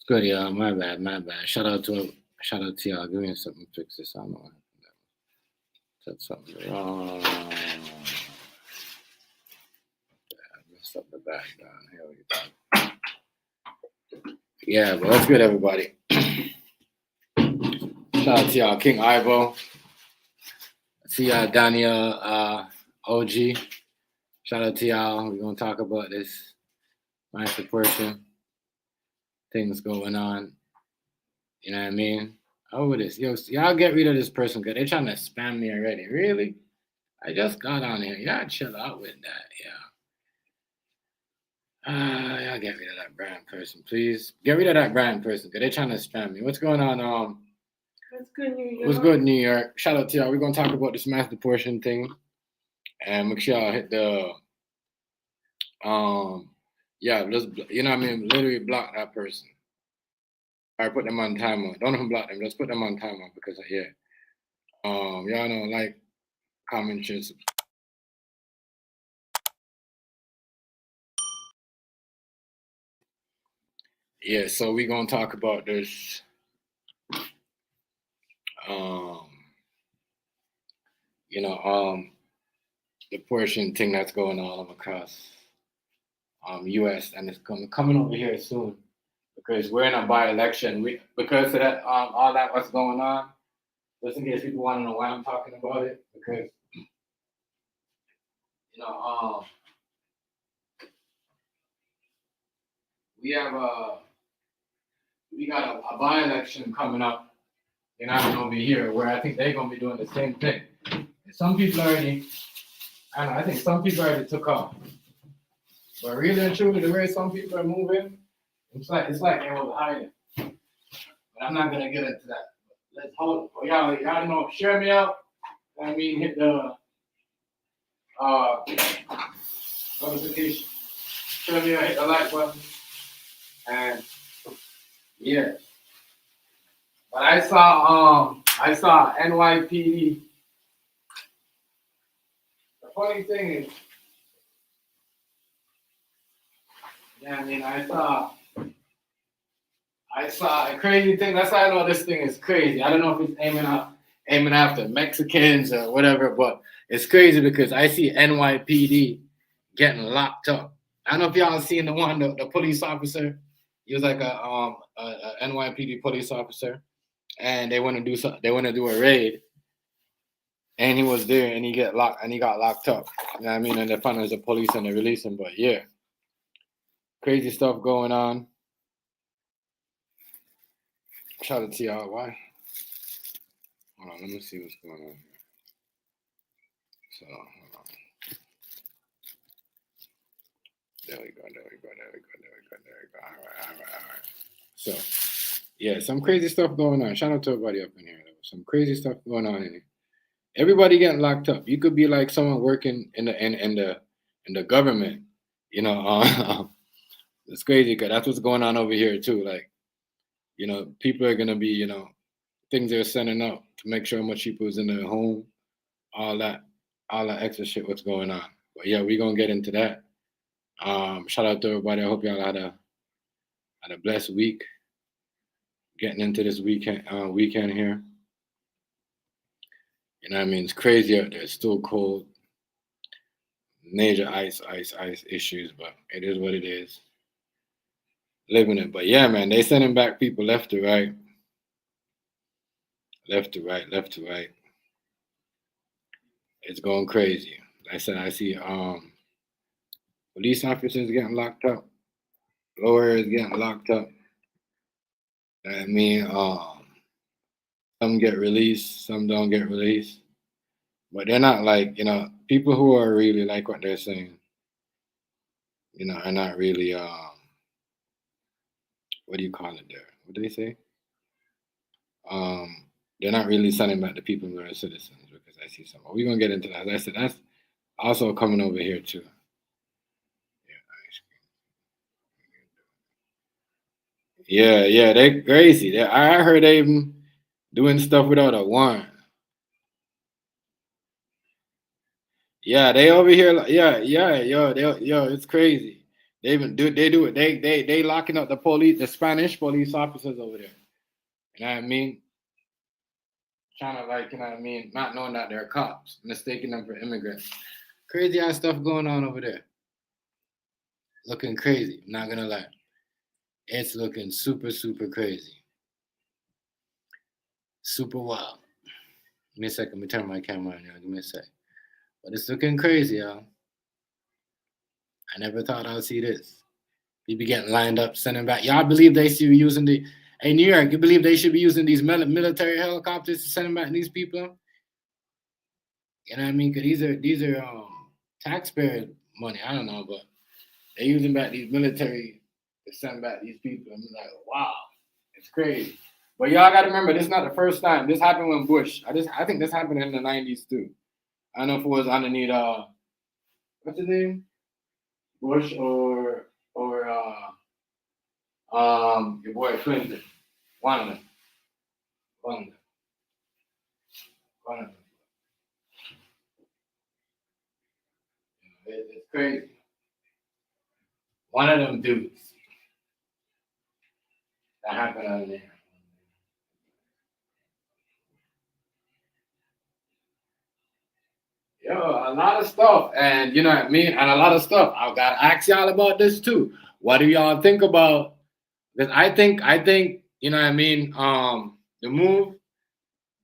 Good, yeah. My bad, my bad. Shout out to y'all. Give me something to fix this. I don't know what happened. Said something wrong. I messed up the background. Here we go. Yeah, but what's good, everybody? Shout out to y'all, King Ivo. See y'all, Daniel, OG. Shout out to y'all. We're gonna talk about this Misinformation things going on. You know what I mean? Over this, yo, y'all get rid of this person because they're trying to spam me already. Really? I just got on here. Y'all chill out with that, yeah. Y'all get rid of that brand person, please. Get rid of that brand person because they're trying to spam me. What's going on? What's good, New York? What's good, New York? Shout out to y'all. We're gonna talk about this mass deportation thing, and make sure y'all hit the yeah, just you know what I mean. Literally block that person. Or put them on timeout. Don't even block them. Just put them on timeout because yeah. Y'all don't like, comment, share, yeah, so we're gonna talk about this the portion thing that's going on across US and it's coming over here soon because we're in a by-election. Because of that all that what's going on, just in case people want to know why I'm talking about it, because you know we got a by-election coming up and I'm gonna be here where I think they're gonna be doing the same thing. Some people already, I don't know, I think some people already took off. But really and truly, the way some people are moving, it's like they were hiding. But I'm not gonna get into that. Let's hold y'all know, share me out. I mean hit the notification. Share me out, hit the like button. And yeah. But I saw NYPD. The funny thing is, yeah, I mean I saw a crazy thing. That's how I know this thing is crazy. I don't know if it's aiming after Mexicans or whatever, but it's crazy because I see NYPD getting locked up. I don't know if y'all seen the one, the police officer. He was like a NYPD police officer, and they want to do something. They want to do a raid, and he was there, and he got locked up. You know what I mean? And they found there's a police, and they released him. But yeah, crazy stuff going on. Shout out to y'all. Why? Hold on, let me see what's going on here. So, hold on. There we go. All right. So, yeah, some crazy stuff going on. Shout out to everybody up in here. There was some crazy stuff going on in here. Everybody getting locked up. You could be like someone working in the government. You know, it's crazy because that's what's going on over here too. Like, you know, people are gonna be, you know, things they're sending out to make sure how much people is in their home, all that extra shit. What's going on? But yeah, we're gonna get into that. Shout out to everybody. I hope y'all had a blessed week. Getting into this weekend here. You know what I mean? It's crazy out there. It's still cold. Major ice issues, but it is what it is. Living it. But yeah, man, they sending back people left to right. Left to right. It's going crazy. Like I said, I see police officers getting locked up, lawyers getting locked up. I mean, some get released, some don't get released. But they're not like, you know, people who are really like what they're saying, you know, are not really what do you call it there? What do they say? They're not really sending back the people who are citizens because I see some. We're gonna get into that. As I said, that's also coming over here too. Yeah, they're crazy. I heard they even doing stuff without a warrant. Yeah, they over here. Yeah, yo, it's crazy. They do it. They locking up the police, the Spanish police officers over there. You know what I mean? Trying to like, you know what I mean, not knowing that they're cops, mistaking them for immigrants. Crazy ass stuff going on over there. Looking crazy. I'm not gonna lie. It's looking super, super crazy. Super wild. Give me a second. Let me turn my camera on, y'all. Give me a sec. But it's looking crazy, y'all. I never thought I'd see this. People getting lined up, sending back. Y'all believe they should be using the? Hey, New York, you believe they should be using these military helicopters to send back these people? You know what I mean? Because these are taxpayer money. I don't know, but they're using back these military to send back these people. I'm like, wow, it's crazy. But y'all got to remember, this is not the first time. This happened when Bush. I think this happened in the '90s too. I don't know if it was underneath what's his name? Bush or your boy Clinton. One of them. One of them. One of them. It's crazy. One of them dudes. That happened under there. Yo, a lot of stuff, and you know what I mean, and a lot of stuff. I gotta ask y'all about this too. What do y'all think about? Because I think, you know what I mean. The move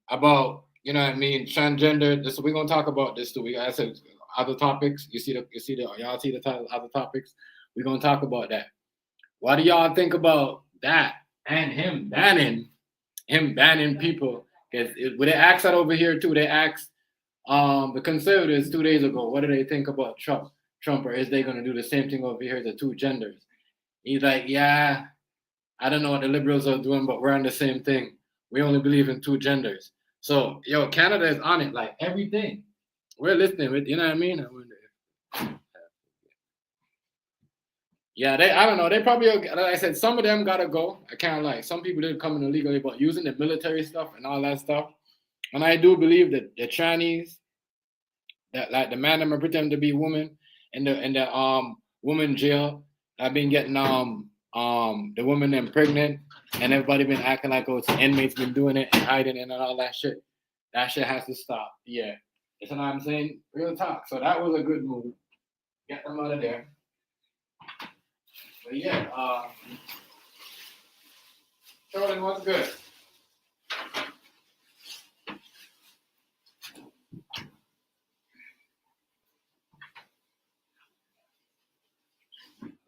about, you know what I mean, transgender. This we're gonna talk about this too. We got other topics. Y'all see the title, other topics. We're gonna talk about that. What do y'all think about that and him banning people? Because when they asked that over here too, they asked the conservatives 2 days ago, what do they think about Trump, or is they gonna do the same thing over here, the two genders? He's like, yeah, I don't know what the liberals are doing, but we're on the same thing. We only believe in two genders. So, yo, Canada is on it, like everything. We're listening with, you know what I mean? Yeah, I don't know. They probably, like I said, some of them gotta go. I can't lie. Some people did come in illegally, but using the military stuff and all that stuff. And I do believe that the Chinese, that like the man that pretend to be woman in the woman jail, I've been getting the woman them pregnant, and everybody been acting like, oh, it's inmates been doing it and hiding it and all that shit. That shit has to stop. Yeah. That's what I'm saying. Real talk. So that was a good move. Get them out of there. But yeah, Jordan, what's good?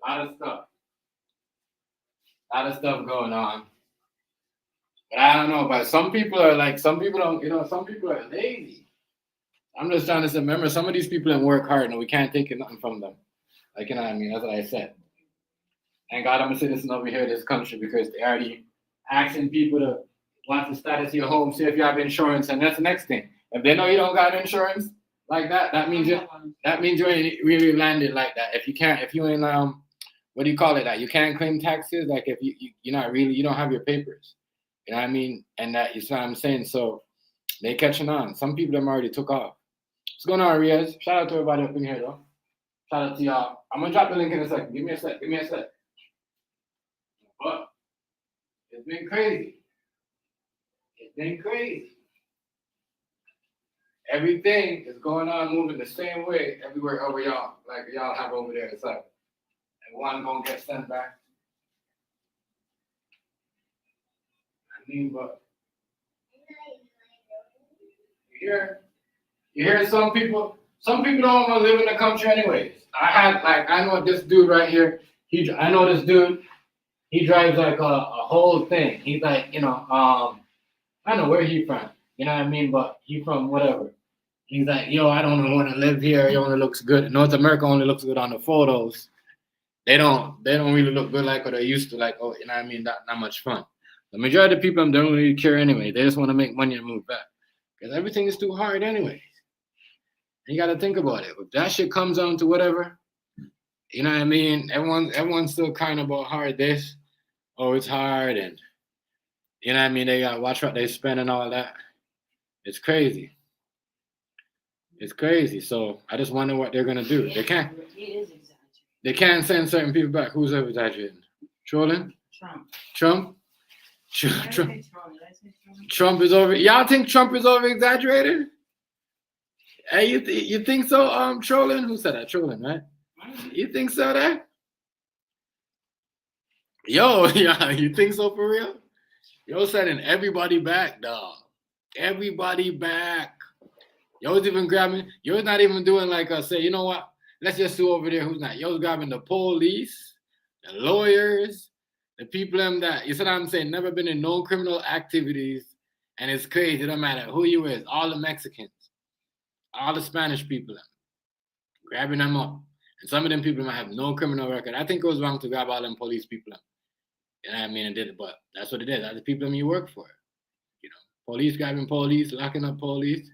A lot of stuff. A lot of stuff going on. But I don't know, but some people are like, some people don't, some people are lazy. I'm just trying to say, remember, some of these people that work hard and we can't take nothing from them. Like, you know what I mean? That's what I said. And God, I'm a citizen over here in this country because they already asking people to want the status of your home, see if you have insurance, and that's the next thing. If they know you don't got insurance like that, that means you ain't really landed like that. If you ain't what do you call it? That you can't claim taxes. Like if you're not really, you don't have your papers. You know what I mean? And that you know what I'm saying. So they catching on. Some people them already took off. What's going on, Riaz? Shout out to everybody up in here though. Shout out to y'all. I'm gonna drop the link in a second. Give me a sec. But it's been crazy. It's been crazy. Everything is going on, moving the same way everywhere over y'all, like y'all have over there. It's like, and one gonna get sent back. I mean, but you hear some people don't want to live in the country anyways. I know this dude right here. I know this dude. He drives like a whole thing. He's like, I don't know where he from. You know what I mean? But he from whatever. He's like, yo, I don't want to live here. It only looks good. North America only looks good on the photos. They don't really look good like what they used to. Like, oh, you know what I mean? Not much fun. The majority of the people don't really care anyway. They just want to make money and move back because everything is too hard anyway. You got to think about it. If that shit comes down to whatever, you know what I mean? Everyone's still kind of about hard this. Oh, it's hard, and you know what I mean? They got to watch what they spend and all that. It's crazy. It's crazy. So I just wonder what they're gonna do. They can't. It is exaggerated. They can't send certain people back. Who's exaggerating? Trolling? Trump? Trump is over. Y'all think Trump is over exaggerated? Hey, you think so? Trolling? Who said that? Trolling, right? You think so? That? Yo, yeah, you think so for real? Yo, sending everybody back, dog. Everybody back. Yo's even grabbing. Yo's not even doing like say, you know what? Let's just do over there. Who's not? Yo's grabbing the police, the lawyers, the people that you said I'm saying never been in no criminal activities, and it's crazy. It don't matter who you is. All the Mexicans, all the Spanish people, grabbing them up, and some of them people might have no criminal record. I think it was wrong to grab all them police people. You know what I mean? And did it, but that's what it is. That's the people you work for. You know, police grabbing police, locking up police.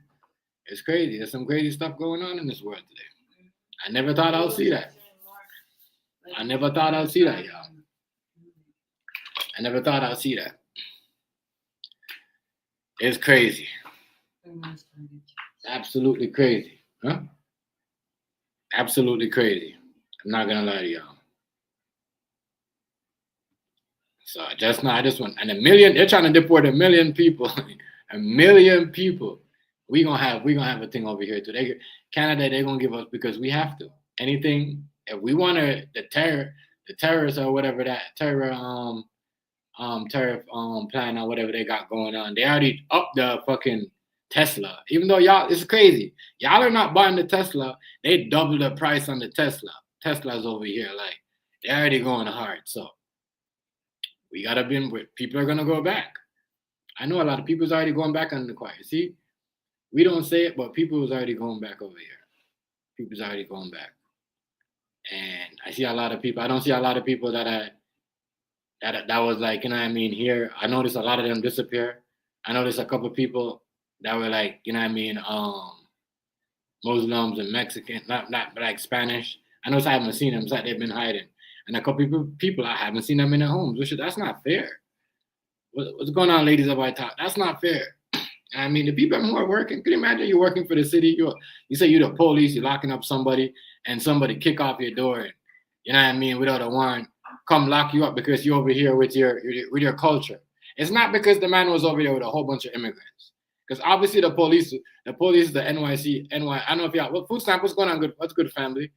It's crazy. There's some crazy stuff going on in this world today. I never thought I'd see that. I never thought I'd see that, y'all. I never thought I'd see that. It's crazy. Absolutely crazy. Huh? Absolutely crazy. I'm not gonna lie to y'all. So I just want, and they're trying to deport 1 million people. 1 million people. We're gonna have a thing over here too. Canada, they're gonna give us because we have to. Anything if we want the terrorists or whatever that terror plan or whatever they got going on. They already upped the fucking Tesla. Even though y'all, it's crazy. Y'all are not buying the Tesla. They double the price on the Tesla. Tesla's over here, like they're already going hard. So we gotta be in. People are gonna go back. I know a lot of people's already going back on the quiet. See, we don't say it, but people is already going back over here. People's already going back, and I see a lot of people. I don't see a lot of people that was like, you know what I mean, here. I noticed a lot of them disappear. I noticed a couple of people that were like, you know what I mean, Muslims and Mexican, not like Spanish. I noticed I haven't seen them. It's like they've been hiding. And a couple of people I haven't seen them in their homes. That's not fair. What's going on, ladies of our talk? That's not fair. I mean, the people who are working, can you imagine you're working for the city? You say you're the police, you're locking up somebody, and somebody kick off your door, and, you know what I mean, without a warrant, come lock you up because you're over here with your culture. It's not because the man was over there with a whole bunch of immigrants. Because obviously the police, the NYC, I don't know if y'all, food stamp, what's going on? Good, what's good, family?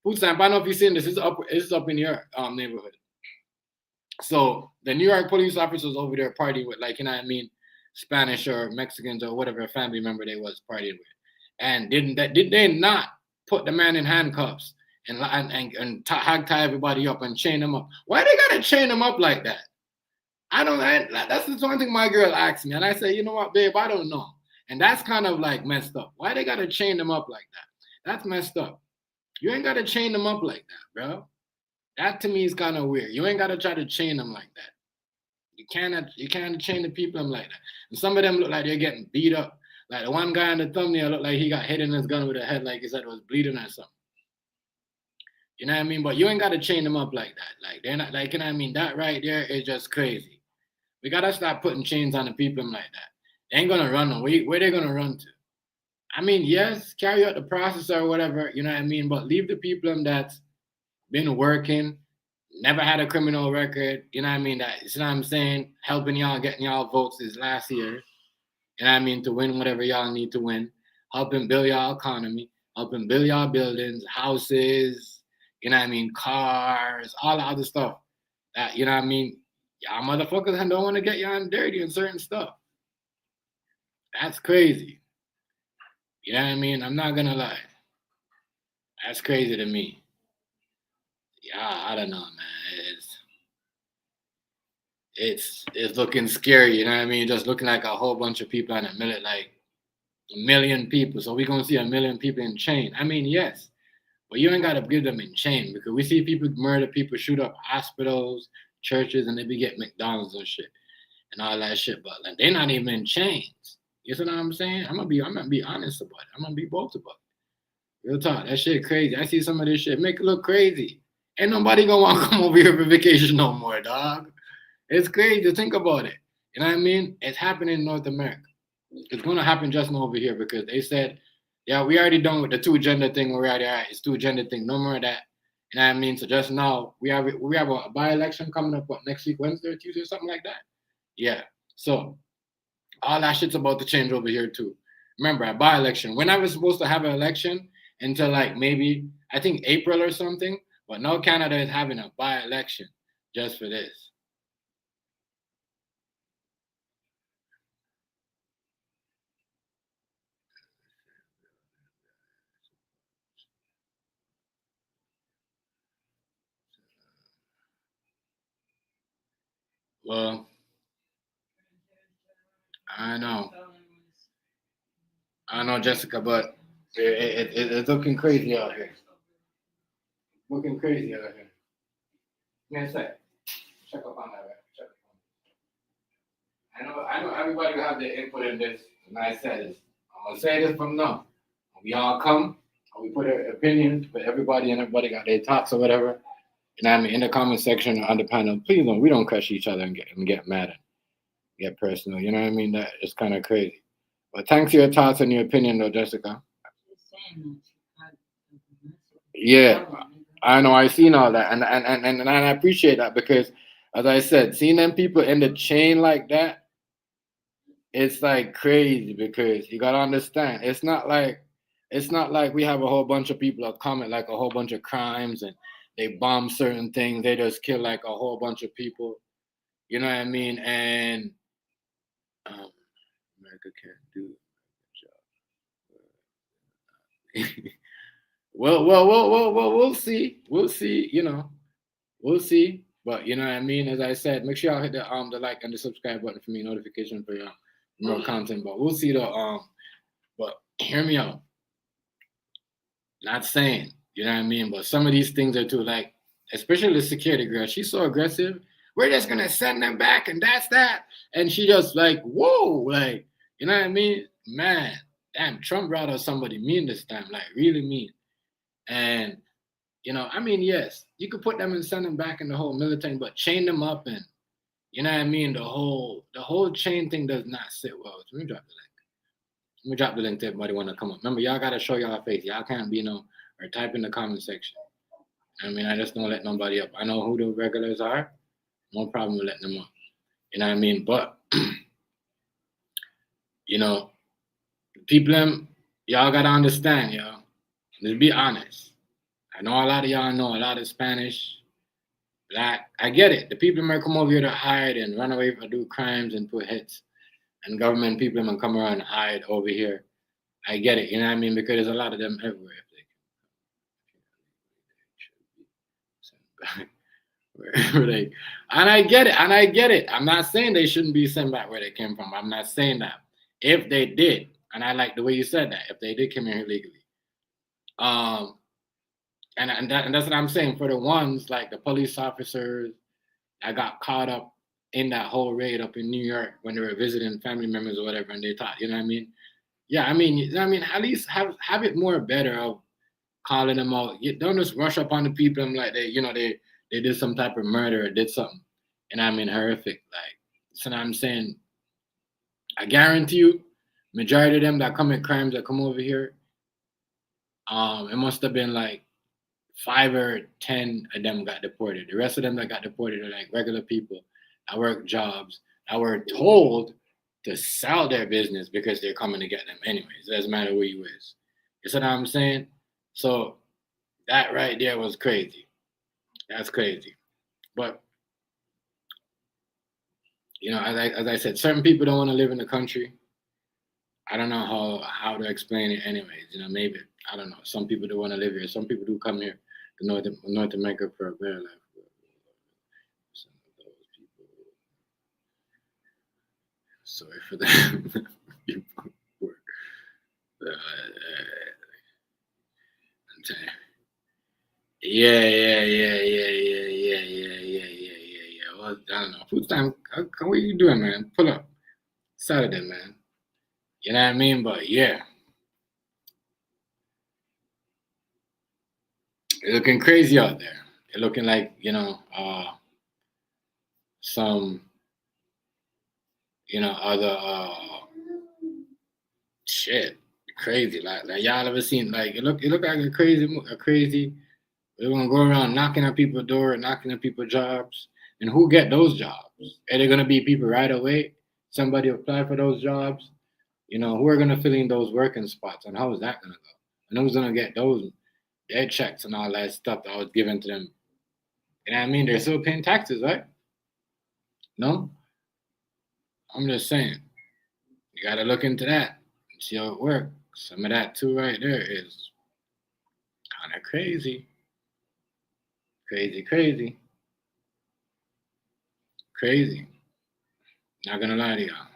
Food stamp, I don't know if you've seen this. This is up in your neighborhood. So the New York police officers over there partying with, like, you know what I mean, Spanish or Mexicans or whatever family member they was partying with. And did they not put the man in handcuffs and hog tie everybody up and chain them up? Why they gotta chain them up like that? That's the only thing my girl asked me. And I say, you know what, babe, I don't know. And that's kind of like messed up. Why they gotta chain them up like that? That's messed up. You ain't gotta chain them up like that, bro. That to me is kind of weird. You ain't gotta try to chain them like that. You can't chain the people like that. And some of them look like they're getting beat up. Like the one guy in the thumbnail looked like he got hit in his gun with a head, like he said it was bleeding or something. You know what I mean? But you ain't gotta chain them up like that. Like they're not, like, you know what I mean? That right there is just crazy. We gotta stop putting chains on the people like that. They ain't gonna run away. Where they gonna run to? I mean, yes, carry out the process or whatever, you know what I mean? But leave the people that's been working, never had a criminal record, you know what I mean? You know what I'm saying? Helping y'all, getting y'all votes this last year, you know what I mean? To win whatever y'all need to win, helping build y'all economy, helping build y'all buildings, houses, you know what I mean? Cars, all the other stuff that, you know what I mean? Y'all motherfuckers don't want to get y'all dirty and certain stuff. That's crazy. You know what I mean? I'm not gonna lie. That's crazy to me. Yeah, I don't know, man. It's looking scary, you know what I mean? Just looking like a whole bunch of people in a minute, like 1 million people. So we're gonna see 1 million people in chain. I mean, yes, but you ain't gotta give them in chain because we see people murder people, shoot up hospitals, churches, and they be getting McDonald's and shit and all that shit. But like, they're not even in chains. You see what I'm saying? I'm gonna be honest about it. I'm gonna be bold about it. Real talk, that shit crazy. I see some of this shit make it look crazy. Ain't nobody gonna want to come over here for vacation no more, dog. It's crazy to think about it. You know what I mean? It's happening in North America. It's gonna happen just over here because they said, yeah, we already done with the two gender thing. We're already all right. It's two gender thing. No more of that. You know what I mean? So just now we have a by-election coming up next week, Wednesday or Tuesday, something like that. Yeah. So all that shit's about to change over here too. Remember, a by-election. We're not supposed to have an election until like maybe I think April or something. But now Canada is having a by-election just for this. Well, I know, Jessica, but it's looking crazy out here. Looking crazy out here. Give me a sec. Check up on that. Right? Check up on I know everybody will have their input in this. And I said this. I'm gonna say this from now. We all come and we put our opinions, but everybody got their thoughts or whatever. And I mean in the comment section or on the panel, please we don't crush each other and get mad and get personal. You know what I mean? That is kind of crazy. But thanks for your thoughts and your opinion though, Jessica. Yeah, I know. I seen all that, and I appreciate that because, as I said, seeing them people in the chain like that, it's like crazy because you gotta understand. It's not like we have a whole bunch of people that commit like a whole bunch of crimes and they bomb certain things. They just kill like a whole bunch of people. You know what I mean? And America can't do a job. Well, we'll see. We'll see. We'll see. But you know what I mean. As I said, make sure y'all hit the like and the subscribe button for me, notification for y'all more content. But we'll see the. But hear me out. Not saying, you know what I mean. But some of these things are too like, especially the security girl. She's so aggressive. We're just gonna send them back, and that's that. And she just like, whoa, like, you know what I mean, man. Damn, Trump brought out somebody mean this time, like really mean. And I mean, yes, you could put them and send them back in the whole military, but chain them up and you know what I mean. The whole chain thing does not sit well. Let me drop the link. Let me drop the link to everybody want to come up. Remember, y'all gotta show y'all face. Y'all can't be or type in the comment section. I mean, I just don't let nobody up. I know who the regulars are. No problem with letting them up. You know what I mean? But people y'all gotta understand, y'all. Let's be honest. I know a lot of y'all know a lot of Spanish, Black. I get it. The people might come over here to hide and run away or do crimes and put hits. And government people might come around and hide over here. I get it. You know what I mean? Because there's a lot of them everywhere. And I get it. I'm not saying they shouldn't be sent back where they came from. I'm not saying that. If they did, and I like the way you said that, if they did come here illegally. And that's what I'm saying for the ones like the police officers that got caught up in that whole raid up in New York when they were visiting family members or whatever, and they thought, you know what I mean? Yeah, I mean, at least have it more better of calling them out. You don't just rush up on the people and like they did some type of murder or did something, and I mean horrific. Like, so I'm saying, I guarantee you, majority of them that commit crimes that come over here, it must have been like 5 or 10 of them got deported. The rest of them that got deported are like regular people that work jobs that were told to sell their business because they're coming to get them anyways. It doesn't matter where you is. You see what I'm saying? So that right there was crazy. That's crazy. But as I said, certain people don't want to live in the country. I don't know how to explain it anyways. Maybe I don't know. Some people do want to live here. Some people do come here to North America for a better life. Some of those people, sorry for them. Yeah. Well, I don't know. Food time. What are you doing, man? Pull up. Saturday, man. You know what I mean? But yeah. It's looking crazy out there. It's looking like, some, other shit. Crazy. Like y'all ever seen, like, it look like a crazy We're gonna go around knocking on people's door, knocking on people's jobs, and who get those jobs? Are they gonna be people right away? Somebody apply for those jobs? Who are gonna fill in those working spots, and how is that gonna go? And who's gonna get those their checks and all that stuff that was given to them? You know what I mean? They're still paying taxes, right? No, I'm just saying you gotta look into that and see how it works. Some of that too, right there, is kind of crazy, crazy, crazy, crazy. Not gonna lie to y'all.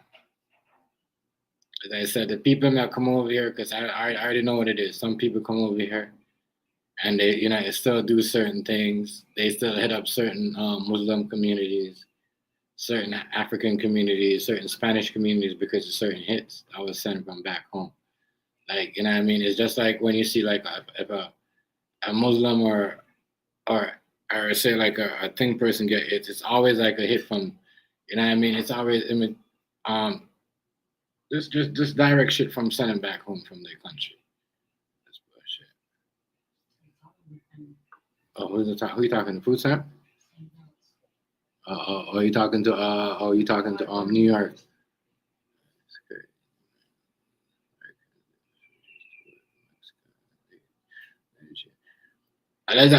As I said, the people that come over here, because I already know what it is. Some people come over here and they still do certain things. They still hit up certain Muslim communities, certain African communities, certain Spanish communities because of certain hits I was sent from back home. Like, you know what I mean? It's just like when you see like if a Muslim or or say like a thing person get hits, it's always like a hit from, you know what I mean? It's always um just direct shit from sending back home from their country. That's bullshit. Oh, who you talking to? Food stamp? Are you talking to you talking to New York?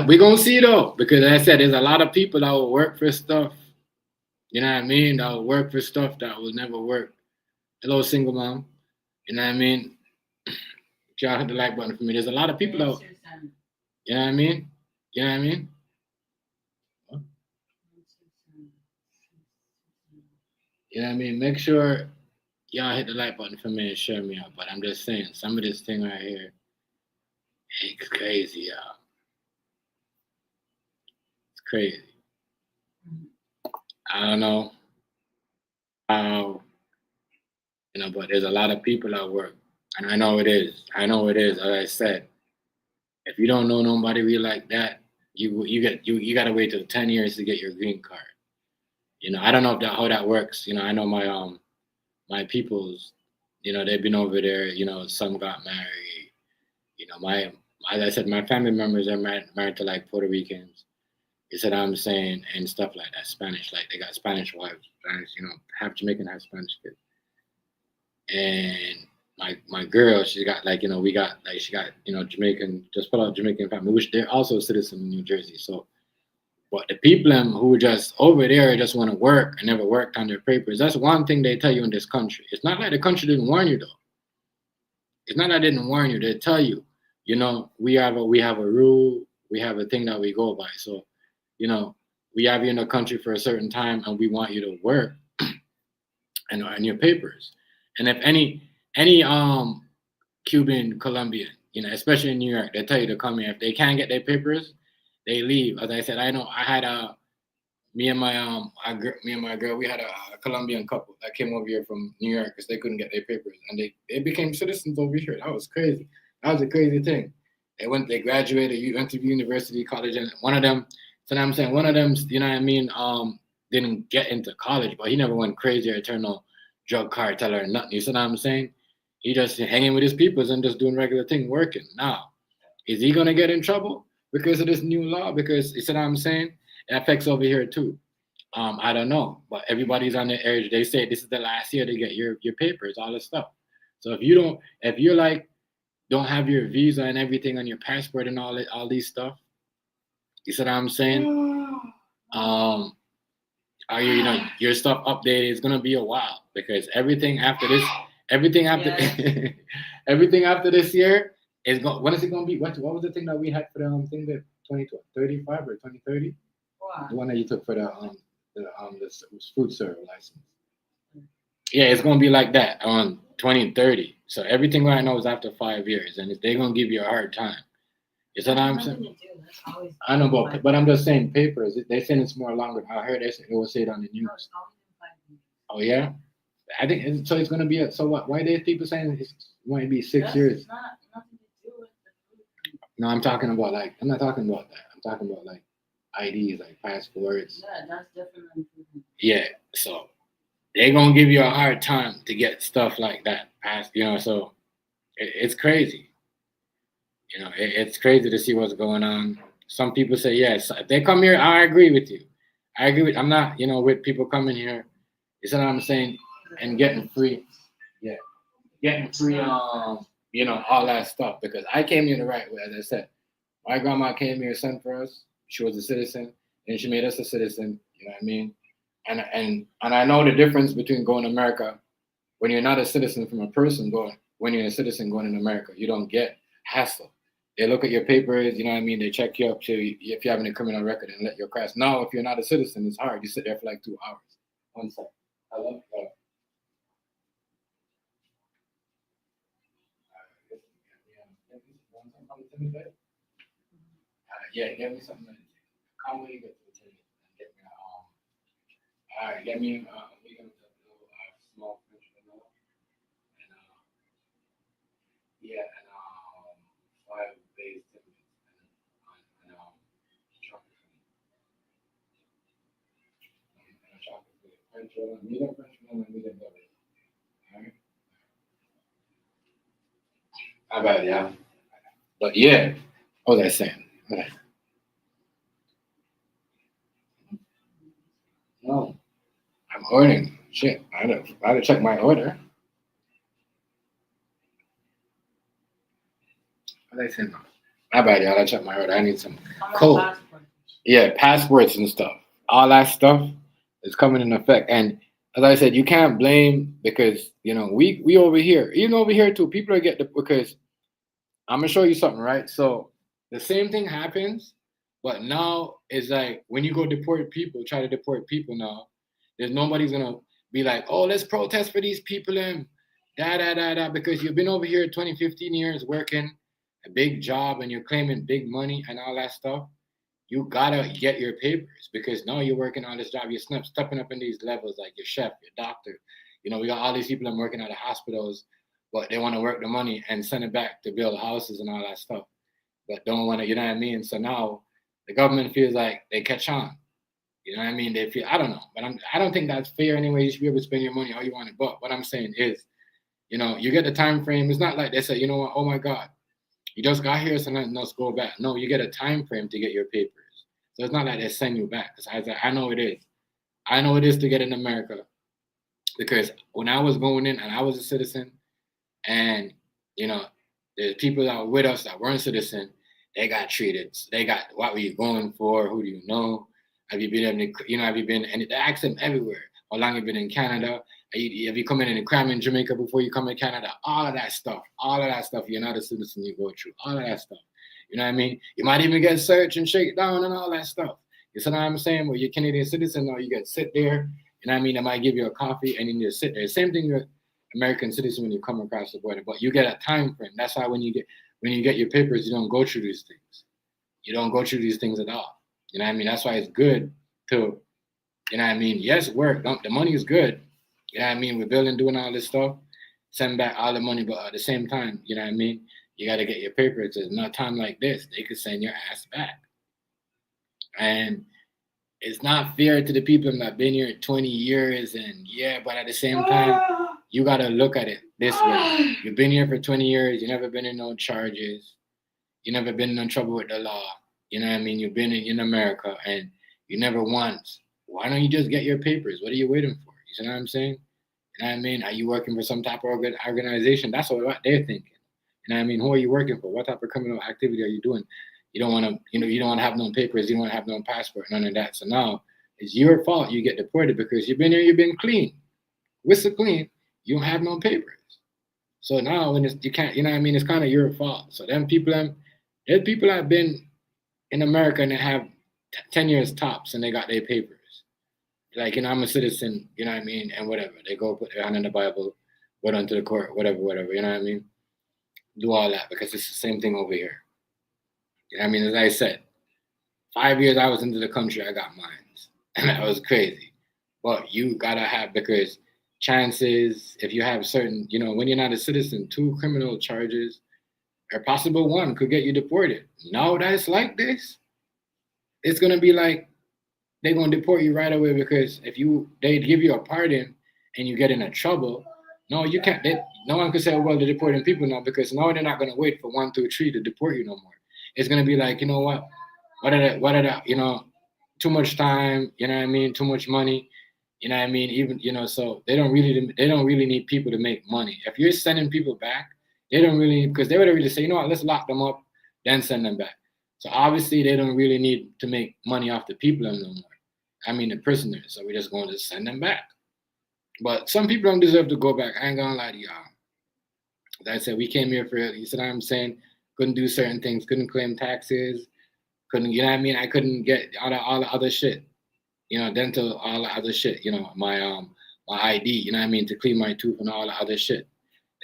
We're gonna see though, because as I said, there's a lot of people that will work for stuff. You know what I mean? That will work for stuff that will never work. Hello, single mom. You know what I mean? Y'all hit the like button for me. There's a lot of people that, you know what I mean? You know what I mean? You know what I mean? Make sure y'all hit the like button for me and share me out. But I'm just saying, some of this thing right here, it's crazy, y'all. It's crazy. I don't know how, but there's a lot of people at work, and I know it is. I know it is. As I said, if you don't know nobody really like that, you gotta wait till 10 years to get your green card. I don't know how that works. I know my peoples, they've been over there. Some got married. My As I said, my family members are married to like Puerto Ricans. You said I'm saying and stuff like that. Spanish, like they got Spanish wives, Spanish, half Jamaican, half Spanish kids. And my girl, she got like we got like she got Jamaican, just put out Jamaican family, which they're also citizens in New Jersey. So, but the people who just over there just want to work and never worked on their papers, that's one thing they tell you in this country. It's not like the country didn't warn you though. It's not that I didn't warn you. They tell you, we have a rule, we have a thing that we go by. So, we have you in the country for a certain time, and we want you to work and your papers. And if any Cuban, Colombian, especially in New York, they tell you to come here. If they can't get their papers, they leave. As I said, I know I had me and my girl, we had a Colombian couple that came over here from New York because they couldn't get their papers, and they became citizens over here. That was crazy. That was a crazy thing. They graduated, went to university, college, and one of them. So now I'm saying one of them, you know what I mean, didn't get into college, but he never went crazy or turned no drug cartel or nothing. You see what I'm saying? He just hanging with his peoples and just doing regular thing, working. Now, is he gonna get in trouble because of this new law? Because you see what I'm saying? It affects over here too. I don't know, but everybody's on the edge. They say this is the last year to get your papers, all this stuff. So if you're like don't have your visa and everything on your passport and all these stuff, you see what I'm saying? Are your stuff updated? It's gonna be a while because everything after everything after this year is going. When is it gonna be? What was the thing that we had for the thing that 2035 or 2030? Wow. The one that you took for the food server license. Yeah, it's gonna be like that on 2030. So everything right now is after 5 years, and they're gonna give you a hard time. You know what I'm saying? I know, but I'm just saying papers. They saying it's more longer. I heard they will say it on the news. Oh yeah, I think so. It's gonna be so. What? Why are people saying it might be 6 years? No, I'm talking about like I'm not talking about that. I'm talking about like IDs, like passports. Yeah, that's different. Yeah, so they're gonna give you a hard time to get stuff like that passed. So it's crazy. It's crazy to see what's going on. some people say yes. If they come here, I agree with you. I agree with. I'm not, with people coming here. You see what I'm saying? And getting free. Yeah, getting free. All that stuff because I came here the right way. As I said, my grandma came here, sent for us. She was a citizen, and she made us a citizen. You know what I mean? And I know the difference between going to America when you're not a citizen from a person going. When you're a citizen going in America, you don't get hassle. They look at your papers, you know what I mean? They check you up to if you have any criminal record and let you cross. Now, if you're not a citizen, it's hard. You sit there for like 2 hours. 1 second. I love you. Yeah, get me something. Come when you get to the table and get me all right, get me medium to small French vanilla and yeah, and 5 base timbits and chocolate and a chocolate French vanilla, medium French vanilla, medium double. All right. How about yeah? But yeah, what was I saying? No, I'm ordering. Shit, I had to check my order. What did I say? No. My bad, y'all. I checked my order. I need some cold. Yeah, passports and stuff. All that stuff is coming in effect. And as I said, you can't blame because we over here, even over here too, people are getting because I'm gonna show you something, right? So the same thing happens, but now it's like when you go deport people, try to deport people now, there's nobody's gonna be like, oh, let's protest for these people and da because you've been over here 20, 15 years working a big job and you're claiming big money and all that stuff. You gotta get your papers because now you're working on this job. You're stepping up in these levels like your chef, your doctor. We got all these people that are working at the hospitals but they want to work the money and send it back to build houses and all that stuff, but don't want to, you know what I mean? So now the government feels like they catch on. You know what I mean? They feel, I don't know, but I don't think that's fair anyway. You should be able to spend your money how you want it. But what I'm saying is, you get the time frame. It's not like they say, you know what, oh my God, you just got here, so let's go back. No, you get a time frame to get your papers. So it's not like they send you back. Because I know it is. I know it is to get in America. Because when I was going in and I was a citizen, and there's people that were with us that weren't citizen, they got treated. They got, what were you going for? Who do you know? Have you been have you been, and they ask them everywhere. How long have you been in Canada? Have you come in a crime in Jamaica before you come to Canada? All of that stuff. You're not a citizen, you go through. All of that stuff. You know what I mean? You might even get searched and shaken down and all that stuff. You see what I'm saying? Well, you're a Canadian citizen, or you get sit there. You know what I mean? They might give you a coffee and you just sit there. Same thing with American citizen when you come across the border, but you get a time frame. That's why when you get your papers, you don't go through these things. You don't go through these things at all. You know what I mean? That's why it's good to, you know what I mean? Yes, work. The money is good. You know what I mean? We're building, doing all this stuff, send back all the money, but at the same time, you know what I mean? You got to get your papers. There's no time like this. They could send your ass back. And it's not fair to the people that have been here 20 years and but at the same time, you got to look at it this way. You've been here for 20 years. You never been in no charges. You never been in no trouble with the law. You know what I mean? You've been in America and you never once. Why don't you just get your papers? What are you waiting for? You see what I'm saying? You know what I mean? Are you working for some type of organization? That's what they're thinking. You know what I mean? Who are you working for? What type of criminal activity are you doing? You don't want to, you don't want to have no papers. You don't want to have no passport, none of that. So now it's your fault you get deported because you've been here, you've been clean. Whistle clean, you don't have no papers. So now when you can't, you know what I mean? It's kind of your fault. So there's people that have been in America and they have 10 years tops and they got their papers. Like, I'm a citizen, you know what I mean? And whatever. They go put their hand in the Bible, go down to the court, whatever, you know what I mean? Do all that because it's the same thing over here. You know what I mean? As I said, 5 years I was into the country, I got mines. And that was crazy. But you gotta have, because chances, if you have certain, when you're not a citizen, 2 criminal charges, or possible 1 could get you deported. Now that it's like this, it's gonna be like they're gonna deport you right away because they give you a pardon and you get into trouble. No, you can't. No one could say, well, they're deporting people now because now they're not gonna wait for 1, 2, 3 to deport you no more. It's gonna be like, you know what? too much time, you know what I mean, too much money, you know what I mean, even so they don't really need people to make money. If you're sending people back, they don't really, because they would really say, let's lock them up, then send them back. So obviously they don't really need to make money off the people no more. I mean the prisoners. So we're just going to send them back. But some people don't deserve to go back. I ain't gonna lie to y'all. As I said, we came here for, you see what I'm saying? Couldn't do certain things, couldn't claim taxes, couldn't, you know what I mean? I couldn't get all the other shit, dental, all the other shit, my ID, you know what I mean, to clean my tooth and all the other shit.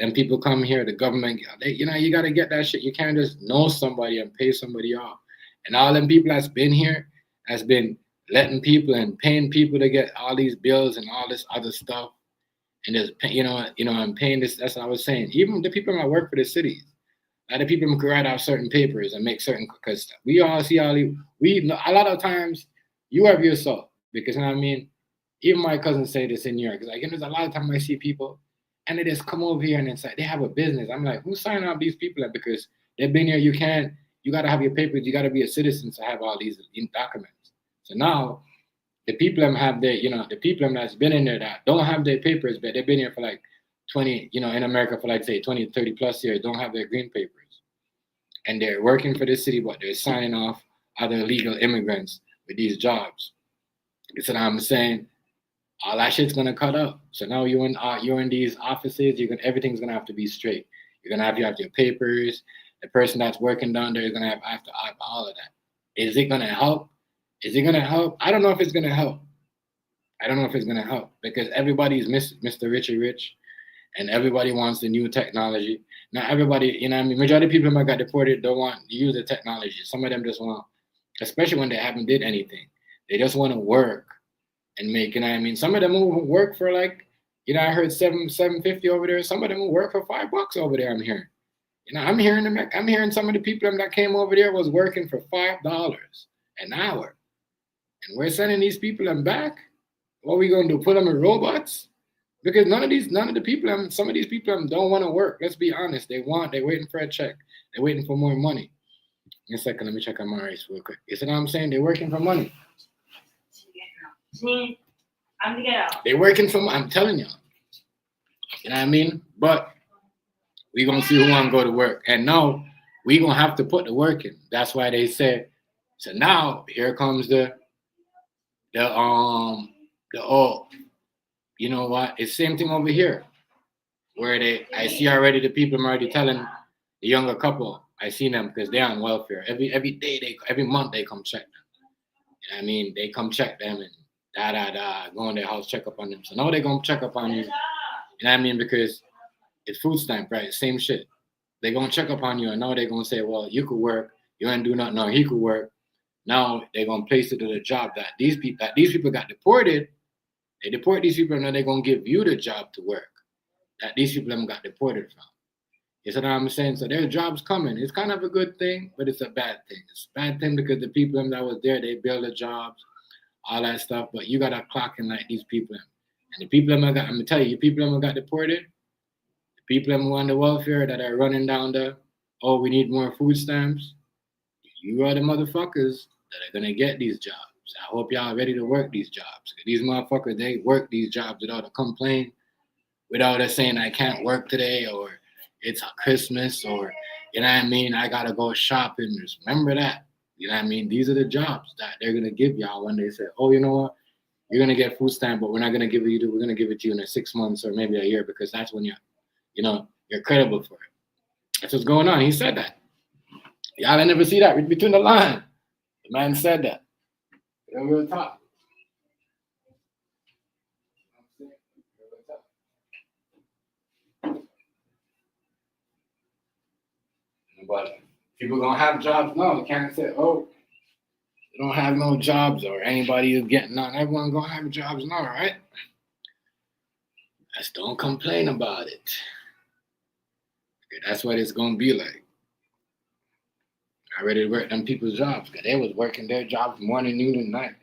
And people come here, the government, you got to get that shit. You can't just know somebody and pay somebody off. And all them people that's been here has been letting people and paying people to get all these bills and all this other stuff. And just, I'm paying this. That's what I was saying. Even the people that work for the cities, the people who can write out certain papers and make certain, because we all see a lot of times you have yourself, because you know what I mean. Even my cousins say this in New York. It's like, there's a lot of times I see people and they just come over here and it's like they have a business. I'm like, who's signing up these people? Because they've been here. You got to have your papers. You got to be a citizen to have all these documents. So now the people have the people that's been in there that don't have their papers, but they've been here for like 20, in America for like say 20, 30 plus years, don't have their green papers. And they're working for the city, but they're signing off other illegal immigrants with these jobs. That's what I'm saying. All that shit's gonna cut up. So now you're in these offices. Everything's gonna have to be straight. You're gonna have your papers. The person that's working down there is gonna have to have all of that. Is it gonna help? Is it gonna help? I don't know if it's gonna help. Because everybody's Mr. Richie Rich, and everybody wants the new technology. Not everybody, majority of people who got deported don't want to use the technology. Some of them just want, especially when they haven't did anything, they just want to work and make, some of them will work for like, I heard $7.50 over there. Some of them will work for $5 over there. I'm hearing, I'm hearing some of the people that came over there was working for $5 an hour, and we're sending these people them back. What are we gonna do? Put them in robots? Because none of the people, some of these people don't want to work. Let's be honest. They're waiting for a check. They're waiting for more money. In a second, let me check on my race real quick. You see what I'm saying? They're working for money. They're working for money. I'm telling y'all. You know what I mean? But we're going to see who want to go to work. And now we're going to have to put the work in. That's why they said, so now here comes the you know what? It's the same thing over here, where I see already the people. I'm already telling the younger couple. I see them because they're on welfare. Every day, every month they come check them. You know what I mean? They come check them and go in their house, check up on them. So now they're gonna check up on you. You know what I mean? Because it's food stamp, right? Same shit. They're gonna check up on you, and now they're gonna say, well, you could work. You ain't do nothing. No, he could work. Now they're gonna place it to the job that these people got deported. They deport these people, and now they're gonna give you the job to work that these people haven't got deported from. You see what I'm saying? So their job's coming. It's kind of a good thing, but it's a bad thing. It's a bad thing because the people that was there, they build the jobs, all that stuff. But you gotta clock in like these people. And the people I'm gonna tell you, people that got deported, the people that on the welfare that are running down we need more food stamps. You are the motherfuckers that are gonna get these jobs. I hope y'all ready to work these jobs. These motherfuckers, they work these jobs without a complaint, without us saying I can't work today or it's Christmas or, you know what I mean, I gotta go shopping. Just remember that. You know what I mean? These are the jobs that they're gonna give y'all when they say, oh, you know what? You're gonna get food stamp, but we're not gonna give it to you. We're gonna give it to you in 6 months or maybe a year because that's when you're credible for it. That's what's going on. He said that. Y'all never see that. Read between the lines. The man said that. Real talk. But people gonna have jobs now. You can't say, oh, they don't have no jobs or anybody is getting on. Everyone gonna have jobs now, right? Just don't complain about it. That's what it's gonna be like. I ready to work them people's jobs because they was working their jobs morning, noon, and night.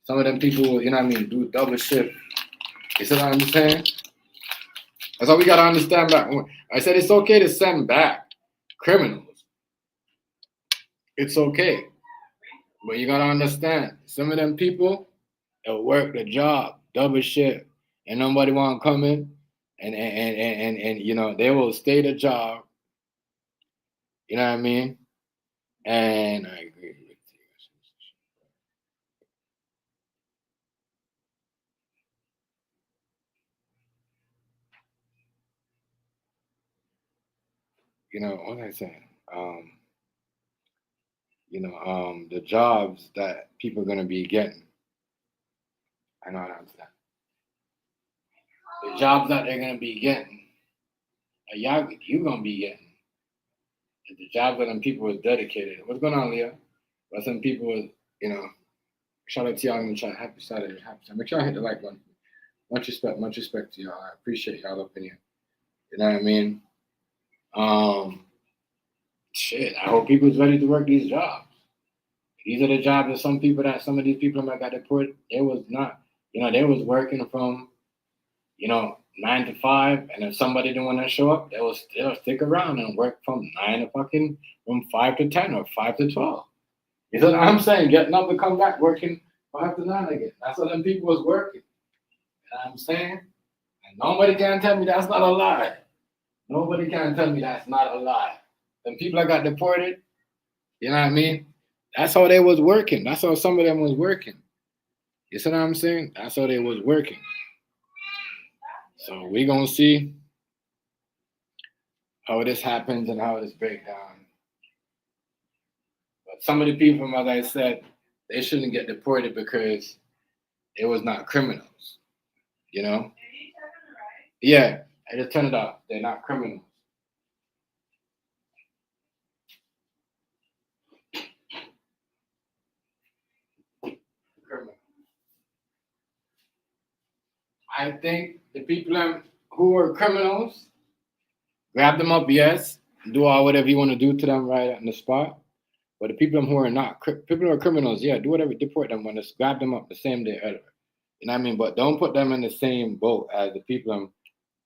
Some of them people, you know what I mean, do double shift. You see what I'm saying? That's all we gotta understand back. I said it's okay to send back criminals. It's okay. But you gotta understand, some of them people they'll work the job, double shift, and nobody want to come in, and you know they will stay the job. You know what I mean? And I agree with you. You know what I say? Um, the jobs that people are gonna be getting. I know what I'm saying. The jobs that they're gonna be getting, you gonna be getting. The jobs that them people was dedicated. What's going on, Leah? But some people was, you know, shout out to y'all in the chat. Happy Saturday, happy Saturday. Make sure I hit the like button. Much respect to y'all. I appreciate y'all opinion. You know what I mean? Um, shit. I hope people's ready to work these jobs. These are the jobs that some of these people that got deported, they was not, they was working from, 9 to 5, and if somebody didn't want to show up, they'll stick around and work from 5 to 10 or 5 to 12. You know what I'm saying? Getting up to come back, working 5 to 9 again. That's what them people was working. You know what I'm saying? And nobody can tell me that's not a lie. Nobody can tell me that's not a lie. Them people that got deported, you know what I mean? That's how they was working. That's how some of them was working. You see what I'm saying? That's how they was working. So we gonna see how this happens and how this breaks down. But some of the people, as I said, they shouldn't get deported because it was not criminals. You know? Yeah, I just turned it off. They're not criminals. I think the people who are criminals, grab them up, yes, do all whatever you want to do to them right on the spot. But the people who are not people who are criminals, yeah, do whatever, deport them, when just grab them up the same day. You know what I mean? But don't put them in the same boat as the people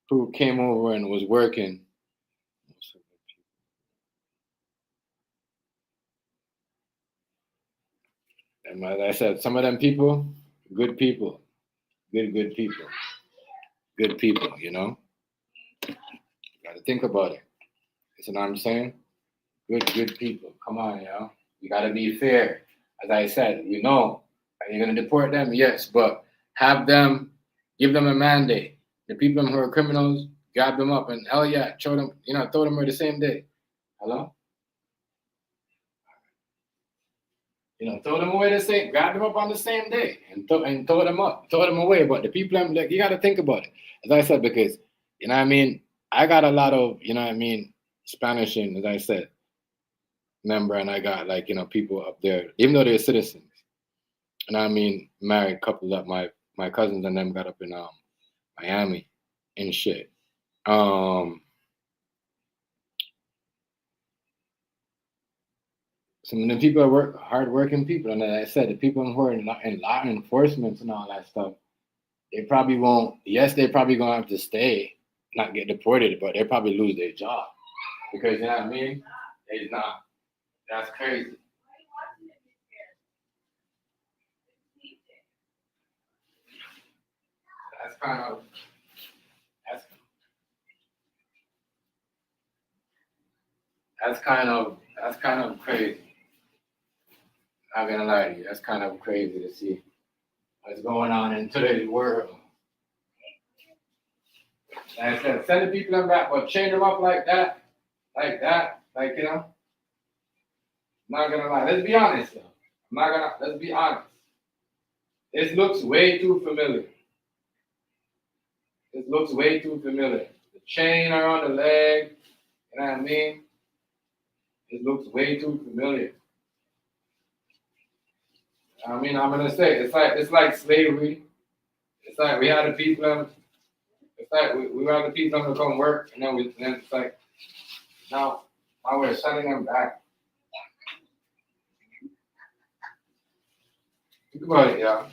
who came over and was working. And as I said, some of them people, good people, good people, good people. You know, you got to think about it. You know what I'm saying? Good people. Come on, you got to be fair. As I said, we know. Are you going to deport them? Yes, but have them, give them a mandate. The people who are criminals, grab them up and hell yeah, throw them, throw them away the same day. Hello? Throw them away grab them up on the same day and throw them away. But the people, like, you got to think about it. As I said, because, you know what I mean? I got a lot of, Spanish and, as I said, member, and I got people up there, even though they're citizens. And I mean, married couple that my cousins and them got up in Miami and shit. Some of the people are hardworking people, and as I said, the people who are in law enforcement and all that stuff, they probably won't. Yes, they probably gonna have to stay, not get deported, but they probably lose their job because, you know what I mean. It's not. That's crazy. That's kind of that's kind of crazy. Not gonna lie to you, that's kind of crazy to see what's going on in today's world. Like I said, send the people them back, but chain them up like that, like I'm not gonna lie. Let's be honest, though. Let's be honest. This looks way too familiar. This looks way too familiar. The chain around the leg, you know what I mean? It looks way too familiar. I mean, I'm gonna say it's like slavery. It's like we had the people. It's like we had the people to come work, and then it's like now we're sending them back. Think about it, y'all.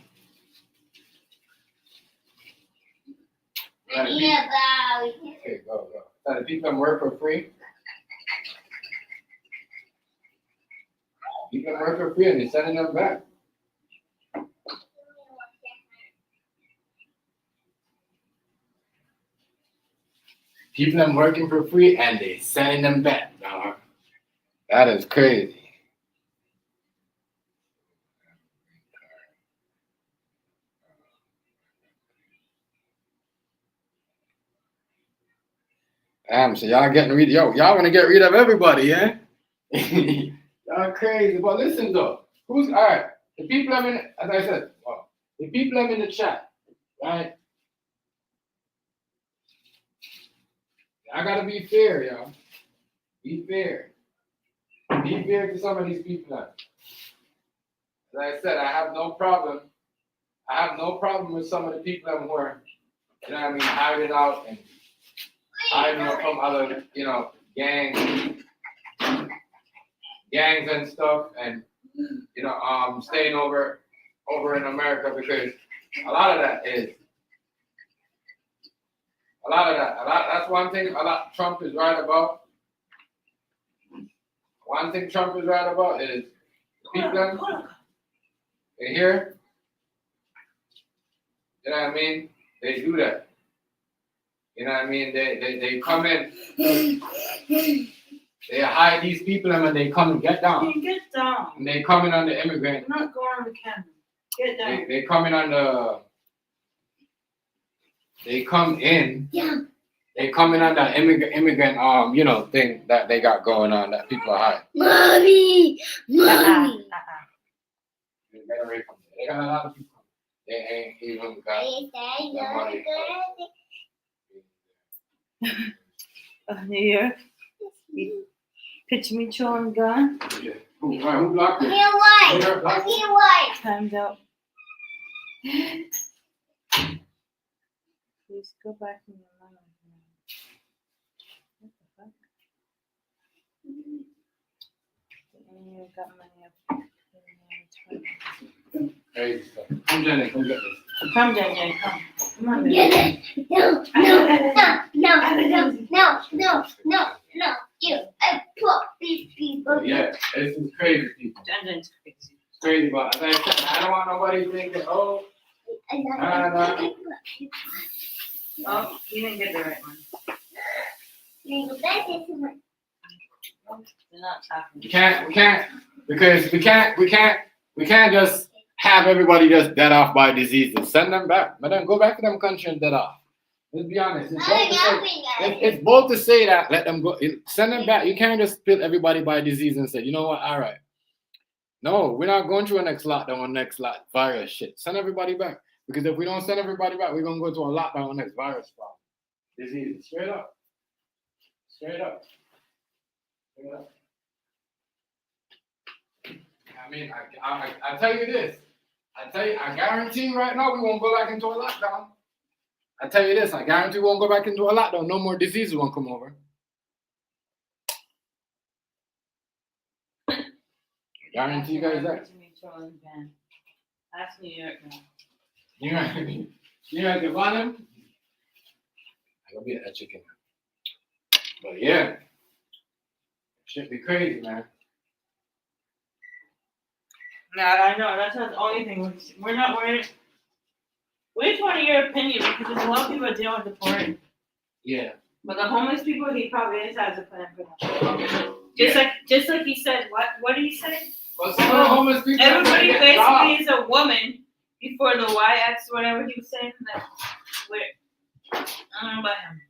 Okay, go. So the people work for free. People work for free and they're sending them back. People them working for free and they sending them back. Dog. That is crazy. Damn, so y'all getting rid y'all want to get rid of everybody, yeah? Y'all crazy. But listen though, who's all right? The people I'm in, as I said, the people I'm in the chat, right? I gotta be fair, y'all. Be fair. Be fair to some of these people. Now. As I said, I have no problem. I have no problem with some of the people who are, you know what I mean, hiding out and hiding out from other, you know, gangs and stuff, and you know, staying over in America, because a lot of that. That's one thing. Trump is right about. One thing Trump is right about is people in here. You know what I mean? They do that. You know what I mean? They come in. They hide these people and they come and get down. Get down. And they come in on the immigrant. I'm not going on the camera. Get down. They come in on the. They come in. Yeah. They come in on that immigrant you know, thing that they got going on that people are hiding. Mommy. Get away from it. They got a lot of people. They ain't even got the money. New York. Pitch me chewing gun. Yeah. Who blocked it? White. Time's up. Please go back in your life. What the fuck? You got money up. Crazy stuff. Come, Jenny, come get this. Come, Jenny, come. Come on, Get it. No. You put these people. Yeah, this is crazy, people. Jenny's crazy. It's crazy, but as I said, I don't want nobody thinking, oh, Oh, you didn't get the right one. You're not talking. we can't, because we can't just have everybody just dead off by diseases. Send them back. But then go back to them country and dead off. Let's be honest. It's bold to say that. Let them go. Send them back. You can't just split everybody by disease and say, you know what? All right. No, we're not going through a next lockdown or next virus shit. Send everybody back. Because if we don't send everybody back, we're going to go to a lockdown or next virus problem. Disease. Straight up. I mean, I tell you this. I guarantee right now we won't go back into a lockdown. I tell you this, I guarantee we won't go back into a lockdown. No more diseases won't come over. I guarantee you guys that. That's New York now. You know the volume? I'll be that chicken. But yeah. Shit be crazy, man. No, I know. That's not the only thing. We're not worried. We just want to hear your opinion because there's a lot of people dealing with deporting. Yeah. But the homeless people, he probably is has a plan for them. Just like he said. What did he say? Well, some of the homeless people. Everybody basically is a woman before the YX, whatever he was saying. That I don't know about him.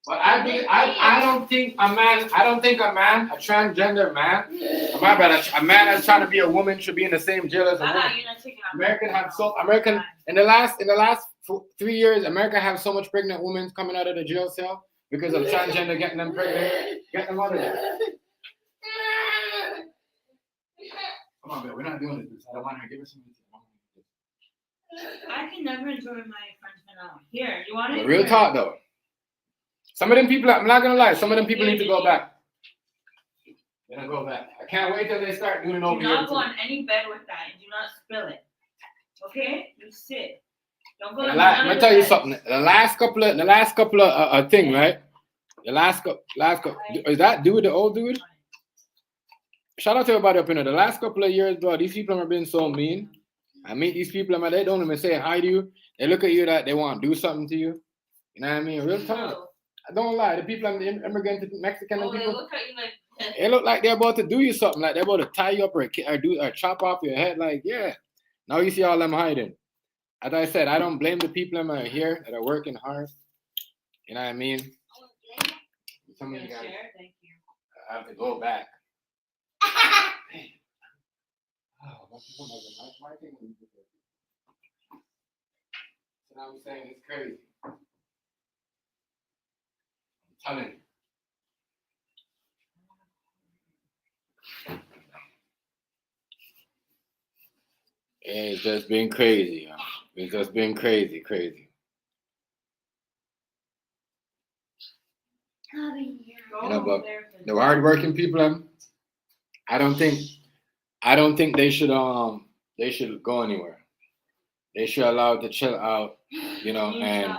But I don't think a man, a transgender man, a man that's trying to be a woman should be in the same jail as a woman. American in the last 3 years, America have so much pregnant women coming out of the jail cell because of transgender getting them pregnant, getting them out of there. Come on, babe, we're not doing this. I don't want her to give us something. I can never enjoy my Frenchman out. Here, you want it? Real talk though. Some of them people, I'm not gonna lie, some of them people need to go back. They're gonna go back. I can't wait till they start doing it over here. Do not go on any bed with that and do not spill it. Okay? You sit. Don't go on let me tell you something. The last couple of thing, right? The last couple, is that dude the old dude? shout out to everybody up in there. The last couple of years, bro, these people have been so mean. I meet these people, man, they don't even say hi to you. They look at you that they want to do something to you. You know what I mean? Real talk. I don't lie. The people, the immigrant Mexican Oh, they people, look at you like. they look like they're about to do you something. Like they're about to tie you up or chop off your head. Like, yeah. Now you see all them hiding. As I said, I don't blame the people that are here that are working hard. You know what I mean? Some of you guys Thank you. have to go back. So I'm saying it's crazy. I'm telling you. It's just been crazy, y'all. It's just been crazy. You know, but the hardworking people, I don't think they should go anywhere. They should allow it to chill out, you know, and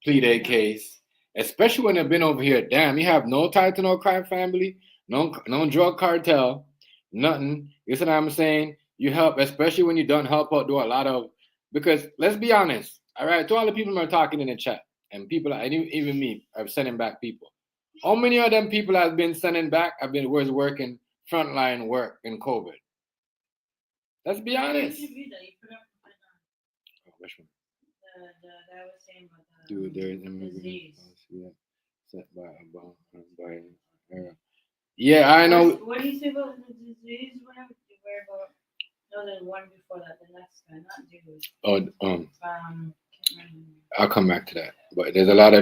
plead their case. Especially when they've been over here. Damn, you have no tie to no crime family, no drug cartel, nothing. You see what I'm saying? You help, especially when you don't help out, do a lot of, because let's be honest, all right, to all the people who are talking in the chat, and people, and even me, are sending back people. How many of them people have been sending back was working frontline work in COVID? Let's be honest. Which one? That I was saying about the Dude, there's disease. Set by yeah, I know. What do you say about the disease? Whatever you worry about? No, the one before that, the next guy, not dude. Oh, can't remember. I'll come back to that. But there's a lot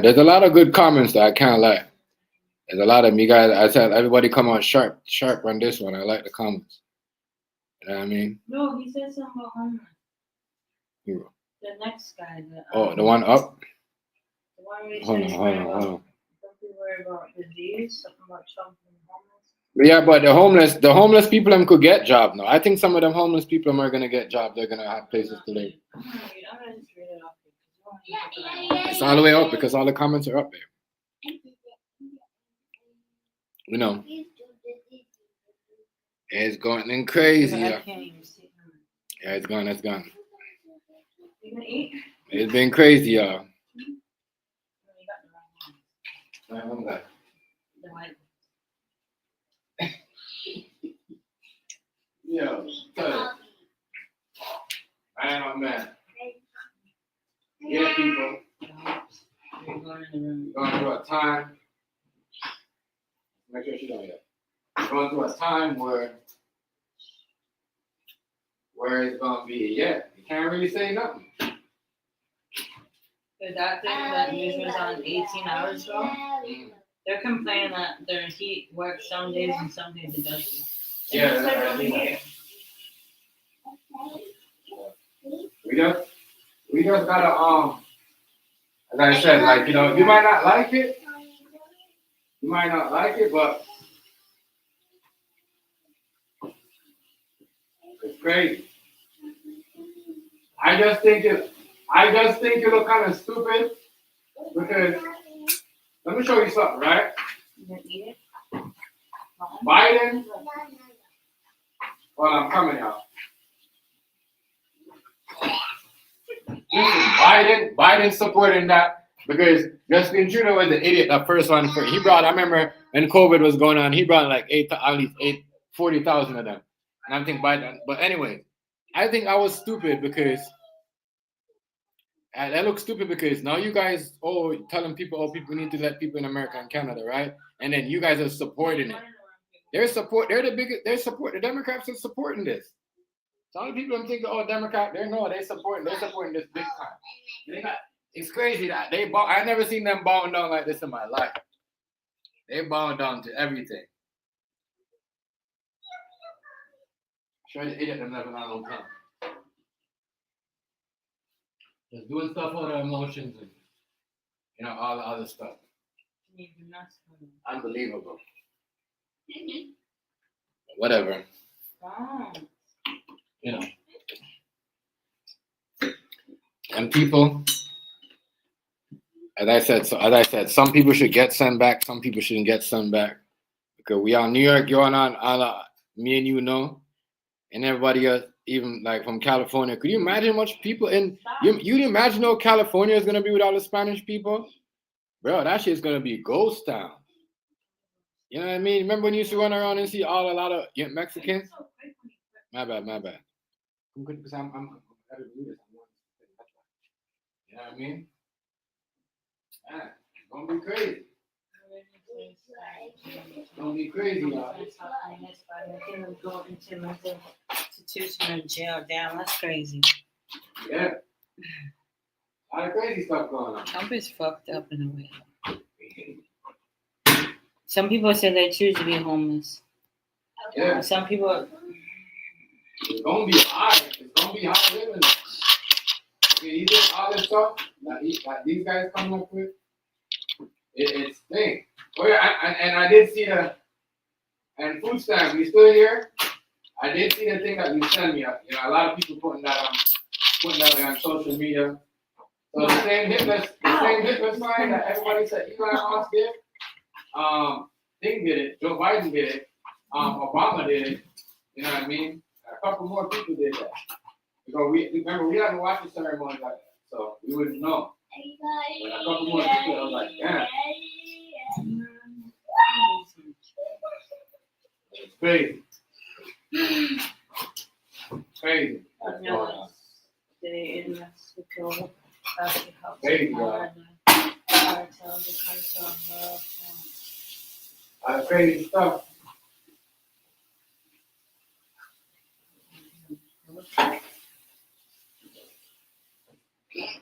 of good comments that I can't lie. There's a lot of you guys. I said everybody come on sharp on this one. I like the comments. You know what I mean? No, he said something about homeless. Who? The next guy. The one up. The one we Hold on. Don't be worried about disease. Something about something homeless. Yeah, but the homeless people them could get jobs now. I think some of them homeless people are gonna get jobs. They're gonna have places to live. I'm gonna just read it off. It's all the way up because all the comments are up there. You know, it's going crazy. I can't even see. Yeah, it's gone. You gonna eat? It's been crazy, y'all. No, you got the wrong one. The white. Yo, man. Yeah, people. You're going in the room. Going through a time. Make sure she don't yet. Going through a time where it's gonna be you can't really say nothing. That thing that news was on 18 hours ago, they're complaining that their heat works some days and some days it doesn't. Yeah, It's like over here. We just gotta as I said, like, you know, you might not like it, but it's crazy. I just think it look kind of stupid because let me show you something, right? You gonna eat it? Biden. Well, I'm coming out. Biden supporting that because Justin Trudeau was the idiot. The first one he brought. I remember when COVID was going on, he brought like at least 40,000 of them. And I'm thinking Biden. But anyway, I think I was stupid because that looks stupid because now you guys telling people people need to let people in America and Canada, right? And then you guys are supporting it. The Democrats are supporting this. Some people don't think, Democrat, they supporting this big time. It's crazy that I never seen them bowing down like this in my life. They bowing down to everything. Sure the idiot them never on no time. Just doing stuff out of emotions and all the other stuff. Unbelievable. Whatever. And people, as I said, some people should get sent back, some people shouldn't get sent back. Because we are New York, you're on me and you know, and everybody else, even like from California. Could you imagine how much people in you imagine how California is gonna be with all the Spanish people? Bro, that shit's gonna be ghost town. You know what I mean? Remember when you used to run around and see a lot of Mexicans? My bad. I'm good because I'm I gotta do this. You know what I mean? Man, it's gonna be crazy. It's gonna be crazy, y'all. Go into mental institution or jail down. That's crazy. Yeah. A lot of crazy stuff going on. Trump is fucked up in a way. Some people say they choose to be homeless. Yeah. Some people. It's gonna be hard. It's gonna be hard living. You think all this stuff that these guys coming up with, it's thing. Oh yeah, I did see and food stamps. You still here? I did see the thing that you sent me. You know, a lot of people putting that on social media. So the same Hitler sign that everybody said Elon Musk did. Thing did it. Joe Biden did it. Obama did it. You know what I mean? A couple more people did that. Because we haven't watched the ceremony like that, so we wouldn't know. But a couple more people, I was like, damn. It's crazy. Crazy. That's going on. Today in Mexico, Crazy, y'all. Crazy stuff.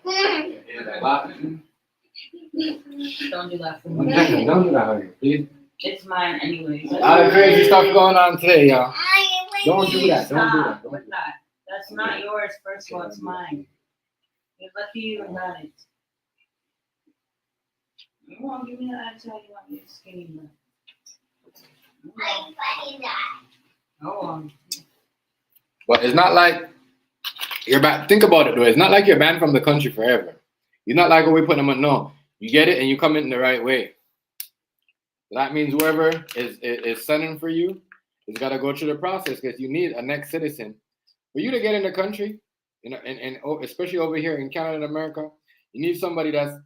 Yeah, a lot. Don't do that for me. Don't do that on you, please. It's mine anyway. A lot of crazy stuff going on today, y'all. Don't do that. Stop Don't do that. with that. That's not yours, first of all, it's mine. You're lucky you even got it. You won't give me that until you want me to skinny left. But it's not like you're banned. Think about it though. It's not like you're banned from the country forever. You're not like, oh, we put them on. No, you get it and you come in the right way. That means whoever is sending for you has got to go through the process because you need a next citizen for you to get in the country. You know, and especially over here in Canada and America, you need somebody that's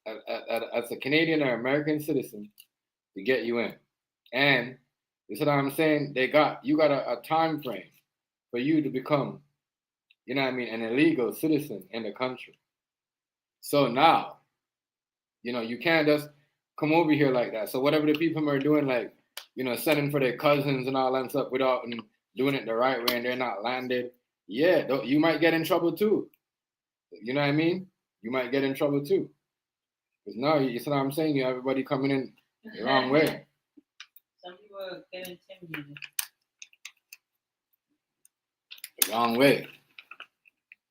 a Canadian or American citizen to get you in. And this is what I'm saying. You got a time frame for you to become, you know what I mean, an illegal citizen in the country. So now, you know, you can't just come over here like that. So whatever the people are doing, like, you know, sending for their cousins and all that stuff without and doing it the right way and they're not landed, yeah, you might get in trouble too. You know what I mean? You might get in trouble too. Because now, you see what I'm saying? You have everybody coming in the wrong way. Some people get intimidated. The wrong way.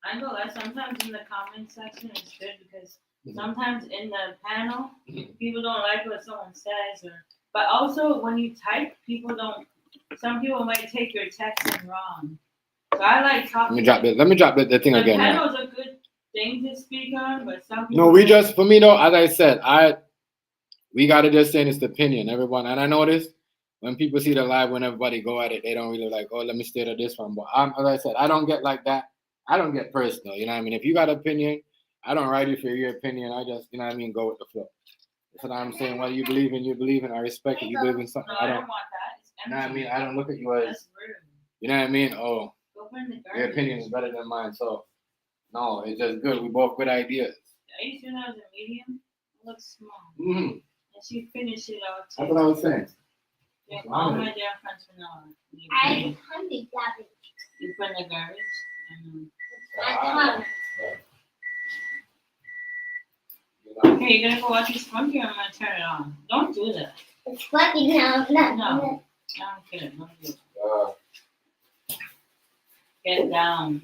I know that sometimes in the comment section it's good because sometimes in the panel people don't like what someone says, but also when you type, some people might take your text in wrong. So I like talking. Let me drop the thing again. The panel's a good thing to speak on, but some people. No, for me though, as I said, we gotta just say it's the opinion, everyone. And I noticed when people see the live, when everybody go at it, they don't really like, oh, let me stay to this one. But as I said, I don't get like that. I don't get personal. You know what I mean? If you got an opinion, I don't write you for your opinion. I just, you know what I mean, go with the flow. That's what I'm saying. What you believe in, you believe in. I respect it. You believe in something. No, I don't want that. It's you know what I mean? I don't look at you as. That's rude. You know what I mean? Oh, your opinion is better than mine. So, no, it's just good. We both good ideas. I used to when I was a medium. It looks small. Mm-hmm. And she finished it out. That's what I was saying. Yeah, all my damn friends from now on. I can be garbage. You put in the garbage? I Okay, you're gonna go watch this funky or I'm gonna turn it on. Don't do that. It's funky now. No. I'm kidding. Don't do it. Get down.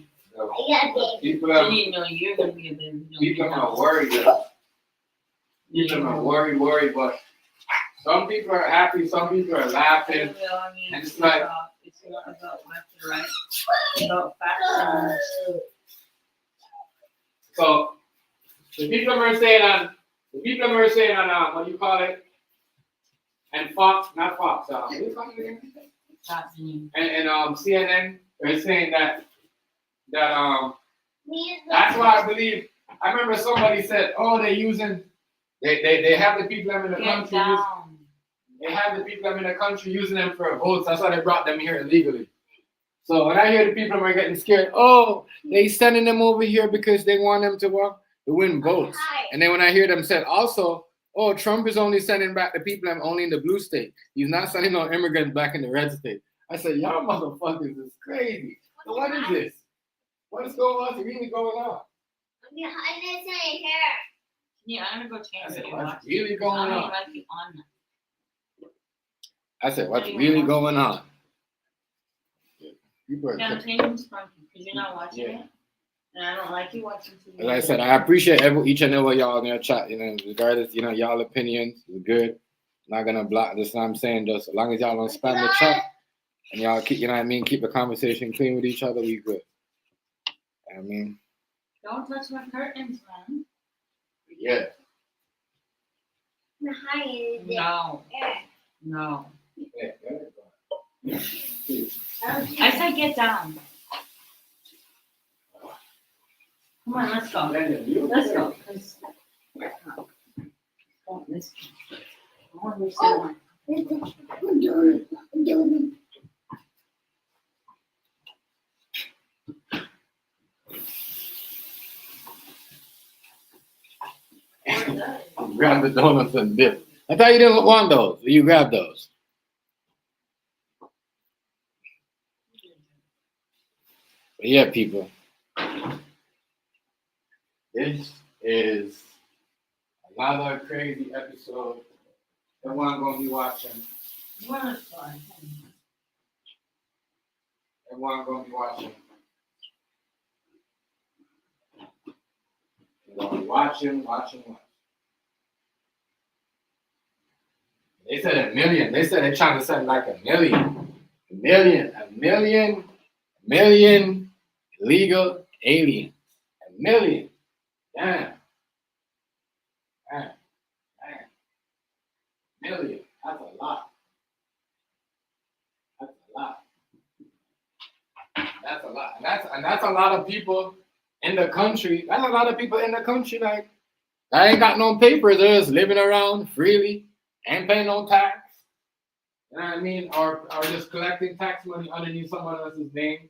People Didn't know you're gonna be a baby. People are worried. People are worried, but some people are happy, some people are laughing. And it's like it's not about left and right. It's about facts and truth. So the people are saying on what do you call it? And Fox, not Fox, what do you call it again? And CNN is saying that that's why I believe. I remember somebody said, "Oh, they have the people in the country. They have the people in the country using them for votes. That's why they brought them here illegally." So when I hear the people are getting scared, oh, they sending them over here because they want them to win votes. And then when I hear them say also, oh, Trump is only sending back the people only in the blue state. He's not sending no immigrants back in the red state. I said, y'all motherfuckers is crazy. So what is this? What is going on? What's really going on? Yeah, I'm gonna go change it. What's really going on? I said, what's Not even really watching. going on? People are Yeah, I'm changing this from because you're not watching it, and I don't like you watching TV. As I said, I appreciate each and every one of y'all in your chat. Regardless, y'all opinions is good. Not gonna block this. I'm saying, just as long as y'all don't spam the chat and y'all keep, keep the conversation clean with each other, we good. I mean, don't touch my curtains, man. yeah. No. Yeah. I said get down. Come on, let's go. Let's go. Don't miss me. I want to sit one. Grab the donuts and dip. I thought you didn't want those. You grab those. But yeah, people. This is another crazy episode. Everyone gonna be watching. Everyone gonna be watching. Watching. They said 1 million. They said they're trying to send like 1 million. 1 million illegal aliens. 1 million. Damn. Million. That's a lot. And that's a lot of people in the country. That's a lot of people in the country like that ain't got no papers. They're just living around freely, ain't paying no tax. You know what I mean? Or just collecting tax money underneath someone else's name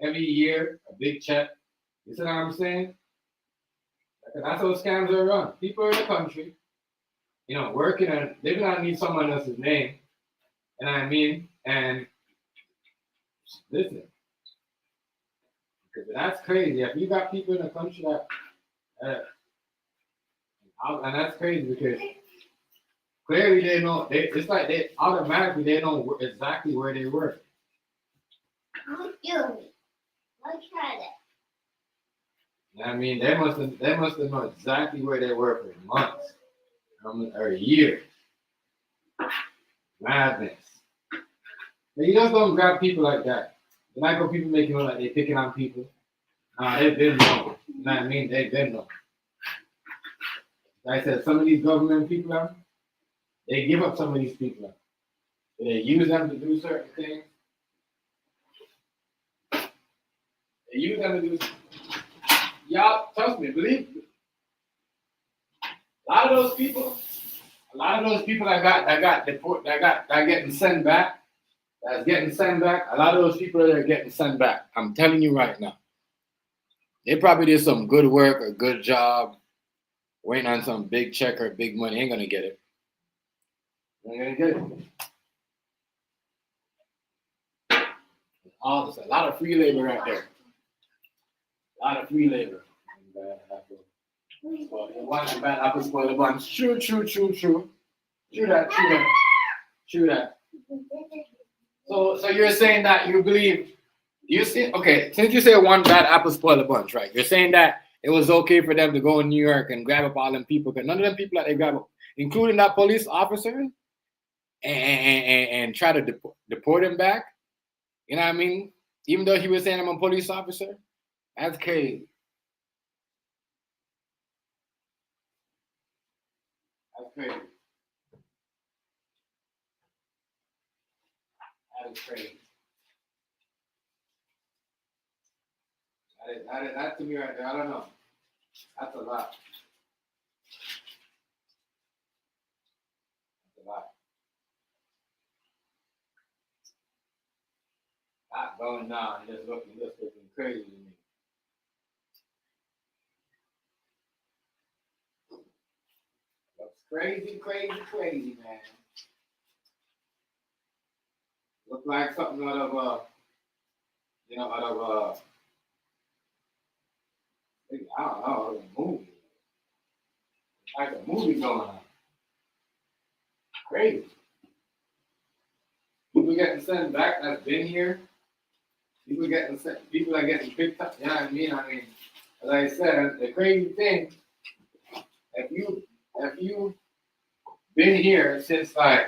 every year, a big check. You see what I'm saying? That's how scams are run. People in the country, working and living underneath someone else's name. You know what I mean? And listen, because that's crazy. If you got people in the country that, and that's crazy because clearly they know. It's like they automatically they know exactly where they work. I mean, they must have known exactly where they were for months, or a year. Madness. But you just don't grab people like that. The like how people make it look like they picking on people. Nah, they've been known. You know what I mean? They've been known. Like I said, some of these government people, they give up some of these people. They use them to do certain things. They use them to do. Y'all, trust me, believe me. A lot of those people that got deported, that getting sent back, that's getting sent back. A lot of those people that are getting sent back. I'm telling you right now. They probably did some good work or good job, waiting on some big check or big money. Ain't gonna get it. Ain't gonna get it. All this, a lot of free labor right there. A lot of free labor. One bad apple spoil the bunch. True. True that. So you're saying that you believe okay, since you say one bad apple spoil the bunch, right? You're saying that it was okay for them to go in New York and grab up all them people, because none of them people that they grab up, including that police officer, and try to deport him back. You know what I mean? Even though he was saying I'm a police officer, that's crazy. That's crazy. That is crazy. That to me right there, I don't know. That's a lot. That's a lot. Not going down, just looking crazy to me. Looks crazy, man. Look like something out of maybe, I don't know, a movie. Like a movie going on. Crazy. People getting sent back that's been here. People are getting picked up. You know what I mean? As I said, the crazy thing, if you been here since like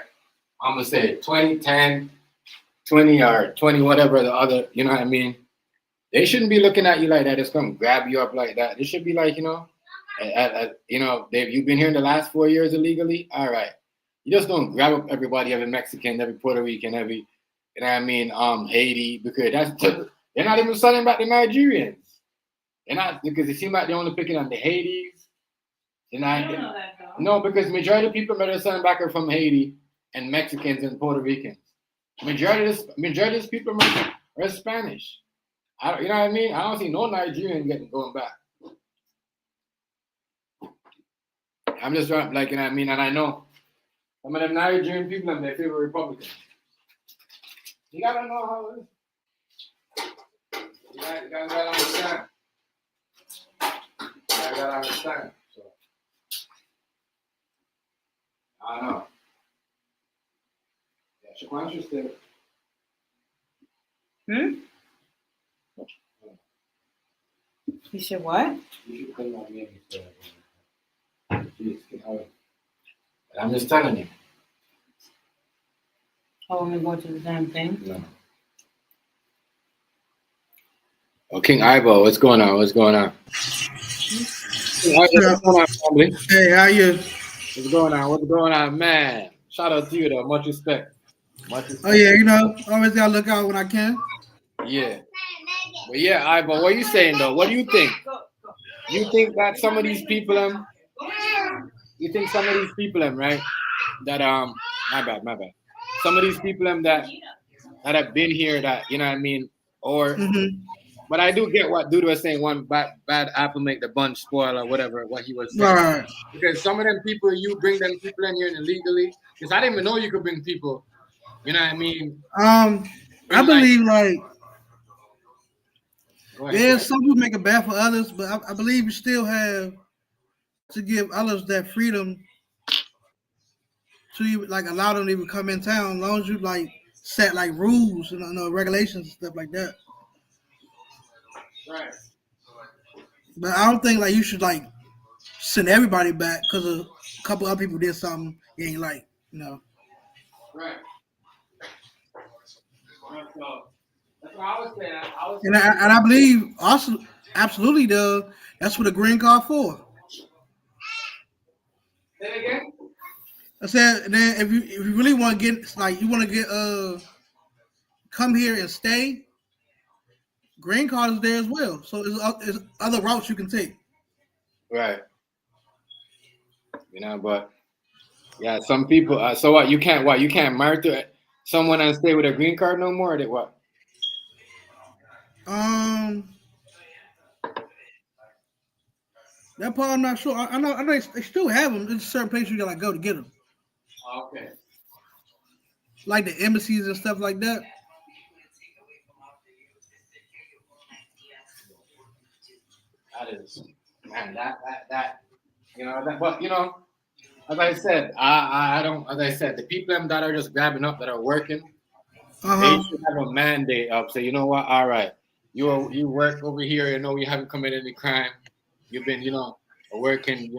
I'm gonna say 2010, 20 or 20, whatever the other, you know what I mean? They shouldn't be looking at you like that. It's gonna grab you up like that. They should be like, you've been here in the last 4 years illegally. All right, you just don't grab up everybody, every Mexican, every Puerto Rican, every, you know what I mean, Haiti, because they're not even selling back the Nigerians. They're not, because it seems like they're only picking on the Haitis. I don't know that though. No, because majority of people that are selling back are from Haiti and Mexicans and Puerto Ricans. Majority of these people are Spanish. You know what I mean? I don't see no Nigerian going back. I'm just like, you know what I mean? And I know some of them Nigerian people and their favorite Republicans. You gotta know how it is. You gotta understand. You gotta understand. So, I don't know. Yeah, Shaquan should stay. You said what? You should clean my name. I'm just telling you. Oh, we're going to the damn thing. No. Oh, King Ivo, what's going on? What's going on? King Ivo, what's going on, family? Hey, how you? What's going on? What's going on, man? Shout out to you, though. Much respect. Oh yeah, always gotta look out when I can. Yeah. But yeah, Ivo, what are you saying, though? What do you think? You think that some of these people, right? That my bad. Some of these people that have been here, that, you know what I mean, or but I do get what Dude was saying. One bad apple make the bunch spoil, or whatever what he was saying. Right. Because some of them people, you bring them people in here illegally. Because I didn't even know you could bring people. You know what I mean? I believe Ahead. some people make it bad for others, but I believe you still have to give others that freedom to you, like allow them to even come in town, as long as you like set like rules and regulations and stuff like that. Right. But I don't think like you should like send everybody back because a couple other people did something you ain't like, Right. So that's what I was saying. And I believe also absolutely that's what a green card for. Say it again. I said then if you really want to get like you want to get come here and stay, green card is there as well. So there's other routes you can take. Right. But yeah, some people. So what? You can't marry to someone and stay with a green card no more. Or what? That part I'm not sure. I know they still have them. There's certain places you gotta go to get them, Okay. like the embassies and stuff like that. That is, man. That but as I said, I don't. As I said, the people that are just grabbing up, that are working, they should have a mandate of say, you know what? All right, you work over here. You haven't committed any crime. You've been, working,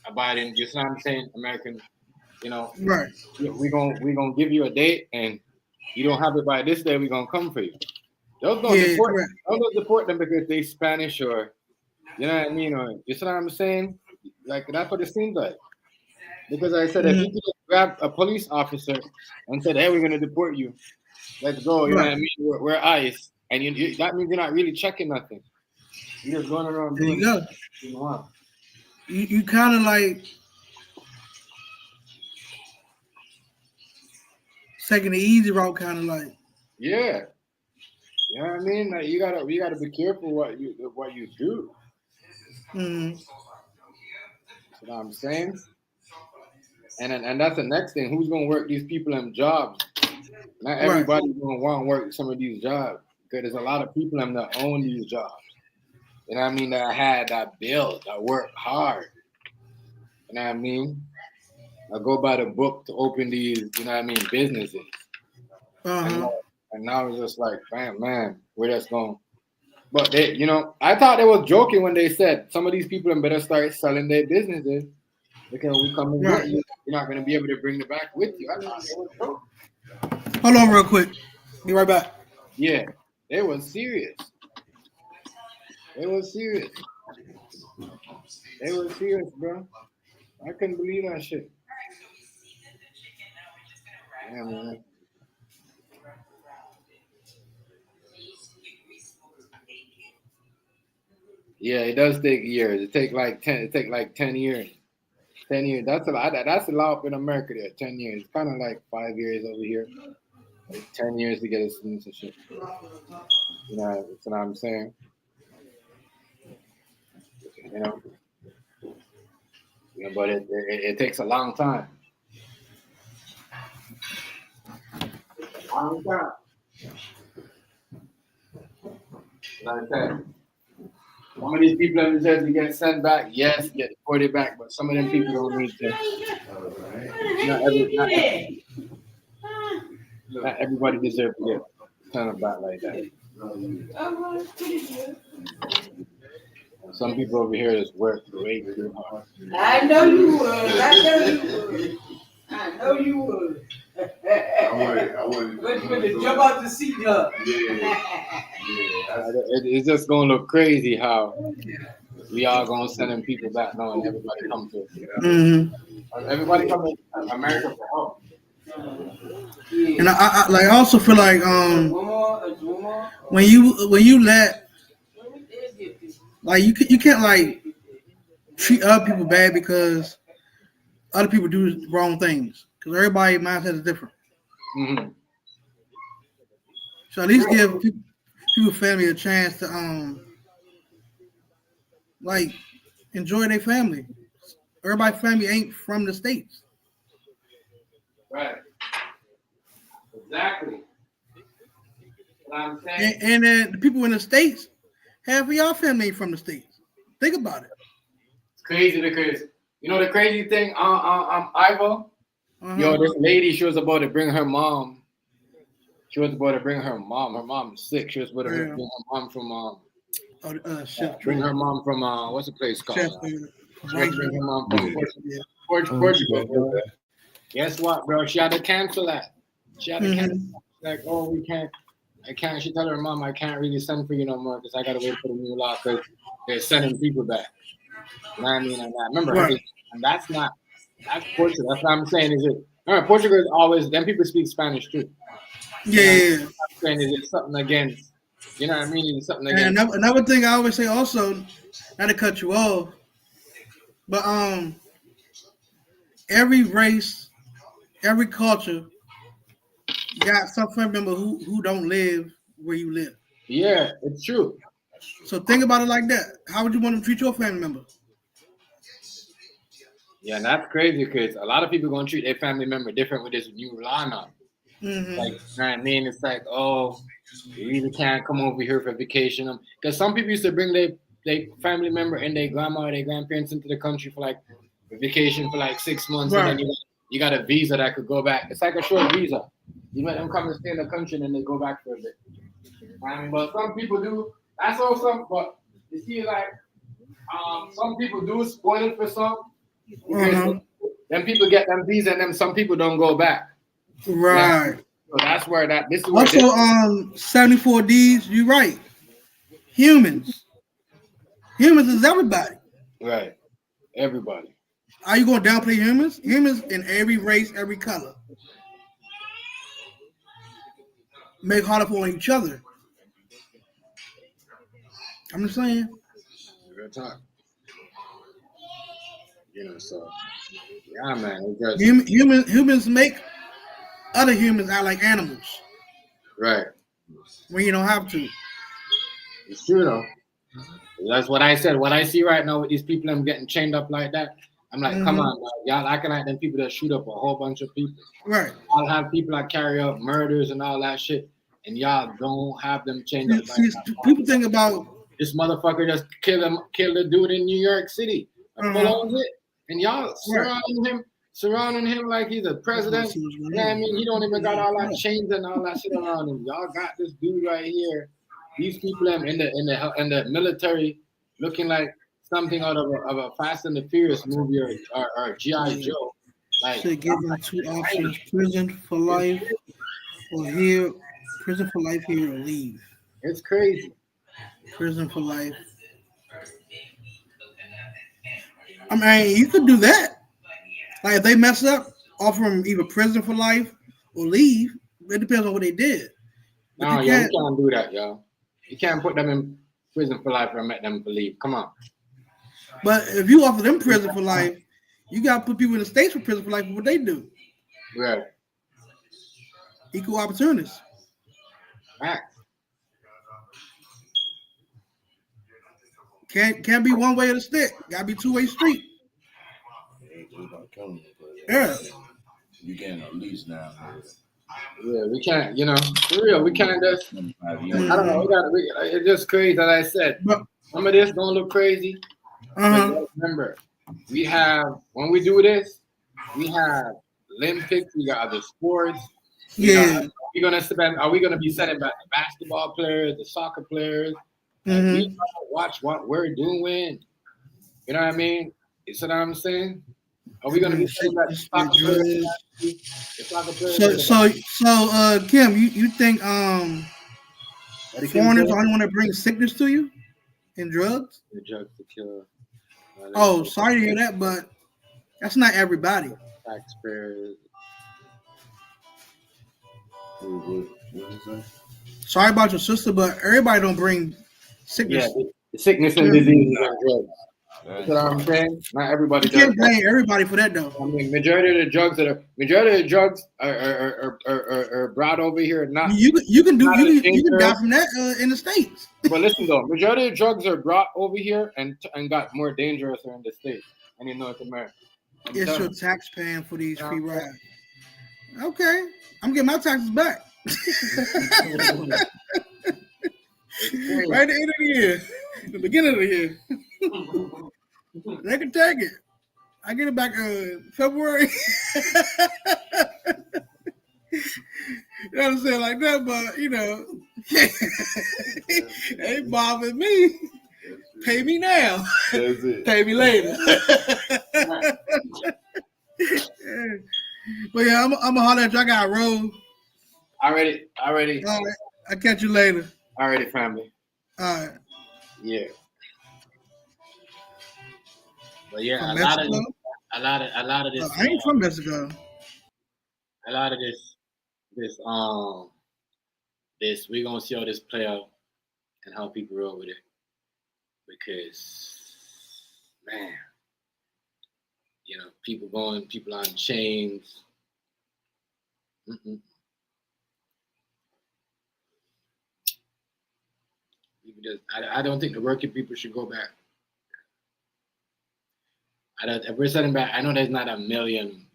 abiding. You know what I'm saying? American, Right. we gonna give you a date, and you don't have it by this day. We're gonna come for you. Those don't deport them because they Spanish or, you know what I mean, or you know what I'm saying? Like that's what it seems like. Because I said if you could just grab a police officer and said, "Hey, we're gonna deport you," let's go. You know what I Right. mean? We're ice, and that means you're not really checking nothing. You're just going around There doing you go. what you want. You kind of like taking the easy route, kind of like. Yeah, you know what I mean. Like you gotta be careful what you do. Mm, You know what I'm saying? And that's the next thing. Who's gonna work these people in jobs? Not right. everybody's gonna want to work some of these jobs because there's a lot of people that own these jobs. You know what I mean? That build, that work hard. You know what I mean? I go by the book to open these, you know what I mean, businesses. And Uh-huh. and now it's just like, man, where that's going. But they, I thought they was joking when they said some of these people better start selling their businesses because we come and get Right. you. You're not gonna be able to bring it back with you. I thought they was joking. Hold on real quick. Be right back. Yeah, they was serious. They was serious. They was serious, bro. I couldn't believe that shit. Yeah, man. Yeah, it does take years. It take like 10. It take like 10 years. 10 years. That's a lot. That's a lot up in America. There, 10 years. It's kind of like 5 years over here. Like 10 years to get a citizenship. That's what I'm saying. You know, but it takes a long time. Long time. Like I said, some of these people in the to get sent back, yes, get deported back, but some of them people don't need to. Not every, not, not everybody deserves to get sent back like that. Some people over here just work way too hard. I know you would. I know you would. I know you would. I would. With the jump out the seat, huh? Yeah. It's just gonna look crazy how we are gonna send them people back knowing everybody come to everybody come to America for help. And I like I also feel like when you let like you can't like treat other people bad because other people do wrong things because everybody mindset is different. Mm-hmm. So at least give people family a chance to like enjoy their family. Everybody's family ain't from the states. Right. Exactly. What I'm saying. And then the people in the states, half of y'all family ain't from the states. Think about it. It's crazy because the crazy thing, Ivo. Yo, this lady, she was about to bring her mom. She was about to bring her mom. Her mom's sick. She was about to bring her mom from bring her mom from what's the place called? She was bring her mom from Portugal. Bro. Guess what, bro? She had to cancel that. She had to cancel. Like, oh, we can't. I can't. She told her mom, I can't really send for you no more because I gotta wait for the new law because they're sending people back. You know what I mean? And I remember her, and that's Portugal. That's what I'm saying. Is it? Remember, Portugal is always. Then people speak Spanish too. Yeah. I'm saying is it something against? You know what I mean? Is something against? And another thing I always say also, not to cut you off, but every race, every culture got some family member who don't live where you live. Yeah, it's true. So think about it like that. How would you want to treat your family member? Yeah, and that's crazy because a lot of people gonna treat their family member different with this new law now. Like, you know what I mean? It's like, oh, you really can't come over here for vacation. Because some people used to bring their family member and their grandma or their grandparents into the country for like a vacation for like 6 months, and then you got a visa that could go back. It's like a short visa. You let them come and stay in the country and then they go back for a bit. But some people do. That's also, but you see, like, some people do spoil it for some. Because then people get them visa and then some people don't go back. Right. So that's where this is where also 74 Ds, you're right. Humans is everybody. Right. Everybody. Are you going to downplay humans? Humans in every race, every color. make harder for each other. I'm just saying. Real talk. So yeah, man. It's just Humans make other humans out like animals right. when you don't have to. It's true though. That's what I said. What I see right now with these people, I'm getting chained up like that. I'm like, come on, y'all acting like them people that shoot up a whole bunch of people. Right. I'll have people that carry out murders and all that shit, and y'all don't have them chained up like that. People think about this motherfucker just killed a dude in New York City. Full it, and y'all surrounding him like he's a president. I mean, he don't even got all that chains and all that shit around him. Y'all got this dude right here. These people in the military looking like something out of a Fast and the Furious movie or G.I. Joe. Like, should give them two options: prison for life, or prison for life here, or leave. It's crazy. Prison for life. I mean, you could do that. Like if they mess up, offer them either prison for life or leave. It depends on what they did. But no, you can't do that, y'all. You can't put them in prison for life and make them leave. Come on. But if you offer them prison for life, you got to put people in the States for prison for life for what they do. Right. Equal opportunities. Right. Can't be one way of the stick. Got to be two-way street. Yeah. You getting at least now. Yeah, we can't, for real, we can't just, I don't know, it's just crazy that I said, some of this don't look crazy, but remember, when we do this, we have Olympics, we got other sports, are we going to be sending back the basketball players, the soccer players, we watch what we're doing, you know what I mean, you see what I'm saying? Are we going to be sending back the soccer players? So, Kim, you think foreigners only want to bring sickness to you and drugs? The drugs to kill. Oh, sorry to hear that, but that's not everybody. Taxpayers. Sorry about your sister, but everybody don't bring sickness. Yeah, the sickness and disease and drugs. That's what I'm saying. Not everybody. You can't blame everybody for that, though. I mean, majority of the drugs are brought over here. Not you can die from that in the States. But listen though, majority of drugs are brought over here and got more dangerous in the States and in North America. It's your tax paying for these free rides. Okay, I'm getting my taxes back. Right at the end of the year, the beginning of the year. They can take it. I get it back February. You know what I'm saying? Like that, but ain't bothering me. Pay me now. That's it. Pay me later. But yeah, I'm gonna holler at you. I got a roll. Already. All right. I'll catch you later. Already, family. All right. Yeah. But yeah, from a Mexico? lot of this. I ain't from Mexico. A lot of this we're gonna see how this play out and how people roll with it. Because man, people on chains. I don't think the working people should go back. If we're sitting back, I know there's not a million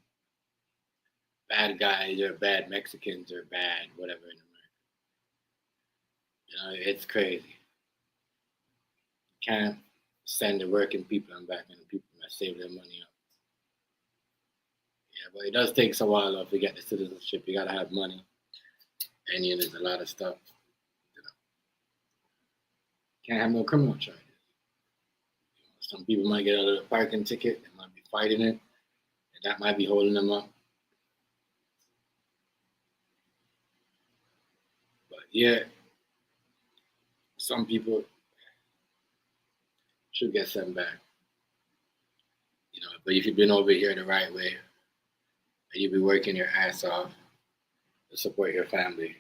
bad guys or bad Mexicans or bad whatever in America. It's crazy. You can't send the working people and back and the people that save their money up. Yeah, but it does take a while though, to get the citizenship. You gotta have money. And there's a lot of stuff. Can't have no criminal charges. Some people might get out of the parking ticket, they might be fighting it, and that might be holding them up. But yeah, some people should get sent back. But if you've been over here the right way, and you've been working your ass off to support your family,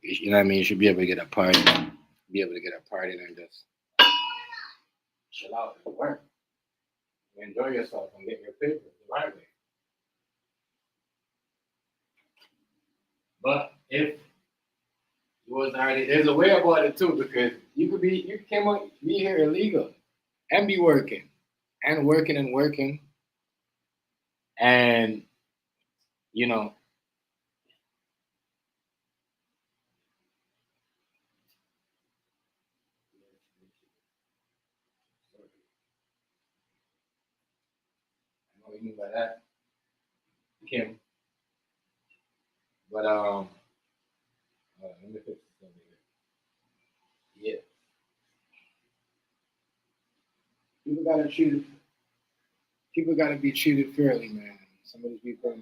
You know what I mean? You should be able to get a party, and just chill out and work. Enjoy yourself and get your papers the right way. But if you was already, there's a way about it too, because you came out, be here illegal and be working and working and working, and you know, what you mean by that, Kim? But let me fix this over here. Yeah, people gotta treat people gotta be treated fairly, man. Some of these people,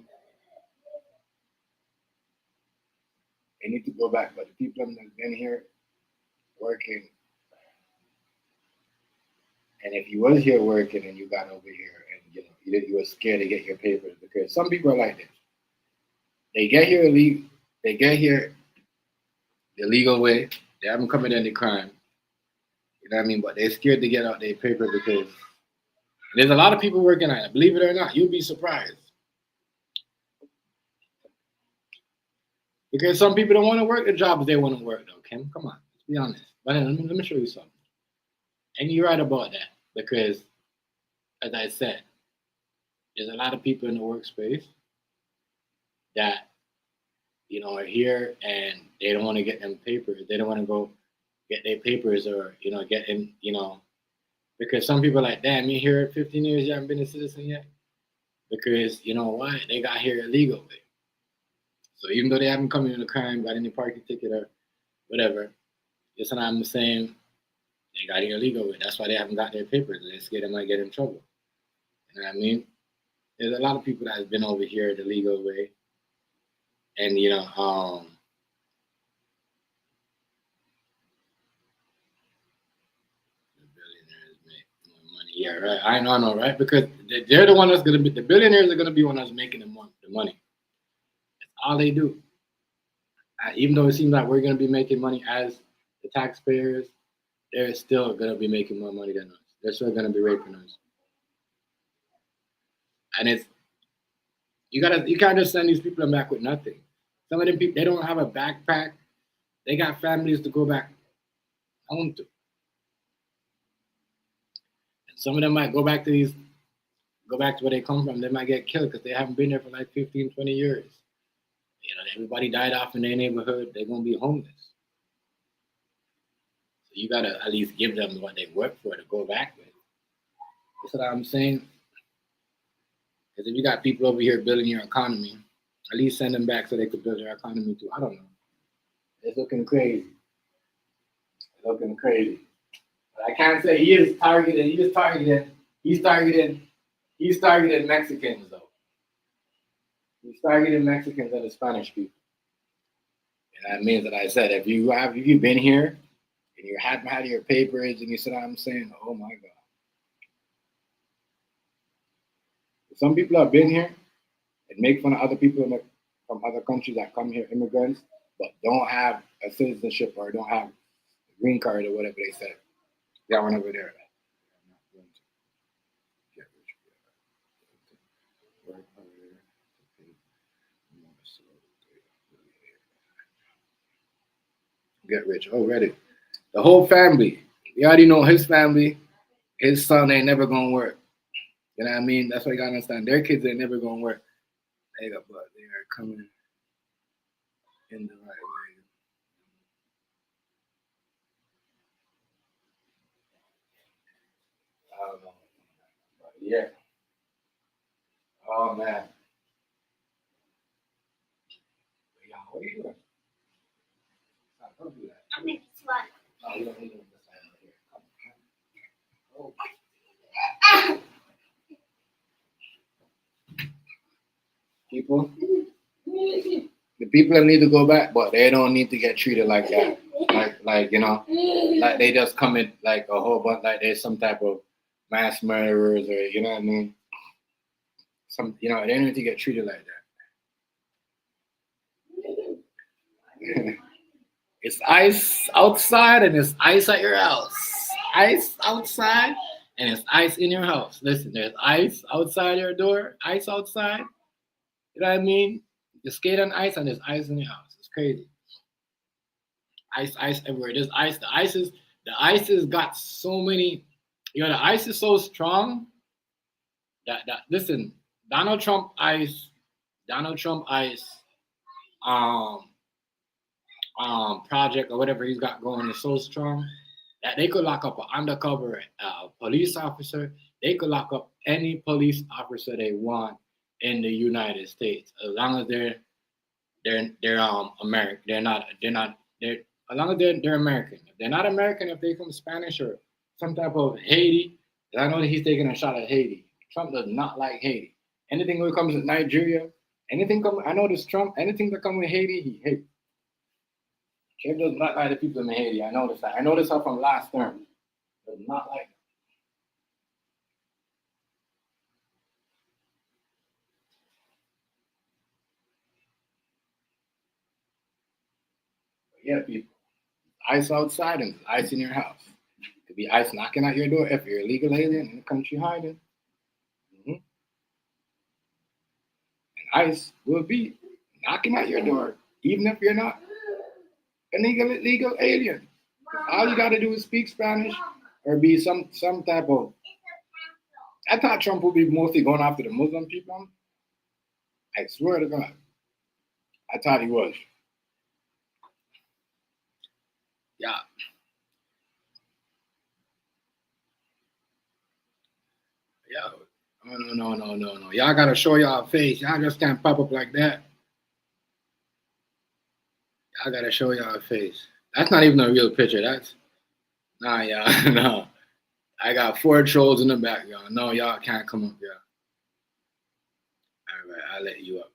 they need to go back, but the people that have been here working, and if you was here working and you got over here and you were scared to get your papers, because some people are like this. They get here illegal. They get here the legal way. They haven't committed any crime. You know what I mean? But they're scared to get out their paper because there's a lot of people working on it. Believe it or not, you'll be surprised. Because some people don't want to work the jobs they want to work, though, Kim. Come on, let's be honest. But let me show you something. And you're right about that. Because, as I said, there's a lot of people in the workspace that, are here and they don't want to get them papers. They don't want to go get their papers or, get in, because some people are like, damn, you here 15 years, you haven't been a citizen yet? Because, you know what? They got here illegally. So even though they haven't committed a crime, got any parking ticket or whatever, just what I'm saying, they got here illegally. That's why they haven't got their papers. They're scared they might get in trouble. You know what I mean? There's a lot of people that have been over here the legal way. And, the billionaires make more money. Yeah, right. I know, right? Because they're the one that's going to be, the billionaires are going to be one that's making the money. That's all they do. Even though it seems like we're going to be making money as the taxpayers, they're still going to be making more money than us. They're still going to be raping us. And you can't just send these people back with nothing. Some of them people, they don't have a backpack. They got families to go back home to. And some of them might go back to where they come from. They might get killed because they haven't been there for like 15, 20 years. Everybody died off in their neighborhood. They're going to be homeless. So you got to at least give them what they work for to go back with. That's what I'm saying. Because if you got people over here building your economy, at least send them back so they could build their economy too. I don't know. It's looking crazy. But I can't say he's targeting Mexicans though. He's targeting Mexicans and the Spanish people. And that means that I said if you've been here and you haven't had your papers and you said I'm saying, oh my God. Some people have been here and make fun of other people from other countries that come here, immigrants, but don't have a citizenship or don't have a green card or whatever they said. That one over there. Get rich already. The whole family. You already know his family, his son ain't never gonna work. You know what I mean? That's what you gotta understand. Their kids ain't never gonna work. They are coming in the right way. I don't know. But yeah. Oh man. Yo, what are you doing? Don't do that. I'm making one. No, you don't need to do this here. Come. Oh. People, the people that need to go back, but they don't need to get treated like that. Like like they just come in like a whole bunch, like there's some type of mass murderers or you know what I mean. They don't need to get treated like that. It's ice outside and it's ice at your house. Ice outside and it's ice in your house. Listen, there's ice outside your door, ice outside. You know what I mean? You skate on ice and there's ice in your house. It's crazy. Ice everywhere. There's ice. The ice has got so many. The ice is so strong that listen, Donald Trump ice, um, project or whatever he's got going is so strong that they could lock up an undercover police officer. They could lock up any police officer they want in the United States as long as they're American. They're as long as they're American. If they're not American, if they're from Spanish or some type of Haiti, I know that he's taking a shot at Haiti. Trump does not like Haiti. Anything that comes with Nigeria, I know this Trump, anything that comes with Haiti, he hates. Trump does not like the people in Haiti. I noticed that. I noticed that from last term. Does not like them. But yeah, people. Ice outside and ice in your house. It could be ice knocking at your door if you're a illegal alien in the country hiding. Mm-hmm. And ice will be knocking at your door, even if you're not an illegal alien. All you got to do is speak Spanish or be some type of. I thought Trump would be mostly going after the Muslim people. I swear to God, I thought he was. Yeah. Yeah. Oh, no. Y'all gotta show y'all face. Y'all just can't pop up like that. Y'all gotta show y'all face. That's not even a real picture. That's y'all. No. I got 4 trolls in the back, y'all. No, y'all can't come up, y'all. All right, I'll let you up.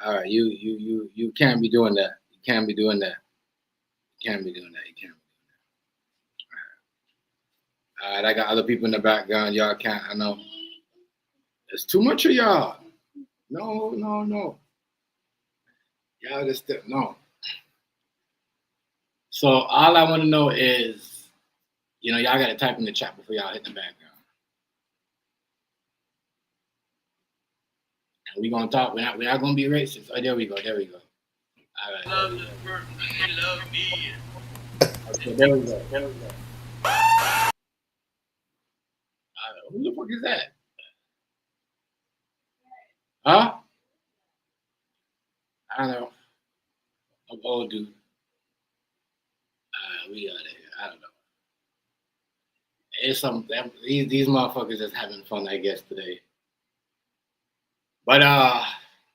All right, you can't be doing that. You can't be doing that. All right, I got other people in the background. Y'all can't. I know. There's too much of y'all. No. Y'all just no. So all I want to know is, y'all got to type in the chat before y'all hit the background. And we're gonna talk. We're not gonna be racist. Oh, there we go. All right. Love this person. They love me. Okay, there we go. Who the fuck is that? Huh? I don't know. I'm old dude. We got it. I don't know. It's some these motherfuckers just having fun, I guess, today. But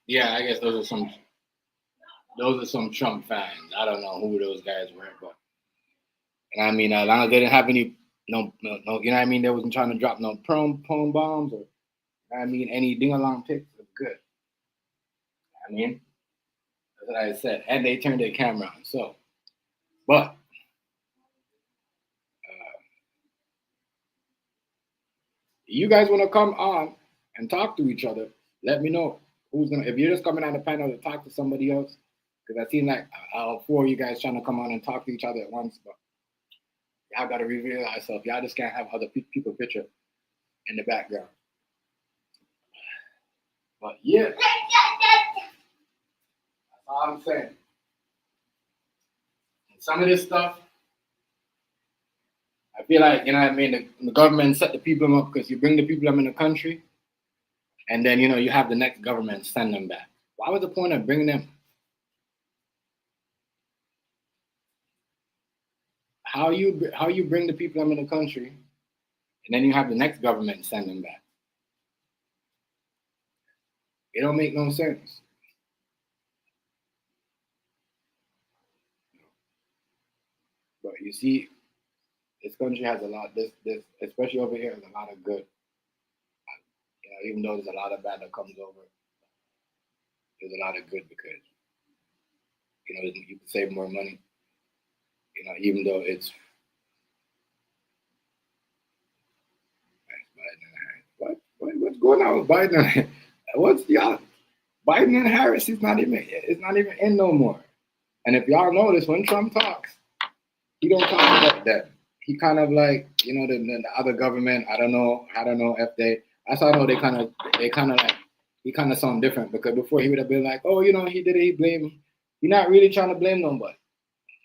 yeah, I guess those are some Trump fans. I don't know who those guys were, but and I mean, as long as they didn't have any no, you know what I mean, they wasn't trying to drop no prom bombs or any ding along pics. It was good. I mean, that's what I said, and they turned their camera on. So, but you guys want to come on and talk to each other, let me know who's gonna. If you're just coming on the panel to talk to somebody else, because I seen like 4 of you guys trying to come on and talk to each other at once, but y'all gotta reveal yourself. Y'all just can't have other people picture in the background. But yeah, that's all I'm saying. And some of this stuff, I feel like the government set the people up because you bring the people up in the country. And then, you have the next government send them back. Why was the point of bringing them? How you bring the people up in the country, and then you have the next government send them back? It don't make no sense. But you see, this country has a lot. This especially over here, has a lot of good. Even though there's a lot of bad that comes over, there's a lot of good because you can save more money. Even though it's What's going on with Biden? What's y'all? Biden and Harris it's not even in no more. And if y'all notice, when Trump talks, he don't talk about that. He kind of like, the other government. I don't know if they. That's how I know they kind of like. He kind of sound different because before he would have been like, oh, he did it. He blamed. He's not really trying to blame nobody.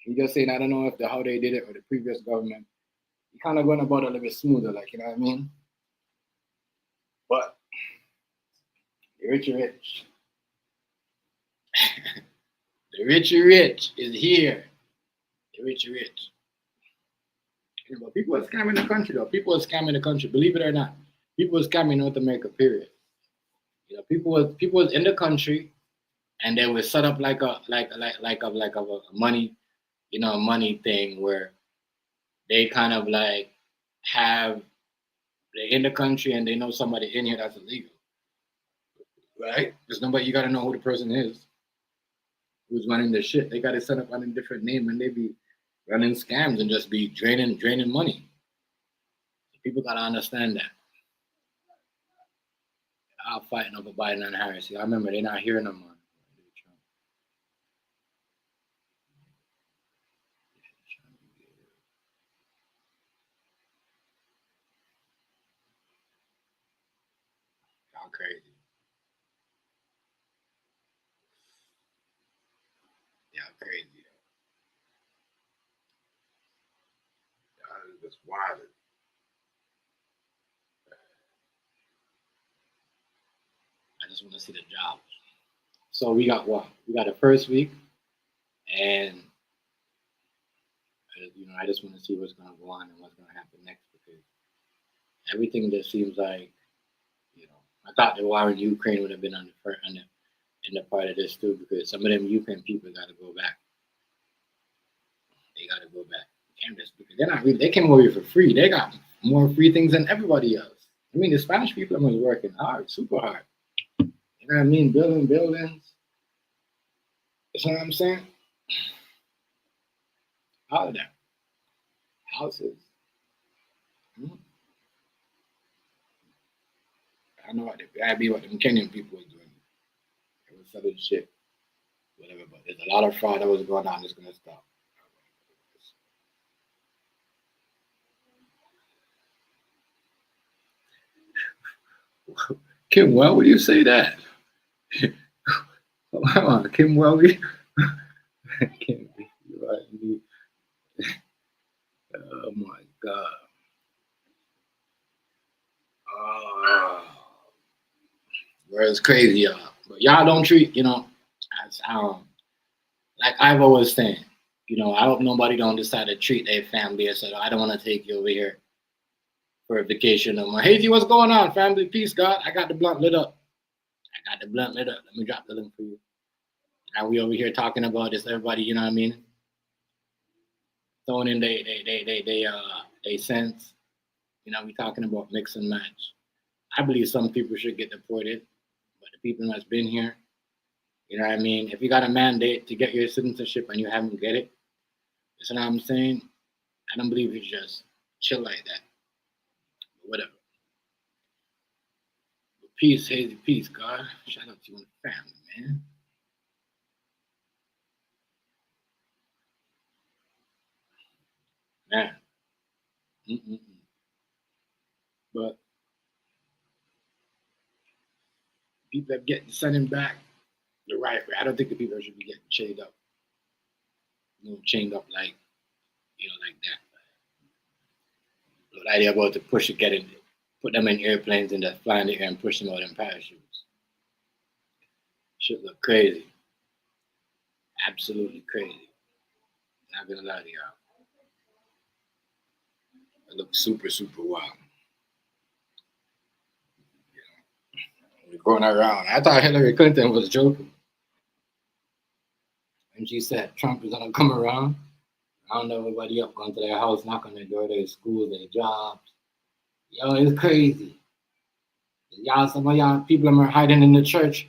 He just saying, I don't know if how they did it or the previous government. He kind of going about it a little bit smoother, like, you know what I mean? But the rich are rich. The rich is here. The rich are rich. But people are scamming the country, though. People are scamming the country. Believe it or not, people are scamming North America. Period. People was in the country, and they were set up like a money, money thing where they kind of like they're in the country and they know somebody in here that's illegal, right? There's nobody. You got to know who the person is who's running the shit. They got to set up on a different name, and they be running scams and just be draining money. People got to understand that. I'm fighting over Biden and Harris. I remember they're not here no more. Y'all crazy. Y'all crazy. Y'all just wild. I just want to see the jobs. So we got what? We got the first week, and I just want to see what's going to go on and what's going to happen next because everything just seems like, I thought the war in Ukraine would have been in the part of this too because some of them Ukraine people got to go back. They got to go back. Because they're not really. They came over here for free. They got more free things than everybody else. I mean, the Spanish people was working hard, super hard. You know what I mean? Building buildings. You know what I'm saying? All of that. Houses. I know what them Kenyan people was doing. It was selling shit. Whatever, but there's a lot of fraud that was going on that's gonna stop. Kim, why would you say that? Come on, Kim, why would you? Kim, oh my God. It's crazy, y'all. But y'all don't treat, as like I've always saying, I hope nobody don't decide to treat their family and say, I don't want to take you over here for a vacation no more. Hey, what's going on, family? Peace, God. I got the blunt lit up. Let me drop the link for you. Now we over here talking about this. Everybody, you know what I mean? Throwing in they sense. We talking about mix and match. I believe some people should get deported, but the people that's been here, you know what I mean? If you got a mandate to get your citizenship and you haven't get it, you know what I'm saying? I don't believe you just chill like that. But whatever. But peace, Hazy, peace, God. Shout out to you and the family, man. Man. But people that get sending back the right way. I don't think the people should be getting chained up. Chained up like that. The idea about to put them in airplanes and just fly in the air and push them out in parachutes. Shit look crazy. Absolutely crazy. Not gonna lie to y'all. It looks super, super wild. We're going around. I thought Hillary Clinton was joking. And she said Trump is gonna come around. Round everybody up, going to their house, knock on their door, their schools, their jobs. Yo, it's crazy. Some of y'all people are hiding in the church.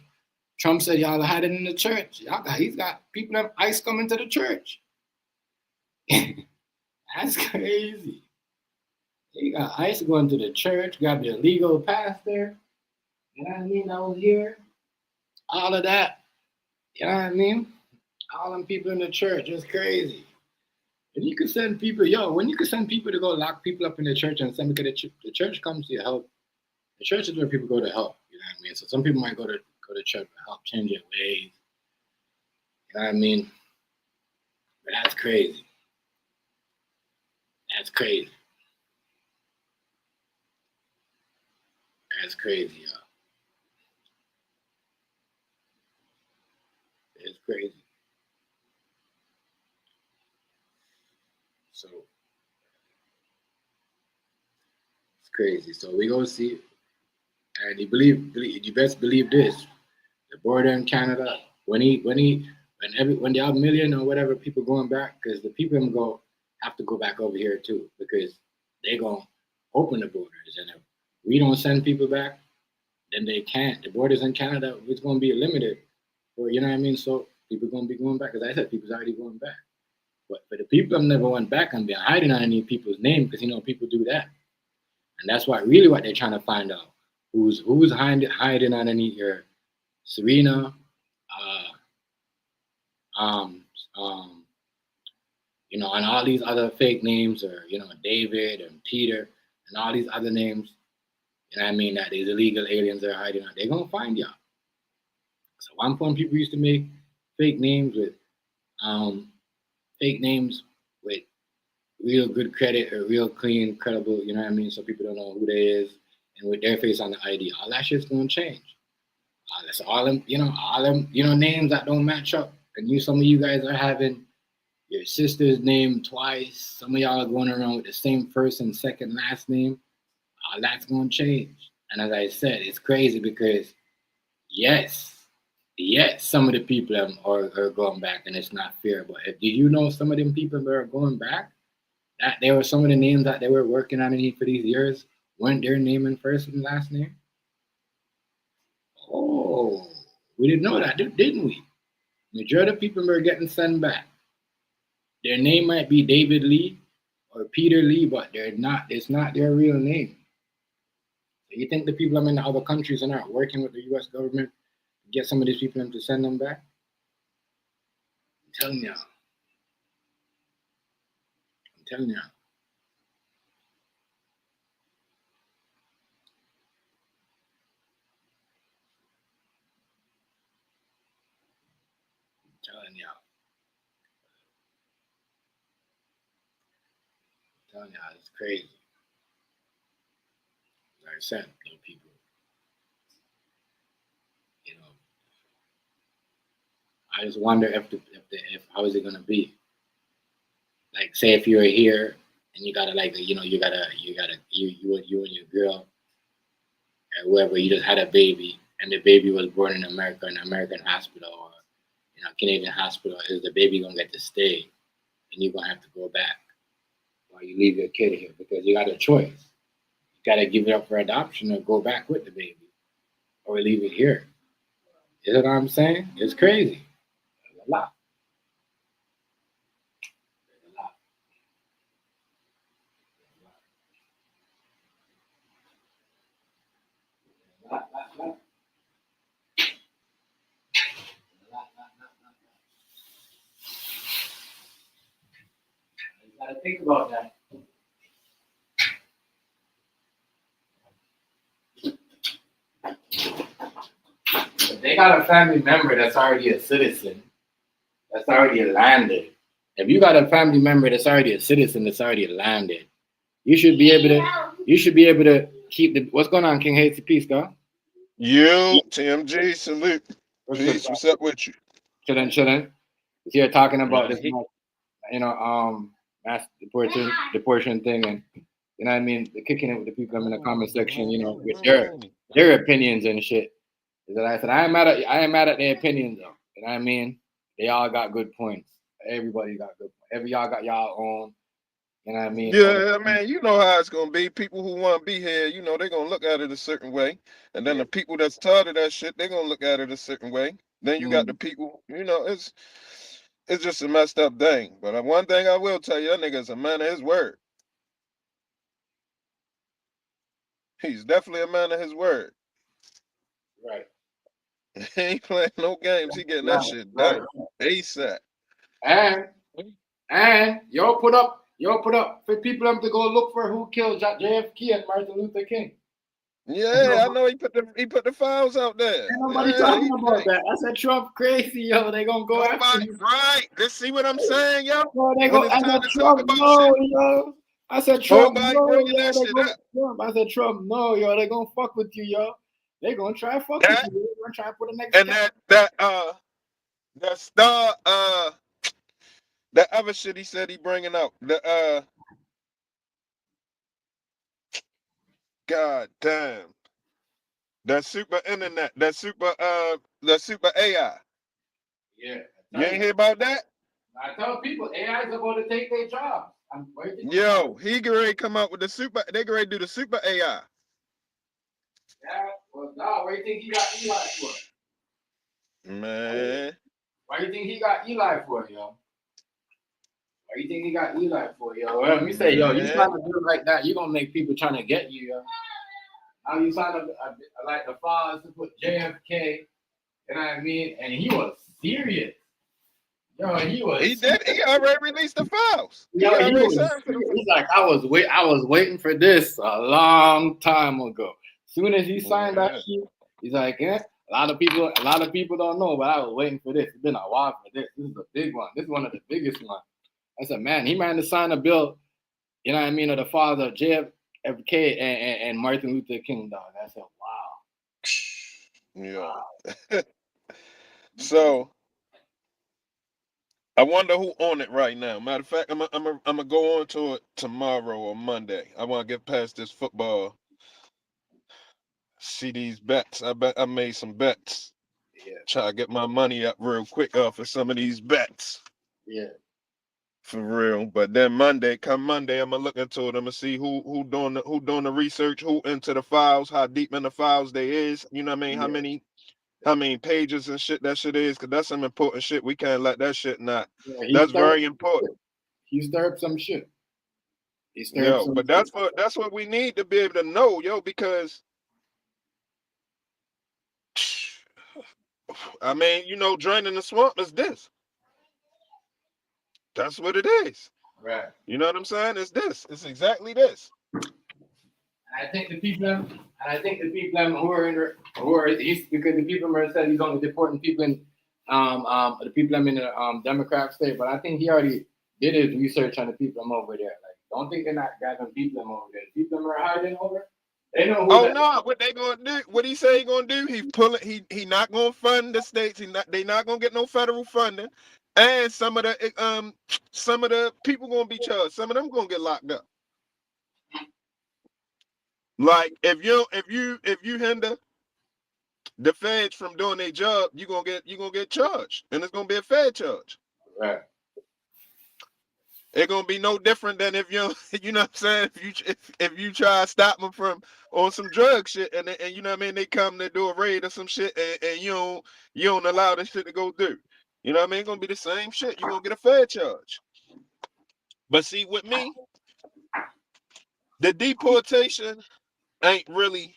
Trump said y'all are hiding in the church. He's got people of ICE coming to the church. That's crazy. You got ICE going to the church, got the illegal pastor. You know what I mean? I was here. All of that. You know what I mean? All them people in the church. It's crazy. And you could send people, when you could send people to go lock people up in the church and send them to the church comes to help. The church is where people go to help. You know what I mean? So some people might go to church to help change their ways. You know what I mean? But that's crazy. That's crazy. That's crazy, y'all. It's crazy. So it's crazy. So we go see, and you best believe this: the border in Canada, when they have million or whatever people going back, because the people have to go back over here too, because they gonna open the borders, and if we don't send people back, then they can't. The borders in Canada, it's gonna be limited, or you know what I mean. So people gonna be going back, because I said people's already going back. But for the people that never went back and been hiding underneath people's name, because people do that, and that's what they're trying to find out: who's hiding underneath your Serena, um, um, and all these other fake names, or David and Peter and all these other names. You know what I mean? That these illegal aliens are hiding out. They're gonna find y'all. So at one point, people used to make fake names with um, fake names with real good credit or real clean, credible. You know what I mean? So people don't know who they is, and with their face on the ID, all that shit's gonna change. That's all them, names that don't match up. And some of you guys are having your sister's name twice. Some of y'all are going around with the same first and second last name. All that's gonna change. And as I said, it's crazy because yes, some of the people are going back, and it's not fair. But do you know some of them people that are going back? That there were some of the names that they were working underneath for these years weren't their name and first and last name. Oh, we didn't know that, didn't we? Majority of people are getting sent back. Their name might be David Lee or Peter Lee, but they're not. It's not their real name. So you think the people in the other countries are not working with the U.S. government to get some of these people to send them back? I'm telling y'all. I'm telling y'all. I'm telling y'all. I'm telling y'all, it's crazy. Like I said, people, I just wonder if how is it gonna be? Like, say if you're here and you gotta you and your girl or whoever, you just had a baby, and the baby was born in America, in an American hospital, or Canadian hospital. Is the baby gonna get to stay, and you're gonna have to go back, or you leave your kid here? Because you got a choice. You gotta give it up for adoption or go back with the baby, or leave it here. You know what I'm saying? It's crazy. There's a lot. There's a lot. You gotta think about that. If they got a family member that's already a citizen, that's already landed. If you got a family member that's already a citizen, that's already landed, you should be able to keep the. What's going on, King Hasty? Peace, God. Yo, TMJ, salute. What's good? Peace, what's up with you? Chilling. Here talking about Man, this, mass deportation thing, and you know what I mean, kicking it with the people in the comment section, with their opinions and shit. Is that I said I ain't mad at their opinions though. You know what I mean? They all got good points. Everybody got good points. Every y'all got y'all own. You know what I mean? Yeah, man, you know how it's gonna be. People who want to be here, they're gonna look at it a certain way, and then the people that's tired of that shit, they're gonna look at it a certain way. Then you got the people, it's just a messed up thing. But one thing I will tell you, that nigga's a man of his word. He's definitely a man of his word. Right. He ain't playing no games. He getting that Right. shit Right. done ASAP. And y'all put up for people them to go look for who killed JFK and Martin Luther King. Yeah, I know he put the files out there. Ain't nobody Yeah, talking about that. I said Trump crazy, yo. They gonna go after nobody, him. right? Just see what I'm saying, yo? Yo, they When go. it's I time said to talk Trump, about no, shit, yo. I said Trump, nobody no, bringing yo. that They shit go up. Trump. I said Trump, no, yo. They gonna fuck with you, yo. They gonna try to fuck with That you. They gonna try to put the next and step. that star that other shit he said he bringing out the god damn that super internet that super AI. Yeah. You ain't hear about that? I tell people AI is about to take their jobs. I'm waiting. Yo, he get ready to come out with the super. They get ready to do the super AI. Yeah. Well, no. Where you think he got Eli for? Man, Why you think he got Eli for, yo? Why you think he got Eli for, yo? Well, let me say, yo, you man. trying to do it like that, you gonna make people trying to get you, yo. Now you signed up like the fathers to put JFK, you know what I mean? And he was serious. Yo, he was He did. He already released the files. He yo, he already was signed for the. he's like, I was waiting for this a long time ago. Soon as he signed that Yeah. shit, he's like, yeah. A lot of people don't know, but I was waiting for this. It's been a while for this. This is a big one. This is one of the biggest ones. I said, man, he managed to sign a bill, you know what I mean, of the father of JFK and Martin Luther King, dog. I said, wow. Yeah. Wow. So I wonder who on it right now. Matter of fact, I'm gonna go on to it tomorrow or Monday. I want to get past this football. See these bets. I made some bets. Yeah. Try to get my money up real quick off of some of these bets. Yeah. For real. But then come Monday, I'm gonna look into it. I'm gonna see who doing the research, who into the files, how deep in the files they is. You know what I mean? Yeah. How many pages and shit that shit is, because that's some important shit. We can't let that shit not. Yeah, That's very important. he stirred some shit. He stirred Yo, some but shit. that's what we need to be able to know, yo, because I mean, draining the swamp is this. That's what it is. Right. You know what I'm saying? It's this. It's exactly this. I think the people who are because the people said he's only deporting people in the people in the Democrat state, but I think he already did his research on the people over there. Like, don't think they're not grabbing people over there. The people are hiding over. They know who. Oh no, what they gonna do? What he say he gonna do? He not gonna fund the states. They not gonna get no federal funding. And some of the people gonna be charged. Some of them gonna get locked up. Like if you hinder the feds from doing their job, you gonna get charged, and it's gonna be a Fed charge. Right. It's gonna be no different than if you know what I'm saying. If you try to stop them from on some drug shit, and you know what I mean, they come to do a raid or some shit, and you don't allow this shit to go through. You know what I mean? It's gonna be the same shit. You're gonna get a Fed charge. But see, with me, the deportation ain't really.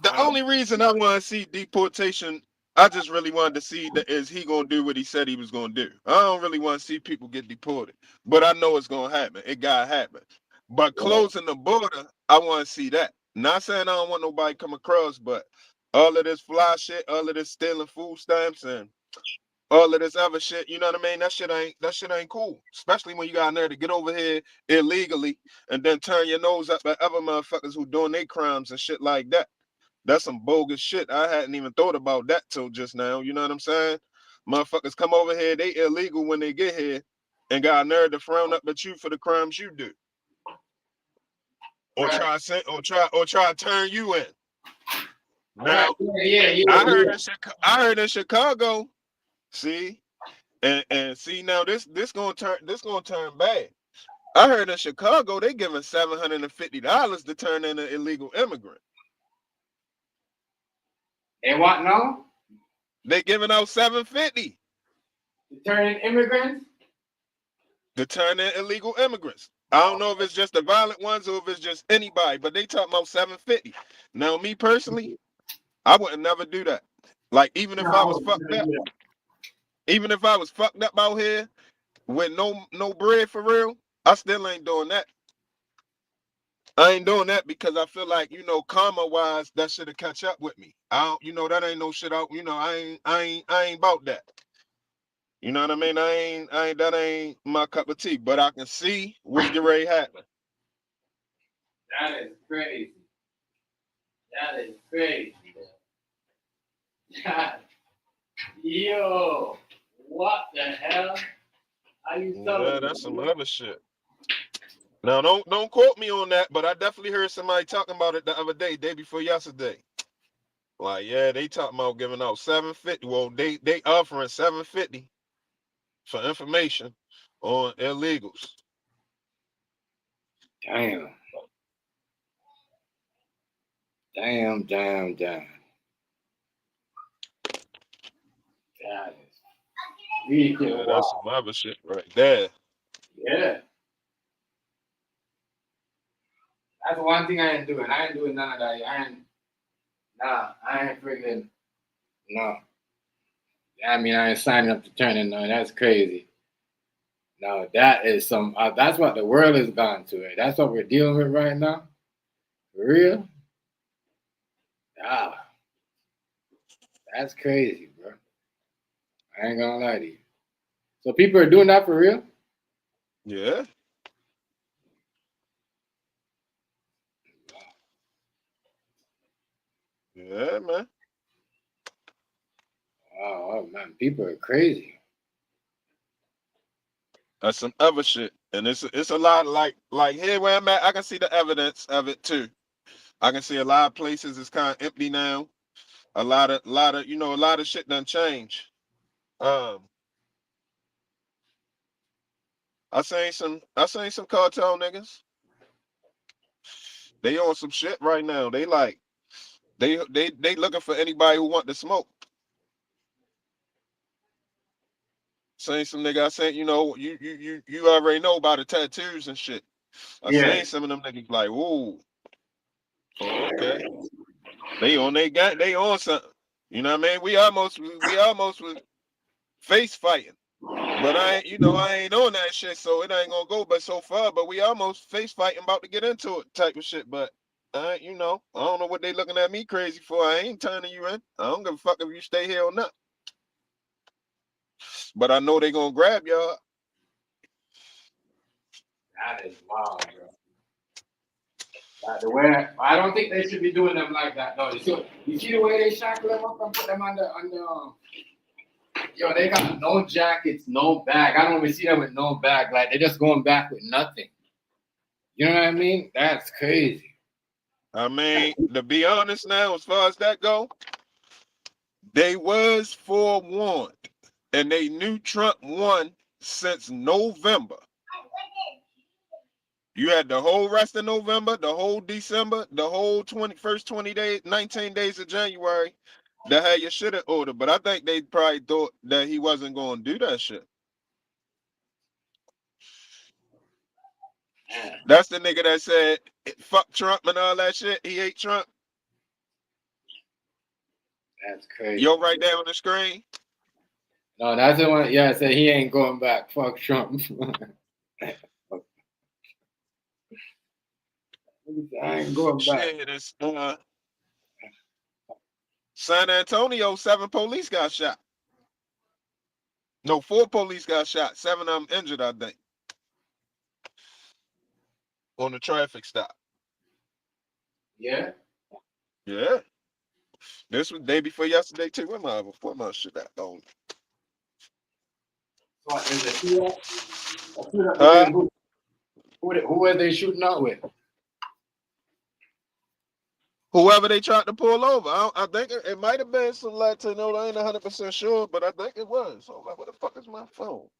The only reason I want to see deportation, I just really wanted to see is he gonna do what he said he was gonna do. I don't really want to see people get deported, but I know it's gonna happen. It gotta happen. But closing the border, I want to see that. Not saying I don't want nobody come across, but all of this fly shit, all of this stealing food stamps, and all of this other shit, you know what I mean? That shit ain't cool. Especially when you got in there to get over here illegally and then turn your nose up at other motherfuckers who doing their crimes and shit like that. That's some bogus shit. I hadn't even thought about that till just now. You know what I'm saying? Motherfuckers come over here, they illegal when they get here, and got a nerve to frown up at you for the crimes you do, or try to turn you in. Now, I heard in Chicago. See, and see now this gonna turn bad. I heard in Chicago they giving $750 to turn in an illegal immigrant. And what now? They giving out $750 To turn in immigrants? to turn in illegal immigrants. I don't know if it's just the violent ones or if it's just anybody, but they talking about 750. Now, me personally, I wouldn't never do that. Like, even if I was fucked up, even if I was fucked up out here with no bread for real, I still ain't doing that. I ain't doing that because I feel like, karma wise, that should have catch up with me. I don't, that ain't no shit out. I ain't about that. You know what I mean? That ain't my cup of tea. But I can see what's getting ready to happen. That is crazy. That is crazy. Yo, what the hell? Are you telling me? That's some other shit. Now, don't quote me on that, but I definitely heard somebody talking about it the other day before yesterday. Like, yeah, they talking about giving out 750. Well, they offering 750 for information on illegals. Damn. That is really Yeah, that's some other shit right there. Yeah. That's one thing I ain't doing. I ain't doing none of that. I ain't freaking, no. I mean, I ain't signing up to turn in none. That's crazy. No, that is that's what the world has gone to. That's what we're dealing with right now. For real? Ah, that's crazy, bro. I ain't gonna lie to you. So people are doing that for real? Yeah. Yeah, man. Oh man, people are crazy. That's some other shit. And it's a lot like here where I'm at, I can see the evidence of it too. I can see a lot of places is kind of empty now. A lot of a lot of shit done changed. I seen some cartel niggas. They on some shit right now. They like they looking for anybody who want to smoke. Seen some nigga. I seen, you already know about the tattoos and shit. I seen some of them niggas like, whoa, oh, okay. They on something. You know what I mean? We almost was face fighting. But I ain't on that shit, so it ain't gonna go but so far. But we almost face fighting about to get into it type of shit. But I don't know what they looking at me crazy for. I ain't turning you in. I don't give a fuck if you stay here or not. But I know they gonna grab y'all. That is wild, bro. The way I don't think they should be doing them like that, though. You see the way they shackle them up and put them under. Yo, they got no jackets, no bag. I don't even see them with no bag. Like they're just going back with nothing. You know what I mean? That's crazy. I mean, to be honest now, as far as that go, they was forewarned. And they knew Trump won since November. You had the whole rest of November, the whole December, the whole 20 days, 19 days of January that had your shit in order. But I think they probably thought that he wasn't going to do that shit. That's the nigga that said, fuck Trump and all that shit. He hate Trump. That's crazy. Yo, right there on the screen. No, that's the one. Yeah, I said he ain't going back. Fuck Trump. I ain't going back. Shit, it's San Antonio, 7 police got shot. No, 4 police got shot. 7 of them injured, I think. On the traffic stop. Yeah. Yeah. This was day before yesterday too. Where my shit at? Oh. What is it? Who are they shooting out with? Whoever they tried to pull over. I think it might have been some Latino. I ain't 100% sure, but I think it was. So I'm like, what the fuck is my phone?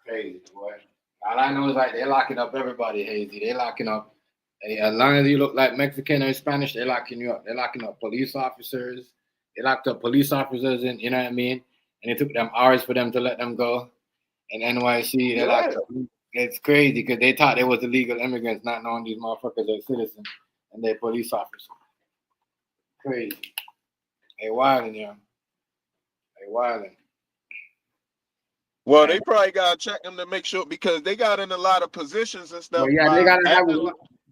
Crazy, boy. All I know is like they're locking up everybody, Hazy. They locking up. As long as you look like Mexican or Spanish, they're locking you up. They're locking up police officers. They locked up police officers in, you know what I mean? and it took them hours for them to let them go. And NYC, they're like, Yeah. it's crazy because they thought they was illegal immigrants, not knowing these motherfuckers are citizens and they're police officers. Crazy. They wildin', yo. They wildin'. Well, And, they probably gotta check them to make sure because they got in a lot of positions and well, stuff yeah, by acting.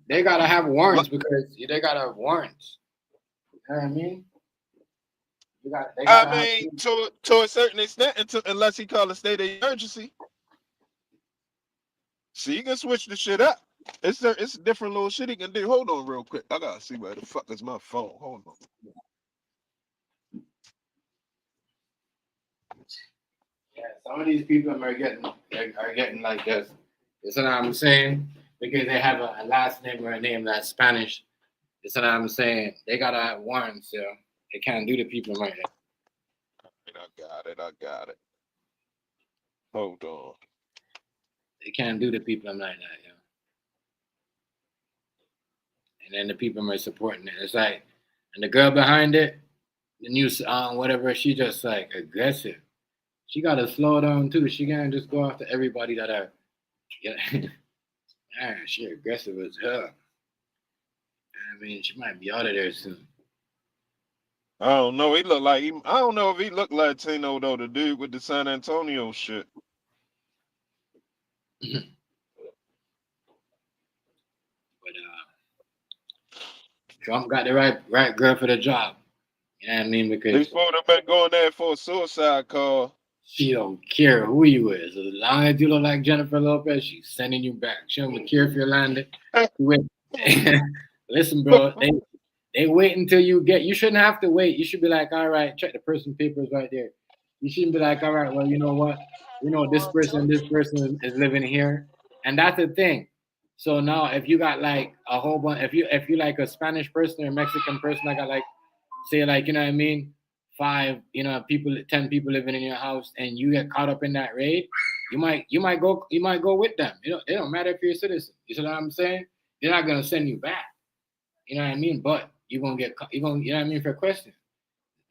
they gotta have warrants because they gotta have warrants. You know what I mean? They I gotta have. mean, to a certain extent, unless he call a state of emergency. So you can switch the shit up. It's a different little shit he can do. Hold on real quick. I gotta see where the fuck is my phone. Hold on. Yeah, some of these people are getting like this. You know what I'm saying? Because they have a last name or a name that's Spanish. You know what I'm saying? They gotta have warrants, yo. They can't do the people like that. I got it. Hold on. They can't do the people like that, yo. And then the people are supporting it. It's like, and the girl behind it, the new whatever, she just like aggressive. She gotta slow down too. She can't just go after everybody that are. Yeah, man, she aggressive as hell. I mean, she might be out of there soon. I don't know. He look like I don't know if he looked Latino though. The dude with the San Antonio shit. But Trump got the right girl for the job. You know what I mean? They Because supposed to have been going there for a suicide call. she don't care who you is. As long as you look like Jennifer Lopez, she's sending you back. She don't care if you're landed. Listen, bro, they wait until you get. You shouldn't have to wait. You should be like, all right, check the person papers right there. You shouldn't be like, all right, well, you know what? You know this person is living here, and that's the thing. So now, if you got like a whole bunch, if you like a Spanish person or Mexican person, I got like say like you know what I mean, 5 people, 10 people living in your house, and you get caught up in that raid, you might go with them. It don't matter if you're a citizen. You see what I'm saying? They're not gonna send you back. You know what I mean? But you're gonna you know what I mean, for questions.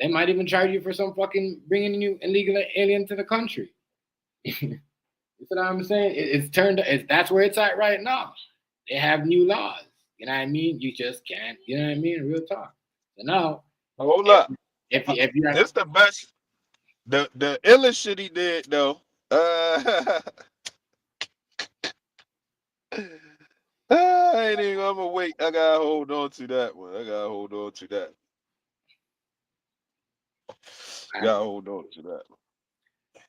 They might even charge you for some fucking bringing you illegal alien to the country. You know what I'm saying? It's turned. That's where it's at right now. They have new laws. You know what I mean? You just can't. You know what I mean? Real talk. So now, Hold up. if you have, It's the best. The illest shit he did though. I ain't even gonna wait. I gotta hold on to that one. Gotta hold on to that.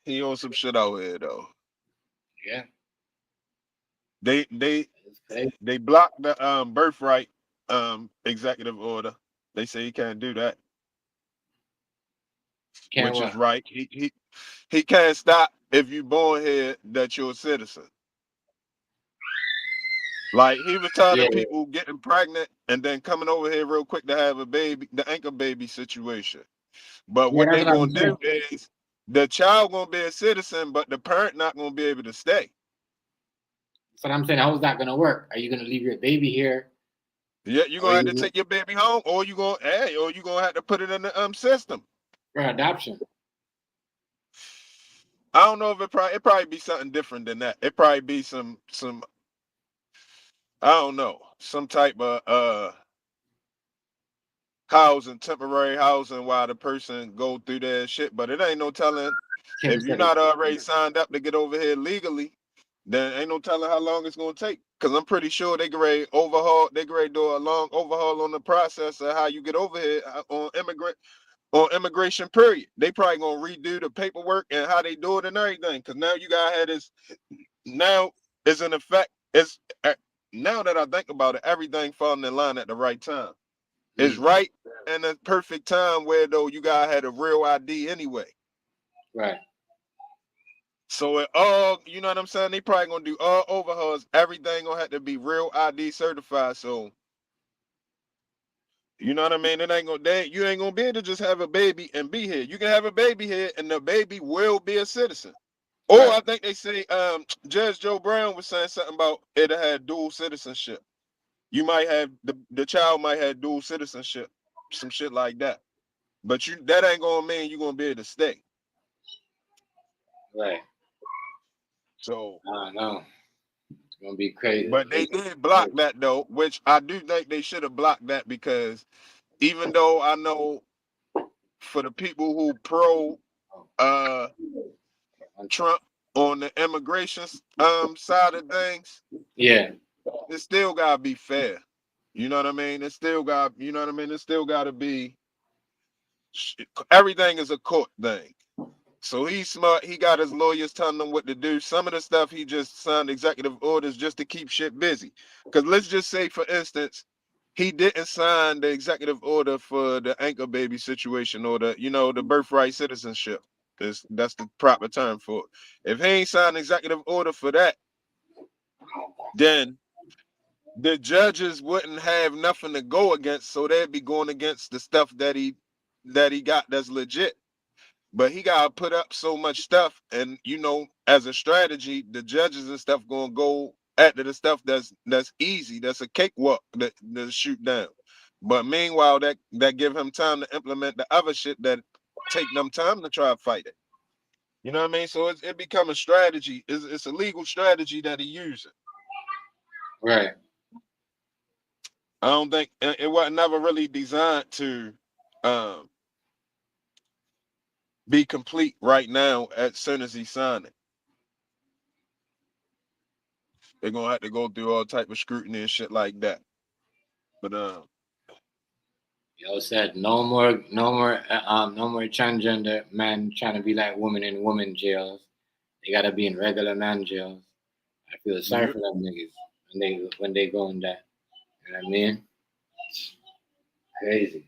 He on some shit out here though. yeah, They blocked the birthright executive order. They say he can't do that. can't Which is what? right. He can't stop if you born here that you're a citizen. Like he was tired Yeah, of people getting pregnant and then coming over here real quick to have a baby, the anchor baby situation. But yeah, what that's they what I'm gonna saying. do is the child gonna be a citizen, but the parent not gonna be able to stay. That's what I'm saying. How is that gonna work? Are you gonna leave your baby here? Yeah, you're Or gonna have you to take your baby home, or you gonna have to put it in the system. for adoption? I don't know if it probably be something different than that. It probably be some I don't know, some type of housing, temporary housing while the person go through that shit. But it ain't no telling Kim if you're said it. not already signed up to get over here legally, then ain't no telling how long it's gonna take. Cause I'm pretty sure they get ready do a long overhaul on the process of how you get over here on immigration period. They probably gonna redo the paperwork and how they do it and everything. Cause now you gotta have this now is in effect. It's now that I think about it, everything falling in line at the right time. It's right in the perfect time where though you gotta have a real ID anyway. Right. So it all, you know what I'm saying? They probably gonna do all overhauls. Everything gonna have to be real ID certified. So you know what I mean? You ain't gonna be able to just have a baby and be here. You can have a baby here and the baby will be a citizen. Or Right. I think they say Judge Joe Brown was saying something about it had dual citizenship. You might have the child might have dual citizenship, some shit like that. But that ain't gonna mean you're gonna be able to stay. Right. So, I don't know. It's gonna be crazy. but they did block that though, which I do think they should have blocked that, because even though I know for the people who pro Trump on the immigration side of things, Yeah. it still gotta be fair. You know what I mean? It still got, you know what I mean? It still gotta be, everything is a court thing. So he's smart. He got his lawyers telling him what to do. Some of the stuff he just signed executive orders just to keep shit busy. Because let's just say, for instance, he didn't sign the executive order for the anchor baby situation, or the, you know, the birthright citizenship. That's the proper term for it. If he ain't signed an executive order for that, then the judges wouldn't have nothing to go against. So they'd be going against the stuff that he got that's legit. But he gotta put up so much stuff, and you know, as a strategy, the judges and stuff gonna go after the stuff that's easy, that's a cakewalk that shoot down. But meanwhile, that give him time to implement the other shit that take them time to try to fight it. You know what I mean? So it become a strategy. It's a legal strategy that he using. Right. I don't think it was never really designed to be complete right now as soon as he signed it. They're gonna have to go through all type of scrutiny and shit like that. But Yo said no more transgender men trying to be like women in women jails. They gotta be in regular man jails. I feel sorry for them niggas when they go in that. You know what I mean? Crazy.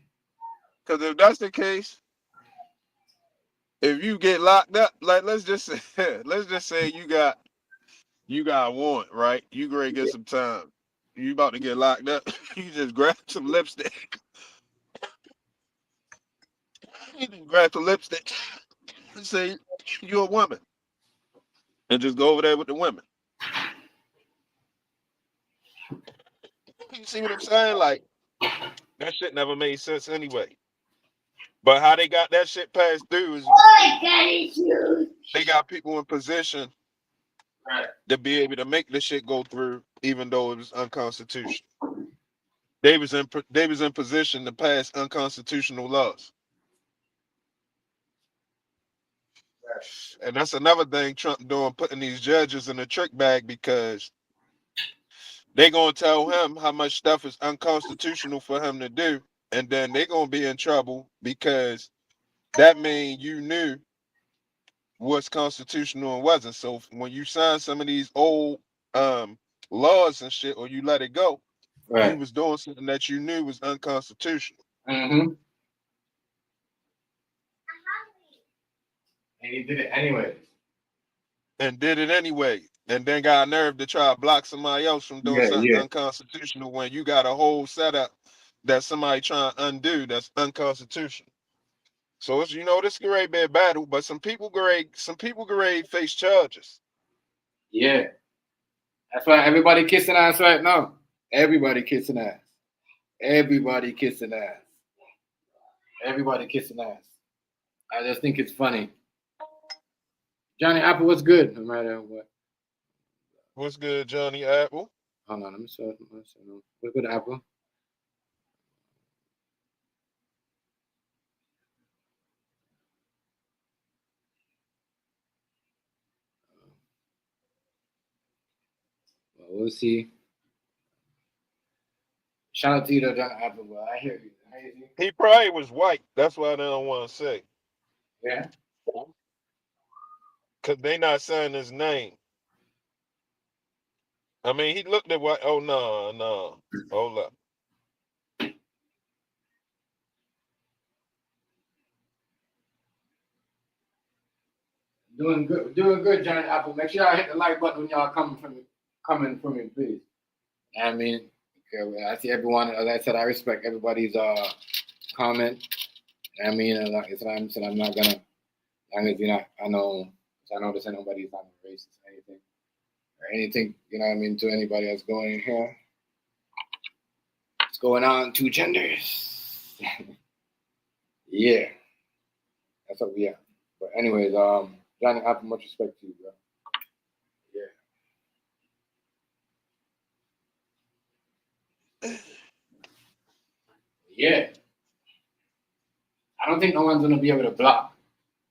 because if that's the case, if you get locked up, like let's just say you got a warrant, right? You ready to get some time. You about to get locked up. You just grab some lipstick. You just grab some lipstick and say you're a woman, and just go over there with the women. You see what I'm saying? Like, that shit never made sense anyway. But how they got that shit passed through is they got people in position to be able to make the shit go through, even though it was unconstitutional. They was in position to pass unconstitutional laws. And that's another thing Trump doing, putting these judges in a trick bag, because they gonna tell him how much stuff is unconstitutional for him to do, and then they gonna be in trouble, because that means you knew what's constitutional and wasn't. So when you sign some of these old laws and shit, or you let it go, you was doing something that you knew was unconstitutional. Mm-hmm. And he did it anyway. And did it anyway. And then got a nerve to try to block somebody else from doing something unconstitutional, when you got a whole setup that somebody trying to undo that's unconstitutional. So it's, you know, this great be a battle, but some people grade face charges. Yeah. That's why everybody kissing ass right now. Everybody kissing ass. Everybody kissing ass. Everybody kissing ass. I just think it's funny. Johnny Apple was good, no matter what. What's good, Johnny Apple? Hold on, let me show. What's good, Apple? Well, we'll see. Shout out to you, though, Johnny Apple. But I hear you. He probably was white. That's why they don't want to say. Yeah. Because they not saying his name. I mean, he looked at what? Oh, no. Hold up. Doing good, Johnny Apple. Make sure y'all hit the like button when y'all coming for me, please. I mean, I see everyone. As I said, I respect everybody's comment. I mean, like I said, I'm not gonna. As long as you're not, I know this ain't nobody's not racist or anything. You know what I mean, to anybody that's going in here. What's going on? Two genders. Yeah, that's what we are. But anyways, Johnny, I have much respect to you, bro. Yeah. I don't think no one's gonna be able to block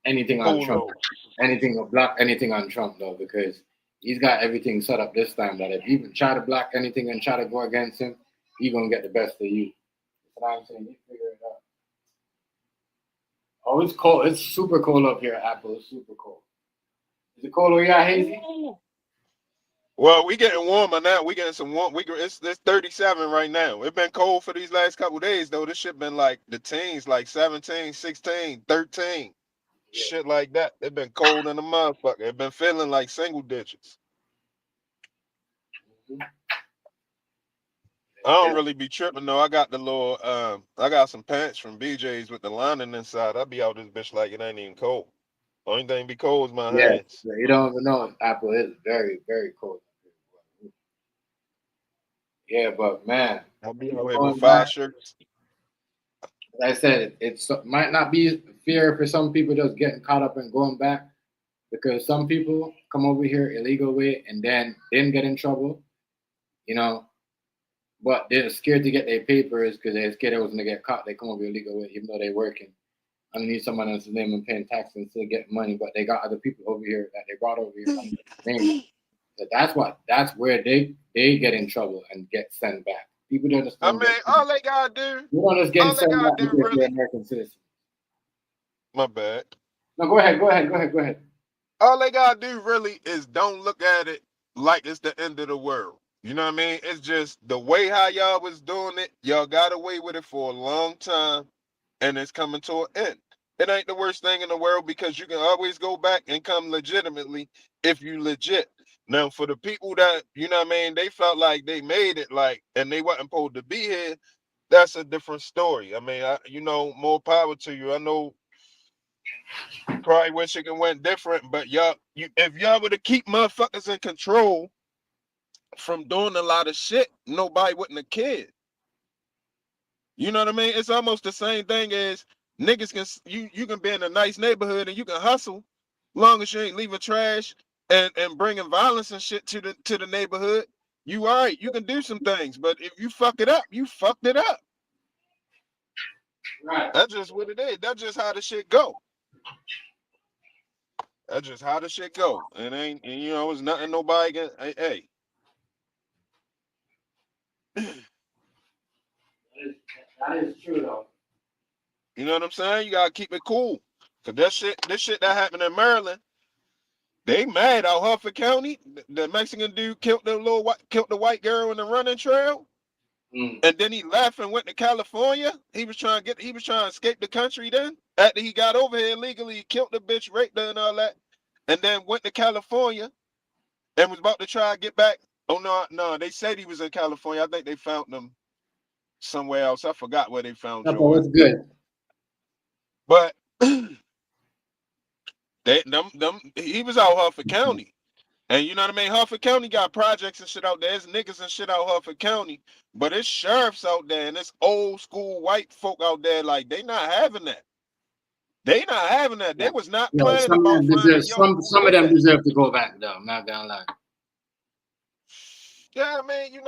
anything on Trump. Polo. Anything or block anything on Trump though, because he's got everything set up this time that if you even try to block anything and try to go against him, he's gonna get the best of you. That's what I'm saying. You figure it out. Oh, it's cold. It's super cold up here, Apple. It's super cold. Is it cold where you at, Hazy? Well, we getting warmer now. We getting some warm. It's 37 right now. It's been cold for these last couple days though. This shit been like the teens, like 17, 16, 13. Yeah. Shit like that. It been cold in the motherfucker. It been feeling like single digits. I don't really be tripping though. I got the little I got some pants from BJ's with the lining inside. I be out this bitch like it ain't even cold. Only thing be cold is my Yeah. hands. You don't even know. Apple is very, very cold. Yeah, but man, I'll be out here with going 5 back, shirts. like I said, it might not be fear for some people just getting caught up and going back, because some people come over here illegal way and then didn't get in trouble, you know, but they're scared to get their papers because they're scared they was gonna get caught. They come over illegal way even though they're working underneath someone else's name and paying taxes and still getting money, but they got other people over here that they brought over here under their name. So that's where they get in trouble and get sent back. People don't just I don't mean, all they gotta do, you don't just get all they sent gotta back do because you're really. an American citizen. My bad. No, go ahead. All they gotta do really is don't look at it like it's the end of the world. You know what I mean? It's just the way how y'all was doing it. Y'all got away with it for a long time, and it's coming to an end. It ain't the worst thing in the world because you can always go back and come legitimately if you legit. Now, for the people that, you know what I mean, they felt like they made it like, and they wasn't supposed to be here, that's a different story. I mean, more power to you. I know probably wish it went different, but if y'all were to keep motherfuckers in control from doing a lot of shit, nobody wouldn't have cared. You know what I mean? It's almost the same thing as niggas you can be in a nice neighborhood and you can hustle, long as you ain't leaving trash and bringing violence and shit to the neighborhood. You all right? You can do some things, but if you fuck it up, you fucked it up. Right. That's just what it is. That's just how the shit go. That's just how the shit go. It ain't, and, it's nothing nobody can. Hey. That is true though. You know what I'm saying? You gotta keep it cool. Cause this shit that happened in Maryland, they mad out Harford County. The Mexican dude killed the white girl in the running trail. And then he left and went to California. He was trying to escape the country then. After he got over here illegally, he killed the bitch, raped her and all that. And then went to California and was about to try to get back. Oh no, they said he was in California. I think they found him somewhere else. I forgot where they found That Jordan. was good. But he was out Harford County. And you know what I mean? Harford County got projects and shit out there. There's niggas and shit out Harford County. But it's sheriffs out there and it's old school white folk out there. Like, they not having that. They not having that. They was not planning Some of about them finding deserve some of them deserve to go back though. I'm not gonna lie. Yeah, I mean,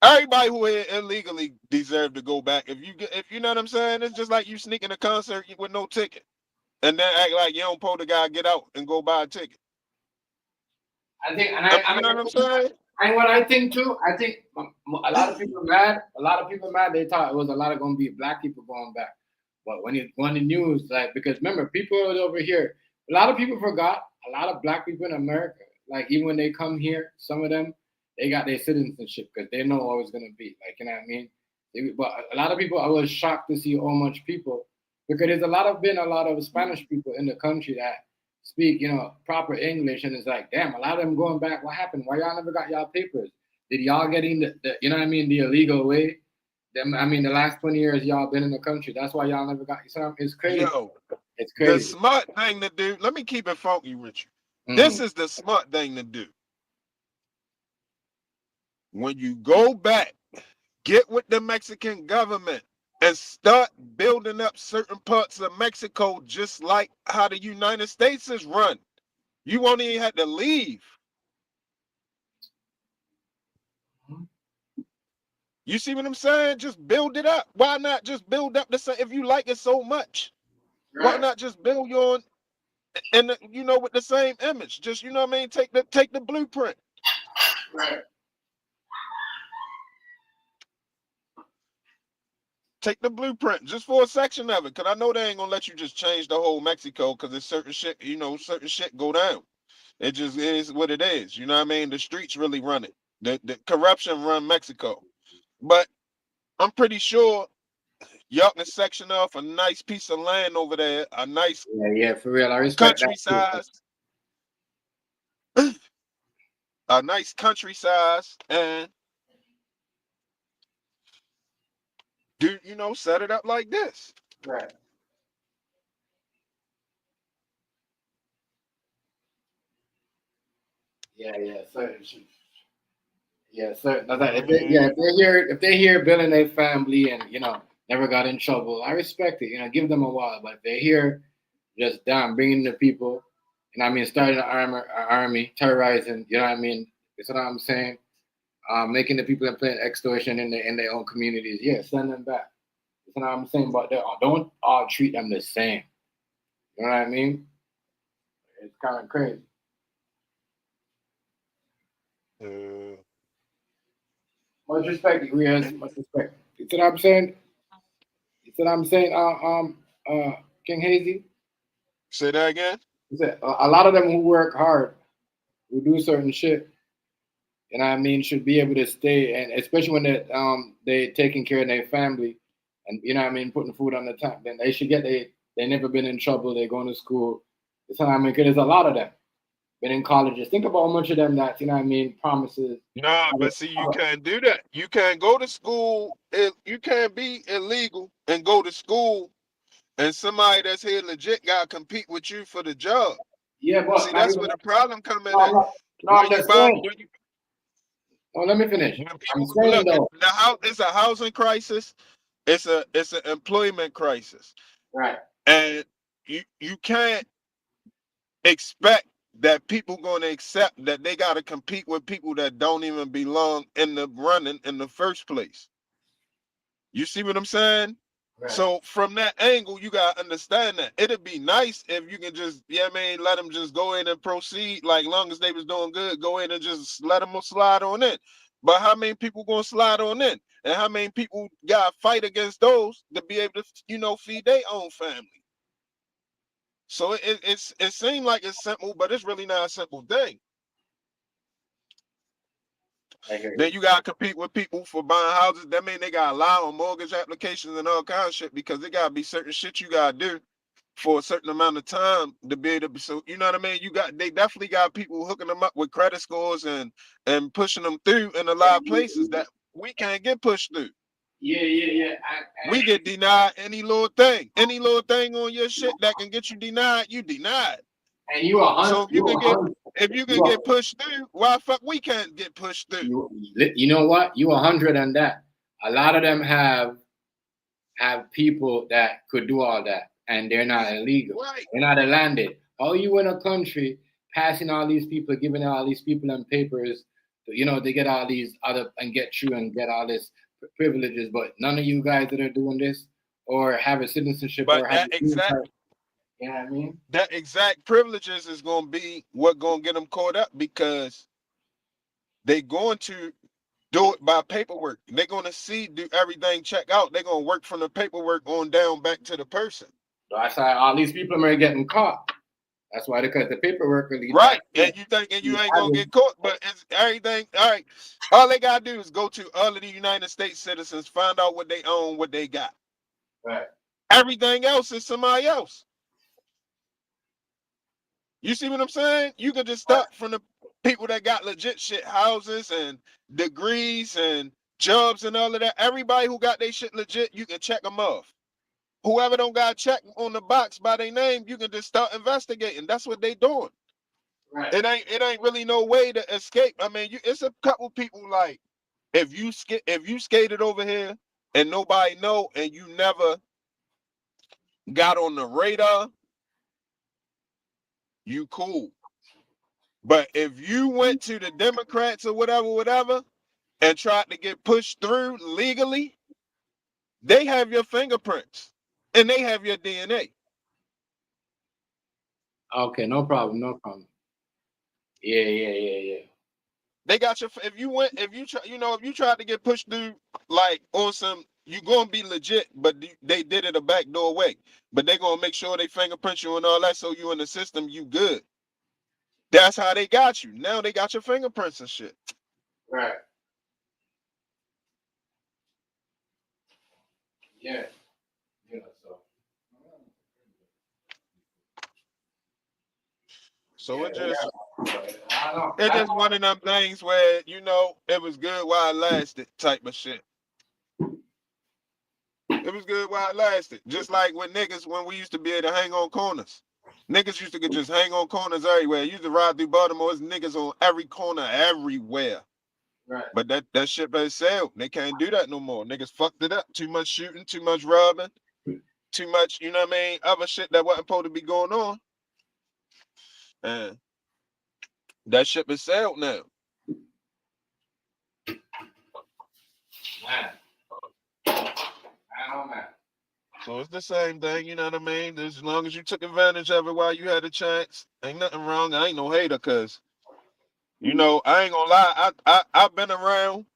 everybody who here illegally deserve to go back. If you know what I'm saying, it's just like you sneaking a concert with no ticket. And then act like you don't pull the guy, get out and go buy a ticket. I think, and You know what I'm saying? and what I think too, I think a lot of people mad. A lot of people mad. They thought it was a lot of gonna be black people going back, but when it's on the news, like because remember, people over here, a lot of people forgot. A lot of black people in America, like even when they come here, some of them they got their citizenship because they know what it's gonna be. Like you know what I mean? But a lot of people, I was shocked to see how much people because there's been a lot of Spanish people in the country that speak, proper English, and it's like, damn, a lot of them going back. What happened? Why y'all never got y'all papers? Did y'all get in the you know what I mean, the illegal way? I mean, the last 20 years y'all been in the country. That's why y'all never got. It's crazy. Yo, It's the crazy. smart thing to do. Let me keep it funky, Richard. This is the smart thing to do. When you go back, get with the Mexican government and start building up certain parts of Mexico just like how the United States is run. You won't even have to leave. You see what I'm saying? Just build it up. Why not just build up the same? If you like it so much, why not just build your own, and with the same image? Just what I mean, take the blueprint. Right. Take the blueprint just for a section of it, because I know they ain't gonna let you just change the whole Mexico, because there's certain shit, certain shit go down. It just is what it is. You know what I mean? The streets really run it. The corruption run Mexico. But I'm pretty sure y'all can section off a nice piece of land over there, a nice Yeah, for real. I respect that too. countryside, and do set it up like this. Right. Yeah, so if they hear building their family and never got in trouble, I respect it. Give them a while. But if they hear just damn bringing the people, starting an army, terrorizing, you know what I mean? That's what I'm saying. Making the people playing extortion in their own communities. Yeah, send them back. That's what I'm saying. But don't all treat them the same. You know what I mean? It's kind of crazy. Much respect, Riaz. Much respect. You see what I'm saying? You see what I'm saying? King Hazy. Say that again. He said a lot of them who work hard, who do certain shit, should be able to stay, and especially when they taking care of their family, and putting food on the table, then they should get they never been in trouble. They going to school. You know what I mean? Because there's a lot of them been in colleges. Think about how much of them that promises. Nah, but see, you can't do that. You can't go to school. You can't be illegal and go to school, and somebody that's here legit got to compete with you for the job. Yeah, but See, that's where the problem come in no, at. no, I'm just saying. Oh, let me finish. When I'm people saying look, though. it's a housing crisis. It's an employment crisis, Right. and you can't expect that people going to accept that they got to compete with people that don't even belong in the running in the first place. You see what I'm saying? Right. So from that angle, you gotta understand that it'd be nice if you can just, let them just go in and proceed. Like long as they was doing good, go in and just let them slide on in. But how many people gonna slide on in? And how many people gotta fight against those to be able to, feed their own family? So it seems like it's simple, but it's really not a simple thing. Then you gotta compete with people for buying houses. That mean they gotta lie on mortgage applications and all kinds of shit, because there gotta be certain shit you gotta do for a certain amount of time to be able to. So you know what I mean? They definitely got people hooking them up with credit scores and pushing them through in a lot of places that we can't get pushed through. Yeah. We get denied any little thing on your shit that can get you denied. You denied. And you are So if you can get pushed through, why fuck we can't get pushed through? You know what? You 100 on that. A lot of them have people that could do all that, and they're not illegal. Right. They're not landed. How you in a country passing all these people, giving all these people them papers, they get all these other and get through and get all this privileges, but none of you guys that are doing this or have a citizenship But or have that exact, you know what I mean? that exact privileges is going to be what going to get them caught up, because they going to do it by paperwork. They're going to do everything check out. They're going to work from the paperwork on down back to the person. That's why all these people are getting caught. That's why, because the paperwork really right. And you thinking you ain't gonna get caught, but it's everything. All right, all they gotta do is go to all of the United States citizens, find out what they own, what they got. Right. Everything else is somebody else. You see what I'm saying? You can just start from the people that got legit shit, houses and degrees and jobs and all of that. Everybody who got their shit legit, you can check them off. Whoever don't got a check on the box by their name, you can just start investigating. That's what they doing. Right. It ain't really no way to escape. I mean, it's a couple people like if you skated over here and nobody know, and you never got on the radar, you cool. But if you went to the Democrats or whatever, and tried to get pushed through legally, they have your fingerprints and they have your DNA. Okay, no problem, no problem. Yeah. They got your. If you tried to get pushed through like on some, you gonna be legit, but they did it a backdoor way. But they gonna make sure they fingerprint you and all that, so you in the system, you good. That's how they got you. Now they got your fingerprints and shit. Right. Yeah. So it Yeah. just I know. it's just one of them things where it was good while it lasted type of shit. It was good while it lasted. Just like when we used to be able to hang on corners. Niggas used to just hang on corners everywhere. Used to ride through Baltimore. There's niggas on every corner everywhere. Right. But that shit better sell. They can't do that no more. Niggas fucked it up. Too much shooting, too much robbing, too much, other shit that wasn't supposed to be going on. And that shit is sold now. Man. I know, man. So it's the same thing, you know what I mean? As long as you took advantage of it while you had a chance, ain't nothing wrong. I ain't no hater, cause I ain't gonna lie. I've been around.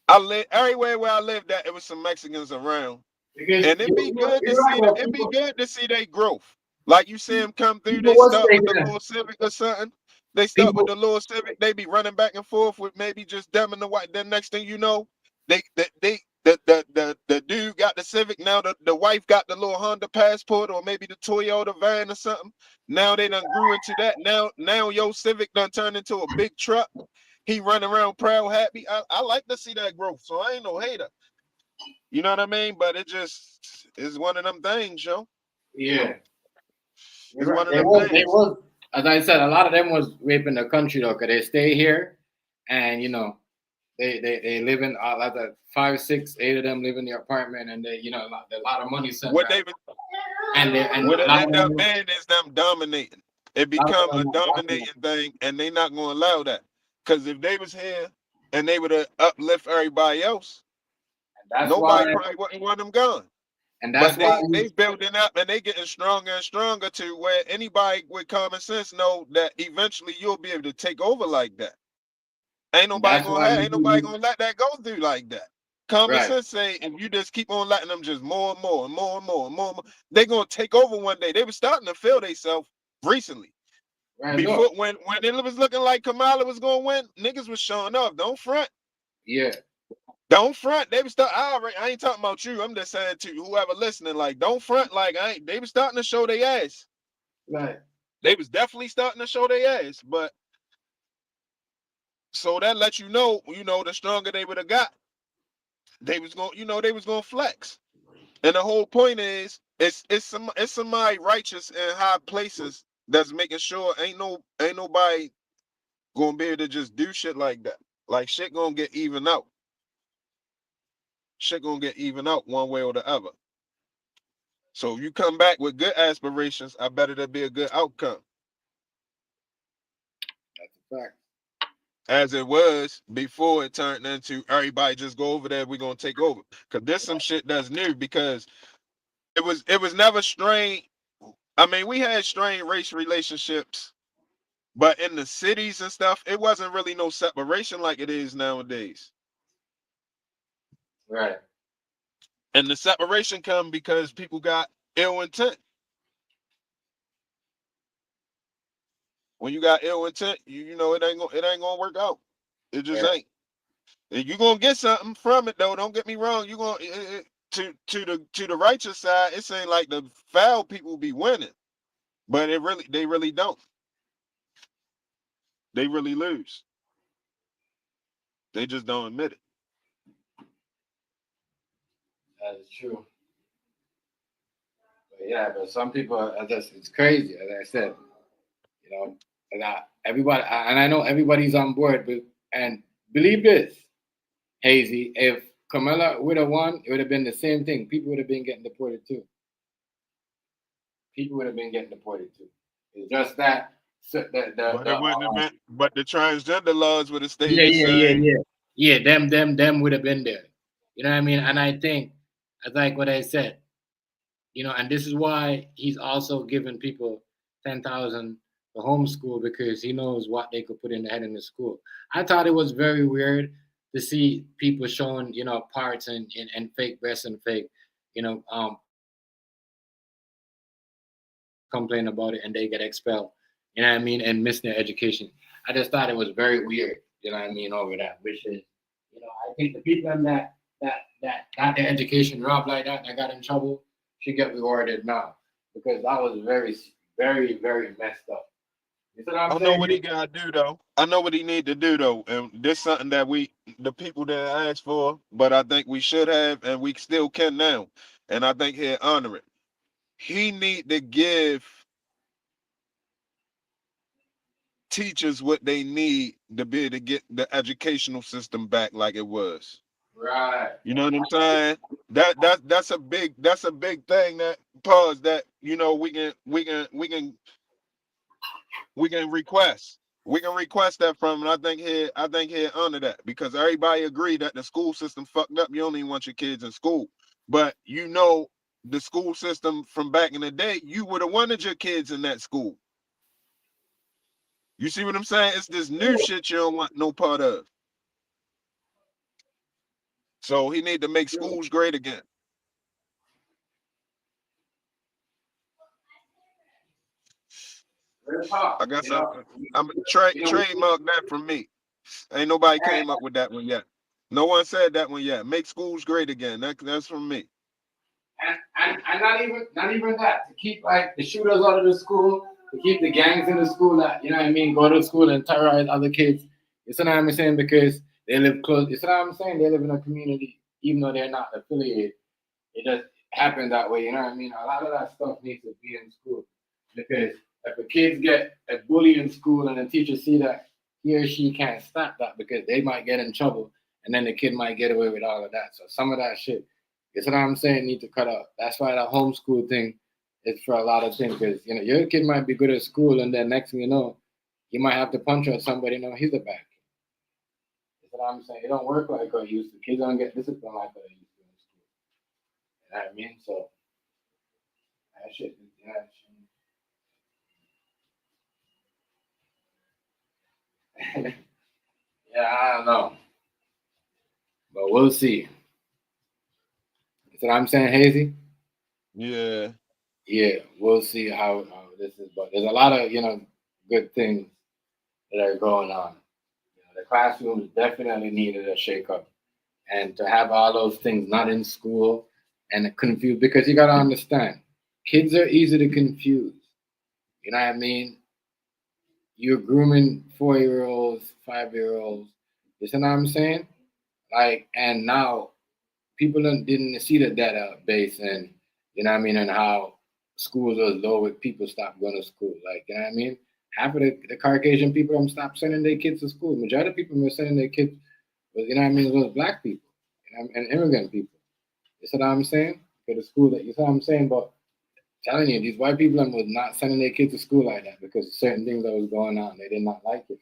I live everywhere where I lived at. It was some Mexicans around, Because and it'd be good to see that. It'd be good to see their growth. Like you see them come through, people they was start with the taking little Civic or something. They start with people. the little Civic. They be running back and forth with maybe just them and the white. Then next thing you know, the dude got the Civic. Now the wife got the little Honda Passport or maybe the Toyota van or something. Now they done grew into that. Now your Civic done turned into a big truck. He running around proud, happy. I like to see that growth, so I ain't no hater. You know what I mean? But it just is one of them things, yo. Yeah. It's Right. one of They them was, things. as I said, a lot of them was raping the country though, cause they stay here, and they live in like 5, 6, 8 of them live in the apartment, and they a lot of money sent What back, they and what a it lot of end up them, being is them dominating. It a lot become of a them are dominating thing, and they not gonna allow that. Cause if they was here and they would have uplift everybody else, that's nobody why, probably wouldn't want them gone. and But that's why they building up and they getting stronger and stronger to where anybody with common sense know that eventually you'll be able to take over like that. Ain't nobody that's why ain't nobody gonna let that go through like that. Common right, sense say if you just keep on letting them just more and more and more and more and more, they gonna take over one day. They were starting to feel themselves recently. right, Before look, when it was looking like Kamala was gonna win, niggas was showing up. Don't front. yeah, Don't front. They was I ain't talking about you. I'm just saying to whoever listening, like, don't front like they was starting to show their ass. right, They was definitely starting to show their ass. But so that lets the stronger they would have got, they was gonna flex. And the whole point is, it's somebody righteous in high places that's making sure ain't nobody gonna be able to just do shit like that. Like shit gonna get even out. Shit gonna get even out one way or the other. So if you come back with good aspirations, I bet it'll be a good outcome. that's a fact. As it was before it turned into everybody just go over there, we're gonna take over. Cause there's some shit that's new because it was never strained. I mean, we had strained race relationships, but in the cities and stuff, it wasn't really no separation like it is nowadays. Right. And the separation come because people got ill intent. When you got ill intent, it ain't gonna work out. It just Yeah. ain't. And you gonna get something from it though. Don't get me wrong. You gonna to the righteous side. It ain't like the foul people be winning, but they really don't. They really lose. They just don't admit it. That is true. But yeah, but some people, it's crazy. As I said, and everybody, and I know everybody's on board. But and believe this, Hazy, if Kamala would have won, it would have been the same thing. People would have been getting deported too. People would have been getting deported too. It's just that But it wouldn't have meant. But the transgender laws would have stayed yeah, the yeah, same. yeah, yeah. Yeah, them would have been there. You know what I mean? And I think, like what I said, and this is why he's also giving people 10,000 to homeschool, because he knows what they could put in the head in the school. I thought it was very weird to see people showing, parts and fake breasts and fake, complain about it and they get expelled. You know what I mean? And miss their education. I just thought it was very weird. You know what I mean? Over that, which is, I think the people that got their education robbed like that got in trouble should get rewarded now, because that was very, very, very messed up. You know what I'm I saying? know what he gotta do though. I know what he need to do though, and this something that the people didn't ask for, but I think we should have, and we still can now, and I think he'll honor it. He need to give teachers what they need to be able to get the educational system back like it was. Right. You know what I'm saying? That's a big thing that we can request. We can request that from him. I think he'll honor that, because everybody agree that the school system fucked up. You don't even want your kids in school. But the school system from back in the day, you would have wanted your kids in that school. You see what I'm saying? It's this new shit you don't want no part of. So he need to make schools great again. I got something. I'm trademark that from me. Ain't nobody came up with that one yet. No one said that one yet. Make schools great again. That's from me. And not even that, to keep like the shooters out of the school, to keep the gangs in the school that go to school and terrorize other kids. You see what I'm saying? Because they live close. You see what I'm saying? They live in a community, even though they're not affiliated. It just happened that way. You know what I mean? A lot of that stuff needs to be in school, because if the kids get a bully in school and the teacher see that he or she can't stop that, because they might get in trouble, and then the kid might get away with all of that. So some of that shit, you see what I'm saying, need to cut out. That's why the homeschool thing is for a lot of things, because your kid might be good at school, and then next thing you know, you might have to punch out somebody. He's a bad kid. You see what I'm saying? It don't work like it used to. Kids don't get disciplined like they used to in school. You know what I mean? So that shit. Yeah, I don't know, but we'll see. You see what I'm saying, Hazy? Yeah. Yeah, we'll see how this is. But there's a lot of good things that are going on. The classrooms definitely needed a shake-up, and to have all those things not in school and confused, because you got to understand, kids are easy to confuse. You know what I mean? You're grooming 4-year-olds, 5-year-olds. You see what I'm saying? And now people didn't see the database, and and how schools was low with people stopped going to school. You know what I mean? Half of the Caucasian people stopped sending their kids to school. Majority of people were sending their kids, was black people, and immigrant people. You see what I'm saying? For the school you see what I'm saying? But telling you, these white people was not sending their kids to school like that, because certain things that was going on, they did not like it.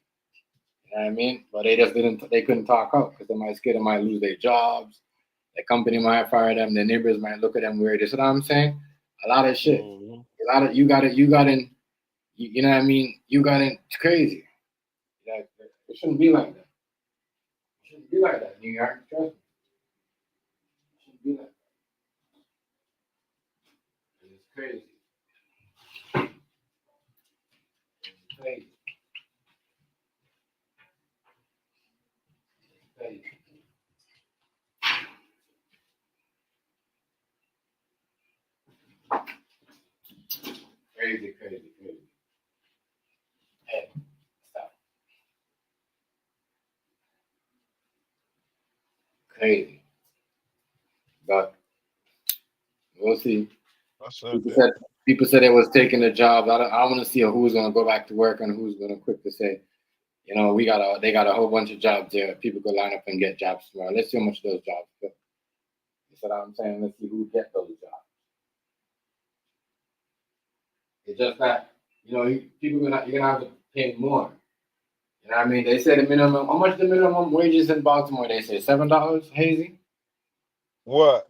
You know what I mean? But they couldn't talk out, because they might scared they might lose their jobs. The company might fire them. The neighbors might look at them weird. You see what I'm saying? A lot of shit. A lot of you got in. You know what I mean? You got in. It's crazy. It shouldn't be like that. It shouldn't be like that, New York. Trust me. It shouldn't be like that. It's crazy. It's crazy. It's crazy. Crazy. Hey, stop. Crazy. But we'll see. People said they was taking the jobs. I want to see who's going to go back to work and who's going to quit to say, they got a whole bunch of jobs there. People go line up and get jobs tomorrow. Let's see how much those jobs fill. So I'm saying, let's see who get those jobs. It's just that, people you're gonna have to pay more. You know what I mean? They say the minimum. How much the minimum wages in Baltimore? They say $7, Hazy. What?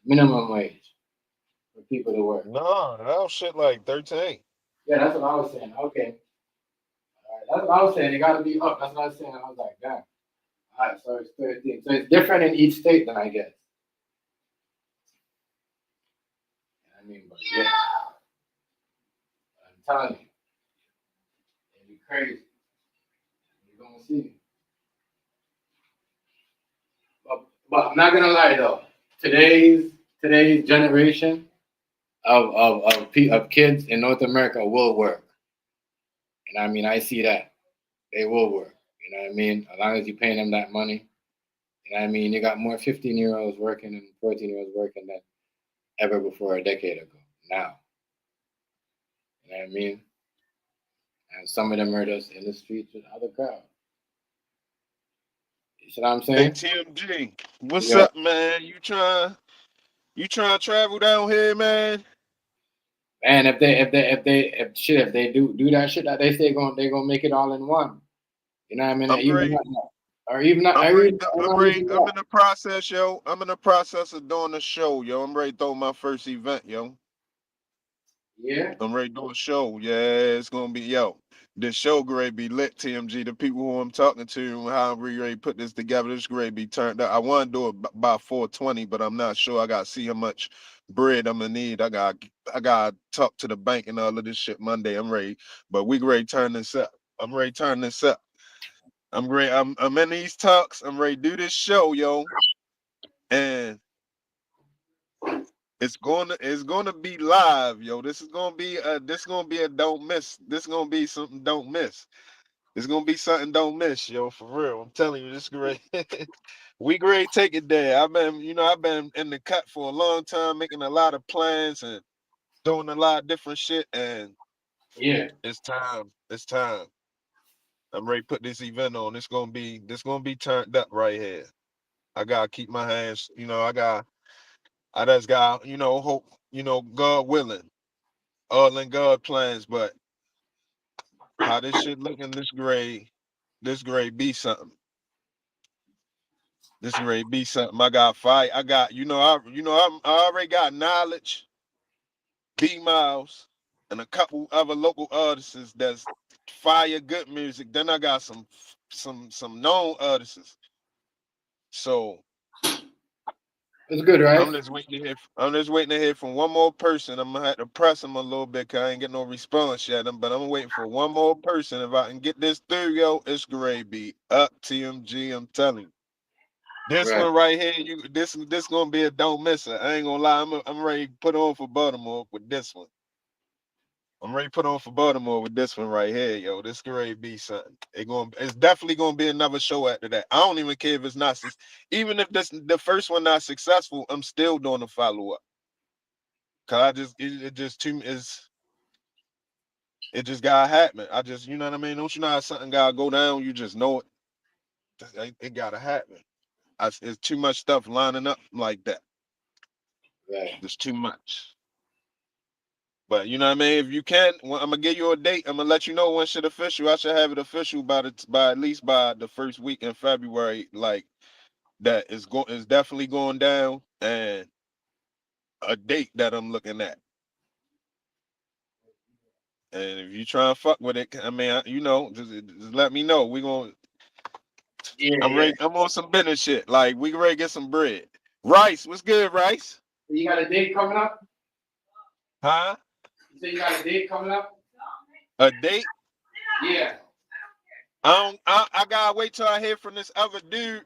Minimum wage for people to work. No, that shit like 13. Yeah, that's what I was saying. Okay, all right, that's what I was saying. It got to be up. That's what I was saying. I was like, damn. All right, so it's 13. So it's different in each state, then I guess. I mean, but yeah, I'm telling you, it'd be crazy. You're gonna see. But I'm not gonna lie though. Today's generation of kids in North America will work. You know what I mean? I see that. They will work. You know what I mean? As long as you're paying them that money. You know what I mean? You got more 15-year-olds working and 14-year-olds working than ever before a decade ago. Now. You know what I mean? And some of them are just in the streets with other crowd. You see what I'm Hey saying? TMG, what's Yeah. up, man? You trying to travel down here, man? And if they do that shit that they say they gonna make it all in one. You know what I mean? I'm ready. I'm ready. I'm ready. I'm in the process, yo. I'm in the process of doing the show, yo. I'm ready to throw my first event, yo. Yeah. I'm ready to do a show. Yeah, it's gonna be yo. This show grade be lit, TMG. The people who I'm talking to and how we ready to put this together, this grade be turned up. I want to do it by 420, but I'm not sure. I gotta see how much bread I'm gonna need. I got to talk to the bank and all of this shit Monday. I'm ready, but we ready to turn this up. I'm ready to turn this up. I'm ready. I'm in these talks. I'm ready to do this show, yo, and it's gonna be live, yo. This is gonna be a don't miss. This is gonna be something don't miss. It's gonna be something don't miss, yo, for real. I'm telling you, this great. We great take it there. I've been in the cut for a long time, making a lot of plans and doing a lot of different shit, and Yeah. it's time. It's time. I'm ready to put this event on. This gonna be turned up right here. I gotta keep my hands, I just got, hope, God willing, all in God plans, but how this shit looking this grade be something. This grade be something. I got fight. I got, I already got knowledge, B Miles, and a couple other local artists that's fire good music. Then I got some known artists. So It's good, right? I'm just waiting to hear from one more person. I'm gonna have to press him a little bit because I ain't get no response yet. But I'm waiting for one more person. If I can get this through, yo, it's great. Be up, TMG. I'm telling you. This Right. one right here, this gonna be a don't miss it. I ain't gonna lie. I'm ready to put on for Baltimore with this one. I'm ready to put on for Baltimore with this one right here, yo. This could really be something. It's definitely gonna be another show after that. I don't even care if it's not, even if the first one not successful, I'm still doing the follow up. Cause it just too is it just gotta happen. You know what I mean. Don't you know how something gotta go down? You just know it. It gotta happen. It's too much stuff lining up like that. Right. There's too much. But you know what I mean. If you can, I'm gonna give you a date. I'm gonna let you know when shit official. I should have it official by at least by the first week in February. Like that is definitely going down, and a date that I'm looking at. And if you try and fuck with it, I mean, just let me know. Yeah, I'm yeah. ready. I'm on some business shit. Like we ready to get some bread. Rice, what's good, Rice? So you got a date coming up? Huh? You say you got a date coming up? A date? Yeah. I gotta wait till I hear from this other dude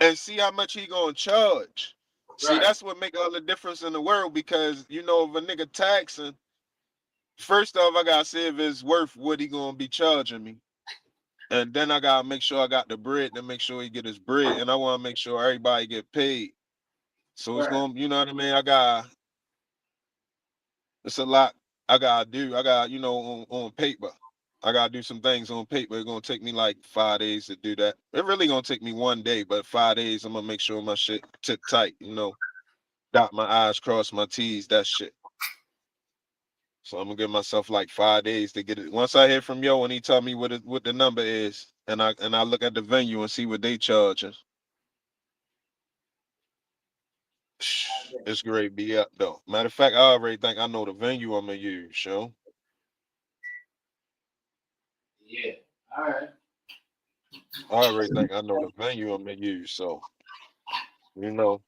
and see how much he gonna charge. See, Right. that's what make all the difference in the world because if a nigga taxing, first off, I gotta see if it's worth what he gonna be charging me. And then I gotta make sure I got the bread to make sure he get his bread. And I wanna make sure everybody get paid. So it's Right. gonna, you know what I mean? It's a lot I gotta do. I got, on paper. I gotta do some things on paper. It's gonna take me like 5 days to do that. It really gonna take me one day, but 5 days, I'm gonna make sure my shit tip tight, dot my I's, cross my T's, that shit. So I'm gonna give myself like 5 days to get it. Once I hear from Yo and he tell me what the number is, and I look at the venue and see what they charging. It's great be up though. Matter of fact, I already think I know the venue I'm gonna use, yo. Yeah. All right. I already think I know the venue I'm gonna use. So, you know.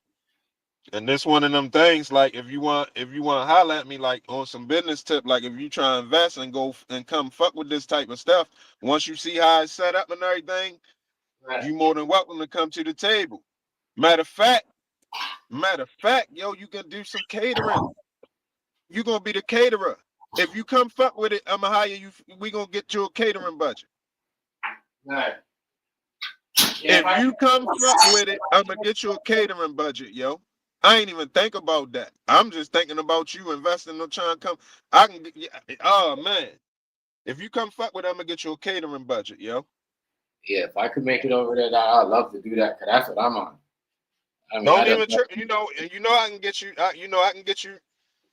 And this one of them things, like if you want to holler at me like on some business tip, like if you try to invest and go and come fuck with this type of stuff, once you see how it's set up and everything, Right. you more than welcome to come to the table. Matter of fact, yo, you can do some catering. You gonna be the caterer. If you come fuck with it, I'ma hire you. We gonna get you a catering budget. Right. Yeah, If you come fuck with it, I'ma get you a catering budget, yo. I ain't even think about that. I'm just thinking about you investing in trying to come. I can get, oh man. If you come fuck with it, I'm gonna get you a catering budget, yo. yeah, if I could make it over there, I'd love to do that because that's what I'm on. I mean, Don't even trip, and I can get you. I can get you.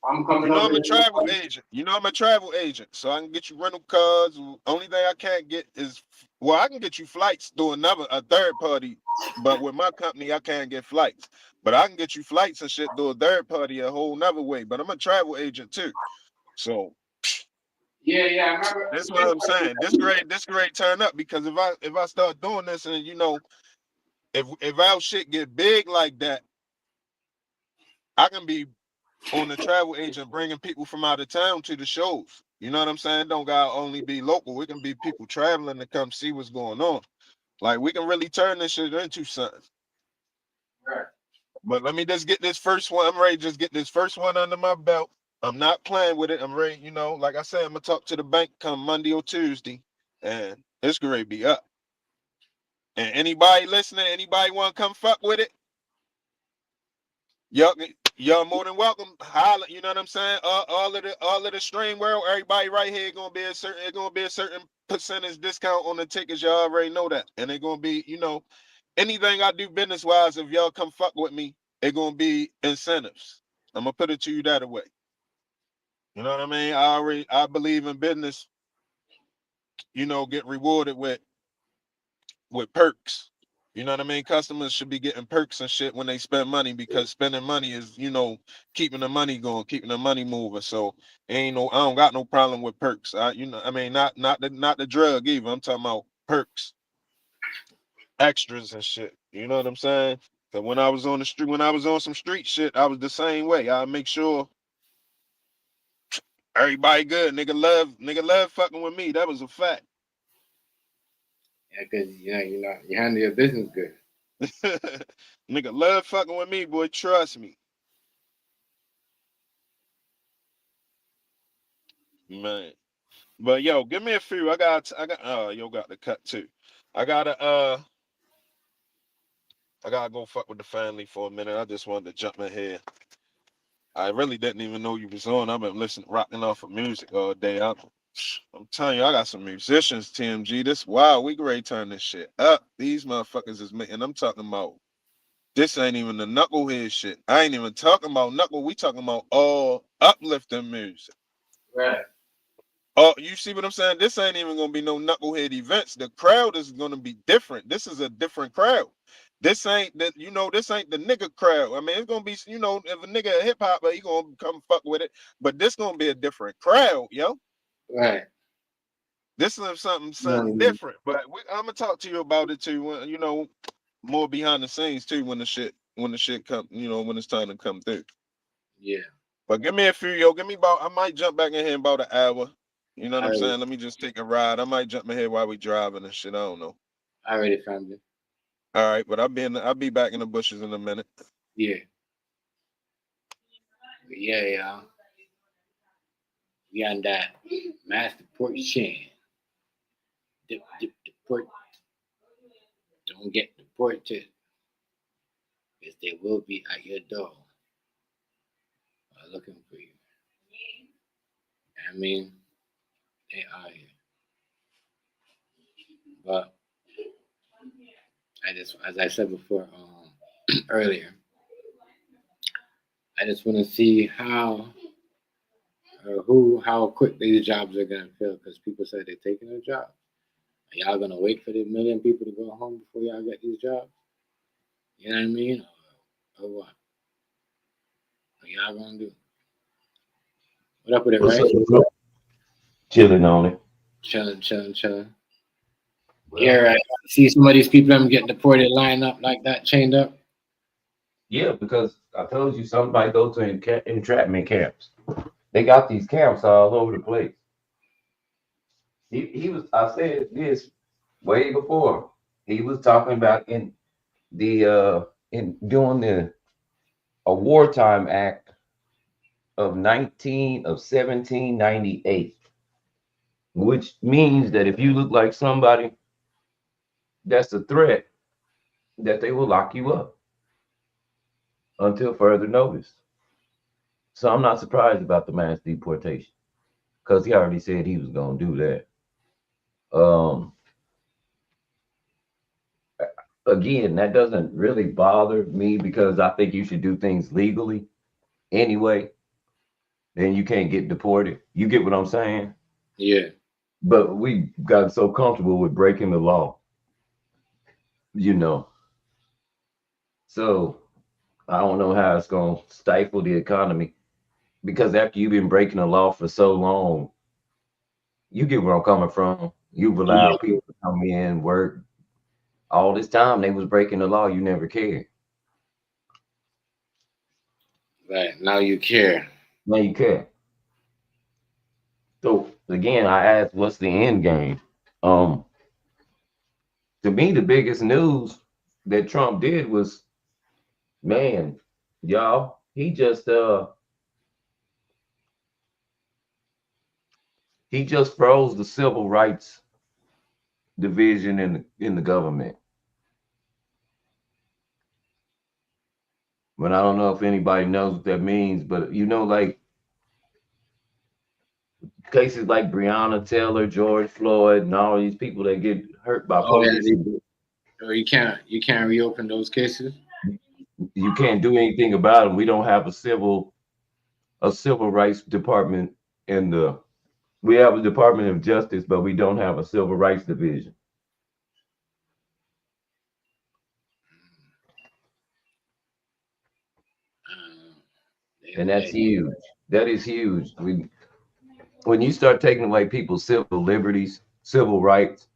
I'm coming over I'm a there. travel agent. I'm a travel agent, so I can get you rental cars. Only thing I can't get is, well, I can get you flights through a third party, but with my company, I can't get flights. But I can get you flights and shit through a third party a whole nother way. But I'm a travel agent too, so Yeah, I remember. that's what I'm saying. This great turn up because if I start doing this and if our shit get big like that, I can be on the travel agent bringing people from out of town to the shows. You know what I'm saying? Don't gotta only be local. We can be people traveling to come see what's going on. Like we can really turn this shit into something. Right. But let me just get this first one. I'm ready to just get this first one under my belt. I'm not playing with it. I'm ready, like I said, I'm gonna talk to the bank come Monday or Tuesday, and it's gonna be up. And anybody listening, anybody want to come fuck with it? Y'all more than welcome. Holla, you know what I'm saying? All of the stream world, everybody right here gonna be a certain percentage discount on the tickets. Y'all already know that, and they're gonna be, anything I do business wise. If y'all come fuck with me, it gonna be incentives. I'm gonna put it to you that way. You know what I mean? I believe in business. Get rewarded with perks. You know what I mean? Customers should be getting perks and shit when they spend money because spending money is, keeping the money going, keeping the money moving. So I don't got no problem with perks. Not the drug either. I'm talking about perks, extras and shit. You know what I'm saying? So when I was on the street, when I was on some street shit, I was the same way. I make sure everybody good. Nigga love fucking with me. That was a fact. Yeah, because you handle your business good. Nigga love fucking with me, boy. Trust me. Man. But yo, give me a few. Yo got the cut too. I gotta go fuck with the family for a minute. I just wanted to jump in here. I really didn't even know you was on. I've been rocking off of music all day. I'm telling you, I got some musicians, TMG. We ready to turn this shit up. These motherfuckers is making, I'm talking about, this ain't even the knucklehead shit. I ain't even talking about knuckle. We talking about all uplifting music. Right. Oh, you see what I'm saying? This ain't even gonna be no knucklehead events. The crowd is gonna be different. This is a different crowd. This ain't the nigga crowd. I mean, it's gonna be, if a nigga a hip hop, he gonna come fuck with it. But this gonna be a different crowd, yo. Right. This is something different. But I'm gonna talk to you about it too. More behind the scenes too when the shit come. When it's time to come through. Yeah. But give me a few, yo. I might jump back in here in about an hour. You know what I'm saying? Let me just take a ride. I might jump in here while we driving and shit. I don't know. I already found it. All right, but I'll be back in the bushes in a minute. Yeah. Yeah. We on that mass deportation. Deport. Don't get deported, because they will be at your door looking for you. I mean, they are here. But as I said before, earlier, I just want to see how or how quick these jobs are gonna fill because people say they're taking their jobs. Are y'all gonna wait for the million people to go home before y'all get these jobs? You know what I mean? Or what? What y'all gonna do? What up with it, What's right? up, bro? Chilling on it. Chilling, chilling, chilling. Well, Yeah, I see some of these people them getting deported, lined up like that, chained up. yeah, because I told you somebody go to entrapment camps. They got these camps all over the place. He was. I said this way before. He was talking about in doing the a wartime act of 1798, which means that if you look like somebody that's a threat, that they will lock you up until further notice. So I'm not surprised about the mass deportation because he already said he was going to do that. Um, Again, that doesn't really bother me because I think you should do things legally anyway. Then you can't get deported. You get what I'm saying? Yeah, But we got so comfortable with breaking the law, you know. So I don't know how it's going to stifle the economy because after you've been breaking the law for so long, you get where I'm coming from. You've yeah, allowed people to come in, work. All this time they was breaking the law, you never cared. right. Now you care. Now you care. So again, I asked, what's the end game? Um, to me, the biggest news that Trump did was, man, y'all, he just froze the civil rights division in the government. But I don't know if anybody knows what that means, but like cases like Breonna Taylor, George Floyd, and all these people that get hurt by Oh yeah, police, or you can't reopen those cases. you can't do anything about them. We don't have a civil rights department in the we have a Department of Justice, but we don't have a civil rights division. Uh, And that's huge. That is huge. When you start taking away people's civil liberties, civil rights,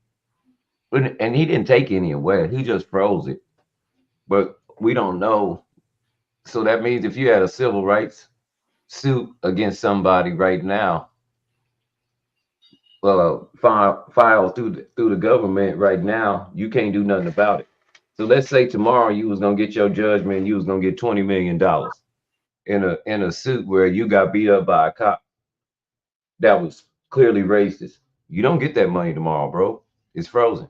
and he didn't take any away, he just froze it. But we don't know. So that means if you had a civil rights suit against somebody right now, file through the government right now, you can't do nothing about it. So let's say tomorrow you was gonna get your judgment, you was gonna get $20 million in a suit where you got beat up by a cop that was clearly racist. You don't get that money tomorrow, bro. It's frozen.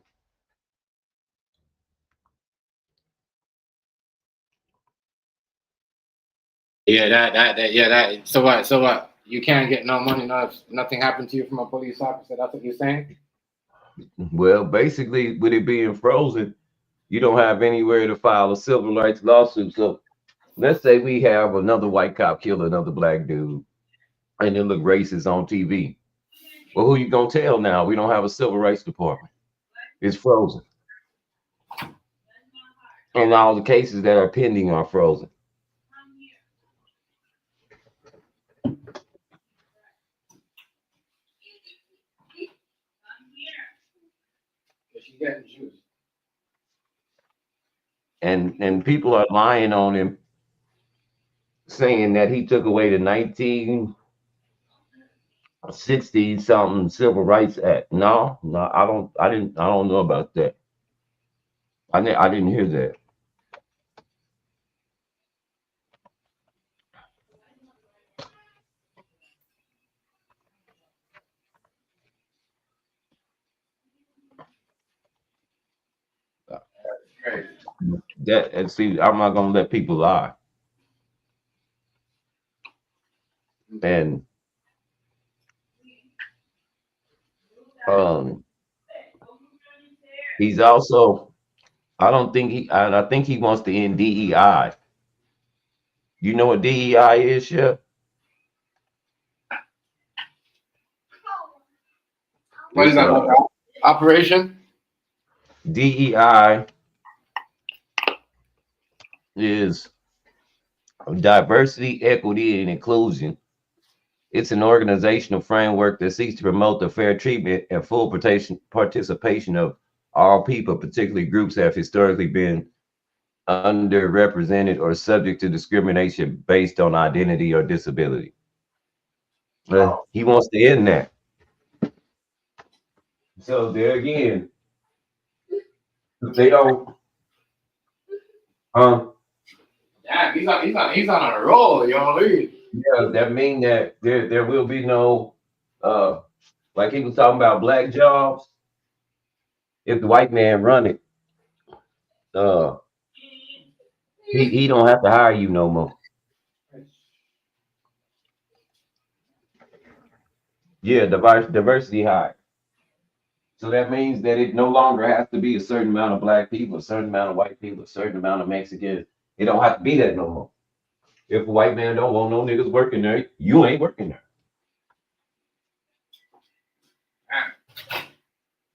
Yeah, that yeah that. So what? So what? You can't get no money. No, if nothing happened to you from a police officer. That's what you're saying. Well, basically, with it being frozen, you don't have anywhere to file a civil rights lawsuit. So let's say we have another white cop kill another black dude, and it look racist on TV. Well, who you gonna tell now? We don't have a civil rights department. It's frozen, and all the cases that are pending are frozen. But you getting juice. And people are lying on him, saying that he took away the 1960 something Civil Rights Act. No, no, I don't know about that. I didn't hear that. Right. That and see, I'm not gonna let people lie. And um, he's also, I don't think he, I think he wants to end DEI. You know what DEI is, Chef? What is It's that? Operation? DEI is diversity, equity, and inclusion. It's an organizational framework that seeks to promote the fair treatment and full participation of all people, particularly groups that have historically been underrepresented or subject to discrimination based on identity or disability. He wants to end that. So there again, they don't. Yeah, he's on a roll, yo. Yeah, that mean that there will be no like he was talking about black jobs. If the white man run it, uh, he don't have to hire you no more. Yeah, diversity hire. So that means that it no longer has to be a certain amount of black people, a certain amount of white people, a certain amount of Mexicans. It don't have to be that no more. If a white man don't want no niggas working there, you ain't working there.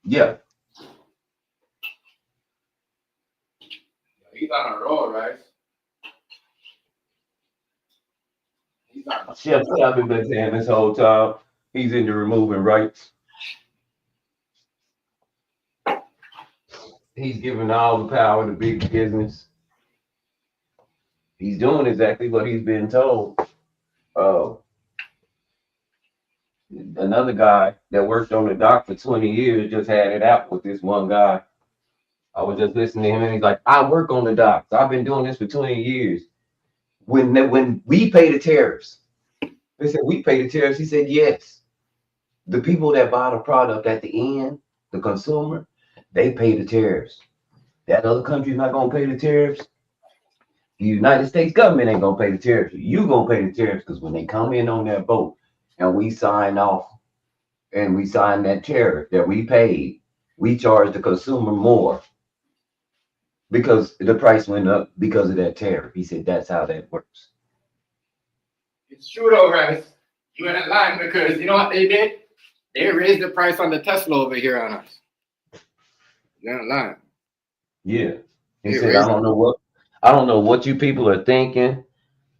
Yeah. He's on a roll, right? He's on. Chef, I've been saying this whole time. He's into removing rights. He's giving all the power to big business. He's doing exactly what he's been told. Another guy that worked on the dock for 20 years just had it out with this one guy. I was just listening to him and he's like, I work on the docks. I've been doing this for 20 years. When we pay the tariffs, they said, we pay the tariffs. He said, yes. The people that buy the product at the end, the consumer, they pay the tariffs. That other country's not going to pay the tariffs. The United States government ain't going to pay the tariffs. You going to pay the tariffs because when they come in on that boat and we sign off and we sign that tariff that we paid, we charge the consumer more because the price went up because of that tariff. He said that's how that works. It's true though, guys. You ain't lying because you know what they did? They raised the price on the Tesla over here on us. You ain't lying. Yeah. He said, I don't know what you people are thinking.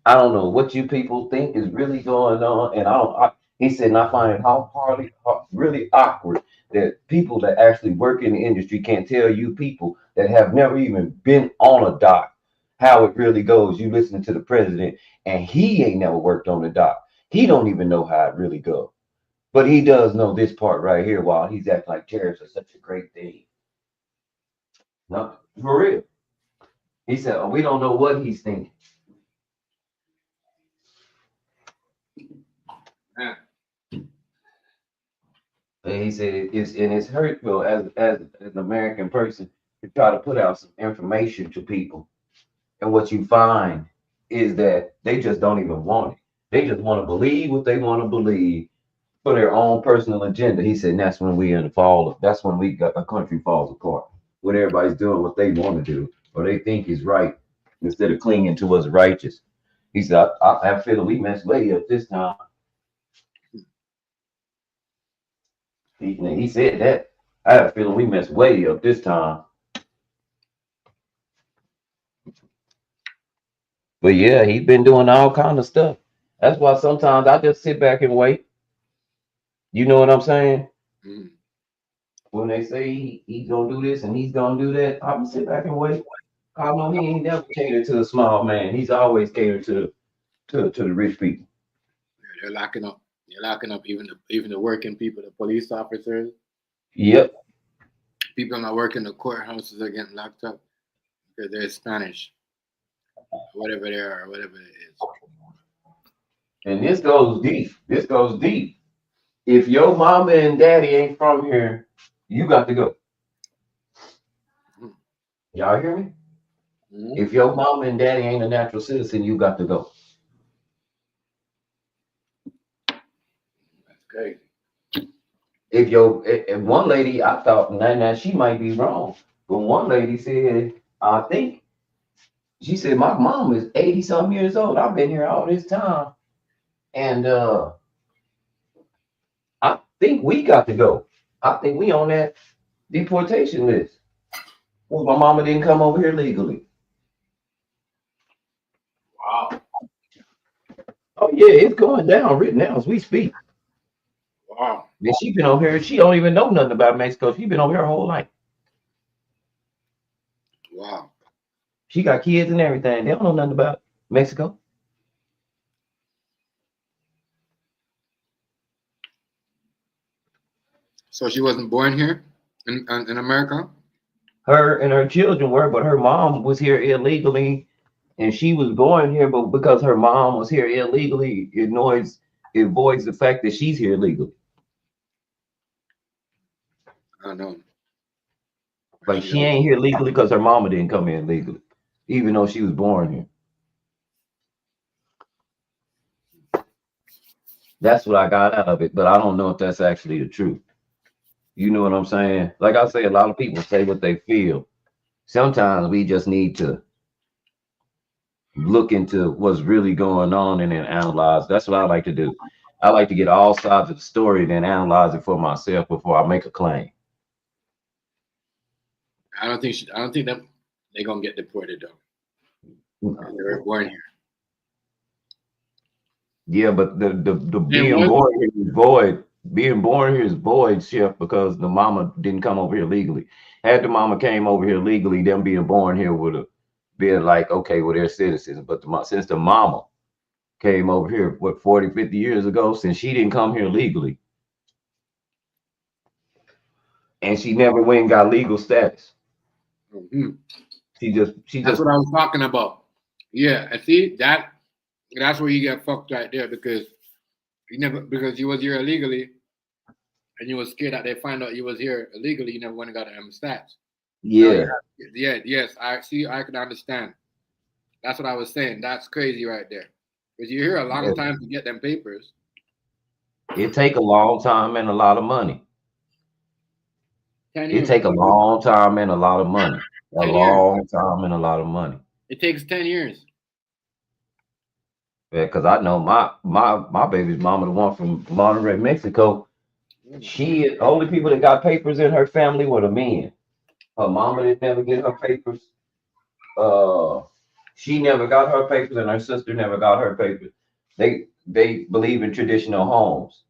I don't know what you people think is really going on. And he said, and I find it really awkward that people that actually work in the industry can't tell you people that have never even been on a dock how it really goes. You listen to the president and he ain't never worked on the dock. He don't even know how it really goes. But he does know this part right here while he's acting like tariffs are such a great thing. No, for real. He said, we don't know what he's thinking. Yeah. And he said it's hurtful as an American person to try to put out some information to people. And what you find is that they just don't even want it. They just want to believe what they want to believe for their own personal agenda. He said, and that's when we in the fall. That's when a country falls apart. When everybody's doing what they want to do or they think is right instead of clinging to what's righteous. He said, I have a feeling we messed way up this time. He said that. I have a feeling we messed way up this time. But yeah, he's been doing all kind of stuff. That's why sometimes I just sit back and wait. You know what I'm saying? Mm. When they say he's gonna do this and he's gonna do that, I'm gonna sit back and wait. I know he ain't never catered to the small man. He's always catered to the rich people. They're locking up. They're locking up even the working people, the police officers. Yep. People not working the courthouses are getting locked up because they're Spanish, whatever they are, whatever it is. And this goes deep. This goes deep. If your mama and daddy ain't from here, you got to go. Y'all hear me? Mm-hmm. If your mama and daddy ain't a natural citizen, you got to go. That's crazy. If one lady, I thought, now she might be wrong, but one lady said, I think She said, my mom is 80 some years old. I've been here all this time. And I think we got to go. I think we on that deportation list. Well, my mama didn't come over here legally. Wow. Oh yeah, it's going down right now as we speak. Wow. And she been over here. She don't even know nothing about Mexico. She been over here her whole life. Wow. She got kids and everything. They don't know nothing about Mexico. So she wasn't born here in America? Her and her children were, but her mom was here illegally, and she was born here. But because her mom was here illegally, it voids the fact that she's here legally. I don't know. Like she ain't here legally because her mama didn't come in legally, even though she was born here. That's what I got out of it, but I don't know if that's actually the truth. You know what I'm saying? Like I say, a lot of people say what they feel. Sometimes we just need to look into what's really going on and then analyze. That's what I like to do. I like to get all sides of the story, then analyze it for myself before I make a claim. I don't think that they're gonna get deported though. They were born here. Yeah, but the being what? born here is void. Being born here is void, Chef, because the mama didn't come over here legally. Had the mama came over here legally, them being born here would have been like, okay, well, they're citizens. But since the mama came over here, what, 40, 50 years ago, since she didn't come here legally, and she never went and got legal status. Mm-hmm. She just That's what I was talking about. Yeah, I see that. That's where you get fucked right there because you was here illegally, and you was scared that they find out you was here illegally. You never went and got them stats. Yeah. Yes. I see. I can understand. That's what I was saying. That's crazy right there. Because you're here a long time to get them papers. It take a long time and a lot of money. 10 years. It take a long time and a lot of money. A long time and a lot of money. It takes 10 years. Yeah, because I know my baby's mama, the one from Monterrey, Mexico. She only people that got papers in her family were the men. Her mama didn't never get her papers. She never got her papers, and her sister never got her papers. They believe in traditional homes.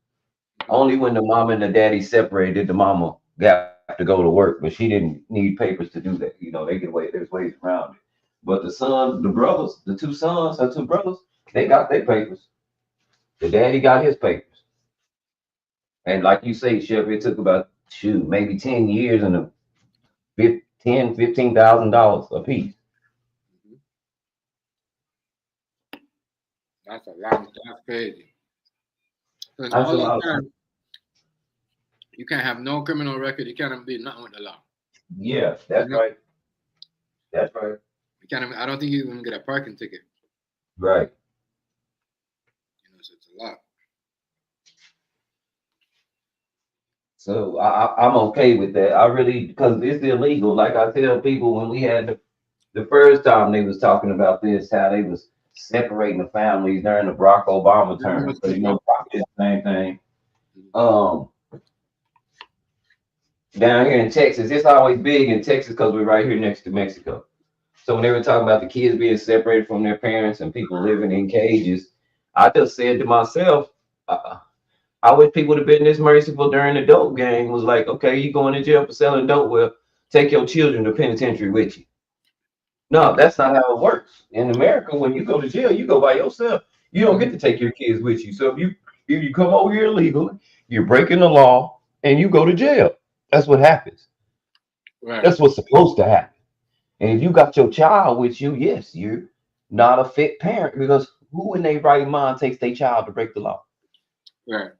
Only when the mama and the daddy separated did the mama got to go to work, but she didn't need papers to do that. You know, they get away. There's ways around it. But the sons, the brothers, the two sons, her two brothers, they got their papers. The daddy got his papers. And like you say, Chef, it took about maybe 10 years and $15,000 a piece. That's a long. That's crazy. That's a lot of time, you can't have no criminal record. You can't be nothing with the law. Yeah, that's right. That's right. You can't. I don't think you even get a parking ticket. Right. You know, so it's a lot. So I'm okay with that. I really, because it's illegal. Like I tell people when we had the first time they was talking about this, how they was separating the families during the Barack Obama term. So you know, it's the same thing. Down here in Texas, it's always big in Texas because we're right here next to Mexico. So when they were talking about the kids being separated from their parents and people living in cages, I just said to myself, I wish people would have been this merciful during the dope gang. Was like, okay, you going to jail for selling dope? Well, take your children to penitentiary with you. No, that's not how it works. In America, when you go to jail, you go by yourself. You don't get to take your kids with you. So if you come over here illegally, you're breaking the law and you go to jail. That's what happens. Right. That's what's supposed to happen. And if you got your child with you, yes, you're not a fit parent because who in their right mind takes their child to break the law? Right.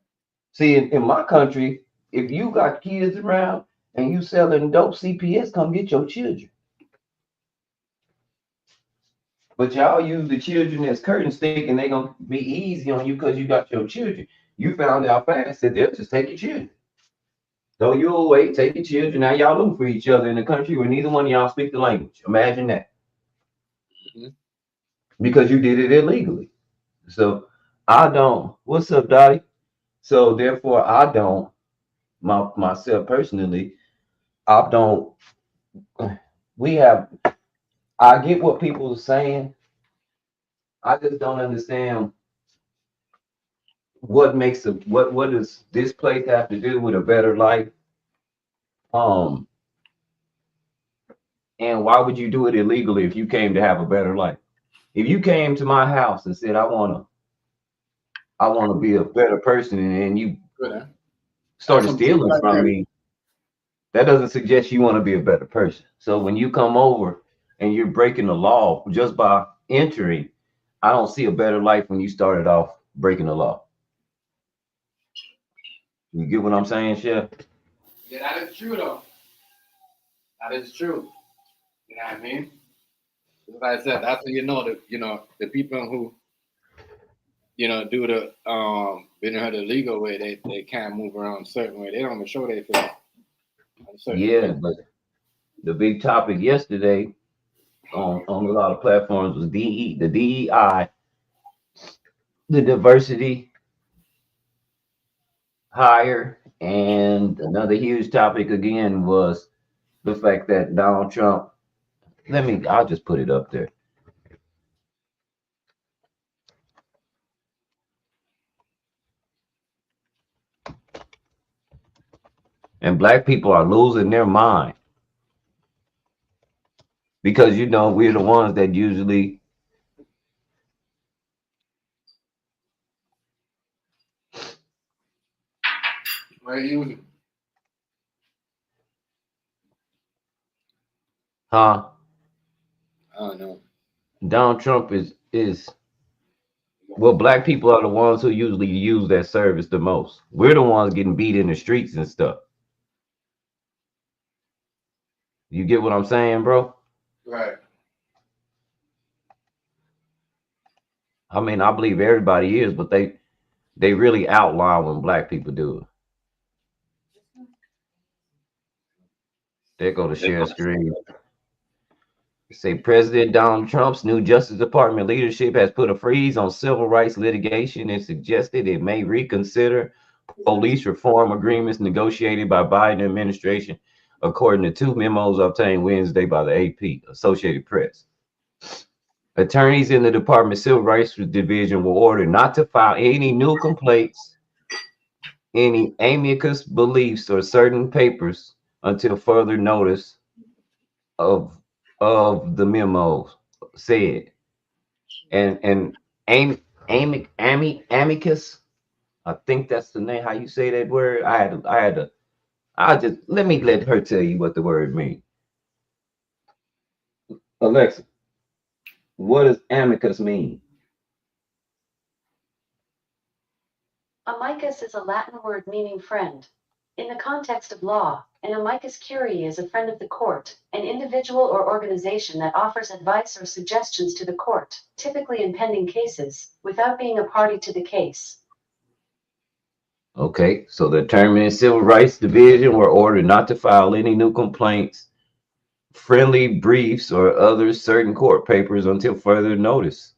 See, in my country, if you got kids around and you selling dope, CPS come get your children. But y'all use the children as curtain stick and they gonna be easy on you because you got your children. You found out fast that they'll just take your children. So you'll wait, take your children. Now y'all look for each other in a country where neither one of y'all speak the language. Imagine that. Mm-hmm. because you did it illegally. So I don't. What's up, Dottie? So therefore, I don't. Myself personally, I don't. We have. I get what people are saying. I just don't understand what makes a what does this place have to do with a better life? Um, and why would you do it illegally if you came to have a better life? If you came to my house and said, I wanna be a better person, and you Good, huh? That's started some proof stealing right from there. me, that doesn't suggest you want to be a better person. So when you come over and you're breaking the law just by entering, I don't see a better life when you started off breaking the law. You get what I'm saying, Chef? Yeah, that is true though. That is true. You know what I mean? Like I said, that's how the people who do the been heard the legal way, they can't move around a certain way. They don't even show they feel on certain Yeah, things. but the big topic yesterday on a lot of platforms was the DEI, the diversity hire, and another huge topic again was the fact that Donald Trump. I'll just put it up there. And black people are losing their mind because we're the ones that usually, Where you huh? I don't know. Donald Trump is well, black people are the ones who usually use that service the most. We're the ones getting beat in the streets and stuff. You get what I'm saying, bro? Right. I mean, I believe everybody is, but they really outline when black people do it. They go to share screen. Say President Donald Trump's new Justice Department leadership has put a freeze on civil rights litigation and suggested it may reconsider police reform agreements negotiated by Biden administration, according to two memos obtained Wednesday by the AP, Associated Press. Attorneys in the Department Civil Rights Division were ordered not to file any new complaints, any amicus beliefs, or certain papers until further notice of the memos said. And amicus, I think that's the name how you say that word. I just let her tell you what the word means. Alexa, what does amicus mean? Amicus is a Latin word meaning friend. In the context of law, an amicus curiae is a friend of the court, an individual or organization that offers advice or suggestions to the court, typically in pending cases, without being a party to the case. Okay, so the Attorney and Civil Rights Division were ordered not to file any new complaints, friendly briefs, or other certain court papers until further notice.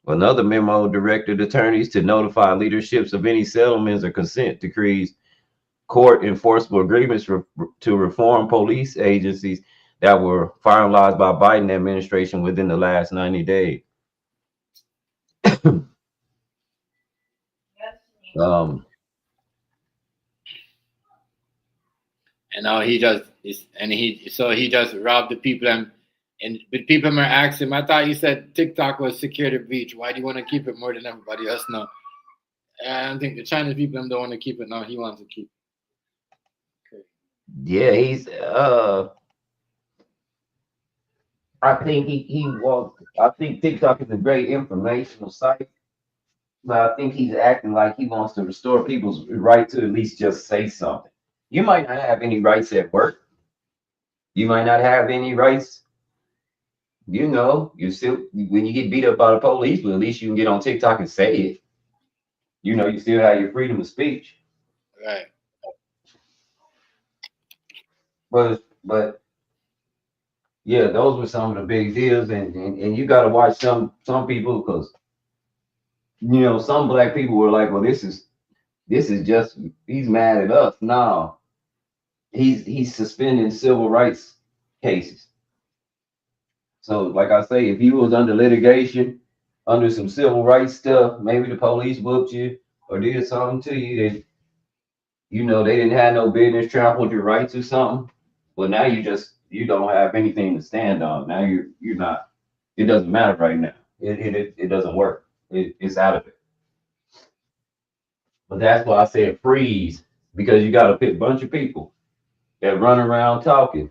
Another memo directed attorneys to notify leaderships of any settlements or consent decrees, court enforceable agreements to reform police agencies that were finalized by Biden administration within the last 90 days. Um, And now he just robbed the people and the people are asking him, I thought you said TikTok was security breach. Why do you want to keep it more than everybody else now? I don't think the Chinese people don't want to keep it now. He wants to keep it. Okay. yeah, I think I think TikTok is a great informational site, but I think he's acting like he wants to restore people's right to at least just say something. You might not have any rights at work. You might not have any rights. You still when you get beat up by the police, but at least you can get on TikTok and say it. You still have your freedom of speech. Right. But Yeah, those were some of the big deals, and you got to watch some people because some black people were like, well, this is just he's mad at us. No, he's suspending civil rights cases. So, like I say, if you was under litigation, under some civil rights stuff, maybe the police whooped you or did something to you that they didn't have no business trampled your rights or something. Well, now you don't have anything to stand on. Now you're not. It doesn't matter right now. It doesn't work. It's out of it. But that's why I said freeze because you got a bunch of people that run around talking.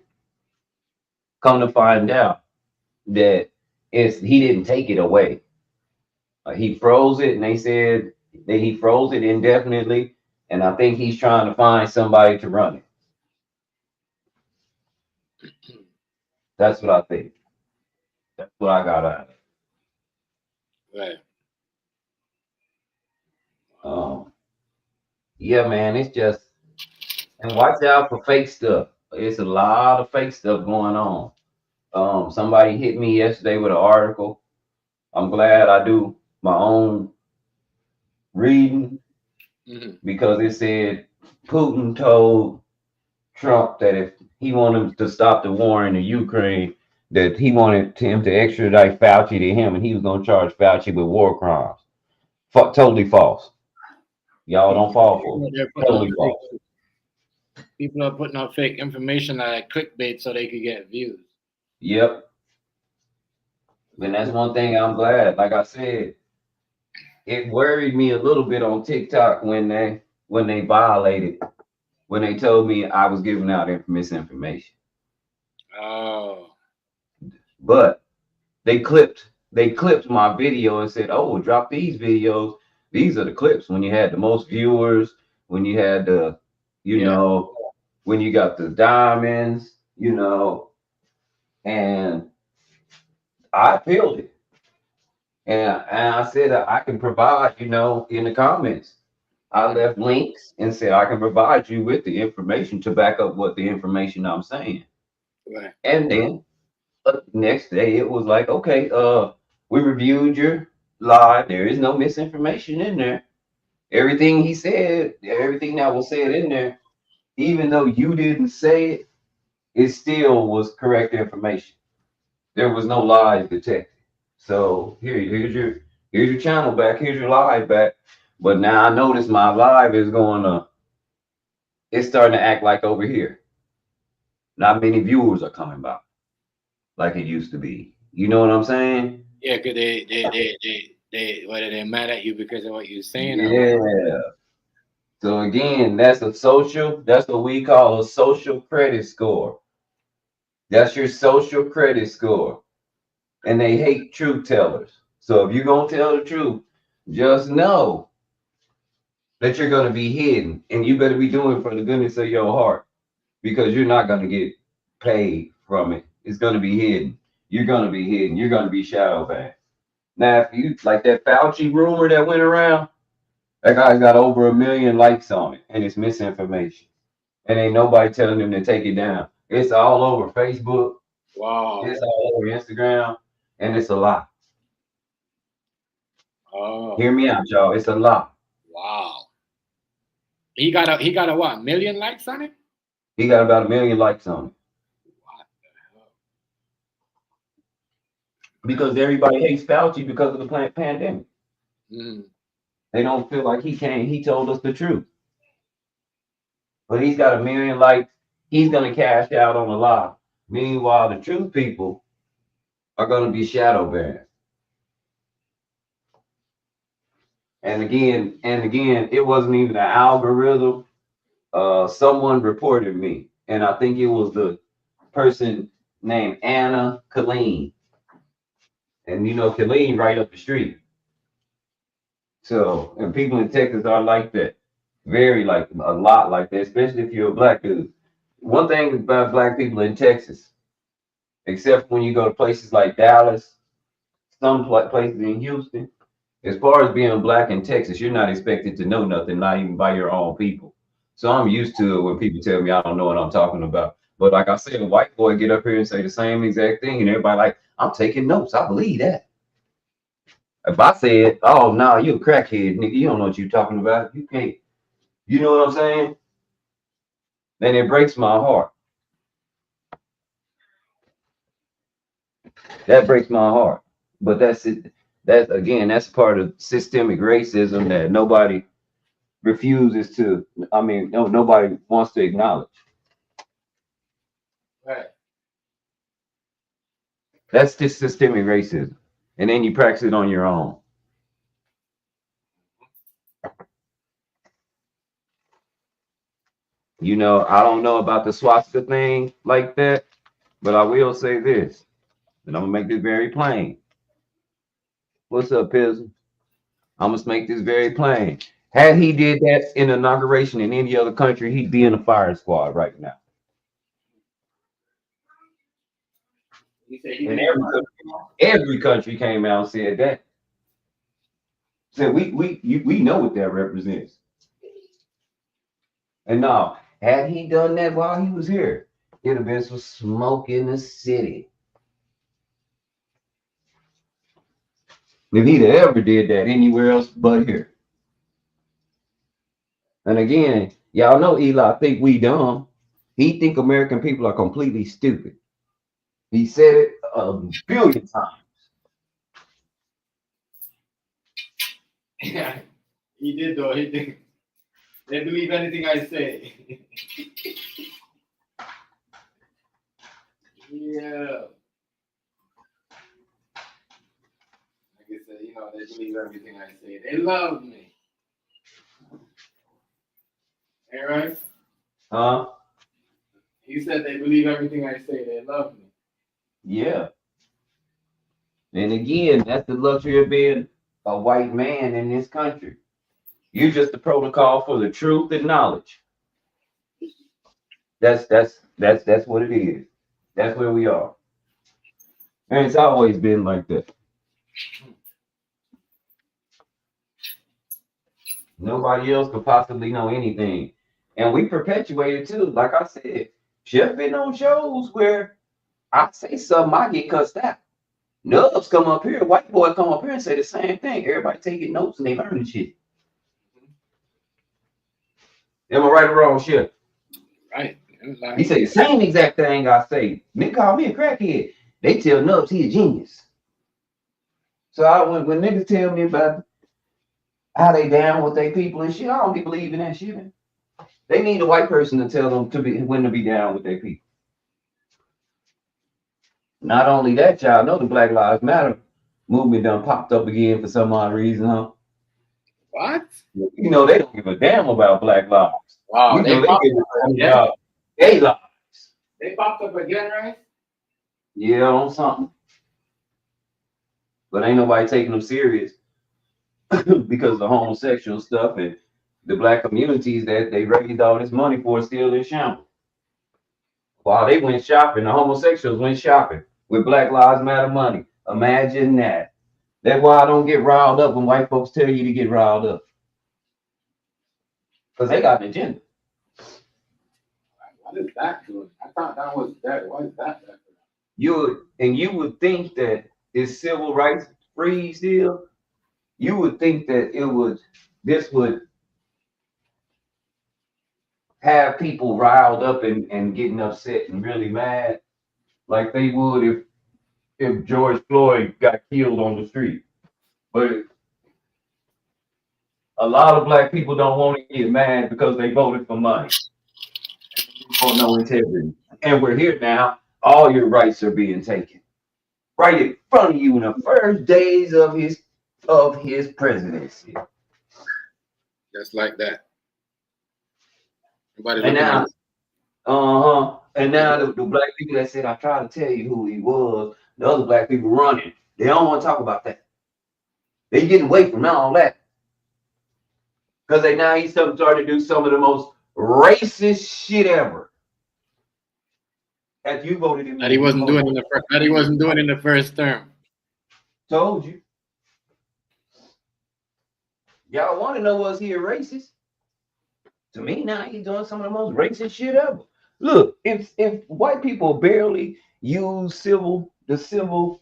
Come to find out that he didn't take it away. He froze it, and they said that he froze it indefinitely. And I think he's trying to find somebody to run it. That's what I think. That's what I got out of it. Right. Yeah, man, it's just and watch out for fake stuff. It's a lot of fake stuff going on. Somebody hit me yesterday with an article. I'm glad I do my own reading because it said Putin told Trump that if he wanted to stop the war in the Ukraine, that he wanted him to extradite Fauci to him, and he was going to charge Fauci with war crimes. Totally false. Y'all don't fall for it. Totally false. People are putting out fake information like clickbait so they could get views. Yep. And that's one thing I'm glad. Like I said, it worried me a little bit on TikTok when they violated, when they told me I was giving out misinformation. Oh. But they clipped my video and said, "Oh, drop these videos. These are the clips when you had the most viewers, when you had the, when you got the diamonds, and I filled it. And I said I can provide, in the comments. I left links and said I can provide you with the information to back up what the information I'm saying. Right. And then next day it was like, okay, we reviewed your live. There is no misinformation in there. Everything he said, everything that was said in there, even though you didn't say it, it still was correct information. There was no lies detected. So here's your channel back. Here's your live back. But now I notice my live is it's starting to act like over here. Not many viewers are coming by like it used to be. You know what I'm saying? Yeah, because whether they're mad at you because of what you're saying. Yeah. So again, that's what we call a social credit score. That's your social credit score. And they hate truth tellers. So if you're going to tell the truth, just know that you're going to be hidden. And you better be doing it for the goodness of your heart because you're not going to get paid from it. It's going to be hidden. You're going to be hidden. You're going to be shadow banned. Now, if you like that Fauci rumor that went around, that guy's got over 1 million likes on it, and it's misinformation. And ain't nobody telling him to take it down. It's all over Facebook. Wow. It's all over Instagram, and it's a lie. Oh. Hear me out, y'all. It's a lie. Wow. He got a what? 1 million likes on it? He got about 1 million likes on it. What the hell? Because everybody hates Fauci because of the pandemic. They don't feel like he told us the truth. But he's got 1 million likes. He's going to cash out on a lie. Meanwhile, the truth people are going to be shadow banned. And again, it wasn't even an algorithm. Someone reported me, and I think it was the person named Anna Colleen. And Colleen right up the street. So, and people in Texas are like that. Very like a lot like that, especially if you're a black dude. One thing about black people in Texas, except when you go to places like Dallas, some places in Houston, as far as being black in Texas, you're not expected to know nothing, not even by your own people. So I'm used to it when people tell me I don't know what I'm talking about. But like I said, a white boy get up here and say the same exact thing, and everybody like, I'm taking notes. I believe that. If I said, oh no, you a crackhead, nigga, you don't know what you're talking about. You can't, you know what I'm saying? Then it breaks my heart. That breaks my heart. But that's it. That's again, that's part of systemic racism that nobody refuses to. I mean, nobody wants to acknowledge. Right. That's just systemic racism, and then you practice it on your own. You know, I don't know about the swastika thing like that, but I will say this, and I'm gonna make this very plain. What's up, Pizzle? I'm gonna make this very plain. Had he did that in inauguration in any other country, he'd be in a fire squad right now. He said he And didn't- every country came out and said that. Said we know what that represents. And now, had he done that while he was here, it'd have been some smoke in the city. If he'd have ever did that anywhere else but here. And again, y'all know Eli think we dumb. He think American people are completely stupid. He said it a billion times. Yeah, he did though. He did. They believe anything I say. Yeah. Like I said, you know, they believe everything I say. They love me. Hey, right? Huh? He said they believe everything I say. They love me. Yeah. And again, that's the luxury of being a white man in this country. You're just the protocol for the truth and knowledge. That's what it is. That's where we are. And it's always been like that. Nobody else could possibly know anything. And we perpetuate it too. Like I said, Chef been on shows where I say something, I get cussed out. Nubs come up here, white boy come up here and say the same thing. Everybody taking notes and they learning shit. Am I right or wrong, Chef? Right. He say the same exact thing I say. Nigga call me a crackhead. They tell Nubs he a genius. So when niggas tell me about how they down with their people and shit, I don't be believing that shit, man. They need a white person to tell them when to be down with their people. Not only that, y'all know the Black Lives Matter movement done popped up again for some odd reason, huh? What? You know, they don't give a damn about Black lives. Wow. You know, they give a damn Yeah. about gay lives. They popped up again, right? Yeah, on something. But ain't nobody taking them serious because of the homosexual stuff and the black communities that they raised all this money for still in shambles. While they went shopping, the homosexuals went shopping with Black Lives Matter money. Imagine that. That's why I don't get riled up when white folks tell you to get riled up. Because they got an agenda. What is that doing? I thought that was dead. What is that? You would think that it's civil rights free still. You would think that this would have people riled up and getting upset and really mad like they would if George Floyd got killed on the street. But a lot of black people don't want to get mad because they voted for money. For no integrity. And we're here now. All your rights are being taken. Right in front of you in the first days of his presidency. Just like that. Nobody And looking now, at and now the black people that said I tried to tell you who he was, the other black people running. They don't want to talk about that. They getting away from all that. Because he's starting to do some of the most racist shit ever. That you voted in. that he wasn't doing in the first term. Told you. Y'all want to know, was he a racist? To me, now he's doing some of the most racist shit ever. Look, if white people barely use the civil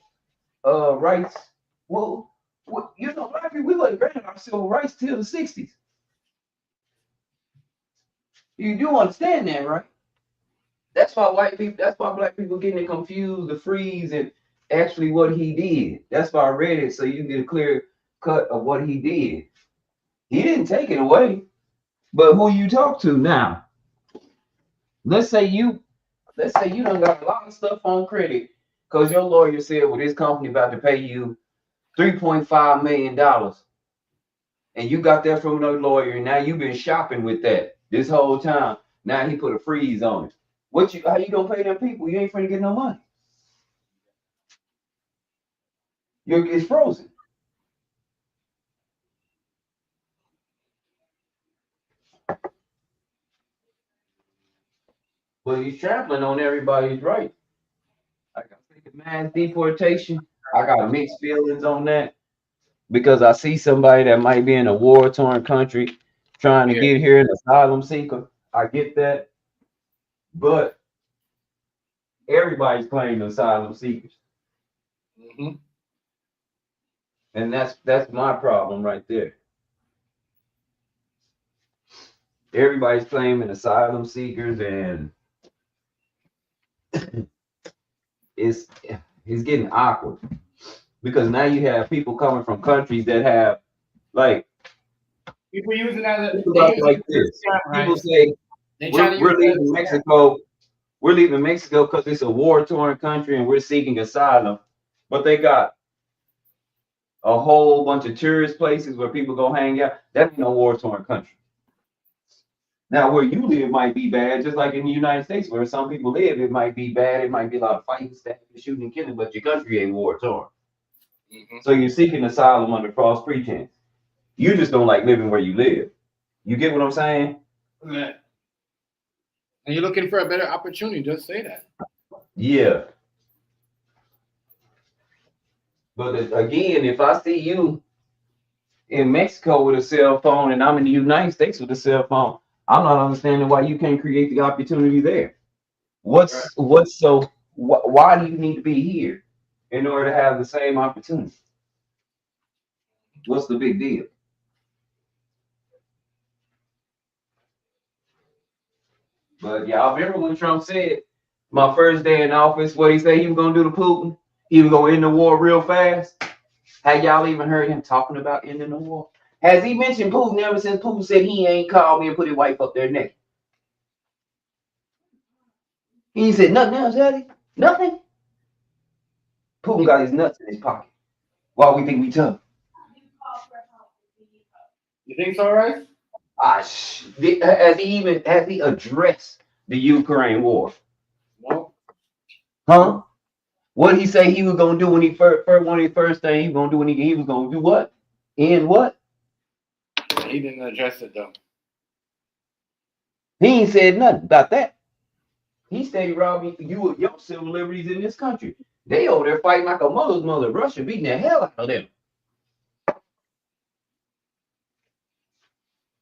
rights, well, you know, black people, we wasn't granted our civil rights till the 60s. You do understand that, right? That's why that's why black people getting it confused, the freeze and actually what he did. That's why I read it so you get a clear cut of what he did. He didn't take it away, but who you talk to now? Let's say you done got a lot of stuff on credit because your lawyer said, well, this company about to pay you $3.5 million. And you got that from another lawyer, and now you've been shopping with that this whole time. Now he put a freeze on it. How you gonna pay them people? You ain't finna get no money. It's frozen. But he's trampling on everybody's right. I think of mass deportation. I got mixed feelings on that because I see somebody that might be in a war-torn country trying to Yeah. get here, an asylum seeker. I get that, but everybody's claiming asylum seekers, Mm-hmm. and that's my problem right there. Everybody's claiming asylum seekers, and it's getting awkward because now you have people coming from countries that have like People use it as a think about it like this. People say They try to use we're it as leaving a scam. Mexico. We're leaving Mexico because it's a war-torn country and we're seeking asylum, but they got a whole bunch of tourist places where people go hang out. That ain't no war-torn country. Now, where you live might be bad, just like in the United States, where some people live, it might be bad. It might be a lot of fighting, stabbing, shooting, and killing, but your country ain't war-torn. Mm-hmm. So you're seeking asylum under false pretense. You just don't like living where you live. You get what I'm saying? Yeah. And you're looking for a better opportunity, just say that. Yeah. But again, if I see you in Mexico with a cell phone and I'm in the United States with a cell phone, I'm not understanding why you can't create the opportunity there. Why do you need to be here in order to have the same opportunity? What's the big deal? But y'all remember when Trump said, my first day in office, what he said he was gonna do to Putin? He was gonna end the war real fast. Have y'all even heard him talking about ending the war? Has he mentioned Putin ever since Putin said he ain't called me and put his wife up there naked? He ain't said nothing else, has he? Nothing. Putin got his nuts in his pocket. Why we think we tough? You think so, right? Has he addressed the Ukraine war? No. Huh? What did he say he was gonna do when he one of the first things he was gonna do when he was gonna do what? End what? He didn't address it though. He ain't said nothing about that. He said, Robbie, you your civil liberties in this country. They over there fighting like a mother's mother. Russia beating the hell out of them.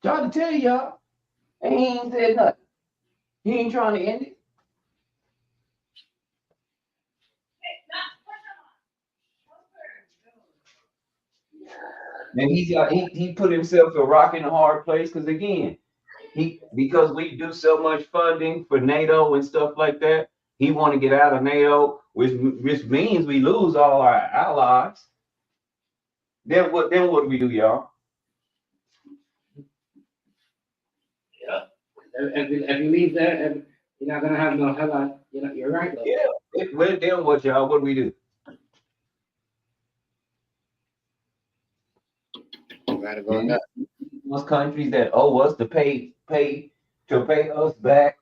Trying to tell y'all, and he ain't said nothing. He ain't trying to end it. And he put himself in a rock in a hard place because again, because we do so much funding for NATO and stuff like that, he want to get out of NATO, which means we lose all our allies. Then what do we do, y'all? Yeah. If you leave there, you're not gonna have no hell. You're right though. Yeah. Then what, y'all? What do we do? You gotta go in that. Those countries that owe us to pay us back.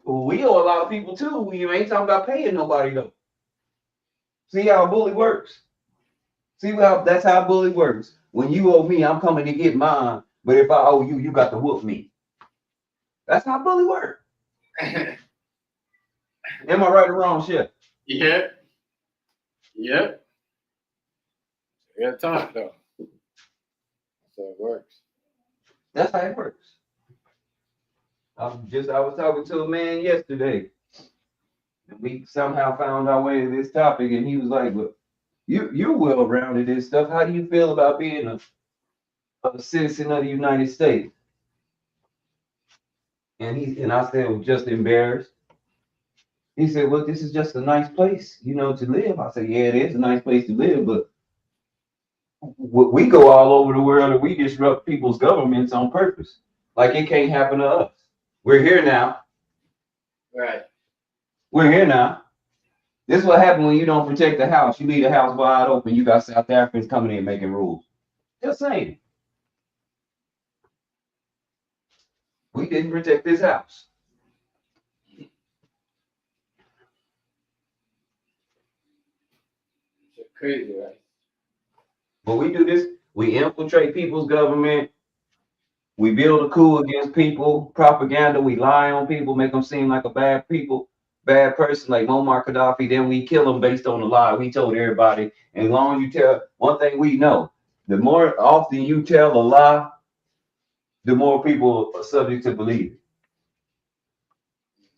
We owe a lot of people too. We ain't talking about paying nobody though. See how a bully works. That's how a bully works. When you owe me, I'm coming to get mine. But if I owe you, you got to whoop me. That's how a bully works. Am I right or wrong, Chef? Yeah. Yep. You gotta talk though. So it works. That's how it works. I was talking to a man yesterday, and we somehow found our way to this topic, and he was like, "Well, you're well rounded in stuff. How do you feel about being a citizen of the United States?" And I said, "Well, just embarrassed." He said, "Well, this is just a nice place, to live." I said, "Yeah, it is a nice place to live, but we go all over the world and we disrupt people's governments on purpose. Like it can't happen to us. We're here now. Right. We're here now. This is what happens when you don't protect the house. You leave the house wide open. You got South Africans coming in making rules. Just saying. We didn't protect this house. It's crazy, right? But we do this. We infiltrate people's government. We build a coup against people. Propaganda. We lie on people, make them seem like a bad person, like Muammar Gaddafi. Then we kill them based on a lie. We told everybody. And as long as you tell, one thing we know, the more often you tell a lie, the more people are subject to believe it.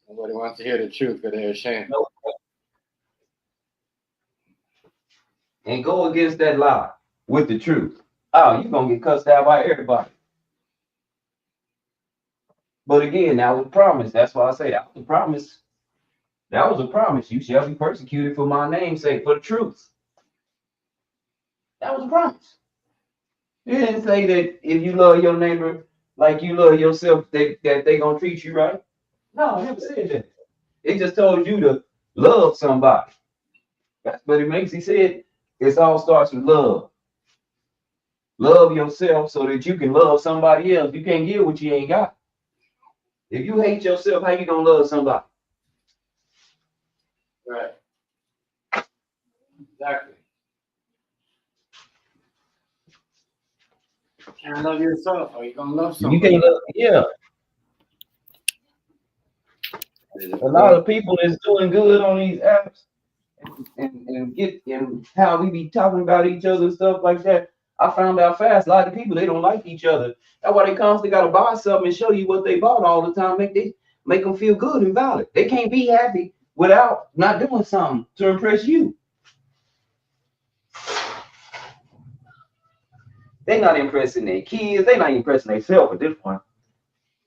Nobody wants to hear the truth because they're ashamed. And go against that lie with the truth. Oh, you're gonna get cussed out by everybody. But again, that was a promise. That's why I say that was a promise. That was a promise. You shall be persecuted for my name's sake, for the truth. That was a promise. It didn't say that if you love your neighbor like you love yourself, that they gonna treat you right. No, it never said that. It just told you to love somebody. That's what it makes. He said it all starts with love. Love yourself so that you can love somebody else. You can't give what you ain't got. If you hate yourself, how you gonna love somebody? Right. Exactly. You can't love yourself. How you gonna love somebody? You can't love. Yeah. A lot of people is doing good on these apps and how we be talking about each other and stuff like that. I found out fast. A lot of people they don't like each other. That's why they constantly gotta buy something and show you what they bought all the time. Make them feel good and valid. They can't be happy without not doing something to impress you. They're not impressing their kids. They're not impressing themselves at this point.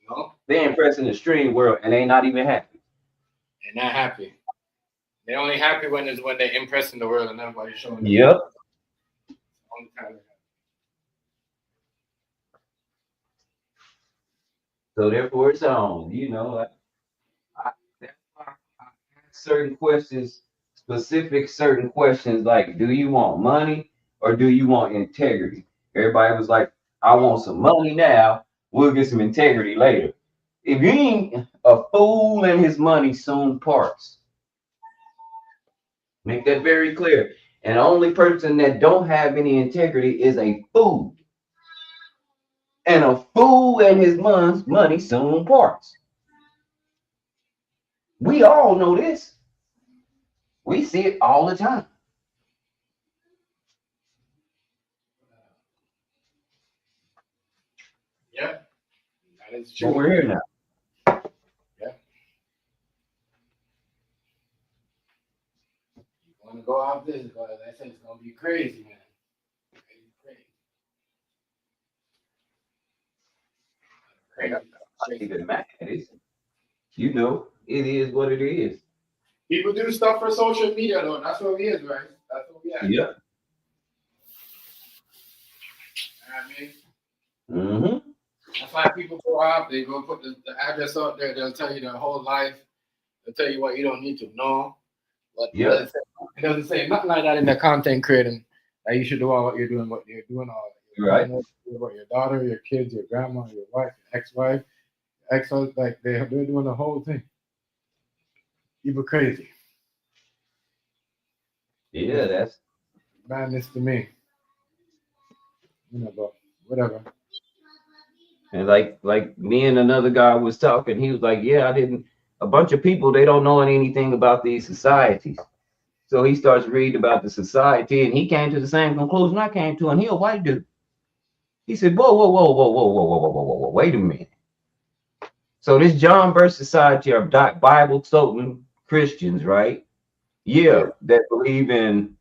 No, They're impressing the stream world and they're not even happy. they're not happy. They're only happy when they're impressing the world and everybody's showing them. Yep. Only time they're So therefore it's on. That's why I ask certain questions, certain questions like, do you want money or do you want integrity? Everybody was like, I want some money now. We'll get some integrity later. If you ain't a fool and his money soon parts. Make that very clear. And the only person that don't have any integrity is a fool. And a fool and his money soon parts. We all know this. We see it all the time. Yeah, that is true. But we're here now. Yeah. You want to go out this, but I said it's gonna be crazy, man. Not even mad. It is what it is. People do stuff for social media, though. That's what it is, right? That's what we are. Yeah. You know what I mean? That's why people go out, they go put the address out there, they'll tell you their whole life, they'll tell you what you don't need to know. But it doesn't say nothing like that in the content creating that you should do all what you're doing, all right. About your daughter, your kids, your grandma, your wife, your ex-wife, ex-husband, like they're doing the whole thing. People crazy. Yeah, that's madness to me. But whatever. And like me and another guy was talking, he was like, yeah, a bunch of people, they don't know anything about these societies. So he starts reading about the society and he came to the same conclusion I came to, and he a white dude. He said, whoa, wait a minute. So this John Birch Society are Bible toting Christians, right? Yeah, that believe in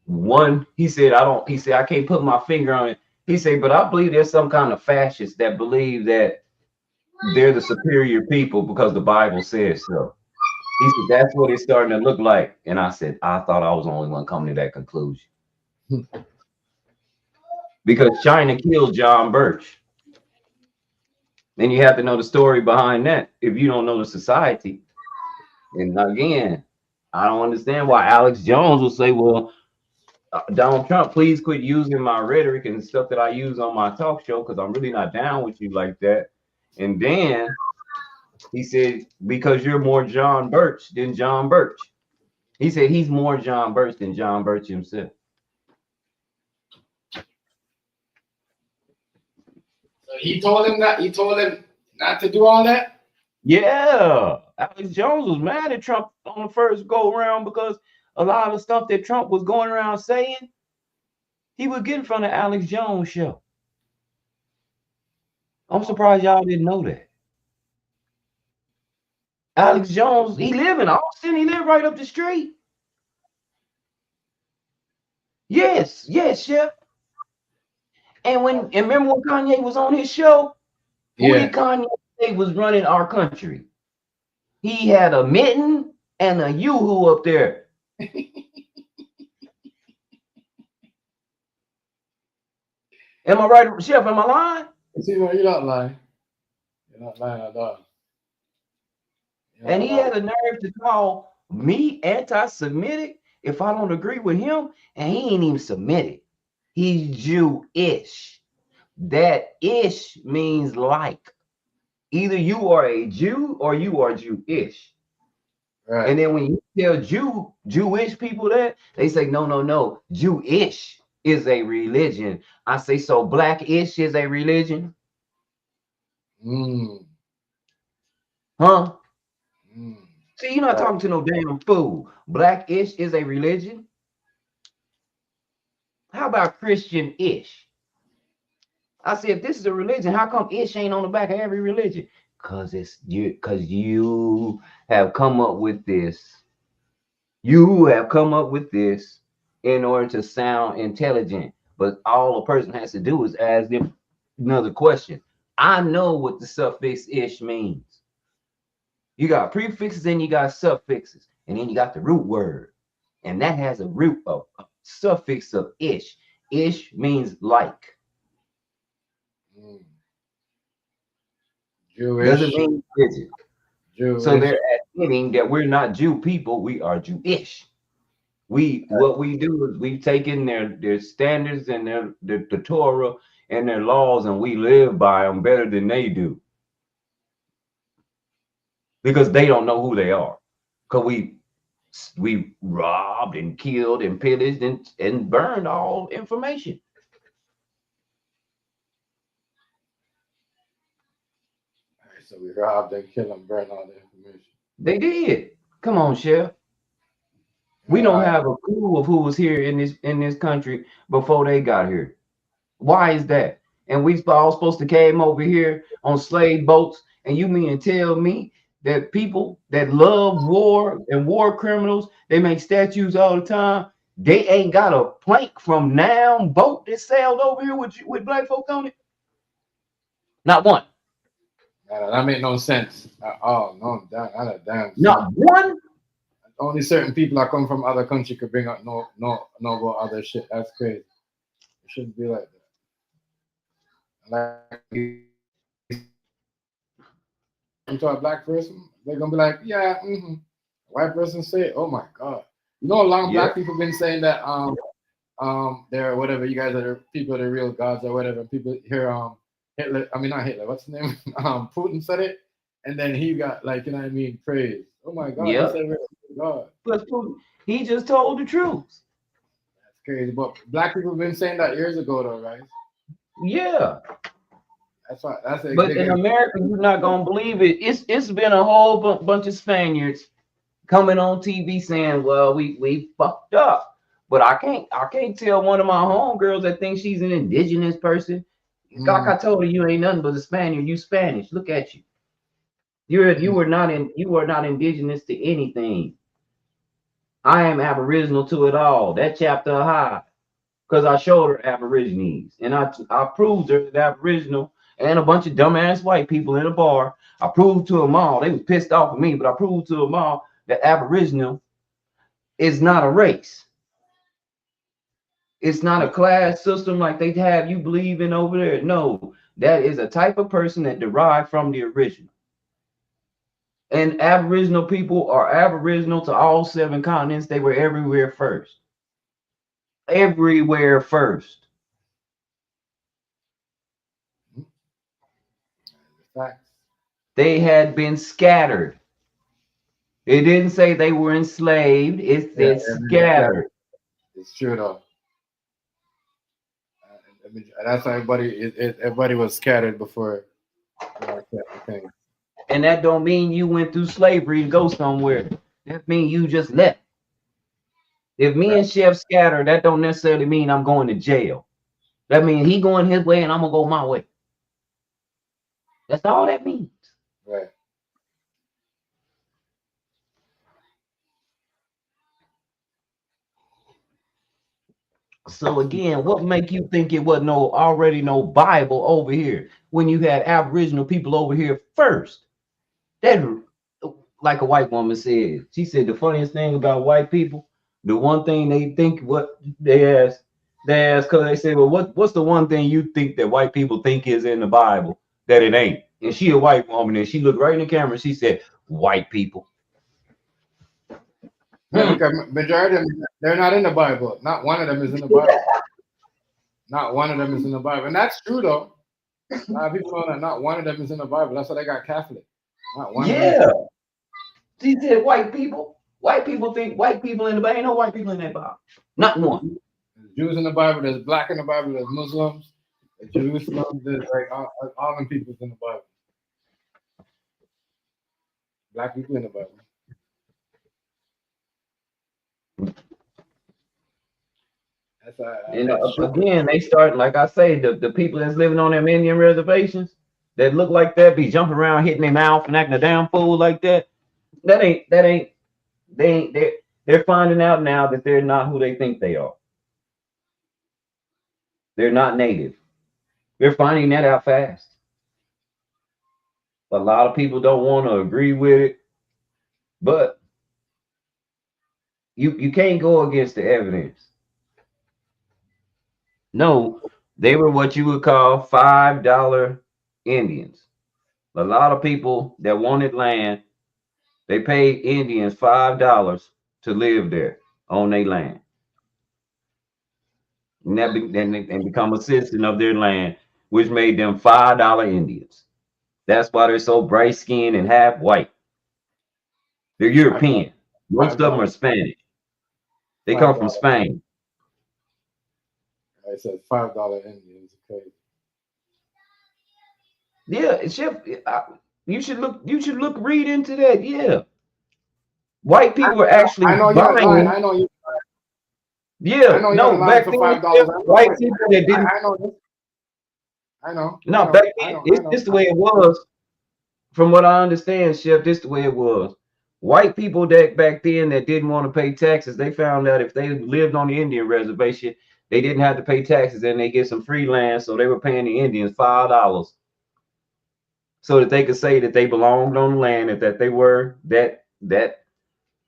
one. He said, he said, I can't put my finger on it. He said, but I believe there's some kind of fascists that believe that they're the superior people because the Bible says so. He said, that's what it's starting to look like. And I said, I thought I was the only one coming to that conclusion. Because China killed John Birch. Then you have to know the story behind that if you don't know the society. And again, I don't understand why Alex Jones will say, well, Donald Trump, please quit using my rhetoric and stuff that I use on my talk show because I'm really not down with you like that. And then he said, because you're more John Birch than John Birch. He said he's more John Birch than John Birch himself. So he told him not to do all that? Yeah. Alex Jones was mad at Trump on the first go around because a lot of the stuff that Trump was going around saying, he would get in front of Alex Jones' show. I'm surprised y'all didn't know that. Alex Jones, he live in Austin. He live right up the street. Yes, Chef. And remember when Kanye was on his show? Who did Kanye say was running our country? He had a mitten and a yoo-hoo up there. Am I right, Chef? Am I lying? See, no, you're not lying. You're not lying at all. And he had a nerve to call me anti-Semitic if I don't agree with him, and he ain't even Semitic. He's Jewish. That ish means like. Either you are a Jew or you are Jewish. Right. And then when you tell Jewish people that, they say, no, Jewish is a religion. I say, so black-ish is a religion? Huh? See, you're not talking to no damn fool. Black-ish is a religion? How about Christian-ish? I said, if this is a religion, how come ish ain't on the back of every religion? Because you have come up with this. You have come up with this in order to sound intelligent. But all a person has to do is ask them another question. I know what the suffix ish means. You got prefixes and you got suffixes. And then you got the root word. And that has a root of a suffix of ish. Ish means like. Jewish. Doesn't mean religion. Jewish. So they're admitting that we're not Jew people, we are Jewish. What we do is we've taken their standards and the Torah and their laws, and we live by them better than they do. Because they don't know who they are. Because we robbed and killed and pillaged and burned all information. So we robbed and killed and burned all the information. They did. Come on, Chef. We don't have a clue of who was here in this country before they got here. Why is that? And we all supposed to came over here on slave boats, and you mean to tell me that people that love war and war criminals, they make statues all the time, they ain't got a plank from now boat that sailed over here with black folk on it? Not one. That make no sense. Oh no, not a damn. Not one. Only certain people that come from other country could bring up no about other shit. That's crazy. It shouldn't be like that. Like to a black person, they're gonna be like, yeah, white person say it. Oh my god. You know how long black people been saying that they're whatever, you guys are the people, the real gods or whatever. People hear Hitler, I mean not Hitler, what's his name? Putin said it, and then he got like, you know what I mean, praise. Oh my god, he said God. But he just told the truth. That's crazy. But black people have been saying that years ago though, right? Yeah. That's why it. But in America, you're not gonna believe it. It's been a whole bunch of Spaniards coming on TV saying, well, we fucked up. But I can't tell one of my homegirls that thinks she's an indigenous person. Like I told her, you ain't nothing but a Spaniard, you Spanish. Look at you. You were not indigenous to anything. I am aboriginal to it all. That chapter of high, because I showed her Aborigines, and I proved her the Aboriginal and a bunch of dumbass white people in a bar. I proved to them all. They was pissed off at me, but I proved to them all that Aboriginal is not a race. It's not a class system like they have you believe in over there. No, that is a type of person that derived from the original. And Aboriginal people are Aboriginal to all 7 continents. They were everywhere first. Everywhere first. Facts. They had been scattered. It didn't say they were enslaved. It said scattered. It's true though. I mean, that's why everybody was scattered before. Thing. And that don't mean you went through slavery to go somewhere. That means you just left. If me and Chef scatter, that don't necessarily mean I'm going to jail. That means he going his way and I'm gonna go my way. That's all that means. Right. So again, what make you think it wasn't already no Bible over here when you had Aboriginal people over here first? That, like a white woman said, she said the funniest thing about white people, the one thing they think what they ask because they say, well, what's the one thing you think that white people think is in the Bible that it ain't? And she a white woman and she looked right in the camera and she said, white people. Yeah, because majority of them, they're not in the Bible. Not one of them is in the Bible. Not one of them is in the Bible. And that's true, though. A lot of people know that not one of them is in the Bible. That's why they got Catholic. Not one of them. She said white people. White people think white people in the Bible. Ain't no white people in that Bible. Not one. There's Jews in the Bible. There's black in the Bible. There's Muslims. There's Jerusalem. There's like all them people's in the Bible. Black people in the Bible. And again, they start, like I say, the people that's living on them Indian reservations that look like that, be jumping around, hitting their mouth and acting a damn fool like that. They're finding out now that they're not who they think they are. They're not native. They're finding that out fast. A lot of people don't want to agree with it, but you can't go against the evidence. No, they were what you would call $5 Indians. A lot of people that wanted land, they paid Indians $5 to live there on their land. And become a citizen of their land, which made them $5 Indians. That's why they're so bright skinned and half white. They're European. Most of them are Spanish. They come from Spain. I said $5 Indians. Crazy. Yeah, you should look, read into that. Yeah, white people were actually buying. I know you. Yeah, no, back then, white people that didn't. I know this. I know. No, back then, it's just the way it was. From what I understand, Chef, this is the way it was. White people that back then that didn't want to pay taxes, they found out if they lived on the Indian reservation, they didn't have to pay taxes and they get some free land. So they were paying the Indians $5 so that they could say that they belonged on the land and that they were that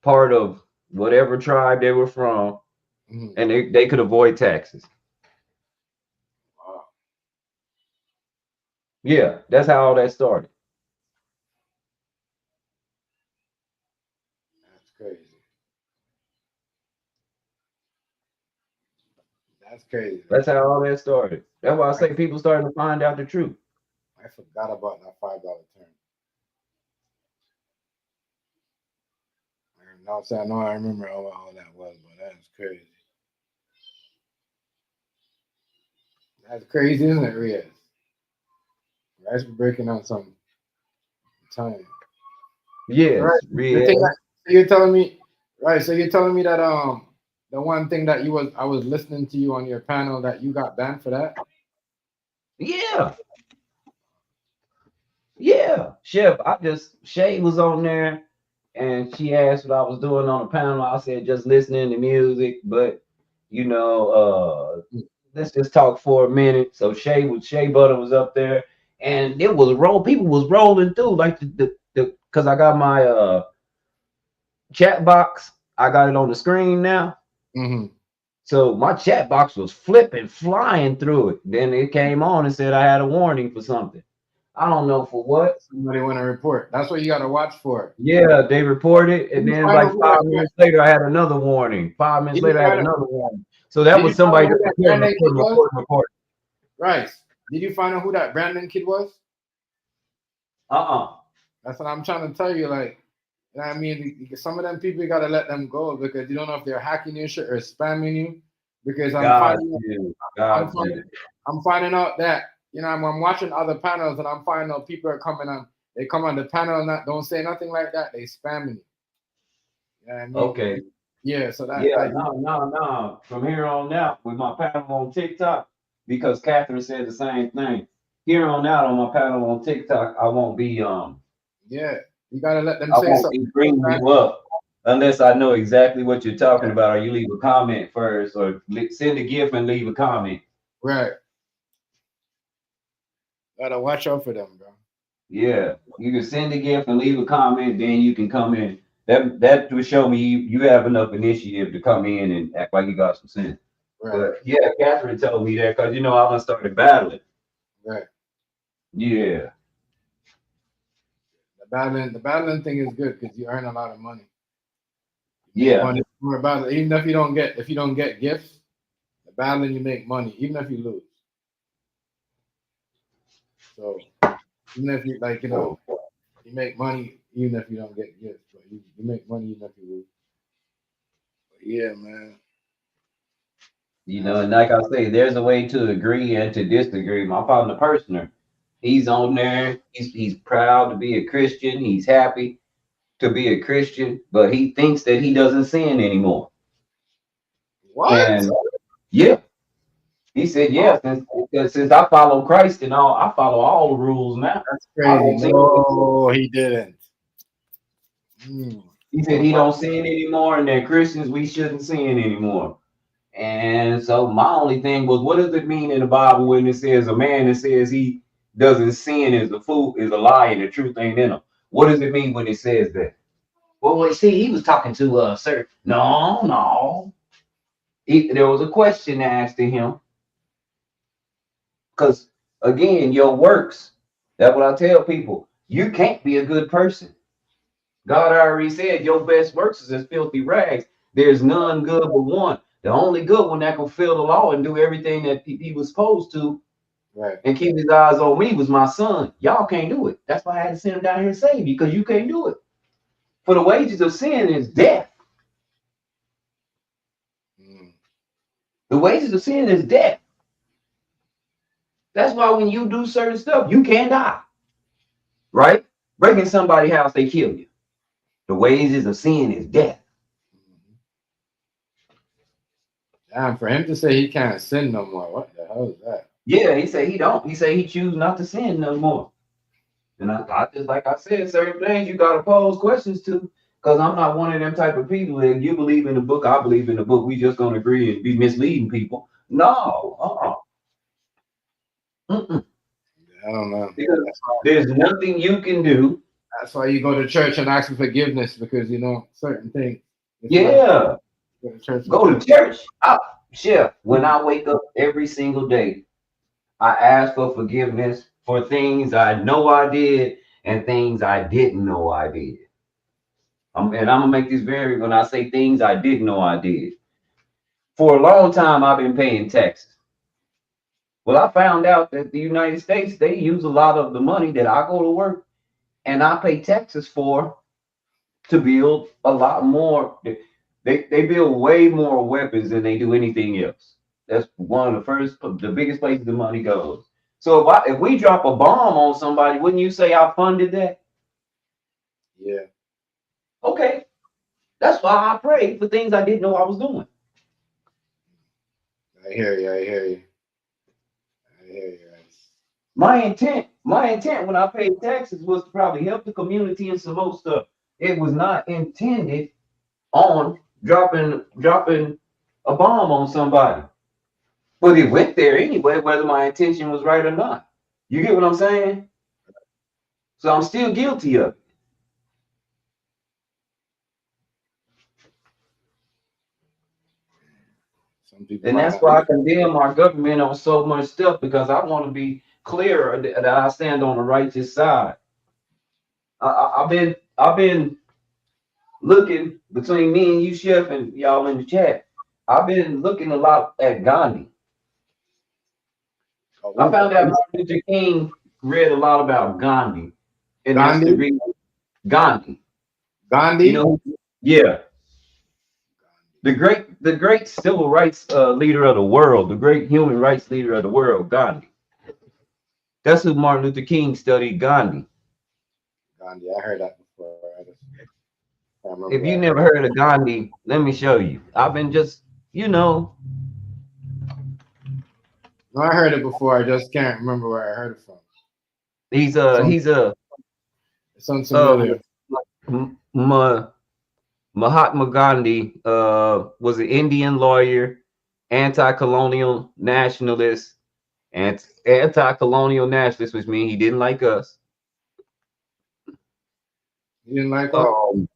part of whatever tribe they were from, and they could avoid taxes. Wow. Yeah, that's how all that started. That's crazy. That's crazy. That's how all that started. That's why I say people starting to find out the truth. I forgot about that $5 term. I know I remember all that was, but that's crazy. That's crazy, isn't it, Riaz? Riaz, we're breaking on some time. Yes, right. Riaz. You're telling me, right? So you're telling me that the one thing that I was listening to you on your panel that you got banned for that? Yeah. Yeah, Chef. Shay was on there, and she asked what I was doing on the panel. I said just listening to music, but you know, let's just talk for a minute. So Shay Butter was up there, and it was people was rolling through like the because I got my chat box. I got it on the screen now. Mm-hmm. So my chat box was flipping, flying through it. Then it came on and said I had a warning for something. I don't know for what. Somebody want to report. That's what you got to watch for. Yeah, they reported, Did and you then find like out who 5 minutes later, I had another warning. 5 minutes Did you later, I had find out? another warning. So that Did was you find out somebody who that that reported, Brandon kid was? report. Right. Did you find out who that Brandon kid was? That's what I'm trying to tell you. Like, you know what I mean? Some of them people you gotta let them go because you don't know if they're hacking your shit or spamming you. Because God you. God you. I'm finding out that I'm watching other panels and I'm finding out people are coming on. They come on the panel and don't say nothing like that. They spamming you. You know what I mean? Okay. Yeah. So that Yeah, like no. From here on out, with my panel on TikTok, because Catherine said the same thing. Here on out on my panel on TikTok, I won't be yeah. You gotta let them I say won't be something. bringing you up unless I know exactly what you're talking about, or you leave a comment first, or send a gift and leave a comment. Right. Gotta watch out for them, bro. Yeah, you can send a gift and leave a comment, then you can come in. That would show me you have enough initiative to come in and act like you got some sense. Right. But yeah, Catherine told me that because I done started battling. Right. Yeah. The battling thing is good because you earn a lot of money. Yeah. Money more battle. Even if you don't get gifts, the battling you make money, even if you lose. So even if you make money even if you don't get gifts, but you make money even if you lose. But yeah, man. And like I say, there's a way to agree and to disagree. My partner Personer, he's on there. He's proud to be a Christian. He's happy to be a Christian, but he thinks that he doesn't sin anymore. What? And yeah, he said, Oh, since I follow Christ and all, I follow all the rules now. that's I crazy. don't sin anymore. No, he didn't. He said he don't sin anymore, and that Christians we shouldn't sin anymore. And so my only thing was, what does it mean in the Bible when it says a man that says he doesn't sin is a fool, is a lie, and the truth ain't in him? What does it mean when it says that? Well, see, he was talking to sir. No. There was a question asked to him. Because again, your works, that's what I tell people. You can't be a good person. God already said your best works is as filthy rags. There's none good but one. The only good one that can fulfill the law and do everything that he was supposed to, Right. and keep his eyes on me was my son. Y'all can't do it. That's why I had to send him down here and save you, because you can't do it. For the wages of sin is death. The wages of sin is death. That's why when you do certain stuff, you can't die. Right? Breaking somebody's house, they kill you. The wages of sin is death. Damn, for him to say he can't sin no more, what the hell is that? Yeah, he said he don't. He said he choose not to sin no more. And I just, like I said, certain things you gotta pose questions to, because I'm not one of them type of people that you believe in the book, I believe in the book. We just gonna agree and be misleading people. No, I don't know. Because there's nothing you can do. That's why you go to church and ask for forgiveness, because certain things. Yeah. Go to church. Chef, when I Mm-hmm. wake up every single day, I ask for forgiveness for things I know I did and things I didn't know I did. And I'm gonna make this very, when I say things I didn't know I did. For a long time, I've been paying taxes. Well, I found out that the United States, they use a lot of the money that I go to work and I pay taxes for to build a lot more. They build way more weapons than they do anything else. That's one of the biggest places the money goes. So if we drop a bomb on somebody, wouldn't you say I funded that? Yeah. Okay. That's why I prayed for things I didn't know I was doing. I hear you. My intent My intent when I paid taxes was to probably help the community and some more stuff. It was not intended on dropping a bomb on somebody. But it went there anyway, whether my intention was right or not. You get what I'm saying? So I'm still guilty of it. Some people And might that's not. why I condemn our government on so much stuff because I want to be clear that I stand on the righteous side. I've been looking between me and you, Chef, and y'all in the chat. I've been looking a lot at Gandhi. I found out Martin Luther King read a lot about Gandhi, and that's the Gandhi. reason. Gandhi, Gandhi. you know, yeah, the great civil rights leader of the world, the great human rights leader of the world, Gandhi. That's who Martin Luther King studied, Gandhi. Gandhi. I heard that before. I just can't remember If where you I never heard heard of Gandhi, let me show you. I've been just, you know, No, I heard it before. I just can't remember where I heard it from. he's Sounds, a it sounds uh, familiar. Mahatma Gandhi was an Indian lawyer, anti-colonial nationalist, and anti-colonial nationalist, which means he didn't like us. You didn't like us? Um,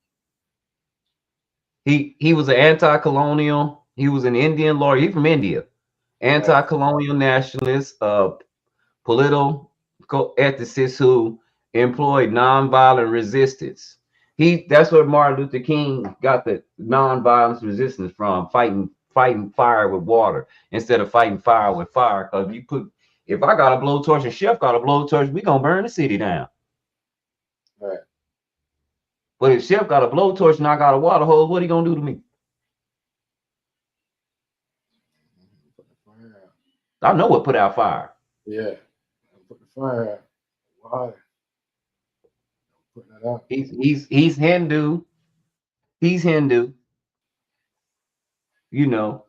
he was an anti-colonial. He was an Indian lawyer. He's from India. Right. Anti-colonial nationalist, political ethicist who employed nonviolent resistance. That's where Martin Luther King got the nonviolent resistance from, fighting fire with water instead of fighting fire with fire. Because if I got a blowtorch and Chef got a blowtorch, we gonna burn the city down. Right. But if Chef got a blowtorch and I got a water hose, what he gonna do to me? Put the fire out. I know what put out fire. Yeah. Put the fire out. Water. Putting it out. He's Hindu. He's Hindu. You know.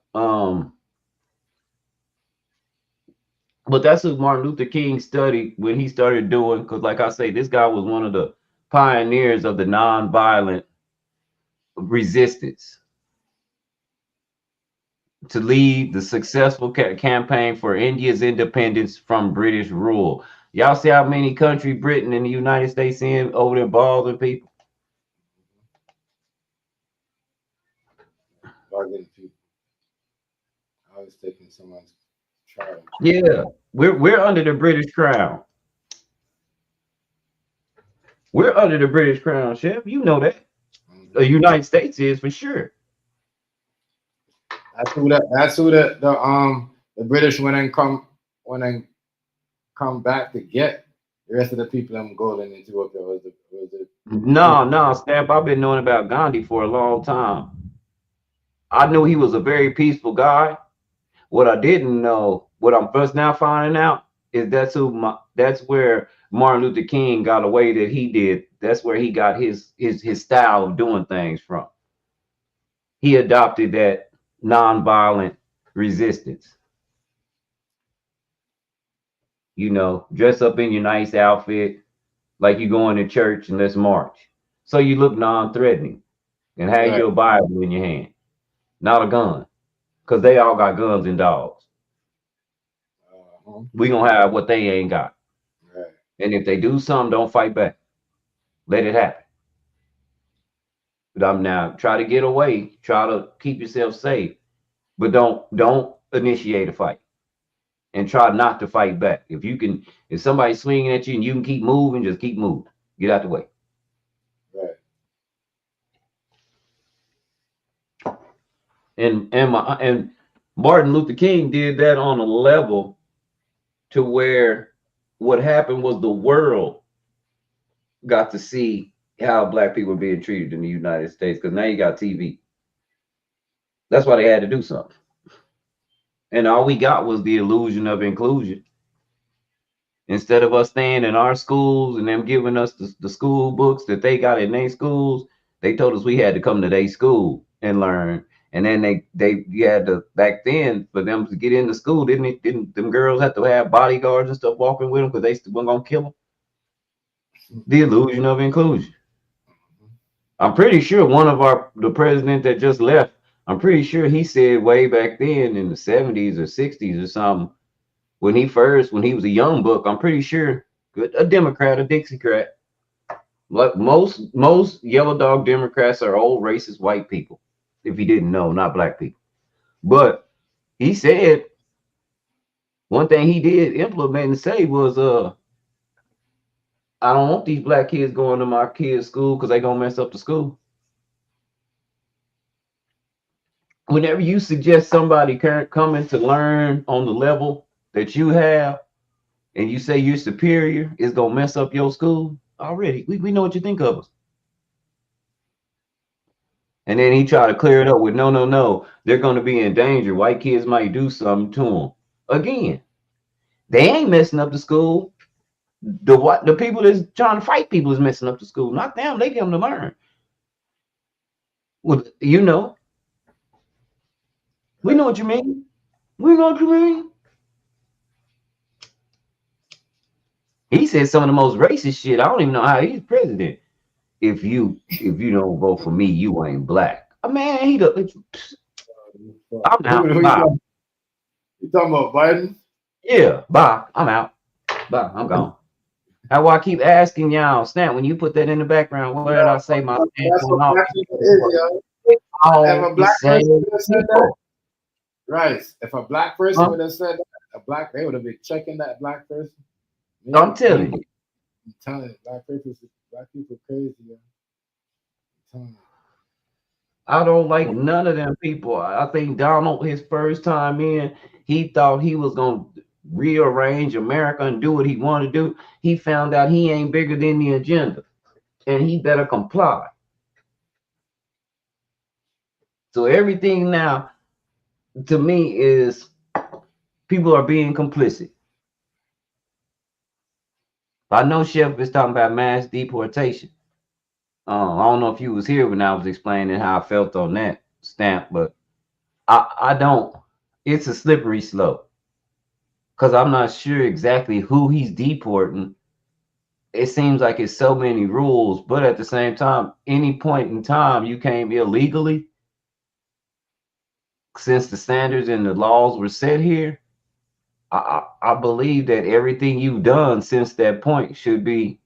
But that's what Martin Luther King studied when he started doing, because like I say, this guy was one of the pioneers of the nonviolent resistance to lead the successful campaign for India's independence from British rule. Y'all see how many country Britain and the United States in over there balls and people? Bargaining people. I was taking someone's child. Yeah, we're under the British crown. We're under the British crown, Chef. You know that. The United States is for sure. That's who the British went and come back to get the rest of the people I'm going into up there was the No, Stamp. I've been knowing about Gandhi for a long time. I knew he was a very peaceful guy. What I didn't know, what I'm first now finding out, is that's where Martin Luther King got away that he did. That's where he got his style of doing things from. He adopted that nonviolent resistance. You know, dress up in your nice outfit, like you going to church and let's march. So you look non-threatening and have your Bible in your hand, not a gun, because they all got guns and dogs. We gonna have what they ain't got. Right. And if they do something, don't fight back. Let it happen. But I'm now try to get away, try to keep yourself safe, but don't initiate a fight. And try not to fight back. If somebody's swinging at you and you can keep moving, just keep moving. Get out the way. Right. And Martin Luther King did that on a level to where what happened was the world got to see how black people were being treated in the United States, because now you got TV. That's why they had to do something. And all we got was the illusion of inclusion. Instead of us staying in our schools and them giving us the school books that they got in their schools, they told us we had to come to their school and learn. And then you had to back then for them to get into school, didn't them girls have to have bodyguards and stuff walking with them because they still weren't gonna kill them? The illusion of inclusion. I'm pretty sure the president that just left, I'm pretty sure he said way back then in the 70s or 60s or something, when he was a young buck, I'm pretty sure a Democrat, a Dixiecrat. Like most yellow dog Democrats are old racist white people. If you didn't know, not black people. But he said one thing he did implement and say was, I don't want these black kids going to my kids' school because they gonna mess up the school. Whenever you suggest somebody coming to learn on the level that you have, and you say you're superior, it's gonna mess up your school. Already, we know what you think of us. And then he tried to clear it up with no, they're gonna be in danger. White kids might do something to them. Again, they ain't messing up the school. The people that's trying to fight people is messing up the school, not them. They get them to learn. Well, we know what you mean. We know what you mean. He said some of the most racist shit. I don't even know how he's president. If you don't vote for me, you ain't black. Man, I'm out. Bye. You talking about Biden? Yeah, bye. I'm out. Bye. I'm gone. How I keep asking y'all, Snap, when you put that in the background, where did I say my stand That's what on black people is, yo. If a black person would have said that, right? If a black person would have said that, they would have been checking that black person. I'm telling you. I'm telling you, black people crazy, yo. I'm telling you. I don't like none of them people. I think Donald, his first time in, he thought he was gonna rearrange America and do what he wanted to do. He found out he ain't bigger than the agenda, and he better comply. So everything now, to me, is people are being complicit. I know Chef is talking about mass deportation. I don't know if you was here when I was explaining how I felt on that Stamp, but I don't. It's a slippery slope because I'm not sure exactly who he's deporting. It seems like it's so many rules, but at the same time, any point in time you came illegally, since the standards and the laws were set here. I believe that everything you've done since that point should be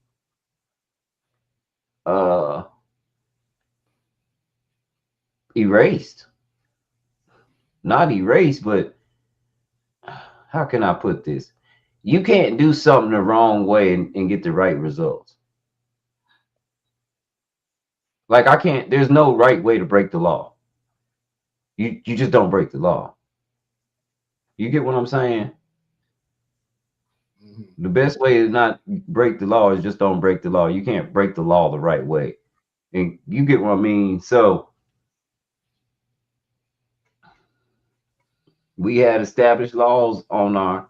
erased. Not erased, but how can I put this? You can't do something the wrong way and get the right results. Like there's no right way to break the law. You just don't break the law. You get what I'm saying? Mm-hmm. The best way to not break the law is just don't break the law. You can't break the law the right way. And you get what I mean? So we had established laws on our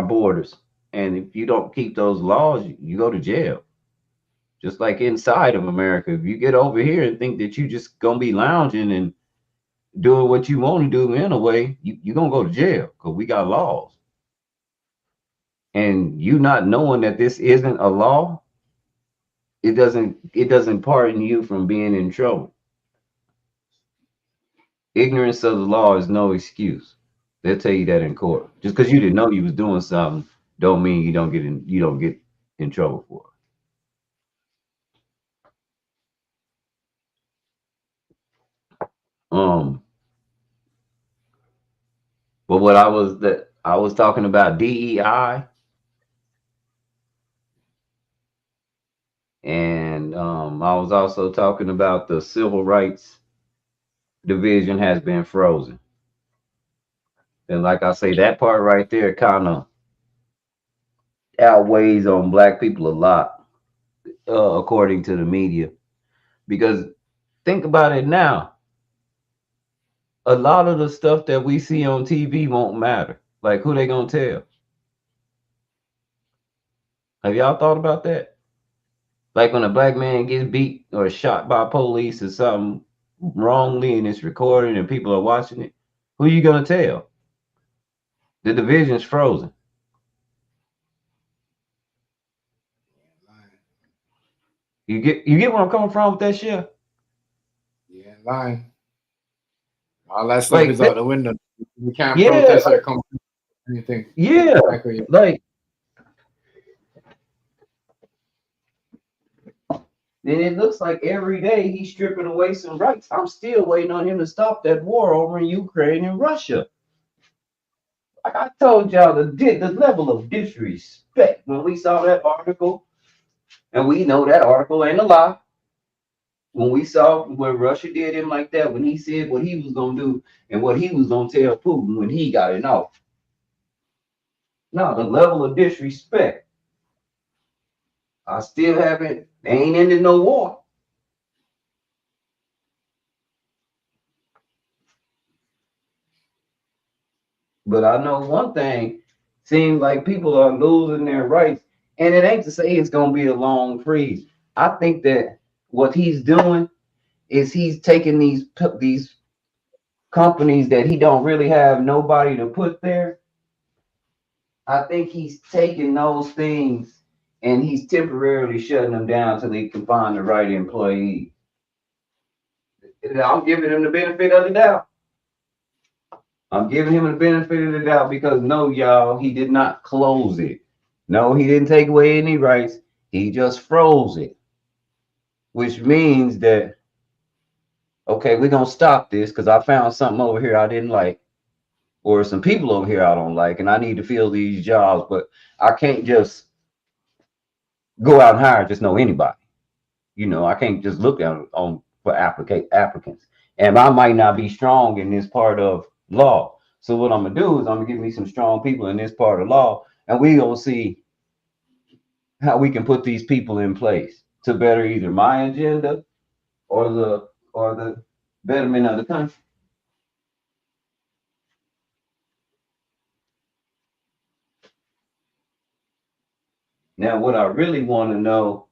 borders. And if you don't keep those laws, you go to jail. Just like inside of America. If you get over here and think that you just gonna be lounging and doing what you want to do in a way, you're gonna go to jail because we got laws. And you not knowing that this isn't a law, it doesn't pardon you from being in trouble. Ignorance of the law is no excuse. They'll tell you that in court. Just because you didn't know you was doing something, don't mean you don't get in trouble for it. But what I was talking about DEI, and I was also talking about the civil rights division has been frozen. And like I say, that part right there kind of outweighs on black people a lot, according to the media. Because think about it now. A lot of the stuff that we see on TV won't matter. Like who they gonna tell? Have y'all thought about that? Like when a black man gets beat or shot by police or something, wrongly and it's recorded and people are watching it, who you gonna tell? The division's frozen. Lying. You get where I'm coming from with that shit? You ain't lying. All that stuff Like is out the window. You can't yeah, protest or come anything. yeah. Exactly. Like then it looks like every day he's stripping away some rights. I'm still waiting on him to stop that war over in Ukraine and Russia. Like I told y'all, the level of disrespect when we saw that article, and we know that article ain't a lie. When we saw when Russia did him like that, when he said what he was gonna do and what he was gonna tell Putin when he got it off. No, the level of disrespect. I still haven't. They ain't ended no war. But I know one thing. Seems like people are losing their rights, and it ain't to say it's gonna be a long freeze. I think that what he's doing is he's taking these companies that he don't really have nobody to put there. I think he's taking those things and he's temporarily shutting them down till he can find the right employee. I'm giving him the benefit of the doubt. I'm giving him the benefit of the doubt because no, y'all, he did not close it. No, he didn't take away any rights. He just froze it, which means that okay, we're gonna stop this because I found something over here I didn't like, or some people over here I don't like, and I need to fill these jobs, but I can't just go out and hire just know anybody. You know, I can't just look at on for applicants, and I might not be strong in this part of law. So what I'm gonna do is I'm gonna give me some strong people in this part of law, and we gonna see how we can put these people in place to better either my agenda or the betterment of the country. Now, what I really want to know,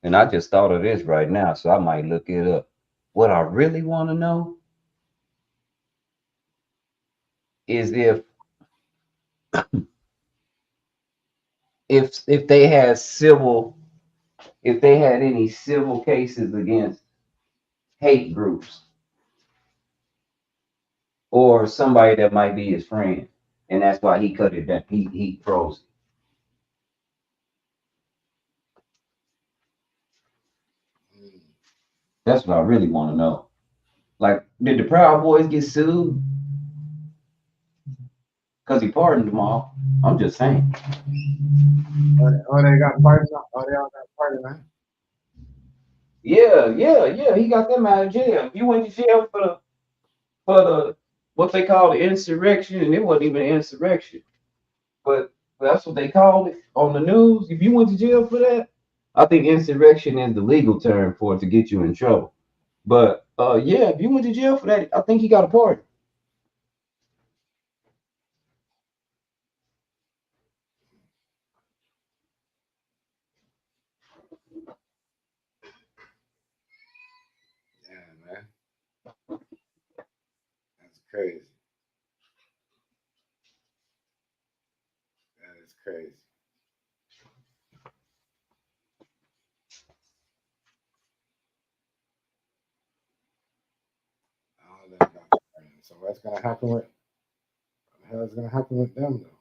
and I just thought of this right now, so I might look it up. What I really want to know is if they had civil, if they had any civil cases against hate groups or somebody that might be his friend, and that's why he cut it down. He froze it. Mm. That's what I really want to know. Like, did the Proud Boys get sued because he pardoned them all? I'm just saying. Oh, they got pardons. Oh, they all got pardons, man. Yeah. He got them out of jail. You went to jail for the what they call the insurrection, and it wasn't even an insurrection. But that's what they called it on the news. If you went to jail for that, I think insurrection is the legal term for it to get you in trouble. But yeah, if you went to jail for that, I think he got a pardon. Yeah, man. That's crazy. That is crazy. All them got pardons. So what's gonna happen with? What the hell is gonna happen with them though?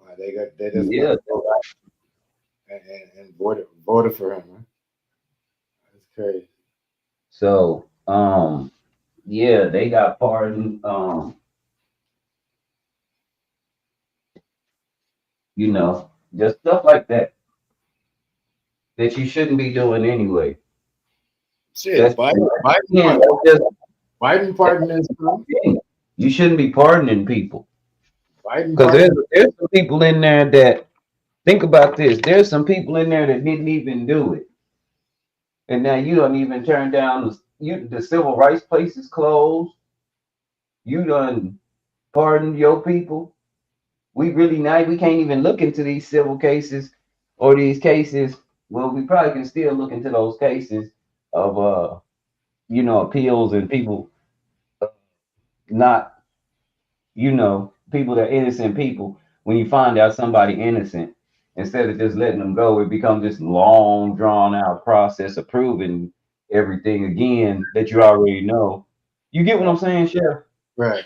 Why they just Yeah. gonna go back and voted for him, man. That's crazy. So yeah, they got pardoned. You know, just stuff like that you shouldn't be doing anyway. Shit, That's again, that's just Biden pardon is you shouldn't be pardoning people Biden because pardon. there's some people in there that think about this. There's some people in there that didn't even do it, and now you don't even turn down the civil rights places closed. You done pardoned your people. We really now we can't even look into these civil cases or these cases. Well, we probably can still look into those cases of appeals and people not, people that are innocent people. When you find out somebody innocent, instead of just letting them go, it becomes this long, drawn out process of proving everything again that you already know. You get what I'm saying, Chef? Right.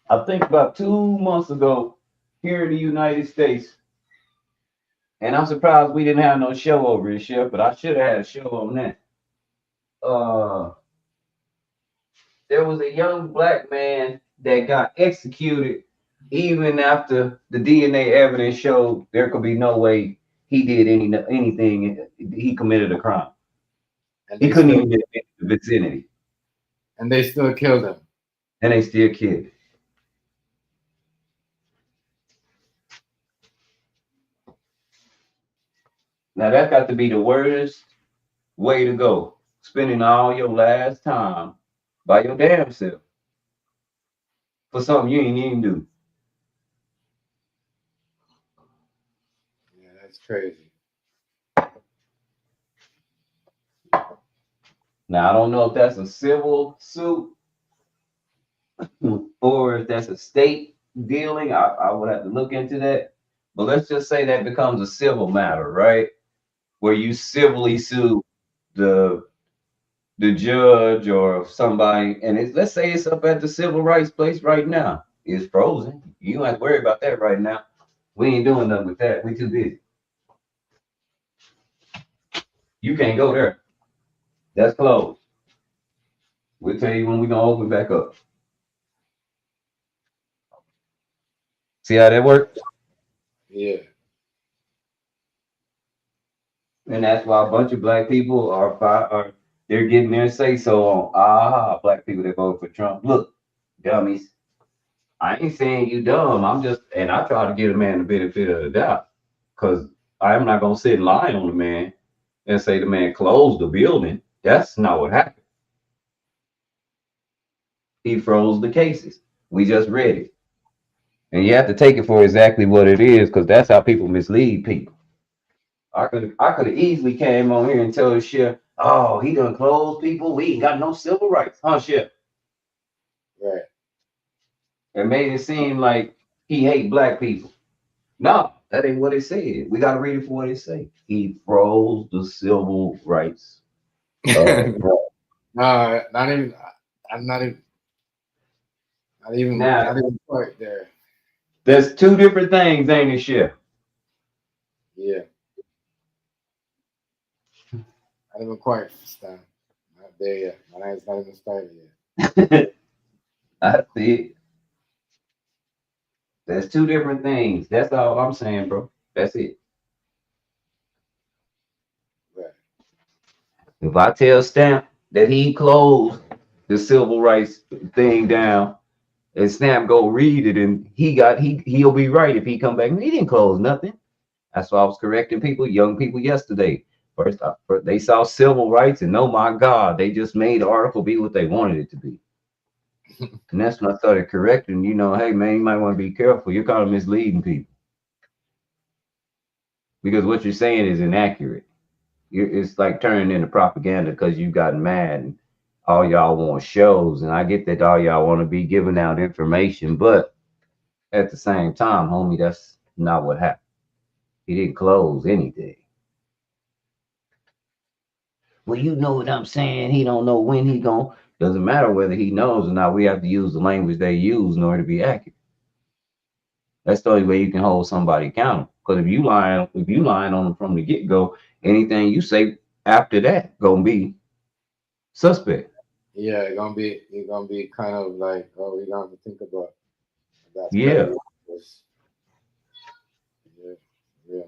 I think about 2 months ago here in the United States, and I'm surprised we didn't have no show over here, Chef, but I should have had a show on that. Uh, there was a young black man that got executed even after the DNA evidence showed there could be no way he did anything. He committed a crime. And He they couldn't still even get in the vicinity, killed him. and they still killed him. Now that got to be the worst way to go. Spending all your last time by your damn self for something you ain't even do. Yeah, that's crazy. Now I don't know if that's a civil suit or if that's a state dealing. I would have to look into that. But let's just say that becomes a civil matter, right? Where you civilly sue the judge or somebody, and let's say it's up at the civil rights place right now. It's frozen. You don't have to worry about that right now. We ain't doing nothing with that. We too busy. You can't go there. That's closed. We'll tell you when we're gonna open back up. See how that works? Yeah. And that's why a bunch of black people are they're getting their say so on black people that vote for Trump. Look, dummies. I ain't saying you dumb. And I try to give a man the benefit of the doubt. Because I'm not gonna sit and lie on the man and say the man closed the building. That's not what happened. He froze the cases. We just read it. And you have to take it for exactly what it is, because that's how people mislead people. I could have easily came on here and told the sheriff, oh, he done closed people. We ain't got no civil rights, huh, sheriff? Right. And made it seem like he hate black people. No, that ain't what it said. We gotta read it for what it say. He froze the civil rights. No, not even. I'm not even. Now, Not even quite there. there's two different things, ain't it, sheriff? Yeah. Not even quite, Stan. Not there yet. My night's not even started yet. I see it. There's two different things. That's all I'm saying, bro. That's it. Right. If I tell Stamp that he closed the civil rights thing down, and Stamp go read it, and he'll be right if he come back. He didn't close nothing. That's why I was correcting people, young people yesterday. First, they saw civil rights, and oh my God, they just made the article be what they wanted it to be. And that's when I started correcting. Hey man, you might want to be careful. You're kind of misleading people because what you're saying is inaccurate. It's like turning into propaganda because you got mad and all y'all want shows, and I get that all y'all want to be giving out information, but at the same time, homie, that's not what happened. He didn't close anything. Well, you know what I'm saying. He don't know when he going. Doesn't matter whether he knows or not. We have to use the language they use in order to be accurate. That's the only way you can hold somebody accountable. Because if you lying on them from the get go, anything you say after that gonna be suspect. Yeah, you're gonna be kind of like, oh, we're gonna have to think about that. Yeah. Yeah, yeah.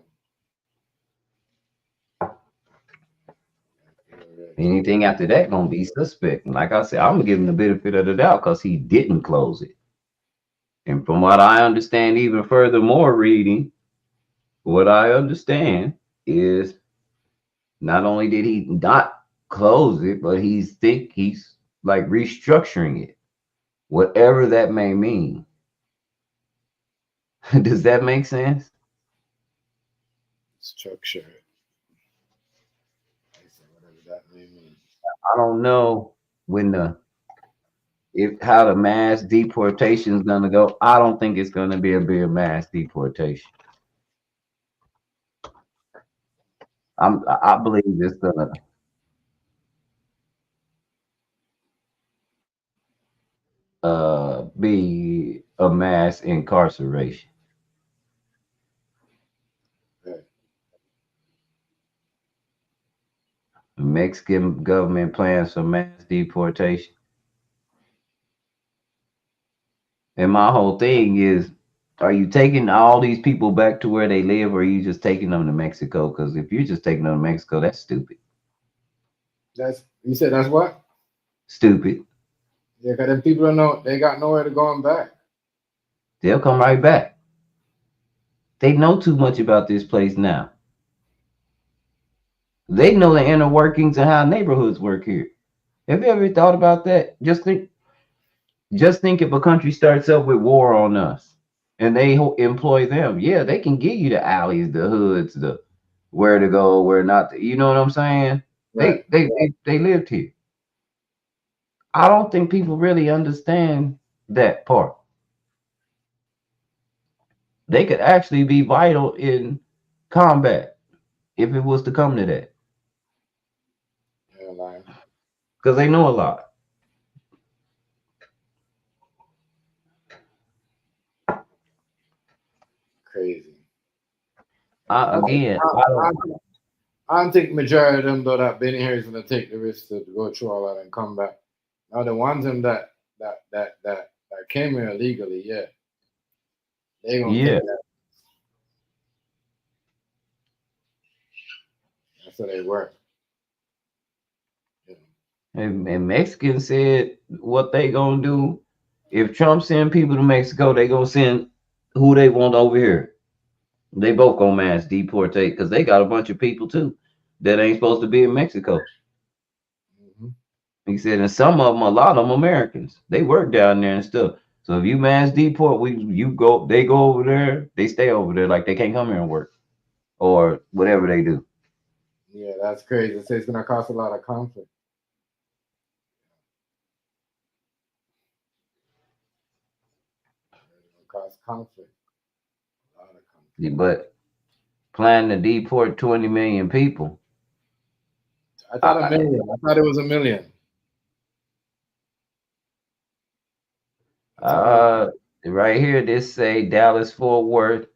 Anything after that gonna be suspect. And like I said, I'm gonna give him the benefit of the doubt because he didn't close it. And from what I understand, even furthermore reading, what I understand is not only did he not close it, but he's like restructuring it, whatever that may mean. Does that make sense? Structure. I don't know when the if how the mass deportation is gonna go. I don't think it's gonna be a mass deportation. I believe it's gonna be a mass incarceration. Right. The Mexican government plans for mass deportation. And my whole thing is, are you taking all these people back to where they live, or are you just taking them to Mexico? Because if you're just taking them to Mexico, that's stupid. That's you said that's what? Stupid. Yeah, because them people don't know they got nowhere to going back. They'll come right back. They know too much about this place now. They know the inner workings and how neighborhoods work here. Have you ever thought about that? Just think if a country starts up with war on us and they employ them, yeah, they can give you the alleys, the hoods, the where to go, where not to. You know what I'm saying? Right. They lived here. I don't think people really understand that part. They could actually be vital in combat if it was to come to that, Yeah, like because they know a lot. crazy. I, I, think- again, I, I I, don't. I don't think majority of them though that been here is gonna take the risk to go through all that and come back. Now the ones them that came here illegally, yeah, they gonna Yeah, take that. That's how they work. You and Mexicans said what they gonna do if Trump send people to Mexico, they gonna send who they want over here. They both gonna mass deportate because they got a bunch of people too that ain't supposed to be in Mexico. know? He said, and some of them, a lot of them Americans, they work down there and stuff. So if you mass deport, they go over there, they stay over there, like they can't come here and work or whatever they do. Yeah, that's crazy. They say it's gonna cause a lot of conflict. It's gonna cause conflict. A lot of conflict. But planning to deport 20 million people, I thought a I, million. I thought it was a million. I thought it was. right here, this say Dallas Fort Worth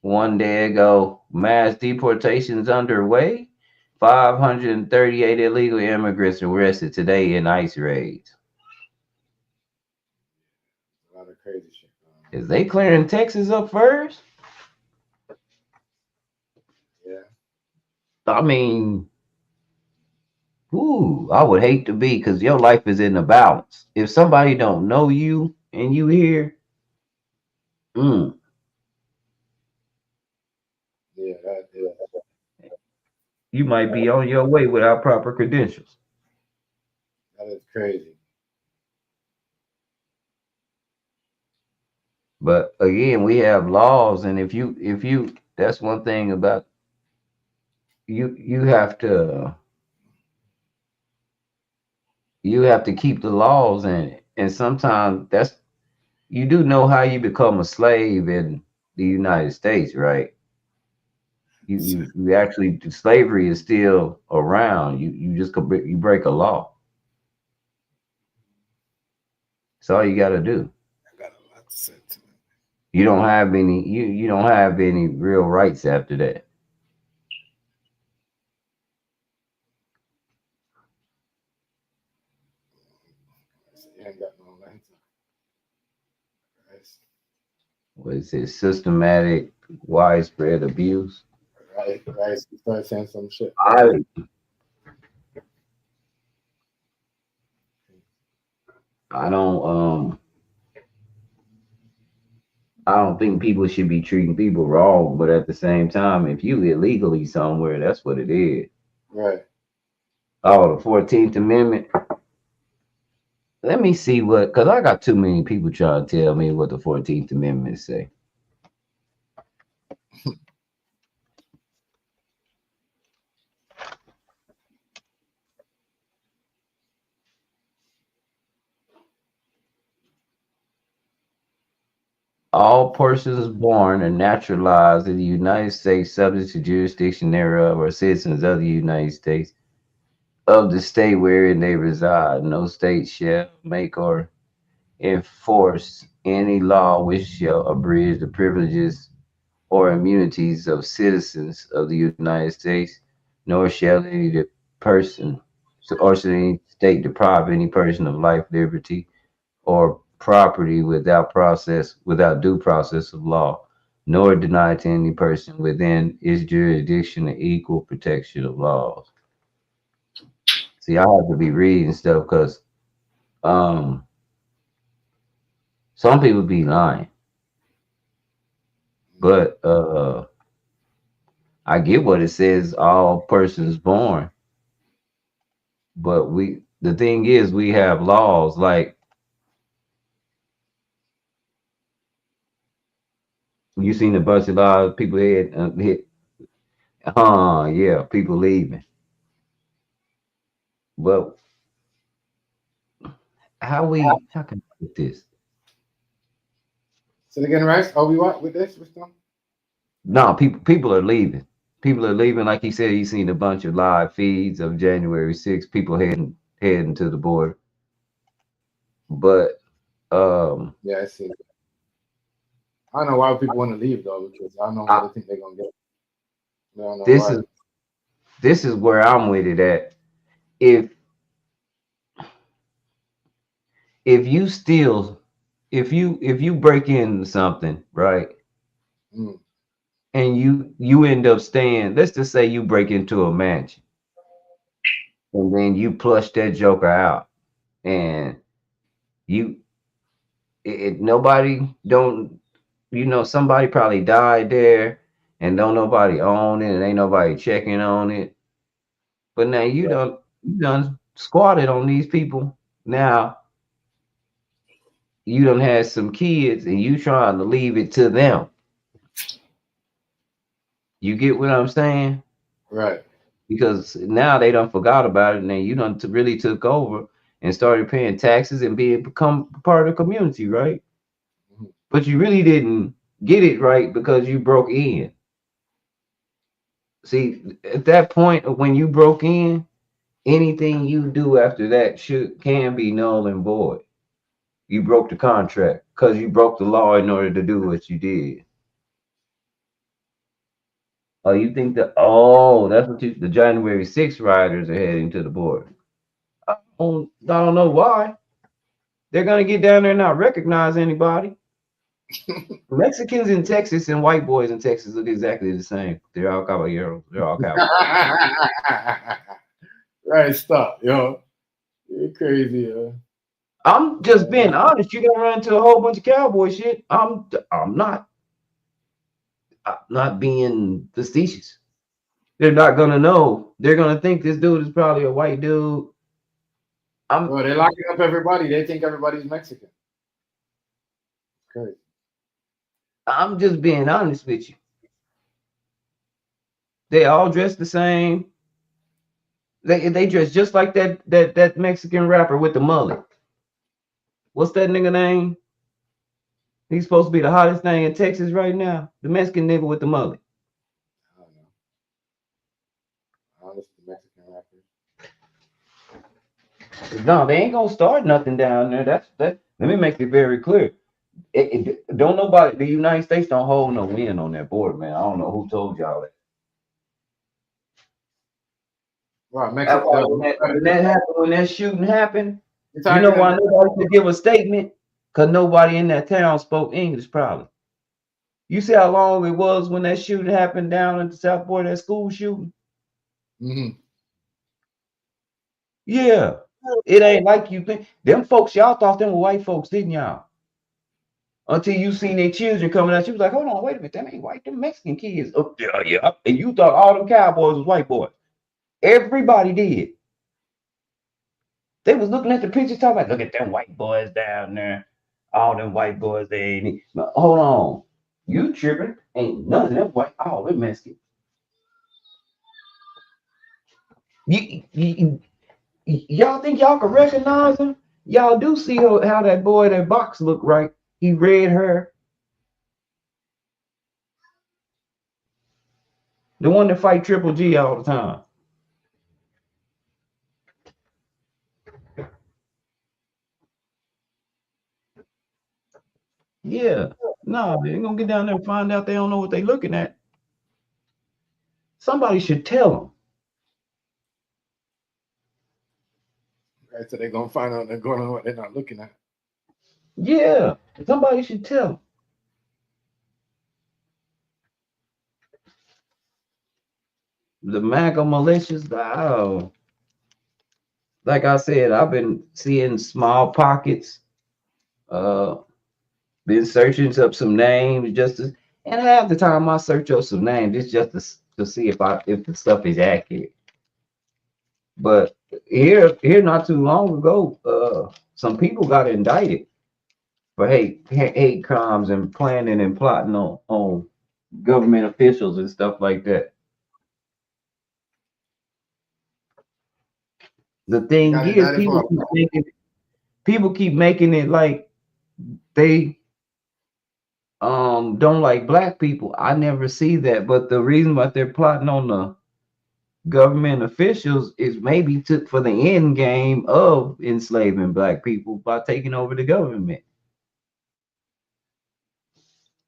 one day ago, mass deportations underway. 538 illegal immigrants arrested today in ICE raids. A lot of crazy shit going on. Is they clearing Texas up first? Yeah. I mean, ooh, I would hate to be because your life is in the balance. If somebody don't know you and you here, mm, Yeah, that is. you might be on your way without proper credentials. That is crazy. But again, we have laws, and if you that's one thing about you have to keep the laws in it. And sometimes that's you do know how you become a slave in the United States, right? You actually slavery is still around. You just you break a law. That's all you got to do. I got a lot to say to it. You don't have any real rights after that. You ain't got no length. What is it? Systematic, widespread abuse. Right, right. You start saying some shit. I I don't I don't think people should be treating people wrong, but at the same time, if you illegally somewhere, that's what it is. Right. Oh, the 14th Amendment. Let me see because I got too many people trying to tell me what the 14th Amendment say. All persons born and naturalized in the United States, subject to jurisdiction thereof, are citizens of the United States, of the state wherein they reside. No state shall make or enforce any law which shall abridge the privileges or immunities of citizens of the United States, nor shall any person or shall any state deprive any person of life, liberty, or property without due process of law, nor deny to any person within its jurisdiction the equal protection of laws. See, I have to be reading stuff because um some people be lying, but I get what it says, all persons born, but the thing is we have laws like you seen a bunch of laws people hit yeah, people leaving. But how can I put this? So again, right? Are we what with this? With them? No, people are leaving. People are leaving. Like he said, he's seen a bunch of live feeds of January 6th, people heading to the border. But Yeah, I see. I don't know why people want to leave though, because I don't know what they think they're gonna get. I don't know this why. is where I'm with it at. If if you steal, if you break into something, right, Mm, and you end up staying, let's just say you break into a mansion and then you plush that joker out and you nobody don't somebody probably died there and don't nobody own it and ain't nobody checking on it. But now you done squatted on these people. Now you done had some kids and you trying to leave it to them. You get what I'm saying? right. Because now they done forgot about it and then you done really took over and started paying taxes and become part of the community, right? Mhm. But you really didn't get it right because you broke in. See, at that point when you broke in, anything you do after that can be null and void. You broke the contract because you broke the law in order to do what you did. Oh, you think that's what the January 6th rioters are heading to the border. I don't know why. They're gonna get down there and not recognize anybody. Mexicans in Texas and white boys in Texas look exactly the same. They're all caballeros. They're all cowboys. Right, stop, yo. You're crazy, yo. I'm just being honest. You're gonna run into a whole bunch of cowboy shit. I'm not being facetious. They're not gonna know. They're gonna think this dude is probably a white dude. I'm Bro, they're locking up everybody. They think everybody's Mexican. Crazy. I'm just being honest with you. They all dress the same. They dress just like that Mexican rapper with the mullet. What's that nigga name? He's supposed to be the hottest thing in Texas right now. The Mexican nigga with the mullet. I don't know. Honest Mexican rappers. No, they ain't gonna start nothing down there. That. Let me make it very clear. Don't nobody. The United States don't hold no win on that border, man. I don't know who told y'all that. Wow, That's why Mexico. when that shooting happened, You're you know talking why about nobody could give a statement? Because nobody in that town spoke English, probably. You see how long it was when that shooting happened down at the South Border, that school shooting? mm-hmm. Yeah. It ain't like you think. Them folks, y'all thought them were white folks, didn't y'all? Until you seen their children coming out. You was like, hold on, wait a minute. Them ain't white. Them Mexican kids. Oh, yeah, yeah. And you thought all them cowboys was white boys. Everybody did. They was looking at the pictures, talking about, look at them white boys down there. All them white boys, they ain't. Now, hold on. You tripping. Ain't none of them white. All them Mexican. Y'all think y'all can recognize him? Y'all do see how that boy, that box look right. He red hair. The one that fight Triple G all the time. Yeah. No, they ain't gonna get down there and find out they don't know what they looking at. Somebody should tell them. Right, so they're gonna find out they're going on what they're not looking at. Yeah. Somebody should tell them. The MAGA militias, oh, like I said, I've been seeing small pockets. Been searching up some names and half the time I search up some names it's just to see if the stuff is accurate. But here not too long ago, some people got indicted for hate crimes and planning and plotting on government officials and stuff like that. The thing Got is, indicted for what? people keep making it like they don't like black people. I never see that, but the reason why they're plotting on the government officials is maybe for the end game of enslaving black people by taking over the government.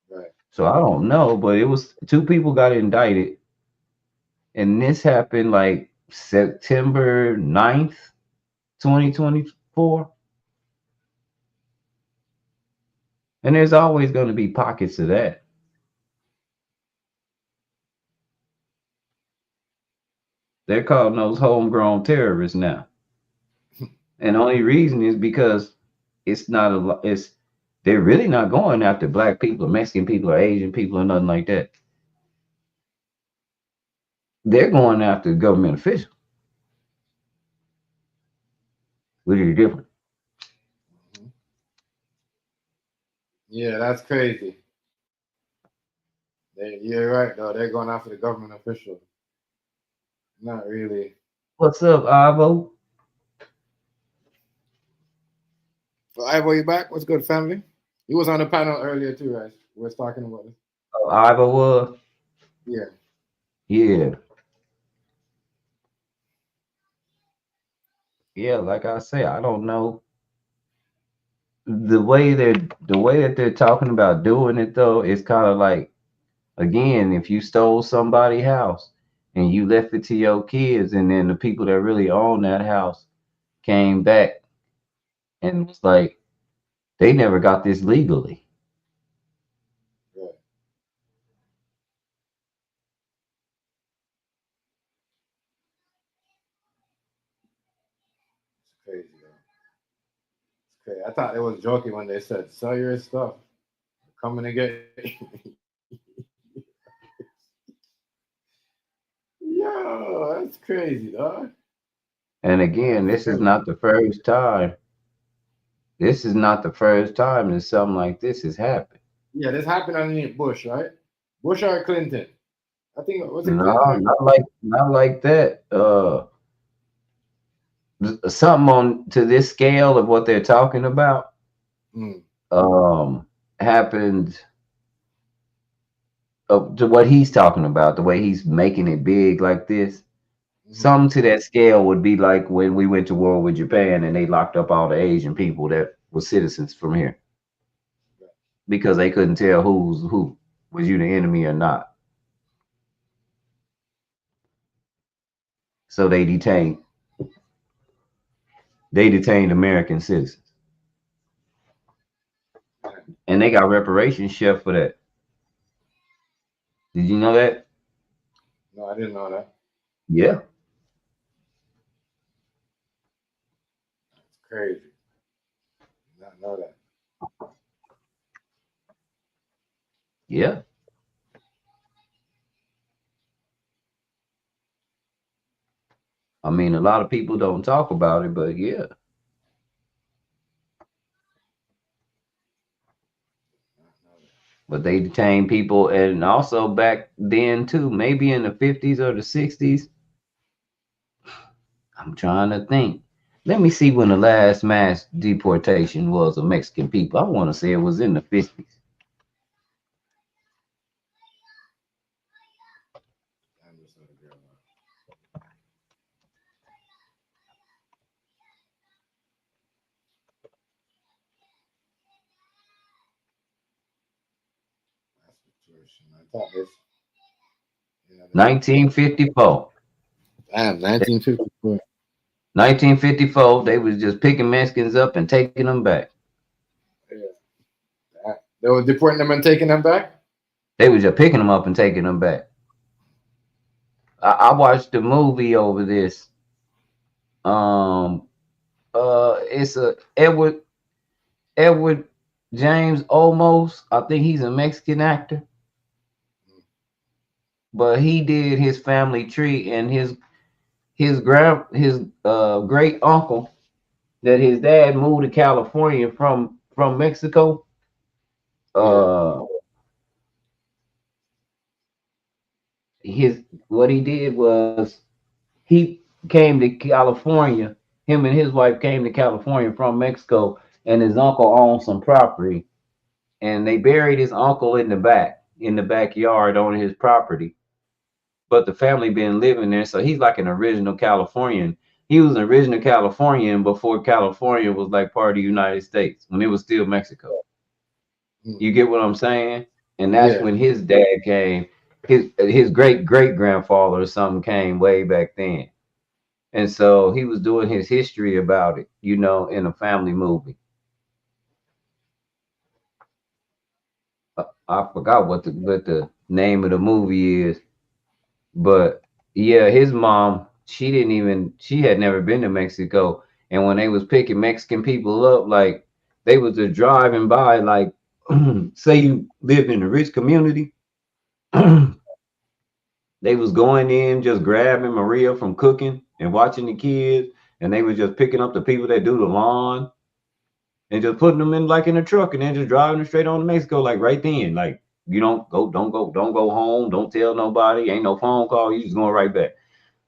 Right. So I don't know, but it was two people got indicted, and this happened like September 9th, 2024. And there's always going to be pockets of that. They're calling those homegrown terrorists now. And the only reason is because they're really not going after black people or Mexican people or Asian people or nothing like that. They're going after government officials, which is different. Yeah, that's crazy. You're right, though. They're going after the government official. Not really. What's up, Ivo? Well, Ivo, you back? What's good, family? He was on the panel earlier, too, right? We was talking about it. Oh, Ivo was? Yeah. Yeah. Yeah, like I say, I don't know. The way that they're talking about doing it though, it's kind of like, again, if you stole somebody's house and you left it to your kids, and then the people that really own that house came back and was like, they never got this legally. Yeah. It's crazy, though. It's crazy. I thought it was joking when they said, sell your stuff. Coming to get Yo, that's crazy, dog. And again, this is not the first time. This is not the first time that something like this has happened. Yeah, this happened underneath Bush, right? Bush or Clinton? I think was it No, Clinton? not like that. Something on to this scale of what they're talking about happened to what he's talking about, the way he's making it big like this. Some to that scale would be like when we went to war with Japan and they locked up all the Asian people that were citizens from here because they couldn't tell who was you the enemy or not. So they detained American citizens, and they got reparations chef for that. Did you know that? No, I didn't know that. Yeah. That's crazy. Did not know that. Yeah. I mean, a lot of people don't talk about it, but yeah. But they detained people, and also back then too, maybe in the 50s or the 60s. I'm trying to think. Let me see when the last mass deportation was of Mexican people. I want to say it was in the 50s. version. I thought this. Yeah, 1954. damn, 1954. 1954, they was just picking Mexicans up and taking them back. Yeah. They were deporting them and taking them back? They was just picking them up and taking them back. I watched the movie over this. It's a Edward James Olmos. I think he's a Mexican actor. But he did his family tree, and his great uncle that his dad moved to California from Mexico. What he did was he came to California. Him and his wife came to California from Mexico, and his uncle owned some property, and they buried his uncle in the backyard on his property. But the family been living there, so he's like an original Californian. He was an original Californian before California was like part of the United States, when it was still Mexico. You get what I'm saying? And that's when his dad came. His great grandfather or something came way back then. And so he was doing his history about it, in a family movie. I forgot what the name of the movie is. But yeah, his mom, she had never been to Mexico. And when they was picking Mexican people up, like they was just driving by, like say you live in a rich community, they was going in, just grabbing Maria from cooking and watching the kids, and they was just picking up the people that do the lawn and just putting them in a truck and then just driving them straight on to Mexico, like right then. Like, you don't go home, don't tell nobody, ain't no phone call, you just going right back.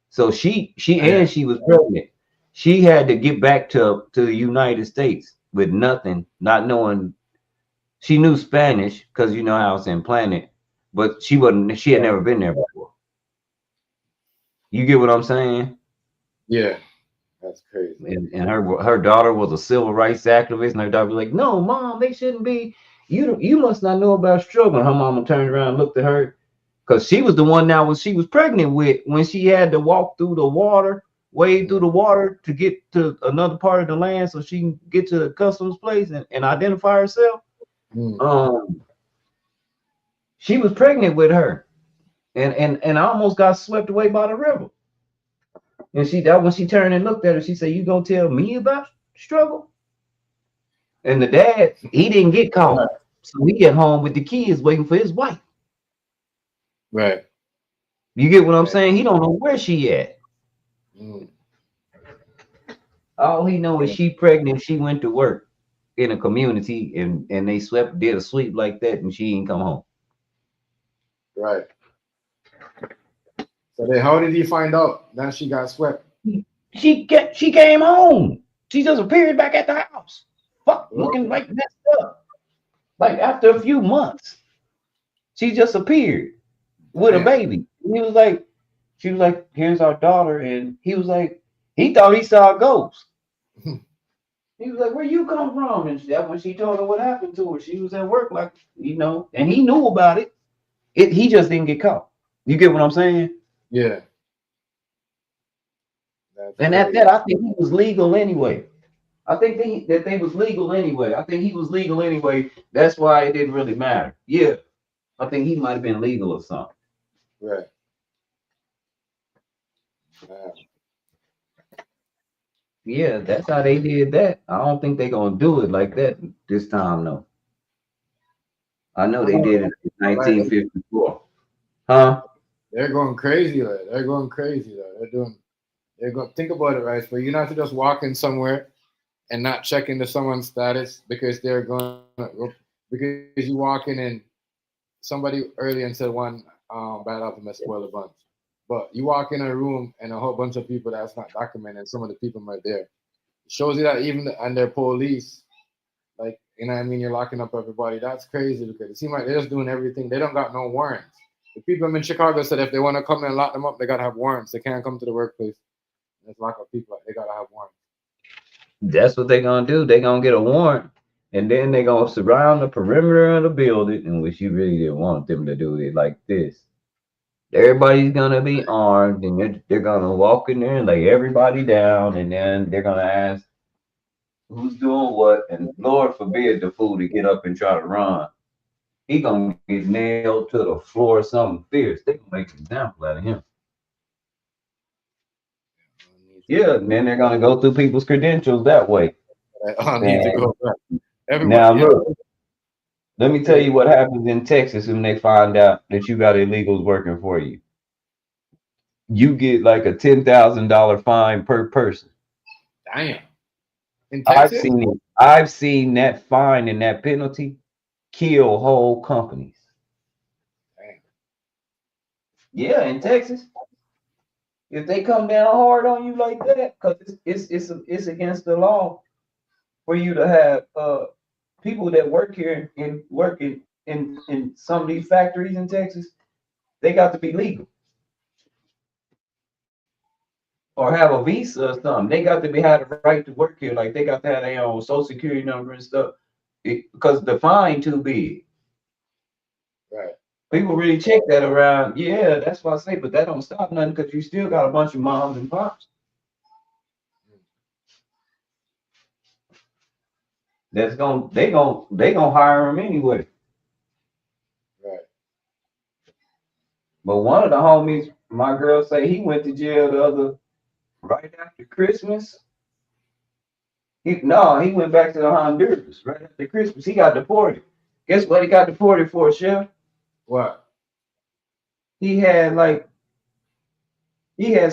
So she was pregnant. She had to get back to the United States with nothing, not knowing. She knew Spanish because you know how it's implanted, but she had never been there before. You get what I'm saying? Yeah, that's crazy. And her daughter was a civil rights activist, and her daughter was like, "No, mom, they shouldn't be. You must not know about struggle." And her mama turned around and looked at her, because she was the one now when she was pregnant with, when she had to walk through the water, wade through the water to get to another part of the land so she can get to the customs place and identify herself. She was pregnant with her, and almost got swept away by the river. And when she turned and looked at her, she said, "You gonna tell me about struggle?" And the dad, he didn't get caught, so he at home with the kids waiting for his wife. Right. You get what I'm saying? He don't know where she at. All he know is she pregnant. She went to work in a community, and they did a sweep like that, and she ain't come home. Right. So then, how did he find out that she got swept? She came home. She just appeared back at the house, looking like messed up. Like after a few months, she just appeared with a baby. She was like, "Here's our daughter," and he was like, he thought he saw a ghost. He was like, "Where you come from?" And that when she told her what happened to her, she was at work, like, and he knew about it. He just didn't get caught. You get what I'm saying? Yeah. And at that, I think he was legal anyway. I think that they was legal anyway. I think he was legal anyway. That's why it didn't really matter. Yeah. I think he might have been legal or something. Right. Yeah, that's how they did that. I don't think they're gonna do it like that this time, though. I know they did it in 1954. Huh? They're going crazy, though. They're going think about it, right? So you're not to just walk in somewhere and not check into someone's status because because you walk in and somebody early and said one bad alphabet spoil a bunch. But you walk in a room and a whole bunch of people that's not documented, and some of the people right there. It shows you that even and their police, like, you know what I mean, you're locking up everybody. That's crazy because it seems like they're just doing everything. They don't got no warrants. The people in Chicago said if they want to come and lock them up, they gotta have warrants. They can't come to the workplace. Let's lock up people. They gotta have warrants. That's what they're gonna do. They're gonna get a warrant, And then they're gonna surround the perimeter of the building, in which you really didn't want them to do it like this. Everybody's gonna be armed, and they're gonna walk in there and lay everybody down, and then they're gonna ask who's doing what, and Lord forbid the fool to get up and try to run. He gonna get nailed to the floor, something fierce. They gonna make an example out of him. Yeah, and then they're gonna go through people's credentials that way. I need to go back. Now Everybody, yeah. look, let me tell you what happens in Texas when they find out that you got illegals working for you. You get like a $10,000 fine per person. Damn. In I've Texas? seen it. I've seen that fine and that penalty kill whole companies. Damn. Yeah, in Texas, if they come down hard on you like that, because it's against the law for you to have people that work here and working in some of these factories in Texas, they got to be legal or have a visa or something. They got to be have the right to work here, like they got to have their own social security number and stuff. Because the fine too big. Right. People really check that around. Yeah, that's what I say, but that don't stop nothing because you still got a bunch of moms and pops. They gonna hire him anyway. Right. But one of the homies, my girl say he went to jail right after Christmas. He went back to the Honduras right after Christmas. He got deported. Guess what he got deported for, Chef? What? He had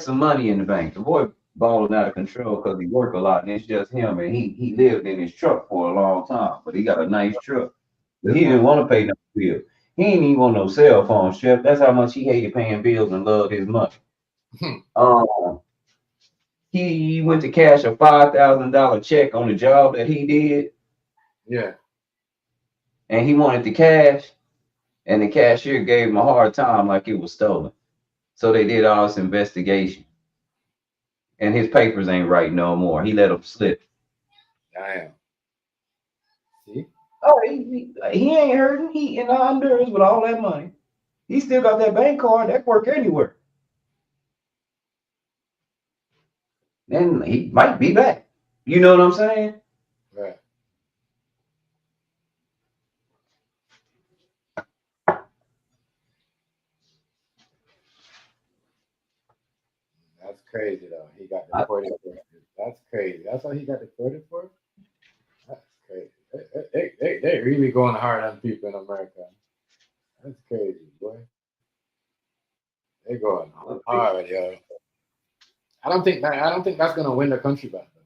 some money in the bank. The boy balling out of control because he worked a lot and it's just him, and he lived in his truck for a long time, but he got a nice truck. But he didn't want to pay no bill. He ain't even want no cell phone, Chef. That's how much he hated paying bills and loved his money. He went to cash a $5,000 check on the job that he did. Yeah. And he wanted the cash, and the cashier gave him a hard time like it was stolen. So they did all this investigation. And his papers ain't right no more. He let him slip. Damn. See? Oh, he ain't hurting. He in Honduras with all that money. He still got that bank card that work anywhere. And he might be back. You know what I'm saying? Right. That's crazy though. He got deported for it. That's crazy. That's all he got deported for? That's crazy. They really going hard on people in America. That's crazy, boy. They going hard, yo. I don't think that's gonna win the country back though.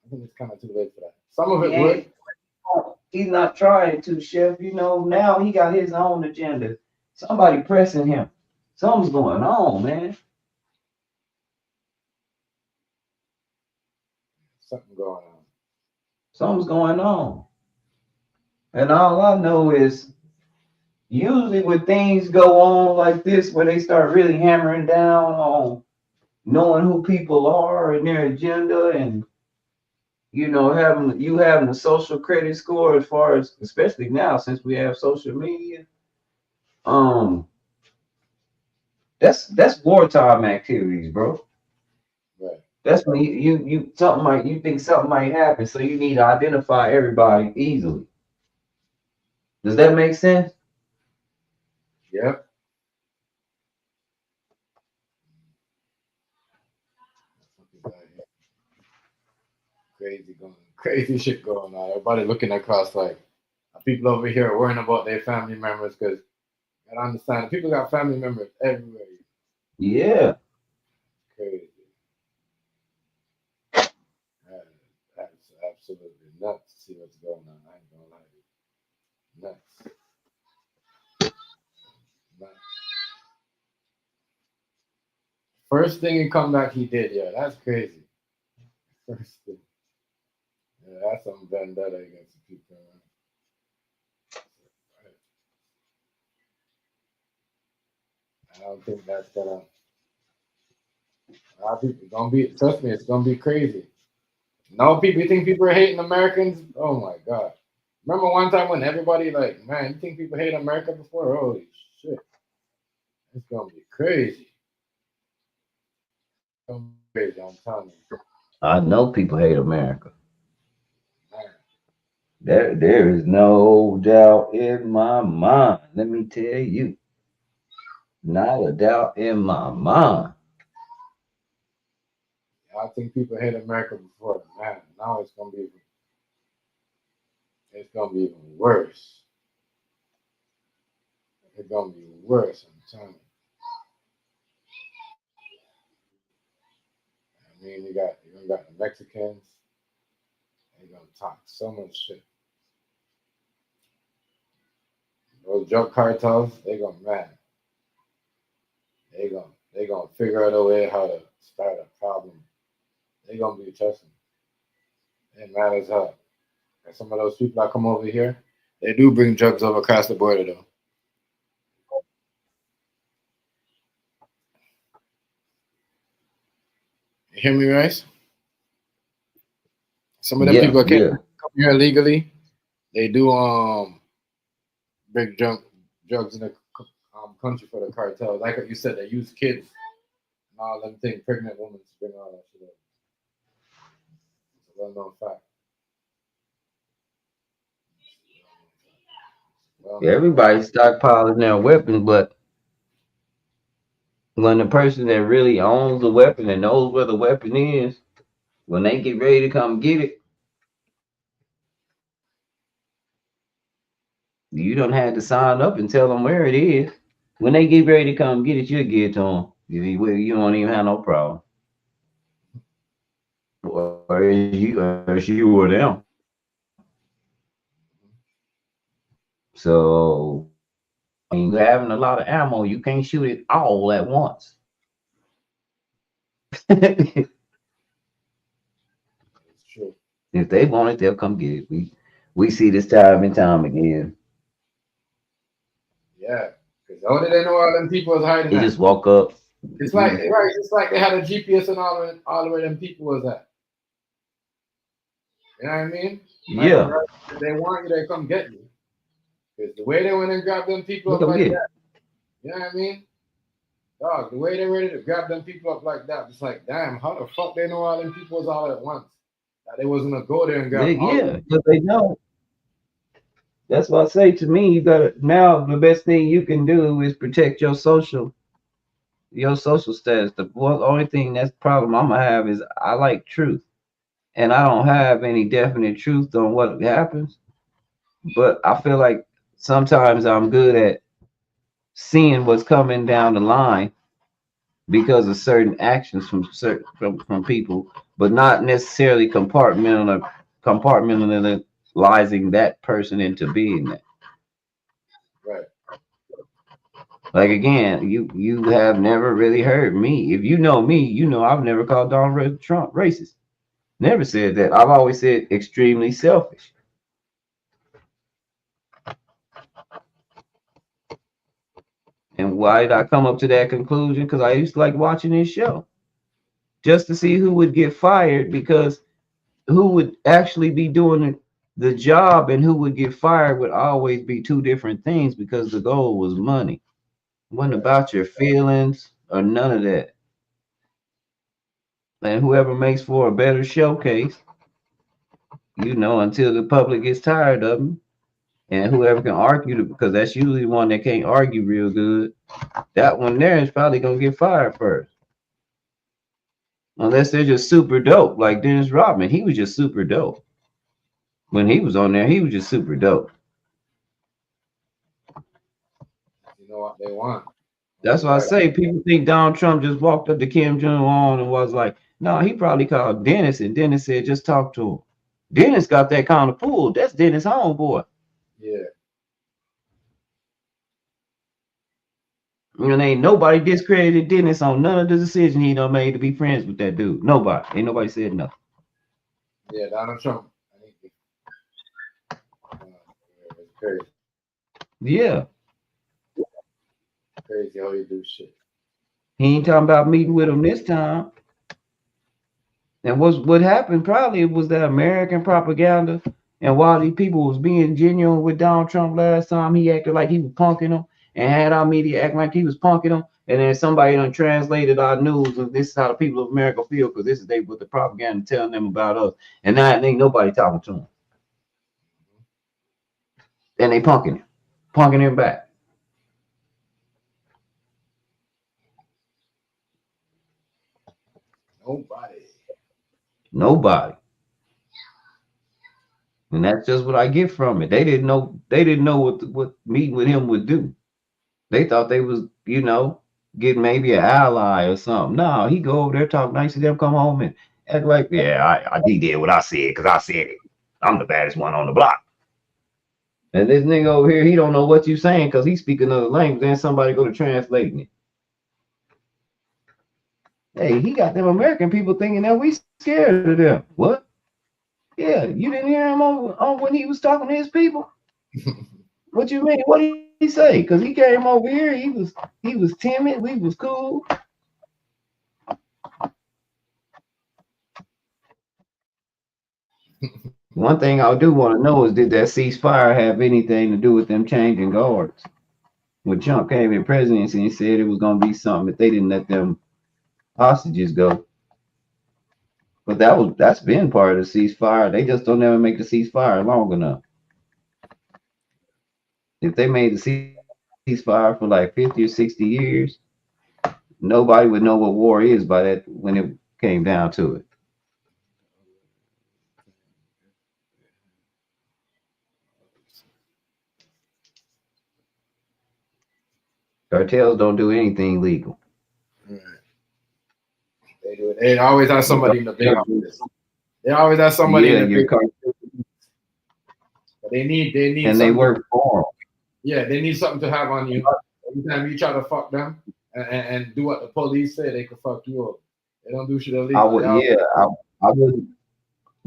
I think it's kind of too late for that. Some of it would. He's not trying to, Chef. You know, now he got his own agenda. Somebody pressing him. Something's going on, man. Something going on. Something's going on. And all I know is usually when things go on like this, where they start really hammering down on knowing who people are and their agenda, and you know, having a social credit score, as far as especially now since we have social media, that's wartime activities, bro. Right. That's when you think something might happen, so you need to identify everybody easily. Does that make sense? Yep. Crazy shit going on. Everybody looking across like people over here worrying about their family members because you gotta understand people got family members everywhere. Yeah. Crazy. That's absolutely nuts to see what's going on. I ain't gonna lie to you. Nuts. Nuts. First thing in comeback he did, yeah, that's crazy. First thing. Yeah, that's some vendetta against the people. I don't think that's gonna. A lot of people gonna be. Trust me, it's gonna be crazy. Now people think people are hating Americans. Oh my god! Remember one time when everybody like, man, you think people hate America before? Holy shit! It's gonna be crazy. It's gonna be crazy. I'm telling you, I know people hate America. man. There is no doubt in my mind. Let me tell you, not a doubt in my mind. I think people hate America before, man. Now it's gonna be even worse. It's gonna be worse. I'm telling you. I mean, you got the Mexicans. They gonna talk so much shit. Those drug cartels, they gonna man. They gonna figure out a way how to start a problem. They gonna be testing. It matters how. And some of those people that come over here, they do bring drugs over across the border though. You hear me, Rice? Some of them Yeah, people that yeah. come here illegally, they do bring drugs in the country for the cartel. Like what you said, they use kids and all them things, pregnant women to bring all that shit over. It's a well-known fact. Well-known fact. Everybody's stockpiling their weapons, but when the person that really owns the weapon and knows where the weapon is, when they get ready to come get it, you don't have to sign up and tell them where it is. When they get ready to come get it, you'll get it to them. You won't even have no problem. Or you or them. So, I mean, you're having a lot of ammo. You can't shoot it all at once. If It's true. they want it, they'll come get it. We see this time and time again. Yeah. Because how did they know all them people was hiding They at? just walk up. It's like right, it's like they had a GPS and all where them people was at. You know what I mean? Like, Yeah, right, if they want you, they come get you. Because the way they went and grabbed them people they up come like get it. that, you know what I mean? Dog, the way they ready to grab them people up like that, it's like, damn, how the fuck they know all them people was all at once? That they wasn't gonna go there and grab all of Yeah, them. because they know. That's why I say to me, you gotta now the best thing you can do is protect your social status. Only thing that's problem I'm gonna have is I like truth. And I don't have any definite truth on what happens. But I feel like sometimes I'm good at seeing what's coming down the line because of certain actions from people, but not necessarily compartmentalizing that person into being that. Right. Like again, you have never really heard me. If you know me, you know I've never called Donald Trump racist. Never said that. I've always said extremely selfish. And why did I come up to that conclusion? Because I used to like watching this show just to see who would get fired, because who would actually be doing the job and who would get fired would always be two different things because the goal was money. It wasn't Right. about your feelings or none of that. And whoever makes for a better showcase, until the public gets tired of them, and whoever can argue, because that's usually the one that can't argue real good, that one there is probably gonna get fired first. Unless they're just super dope, like Dennis Rodman. He was just super dope. When he was on there, he was just super dope. You know what they want. That's why I say people think Donald Trump just walked up to Kim Jong Un and was like, no, he probably called Dennis, and Dennis said, just talk to him. Dennis got that kind of pull. That's Dennis' homeboy. Yeah. And ain't nobody discredited Dennis on none of the decision he done made to be friends with that dude. Nobody. Ain't nobody said nothing. Yeah, Donald Trump. I think it's crazy. Yeah. Crazy how you do shit. He ain't talking about meeting with him this time. And what happened probably was that American propaganda. And while these people was being genuine with Donald Trump last time, he acted like he was punking them and had our media act like he was punking them. And then somebody done translated our news, and this is how the people of America feel because this is they what the propaganda telling them about us. And now ain't nobody talking to them. And they punking him back. Nobody. And that's just what I get from it. They didn't know what meeting with him would do. They thought they was, getting maybe an ally or something. No, he go over there, talk nice to them, come home and act like, yeah, he did what I said because I said it. I'm the baddest one on the block. And this nigga over here, he don't know what you saying because he's speaking another language. Then somebody go to translating it. Hey, he got them American people thinking that we scared of them. What? Yeah, you didn't hear him on when he was talking to his people? What you mean? What did he say? Because he came over here, he was timid, we was cool. One thing I do want to know is did that ceasefire have anything to do with them changing guards? When Trump came in presidency and said it was going to be something if they didn't let them hostages go. But that's been part of the ceasefire. They just don't ever make the ceasefire long enough. If they made the ceasefire for like 50 or 60 years, nobody would know what war is by that when it came down to it. Cartels don't do anything legal. Right. They do it. They always have somebody in the big office. They always have somebody in the big office. They need and they work for them. Yeah, they need something to have on you. Every time you try to fuck them and do what the police say, they can fuck you up. They don't do shit illegal. I wouldn't.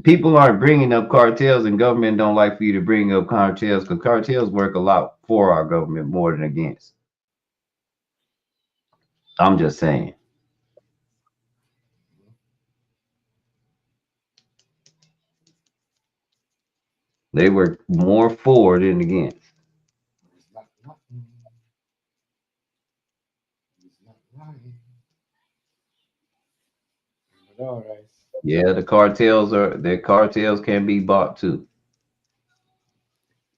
People aren't bringing up cartels, and government don't like for you to bring up cartels because cartels work a lot for our government more than against. I'm just saying. They work more for than against. All right. Yeah, the cartels can be bought too.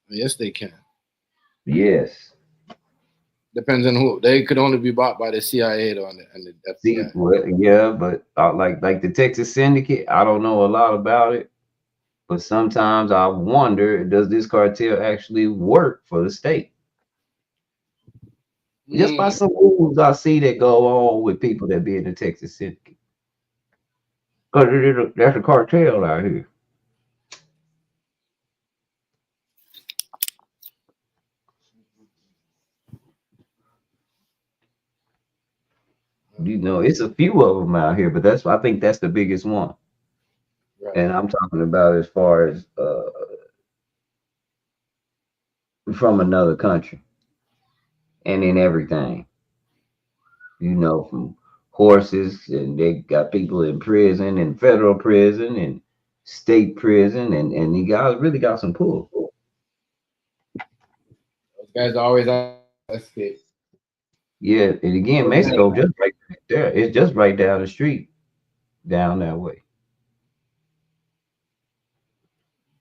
Yes, they can. Yes. Depends on who. They could only be bought by the CIA though, and the FBI. Well, yeah, but like the Texas Syndicate, I don't know a lot about it, but sometimes I wonder, does this cartel actually work for the state? Just by some rules I see that go on with people that be in the Texas Syndicate. Because that's a cartel out here. It's a few of them out here, but I think that's the biggest one. Right. And I'm talking about as far as from another country and in everything. From horses, and they got people in prison and federal prison and state prison, and you guys really got some pull. Those guys always escape. Yeah, and again, Mexico just right there. It's just right down the street, down that way.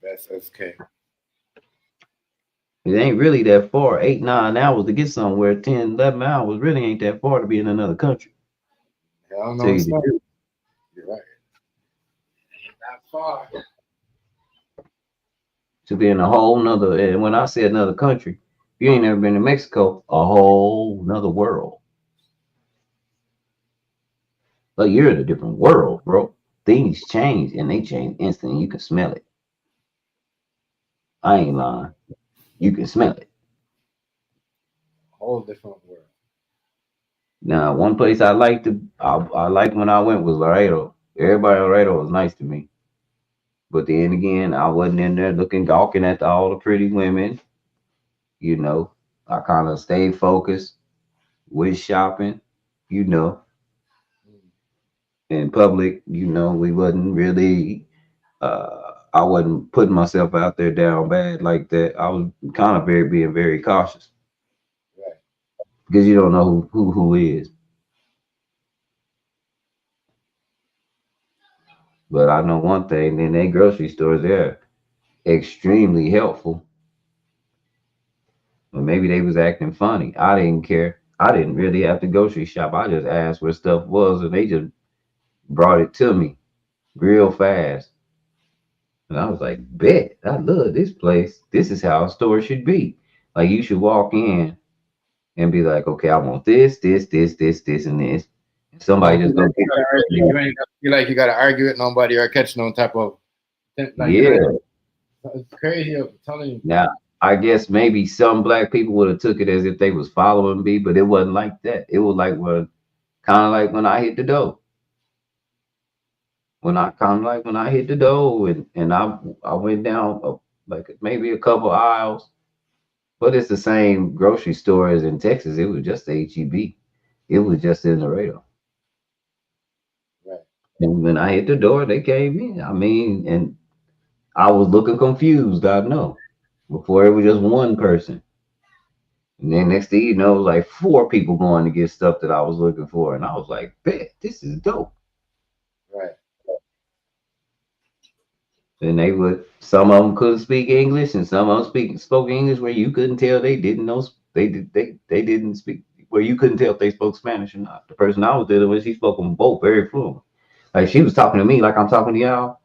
That's okay. It ain't really that far. 8-9 hours to get somewhere. 10-11 hours really ain't that far to be in another country. Hell no, it's not. You're right. Not far. To be in a whole nother, and when I say another country, if you ain't never been to Mexico, a whole nother world. Like you're in a different world, bro. Things change, and they change instantly. You can smell it. I ain't lying. You can smell it. Whole different world. Now, one place I liked when I went was Laredo. Everybody in Laredo was nice to me. But then again, I wasn't in there gawking at all the pretty women. I kind of stayed focused with shopping, in public. We wasn't really. I wasn't putting myself out there down bad like that. I was kind of being very cautious Right. because you don't know who is. But I know one thing: in they grocery stores, they're extremely helpful. Or maybe they was acting funny. I didn't care. I didn't really have to grocery shop. I just asked where stuff was, and they just brought it to me real fast. And I was like, bet, I love this place. This is how a store should be. Like you should walk in and be like, okay, I want this, and this. And You somebody don't feel just like gonna you get gotta argue. You ain't feel like you gotta argue with nobody or catch no type of like yeah. it's crazy. I'm telling you. Now I guess maybe some black people would have took it as if they was following me, but it wasn't like that. It was like kind of like when I hit the door. When I hit the door and I went down like maybe a couple aisles, but it's the same grocery store as in Texas. It was just the HEB. It was just in the radar. Right. And when I hit the door, they came in. I mean, and I was looking confused. I know. Before it was just one person, and then next thing you know, it was like four people going to get stuff that I was looking for, and I was like, "Bet this is dope." Right. And they would. Some of them couldn't speak English, and some of them spoke English where you couldn't tell they didn't know. They didn't speak where you couldn't tell if they spoke Spanish or not. The person I was dealing with, she spoke them both very fluent. Like she was talking to me like I'm talking to y'all,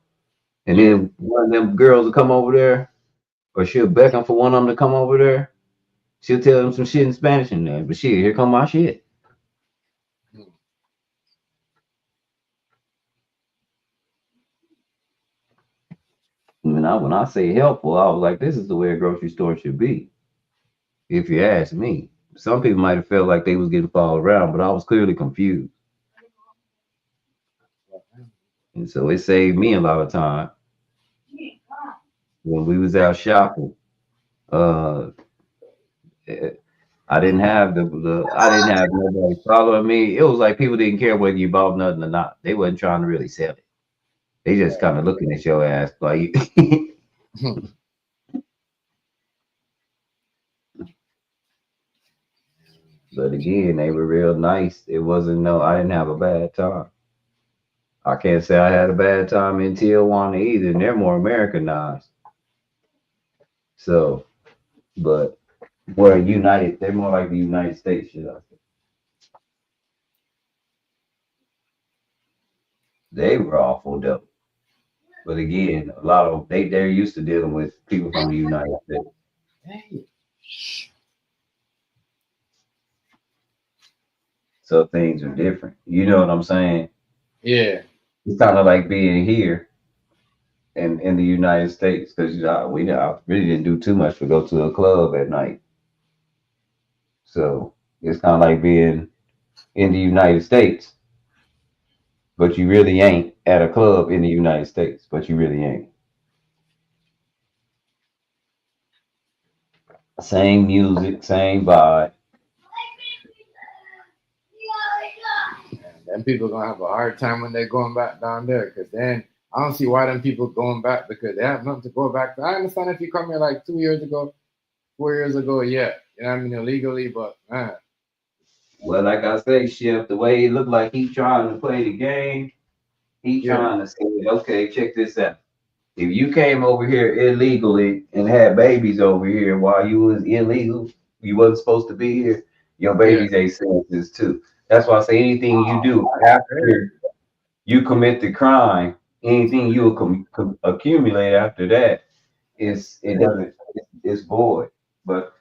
and Yeah. then one of them girls would come over there, or she'll beckon for one of them to come over there. She'll tell them some shit in Spanish in there, but shit, here come my shit. Mm. When I say helpful, I was like, this is the way a grocery store should be. If you ask me, some people might have felt like they was getting followed around, but I was clearly confused, and so it saved me a lot of time when we was out shopping. Uh, eh, I didn't have I didn't have nobody following me. It was like people didn't care whether you bought nothing or not. They wasn't trying to really sell it. They just kind of looking at your ass like. But again, they were real nice. It wasn't no. I didn't have a bad time. I can't say I had a bad time in Tijuana either. And they're more Americanized. So, but we're United. They're more like the United States, should I say? They were awful though. But again, a lot of they're used to dealing with people from the United States. Dang. So things are different. You know what I'm saying? Yeah. It's kind of like being here in the United States because I really didn't do too much to go to a club at night. So it's kind of like being in the United States, but you really ain't at a club in the United States, but you really ain't. Same music, same vibe. And then people gonna have a hard time when they're going back down there, because then I don't see why them people going back because they have nothing to go back to. I understand if you come here like 2 years ago, 4 years ago, yeah, you know what I mean, illegally, but man, Well, like I say, Chef, the way he looked like he trying to play the game, he yeah, trying to say, okay, check this out. If you came over here illegally and had babies over here while you was illegal, you wasn't supposed to be here, your yeah, babies ain't sentences too. That's why I say anything you do crazy. after you commit the crime, anything you accumulate after that is it doesn't it's void. But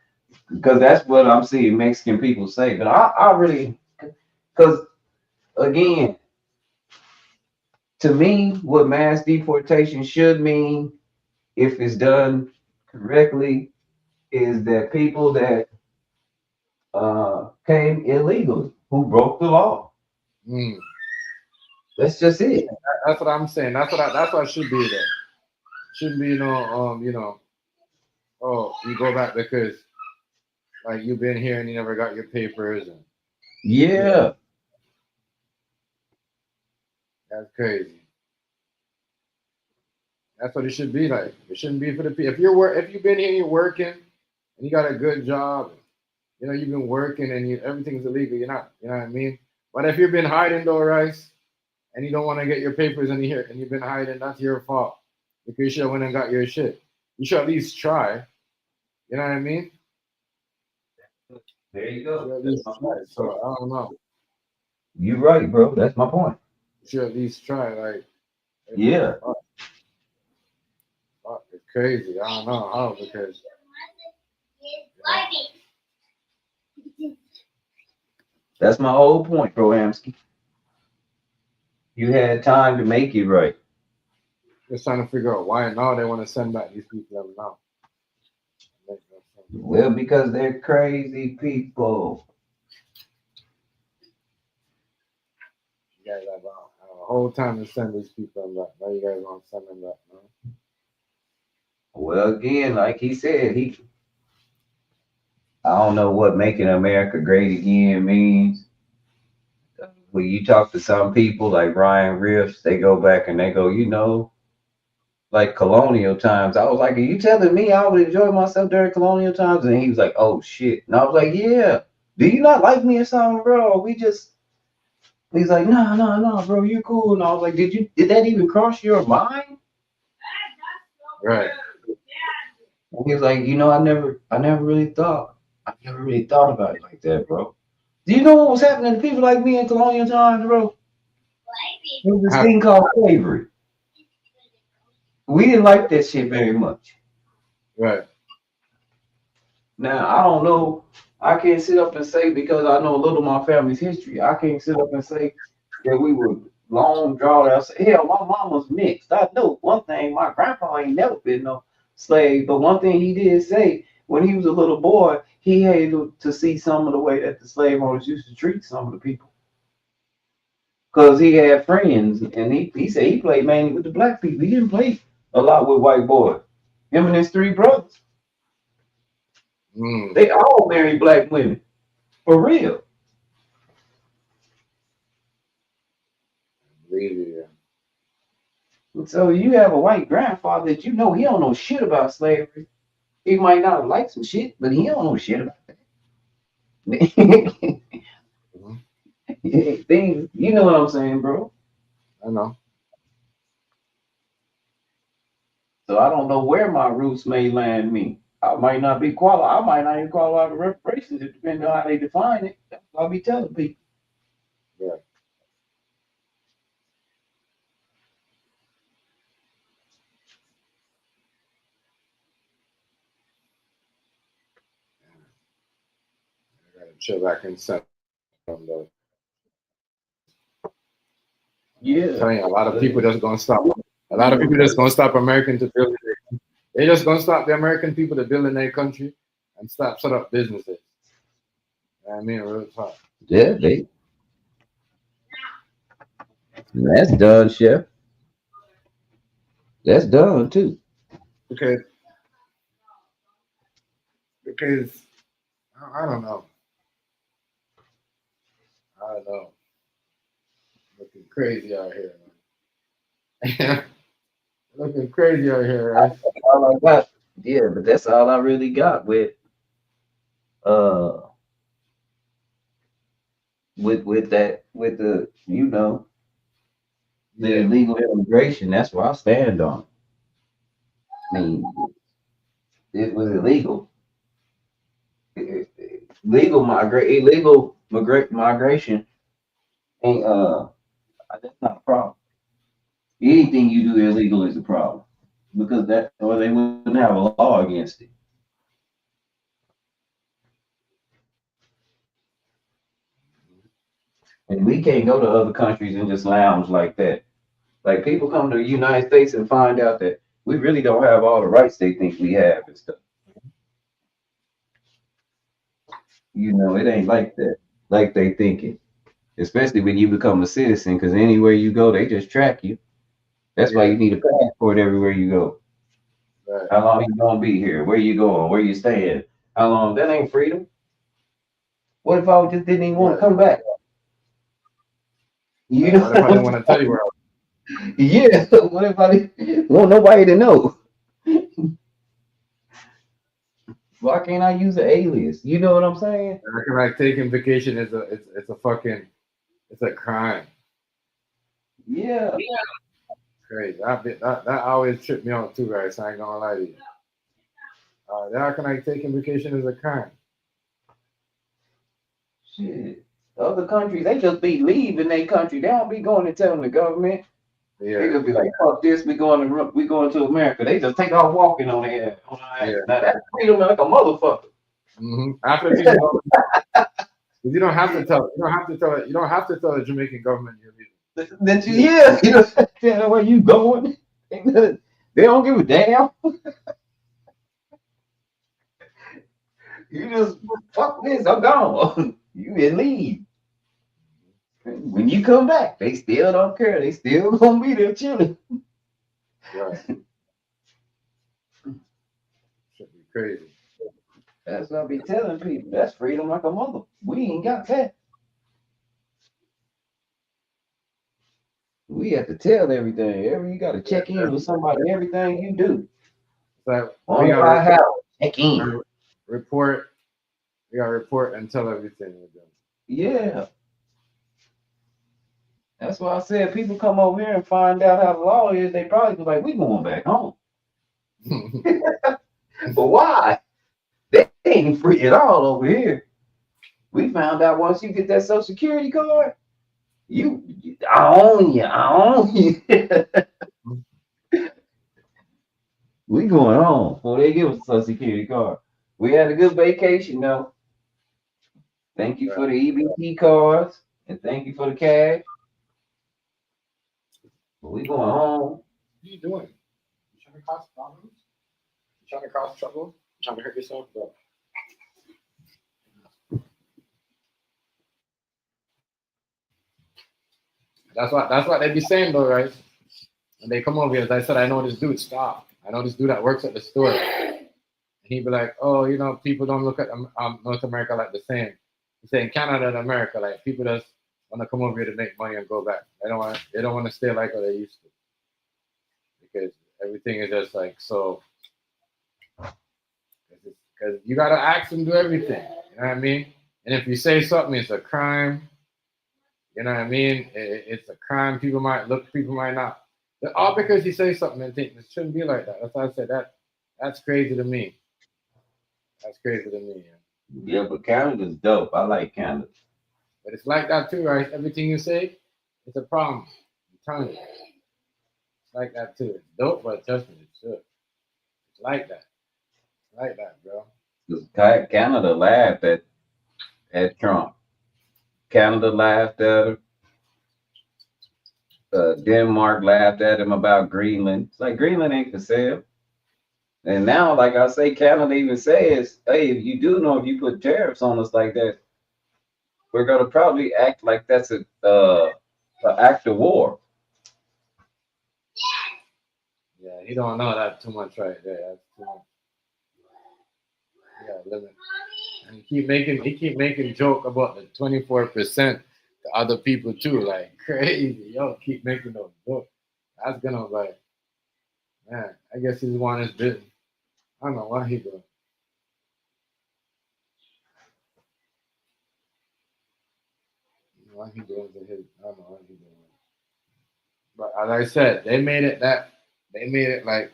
because that's what I'm seeing Mexican people say. But I really because again, to me, what mass deportation should mean if it's done correctly is that people that came illegally who broke the law. Mm. That's just it. That's what I'm saying. That's what should be there. Shouldn't be oh, you go back because like you've been here and you never got your papers and Yeah. That's crazy. That's what it should be like. It shouldn't be for the people. If you've been here, you're working, and you got a good job. You know, you've been working, and everything's illegal. You're not. You know what I mean? But if you've been hiding though, Rice, and you don't want to get your papers in here, and you've been hiding, that's your fault. Because you should have went and got your shit. You should at least try. You know what I mean? There you You go. should at That's least my try. point. So I don't know. You right, bro. That's my point. You should at least try. Like, Yeah. fuck, it's crazy. I don't know how because That's my whole point, bro, Amsky. You had time to make it right. just trying to figure out why now they want to send back these people out now. Makes no sense. Well, because they're crazy people. You guys have a whole time to send these people back. Now you guys want to send them back, man. Well, again, like he said, I don't know what making America great again means. When you talk to some people like Ryan Riffs, they go back and they go, like colonial times. I was like, are you telling me I would enjoy myself during colonial times? And he was like, oh shit. And I was like, yeah. Do you not like me or something, bro? He's like, no, bro, you're cool. And I was like, did that even cross your mind? Right. And he was like, I never really thought about it like that, bro. Do you know what was happening to people like me in colonial times, bro? There was this thing called slavery. We didn't like that shit very much. Right. Now, I don't know. I can't sit up and say, because I know a little of my family's history, I can't sit up and say that we were long drawn out. Hell, my mom was mixed. I know one thing, my grandpa ain't never been no slave, but one thing he did say, when he was a little boy, he hated to see some of the way that the slave owners used to treat some of the people. Because he had friends, and he said he played mainly with the black people. He didn't play a lot with white boys. Him and his three brothers. They all married black women. For real. Really, yeah. So you have a white grandfather that he don't know shit about slavery. He might not have liked some shit, but he don't know shit about that. Things, you know what I'm saying, bro? I know. So I don't know where my roots may land me. I might not be qualified. I might not even qualify for reparations, depending on how they define it. That's what I'll be telling people. Yeah. I gotta chill back and set from the. Yeah. I'm telling you, a lot of people just gonna stop. A lot of people just gonna stop American to build. They just gonna stop the American people to build in their country and stop set up businesses. You know what I mean, real talk. Yeah, that's done, Chef. That's done too. Because I don't know. I don't know. Looking crazy out here, man. Looking crazy out here, right? All I got. Yeah, but that's all I really got with the the illegal immigration. That's where I stand on. I mean, it was illegal. Illegal migration ain't that's not a problem. Anything you do illegal is a problem because or they wouldn't have a law against it. And we can't go to other countries and just lounge like that. Like people come to the United States and find out that we really don't have all the rights they think we have and stuff. It ain't like that, like they thinking. Especially when you become a citizen, because anywhere you go, they just track you. That's why you need a passport everywhere you go. Right. How long you gonna be here? Where you going? Where you staying? How long? That ain't freedom. What if I just didn't even want to come back? What if I didn't want to tell you where I was? Yeah, what if I want nobody to know? Why can't I use an alias? You know what I'm saying? I reckon like taking vacation is it's a fucking it's a crime. Yeah. Crazy. That always tripped me out too, guys. I ain't gonna lie to you. How can I taking vacation is a crime? Shit. Other countries, they just be leaving their country. They don't be going and telling the government. They Yeah, just be like, fuck this, we going to America. They just take off walking on their ass. yeah. Now that's freedom like a motherfucker. After people go, you don't have to tell. You don't have to tell it. You don't have to tell the Jamaican government you're leaving. That you, yeah, you know, tell them where you going. They don't give a damn. You just fuck this, I'm gone. You can leave. When you come back, they still don't care. They still gonna be there chilling. Right. Should be crazy. That's what I be telling people. That's freedom like a mother. We ain't got that. We have to tell everything. You got to check in with somebody. Everything you do. So On we the gotta house, check in. report. We gotta report and tell everything we're doing. Yeah. That's why I said people come over here and find out how the law is. They probably be like, we going back home. But why? They ain't free at all over here. We found out once you get that Social Security card, I own you. I own you. We going home before they give us a Social Security card. We had a good vacation though. Thank you for the EBT cards and thank you for the cash. But we going home. What are you doing? You trying to cause problems? You trying to cause trouble? You trying to hurt yourself? Bro. That's what they be saying though, right? And they come over here, as I said, I know this dude, stop. I know this dude that works at the store. And he'd be like, oh, you know, people don't look at North America like the same. He's saying Canada and America, like people just want to come over here to make money and go back. They don't want to stay like what they used to. Because everything is just like so. Because you gotta ask them to do everything. You know what I mean? And if you say something, it's a crime. You know what I mean? It's a crime. People might look, people might not. All because you say something and think it shouldn't be like that. That's why I said that's crazy to me. That's crazy to me. Yeah, but Canada's dope. I like Canada. But it's like that too, right? Everything you say, it's a problem. I'm telling you. It's like that too. It's dope, but trust me, it's good. It's like that. It's like that, bro. Because Canada laughed at Trump. Canada laughed at him. Denmark laughed at him about Greenland. It's like Greenland ain't for sale. And now, like I say, Canada even says, hey, if you do know if you put tariffs on us like that, we're gonna probably act like that's an act of war. Yeah, he don't know that too much right there. That's too much. Yeah, limit. And he keep making joke about the 24% to other people too, like crazy. Yo, keep making those jokes. That's gonna like, man. I guess he's one is business. I don't know what he doing. What he doing to his? I don't know what he doing. But as I said, they made it like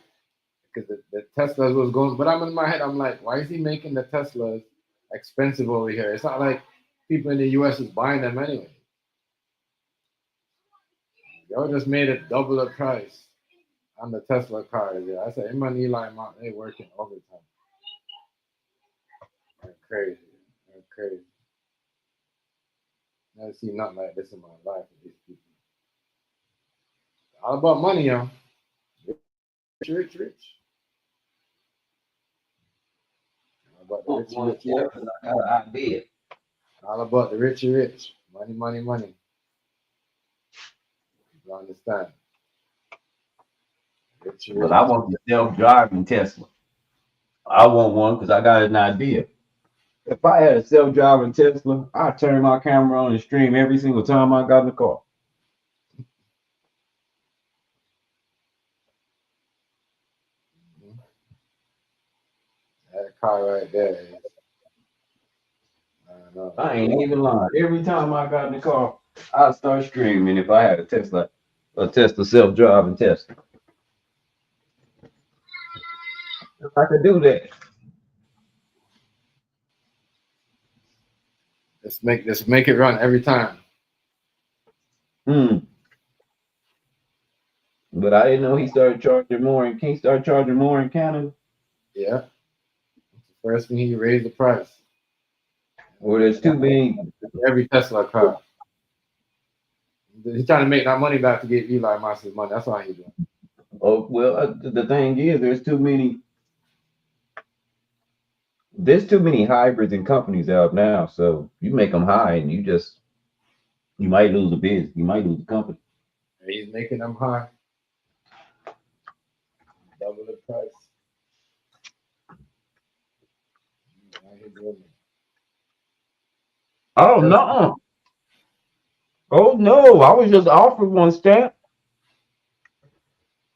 because the Teslas was going. But I'm in my head. I'm like, why is he making the Teslas expensive over here? It's not like people in the U.S. is buying them anyway. Y'all just made it double the price on the Tesla cars. Yeah, I said him and Eli Mount, they working overtime. They're crazy. They're crazy. Never seen nothing like this in my life with these people. All about money, yo. Rich. All about the rich. Yeah, I got an idea. All about the rich. Money. You understand? Rich. But I want the self-driving Tesla. I want one because I got an idea. If I had a self-driving Tesla, I'd turn my camera on and stream every single time I got in the car. car right there. I don't know. I ain't even lying. Every time I got in the car, I start screaming if I had a Tesla self-driving Tesla. If I could do that. Let's make it run every time. But I didn't know he started charging more and can't start charging more in Canada. Yeah. First thing he raised the price. Or there's too many. Every Tesla car. He's trying to make that money back to get Eli Musk's money. That's all he's doing. Oh well, the thing is, there's too many. There's too many hybrids and companies out now. So you make them high, and you might lose a biz. You might lose the company. He's making them high. Double the price. Oh no! Oh no! I was just offered one, Stamp.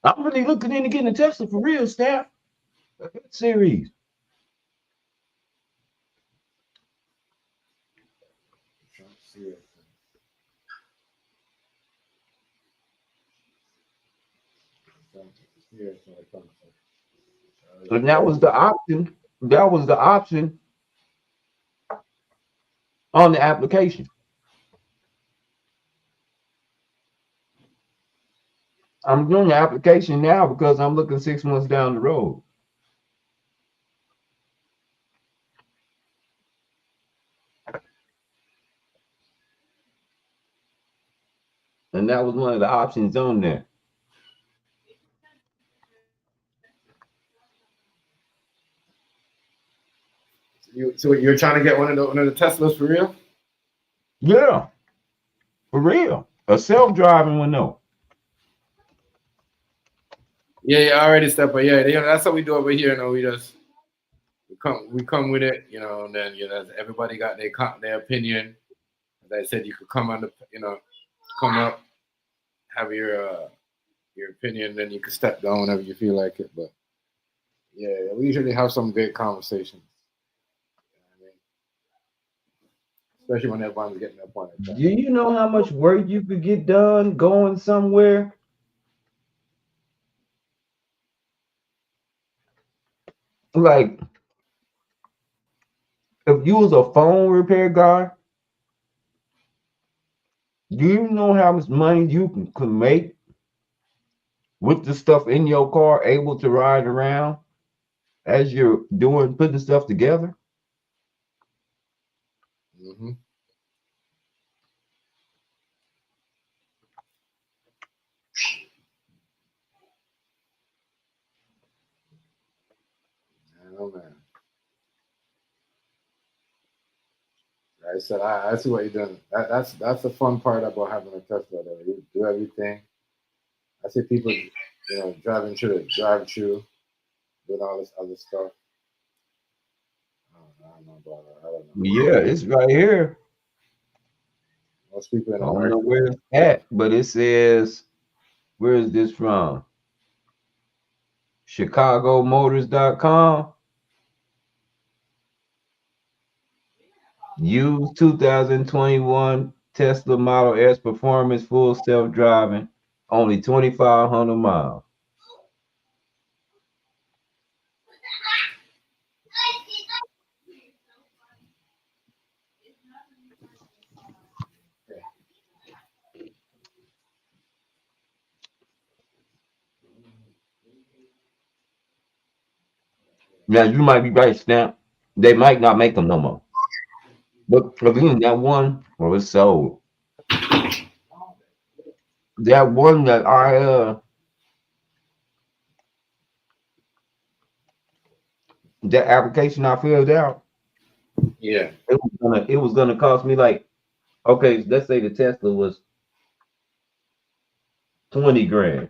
I'm really looking into getting a Tesla for real, Stamp. A good series. And that was the option. That was the option on the application. I'm doing the application now because I'm looking 6 months down the road. And that was one of the options on there. So you're trying to get one of the Teslas for real? Yeah, for real. A self-driving one, though. Yeah, I already stepped up. Yeah, that's how we do over here. You know, we come with it. You know, and then everybody got their opinion. As I said, you could come on come up, have your opinion, then you can step down whenever you feel like it. But yeah, we usually have some great conversations. Especially when everyone's getting their point. Do you know how much work you could get done going somewhere? Like, if you was a phone repair guy, do you know how much money you could make with the stuff in your car, able to ride around as you're putting stuff together? Mm-hmm. I know, man. I said, I see what you're doing. That's the fun part about having a Tesla. Though. You do everything. I see people, driving through the drive-through, doing all this other stuff. I don't know about that. I don't know. Yeah, it's right here. Most people in I don't America. know where it's at, but it says, where is this from? ChicagoMotors.com. Used 2021 Tesla Model S Performance full self-driving, only 2,500 miles. Now you might be right, Stamp. They might not make them no more. But again, that one, well, it's sold. That one that that application I filled out, Yeah. it was gonna cost me like, okay, let's say the Tesla was 20 grand.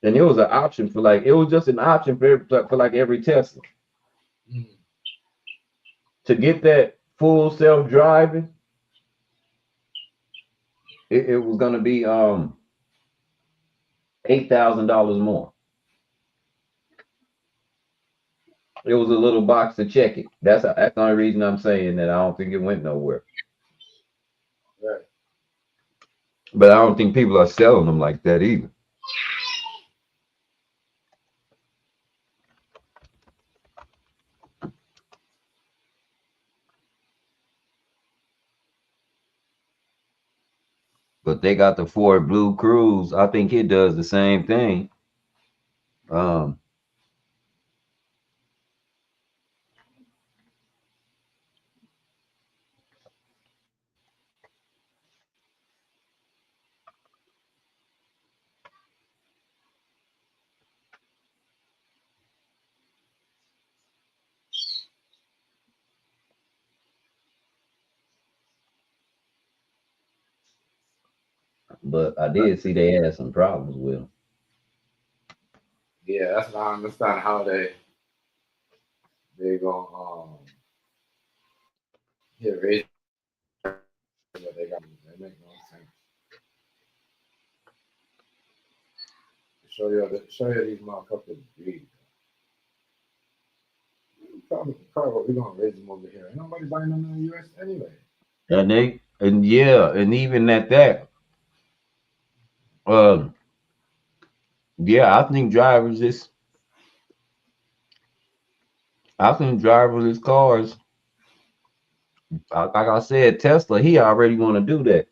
And it was an option for it was just an option for like every Tesla. Mm-hmm. To get that full self-driving, it was gonna be $8,000 more. It was a little box to check it. That's the only reason I'm saying that I don't think it went nowhere. Right. But I don't think people are selling them like that either. But they got the Ford Blue Cruise. I think it does the same thing. Um, but I did see they had some problems with them. Yeah, that's not understand how they gonna get raised, but they got they make no sense. Show you these motherfuckers breed. Probably what we gonna raise them over here. Ain't nobody buying them in the US anyway. And even at that, um, yeah, I think drivers is cars. Like I said, Tesla, he already want to do that.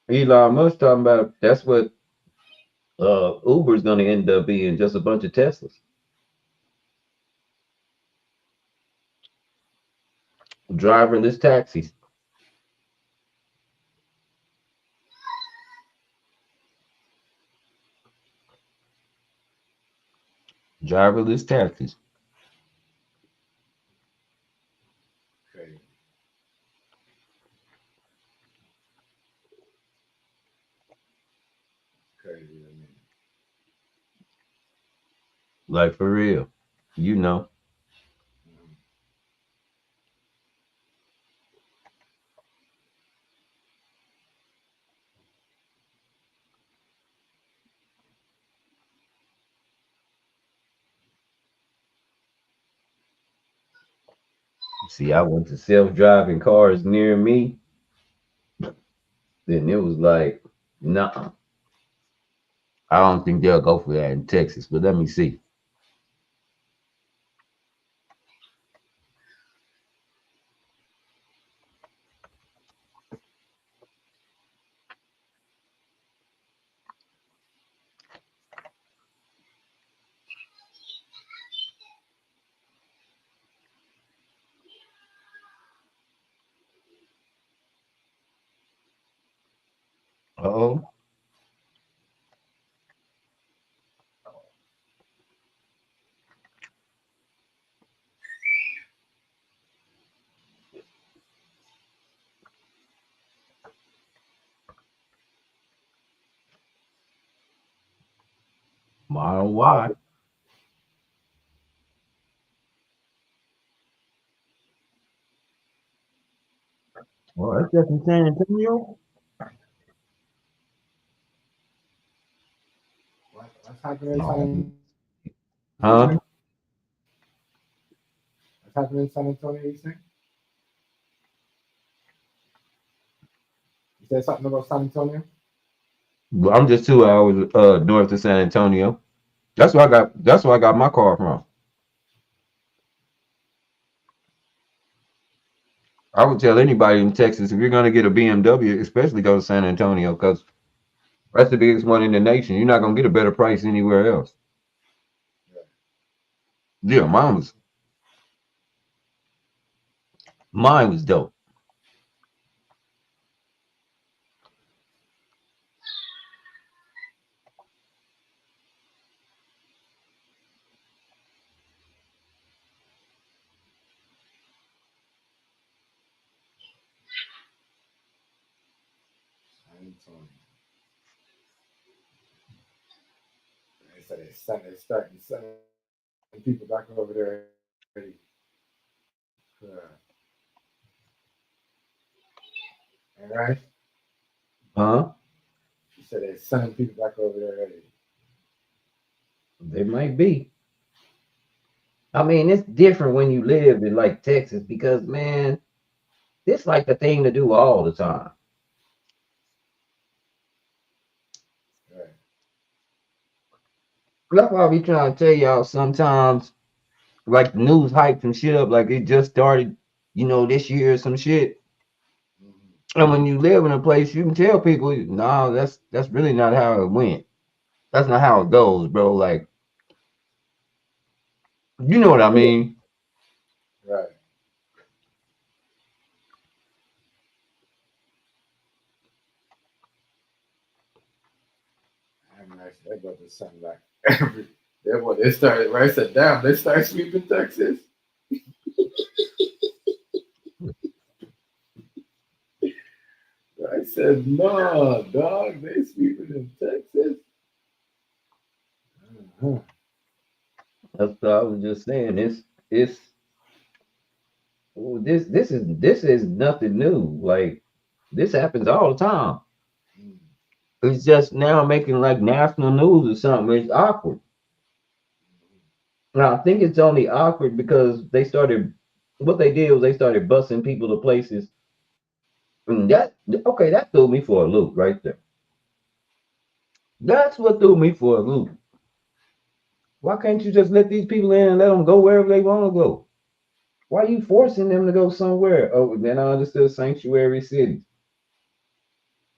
Elon Musk talking about that's what Uber's gonna end up being, just a bunch of Teslas. Driverless taxis. Driverless taxis. Crazy, crazy to me. Like for real. You know. Mhm. See, I went to self-driving cars near me, then it was like, nah, I don't think they'll go for that in Texas. But let me see. Oh, Model Y. Well, that's just in San Antonio. What's happening in Oh, San huh? Antonio? What's happening in San Antonio? You think? You said something about San Antonio? Well, I'm just 2 hours north of San Antonio. That's where I got my car from. I would tell anybody in Texas, if you're gonna get a BMW, especially go to San Antonio, because that's the biggest one in the nation. You're not gonna get a better price anywhere else. Yeah. Yeah, mine was dope. San Antonio. They said they starting sending people back over there already. All right. Huh? She said they're sending people back over there already. They might be. I mean, it's different when you live in like Texas because man, this like the thing to do all the time. Right. That's why I be trying to tell y'all sometimes, like the news hype some shit up, like it just started, this year or some shit. Mm-hmm. And when you live in a place, you can tell people, nah, that's really not how it went. That's not how it goes, bro. Like, you know what I mean? Right. I'm nice. They got the sun like every. They started. Right, I said, damn, they started sweeping Texas. I said, no, dog, they sweeping in Texas. Uh-huh. That's what I was just saying. It's this is nothing new. Like this happens all the time. Mm. It's just now making like national news or something. It's awkward. Now I think it's only awkward because what they did was they started busing people to places. And that threw me for a loop right there. That's what threw me for a loop. Why can't you just let these people in and let them go wherever they want to go? Why are you forcing them to go somewhere? Oh, then I understood sanctuary cities.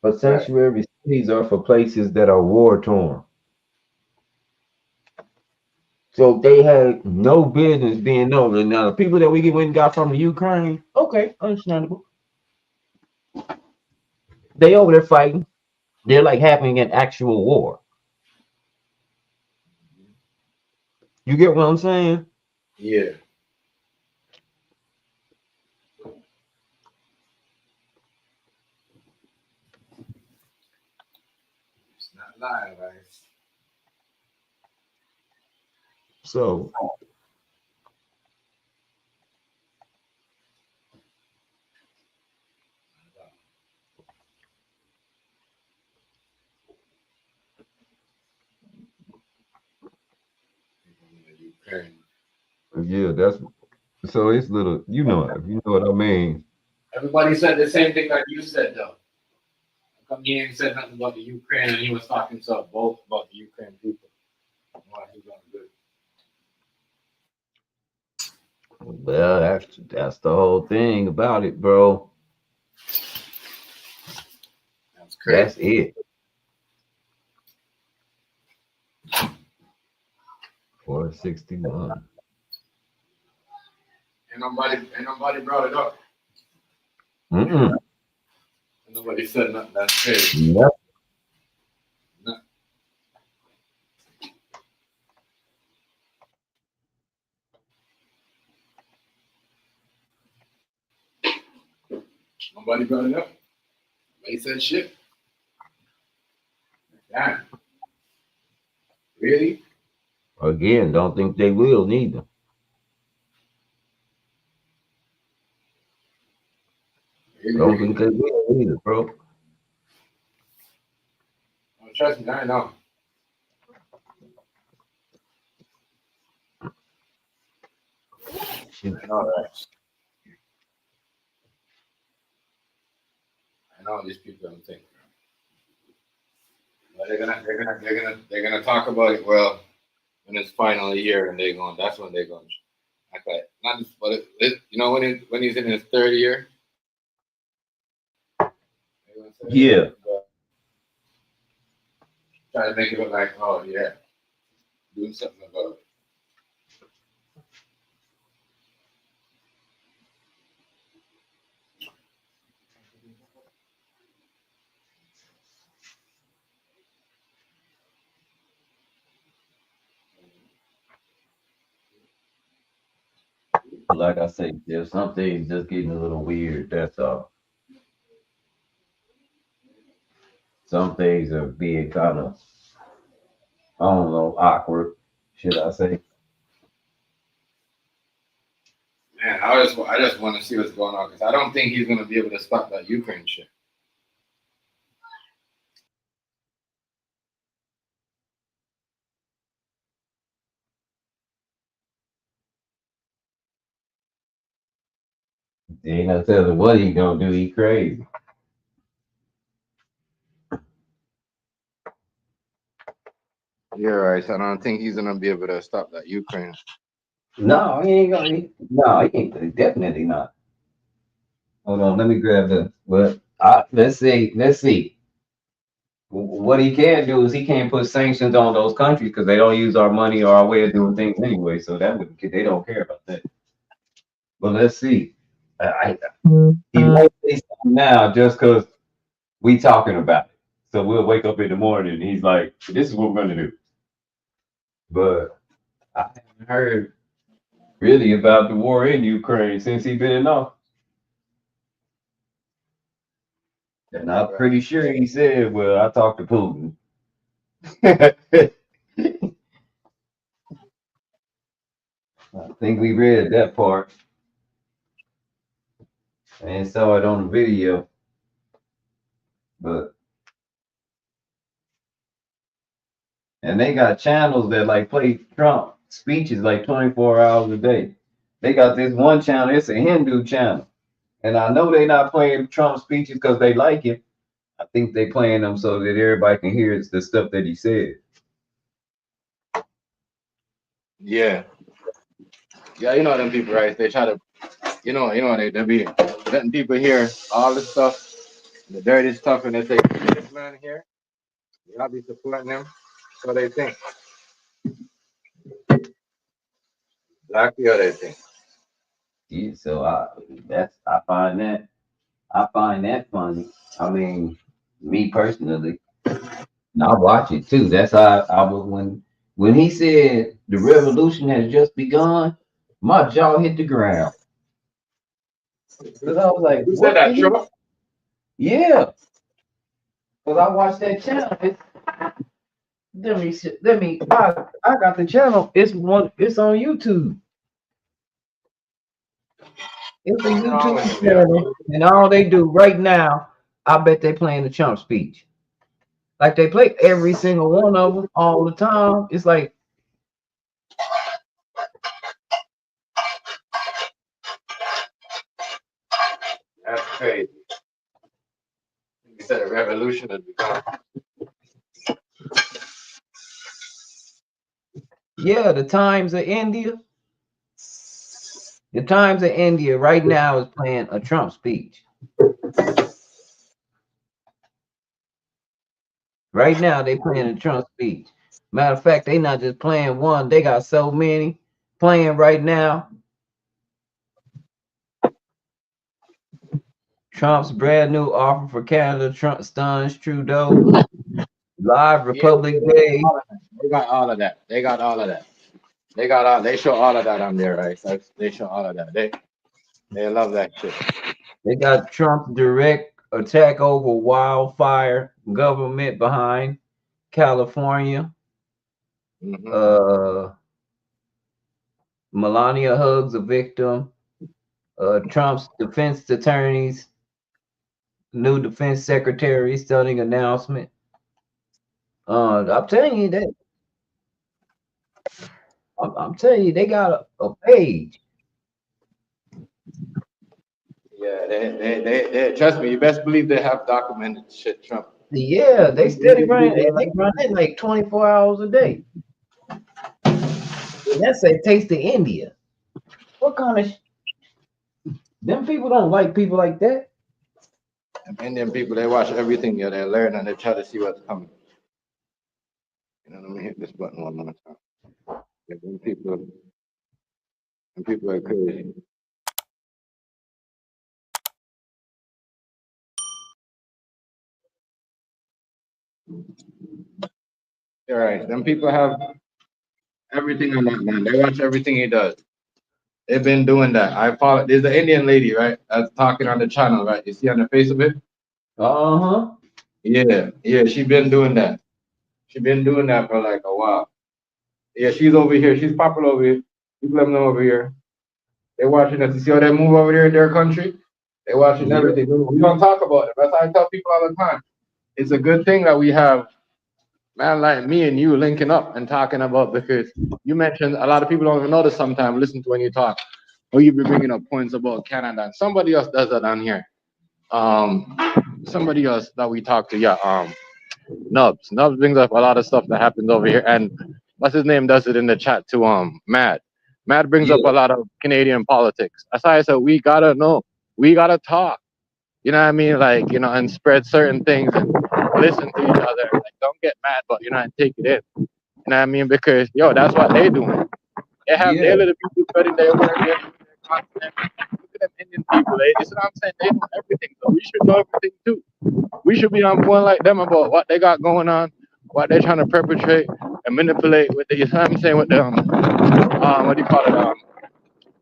But Right. sanctuary cities are for places that are war torn. So they had no business being over. Now the people that we went and got from the Ukraine, okay, understandable. They over there fighting. They're like having an actual war. You get what I'm saying? Yeah. It's not lying, right? So Ukraine. yeah, that's so it's little. You know what I mean. Everybody said the same thing that you said, though. How come he ain't said nothing about the Ukraine and he was talking to both about the Ukraine people? Why he gonna do it? Well, that's the whole thing about it, bro. That's That's crazy. it. 461. Ain't nobody brought it up. Mm-mm. Ain't nobody said nothing. That's crazy. Yep. No- Nobody brought it up. Nobody said shit. Damn. Really? Again, don't think they will neither. Don't Really? think they will either, bro. Oh, trust me, I know. Shoot. I know that. I know these people don't think. But they're gonna talk about it. Well, when it's final year and they're going, that's when they're going. Okay, not but when he's in his third year, they're gonna say, yeah, Yeah. but try to make it look like, oh yeah, doing something about it. Like I say, there's some things just getting a little weird. That's all. Some things are being kind of, I don't know, awkward, should I say? Man, I just want to see what's going on because I don't think he's gonna be able to stop that Ukraine shit. Ain't no telling what he gonna do. He crazy. You're right. So I don't think he's gonna be able to stop that Ukraine. No, he ain't gonna. No, he ain't. Definitely not. Hold on, let me grab the. But let's see. Let's see. What he can do is he can't put sanctions on those countries because they don't use our money or our way of doing things anyway. So that would they don't care about that. But let's see. He might say something now just because we talking about it. So we'll wake up in the morning and he's like, "This is what we're gonna do." But I haven't heard really about the war in Ukraine since he's been in office. And I'm pretty sure he said, "Well, I talked to Putin." I think we read that part and saw it on the video. But and they got channels that like play Trump speeches like 24 hours a day. They got this one channel, it's a Hindu channel. And I know they're not playing Trump speeches because they like him. I think they playing them so that everybody can hear the stuff that he said. Yeah. Yeah, you know them people, right? They try to, they be letting people hear all the stuff, the dirty stuff, and they say, this man here, y'all be supporting them, so they think. Exactly how they think. Yeah, so I find that funny. I mean, me personally, and I watch it too. That's how I was when he said the revolution has just begun. My jaw hit the ground because I was like, Who said "What that, did he?" Trump? Yeah, because I watched that channel. I got the channel. It's on YouTube. It's a What's wrong with YouTube him, yeah? channel, and all they do right now, I bet they playing the Trump speech. Like they play every single one of them all the time. It's like, That's crazy. He said a revolution has begun. yeah, the Times of India. The Times of India right now is playing a Trump speech. Right now, they playing a Trump speech. Matter of fact, they not just playing one; they got so many playing right now. Trump's brand new offer for Canada. Trump stuns Trudeau. Live Republic Day. They got all of that. They got all of that. They show all of that on there, right? So they show all of that. They love that shit. They got Trump's direct attack over wildfire government behind California. Mm-hmm. Melania hugs a victim. Trump's defense attorneys, new defense secretary, stunning announcement. I'm telling you that. I'm telling you, they got a page. Yeah, they trust me. You best believe they have documented shit, Trump. Yeah, they steady running. They run it like 24 hours a day. And that's a taste of India. What kind of? Them people don't like people like that. Indian people, they watch everything. Yeah, they learn and they try to see what's coming. Let me hit this button one more time. Yeah, them people are crazy. All right, them people have everything on that man. They watch everything he does. They've been doing that. I follow. There's an Indian lady, right, that's talking on the channel, right? You see on the face of it? Uh-huh. Yeah. She been doing that. She been doing that for like a while. Yeah, she's over here. She's popular over here. People them know over here. They're watching us. You see how they move over there in their country? They're watching Yeah. everything. We don't talk about it. That's how I tell people all the time. It's a good thing that we have man like me and you linking up and talking about because you mentioned a lot of people don't even notice sometimes listen to when you talk. or you be bringing up points about Canada. And somebody else does that on here. Somebody else that we talked to, yeah. Nubs. Nubs brings up a lot of stuff that happens over here, and what's his name does it in the chat too. Mad. Mad brings up a Yeah, lot of Canadian politics. That's why I said we gotta know, we gotta talk. You know what I mean? Like, you know, and spread certain things and listen to each other. Like, don't get mad, but you know, and take it in. You know what I mean? Because yo, that's what they doing. They yeah, little people spreading their word, their content. Look at them Indian people. This is what I'm saying. They know everything, so we should know everything too. We should be on point like them about what they got going on, what they're trying to perpetrate and manipulate with the, you know what I'm saying, with the what do you call it,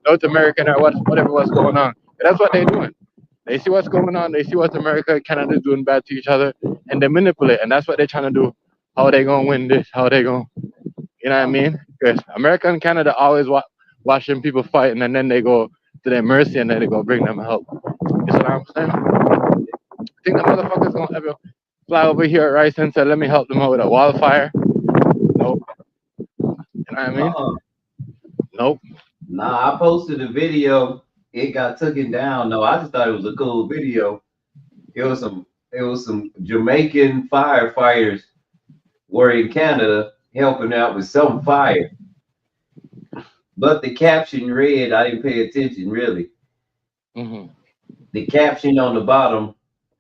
North American or whatever what's going on. And that's what they're doing. They see what's going on. They see what America and Canada is doing bad to each other, and they manipulate. And that's what they're trying to do. How they gonna win this? How they gonna, you know what I mean? Because America and Canada always watching people fighting, and then they go to their mercy, and then they go bring them help. You see what I'm saying? Think the motherfuckers gonna ever fly over here at Rice and say, "Let me help them out with a wildfire"? Nope. You know what I mean? uh-uh. Nope. Nah, I posted a video. It got taken down. No, I just thought it was a cool video. It was some Jamaican firefighters were in Canada helping out with some fire. But the caption read, I didn't pay attention really. Hmm. The caption on the bottom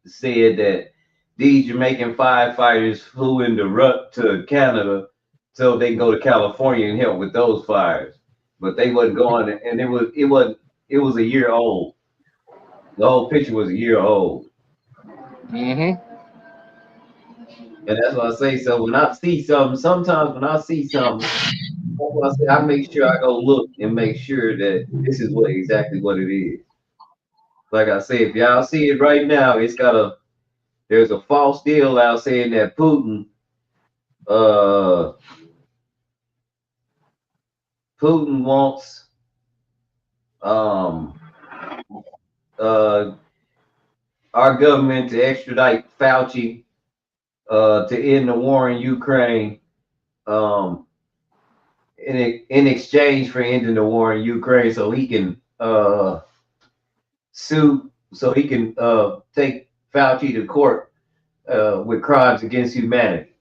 said that these Jamaican firefighters flew in the rut to Canada so they can go to California and help with those fires. But they wasn't going, and it was a year old. The whole picture was a year old. Hmm. And that's what I say. So when I see something, sometimes when I see something, that's what I say, I make sure I go look and make sure that this is exactly what it is. Like I say, if y'all see it right now, there's a false deal out saying that uh Putin wants um uh our government to extradite Fauci to end the war in Ukraine um in exchange for ending the war in Ukraine so he can sue so he can take Fauci to court with crimes against humanity.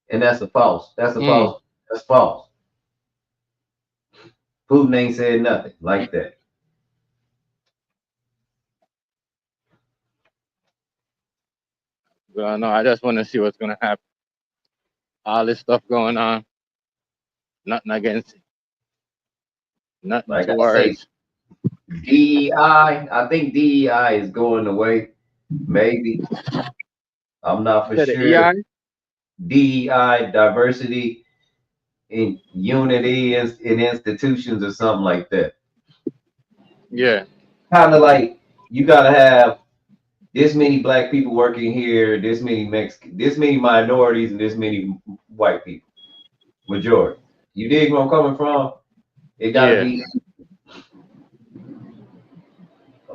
And that's a false. That's false. Putin ain't said nothing like that. Well, no, I just want to see what's gonna happen. All this stuff going on. Nothing against it. Nothing Like I say, towards. DEI, I think DEI is going away. Maybe. I'm not for Said the sure. EI. DEI, diversity in unity in institutions or something like that. Yeah. Kind of like you gotta have this many black people working here, this many Mexican, this many minorities, and this many white people. Majority. You dig where I'm coming from? It gotta Yeah. be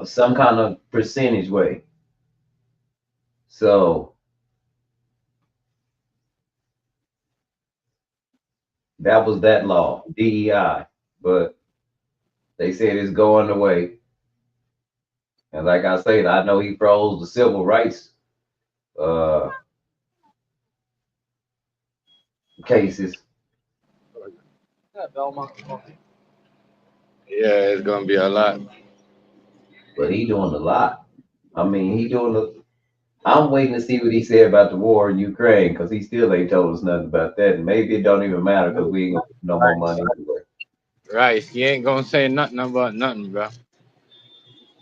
some kind of percentage way. So that was that law, DEI. But they said it's going away. And like I said, I know he froze the civil rights uh, cases, Yeah, it's gonna be a lot. but he doing a lot. I mean, he doing the. I'm waiting to see what he said about the war in Ukraine because he still ain't told us nothing about that. And maybe it don't even matter because we ain't gonna get no more Right. money anyway. Right. He ain't gonna say nothing about nothing, bro.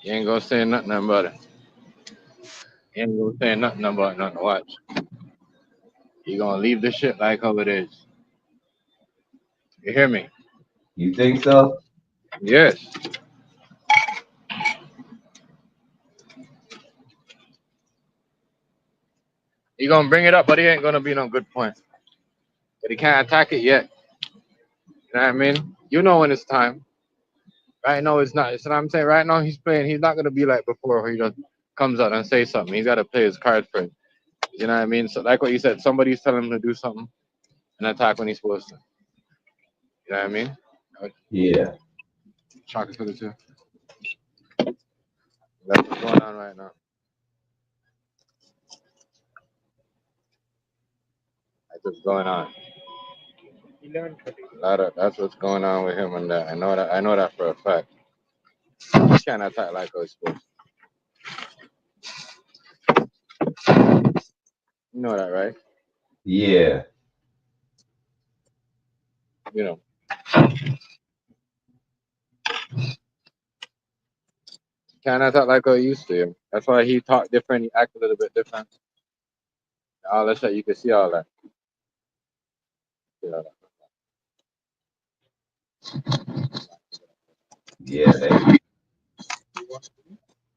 He ain't gonna say nothing about it. He ain't gonna say nothing about nothing. Watch. He gonna leave the shit like how it is. You hear me? You think so? Yes. He gonna bring it up, but he ain't gonna be no good point. But he can't attack it yet. You know what I mean? You know when it's time. Right now it's not. It's what I'm saying. Right now he's playing. He's not gonna be like before where he just comes out and say something. He's gotta play his card for it. You know what I mean? So like what you said, somebody's telling him to do something and attack when he's supposed to. You know what I mean? Yeah. Chocolate for the two. That's what's going on right now. That's what's going on. That's what's going on with him and that. I know that. I know that for a fact. He can't attack like how he's supposed to. You know that, right? Yeah. You know. Can't attack like how he used to. That's why he talk different. He act a little bit different. All that shit, you can see all that. See all that. Yeah, they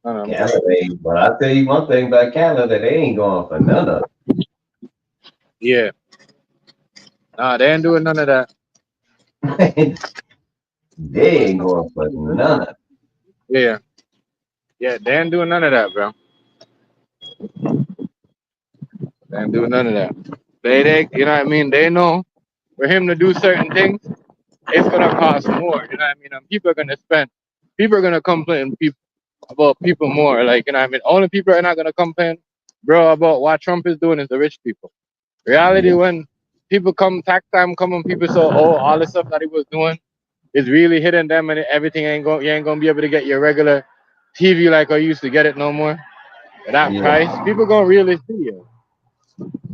No, I'm Canada good. ain't, but I tell you one thing about Canada, they ain't going for none of Yeah. Nah, they ain't doing none of that. it. They ain't going for none of it. Yeah. Yeah, they ain't doing none of that, bro. They ain't doing none of that. They, you know what I mean? They know for him to do certain things, it's gonna cost more. You know what I mean? People are gonna spend. People are gonna complain about people more. Like, you know what I mean? Only people are not gonna complain, bro, about what Trump is doing is the rich people. Reality, Yeah, when people come, tax time come, and people say, oh, all the stuff that he was doing is really hitting them, and everything ain't going. You ain't gonna be able to get your regular TV like I used to get it no more. At that yeah, price, people gonna really see you.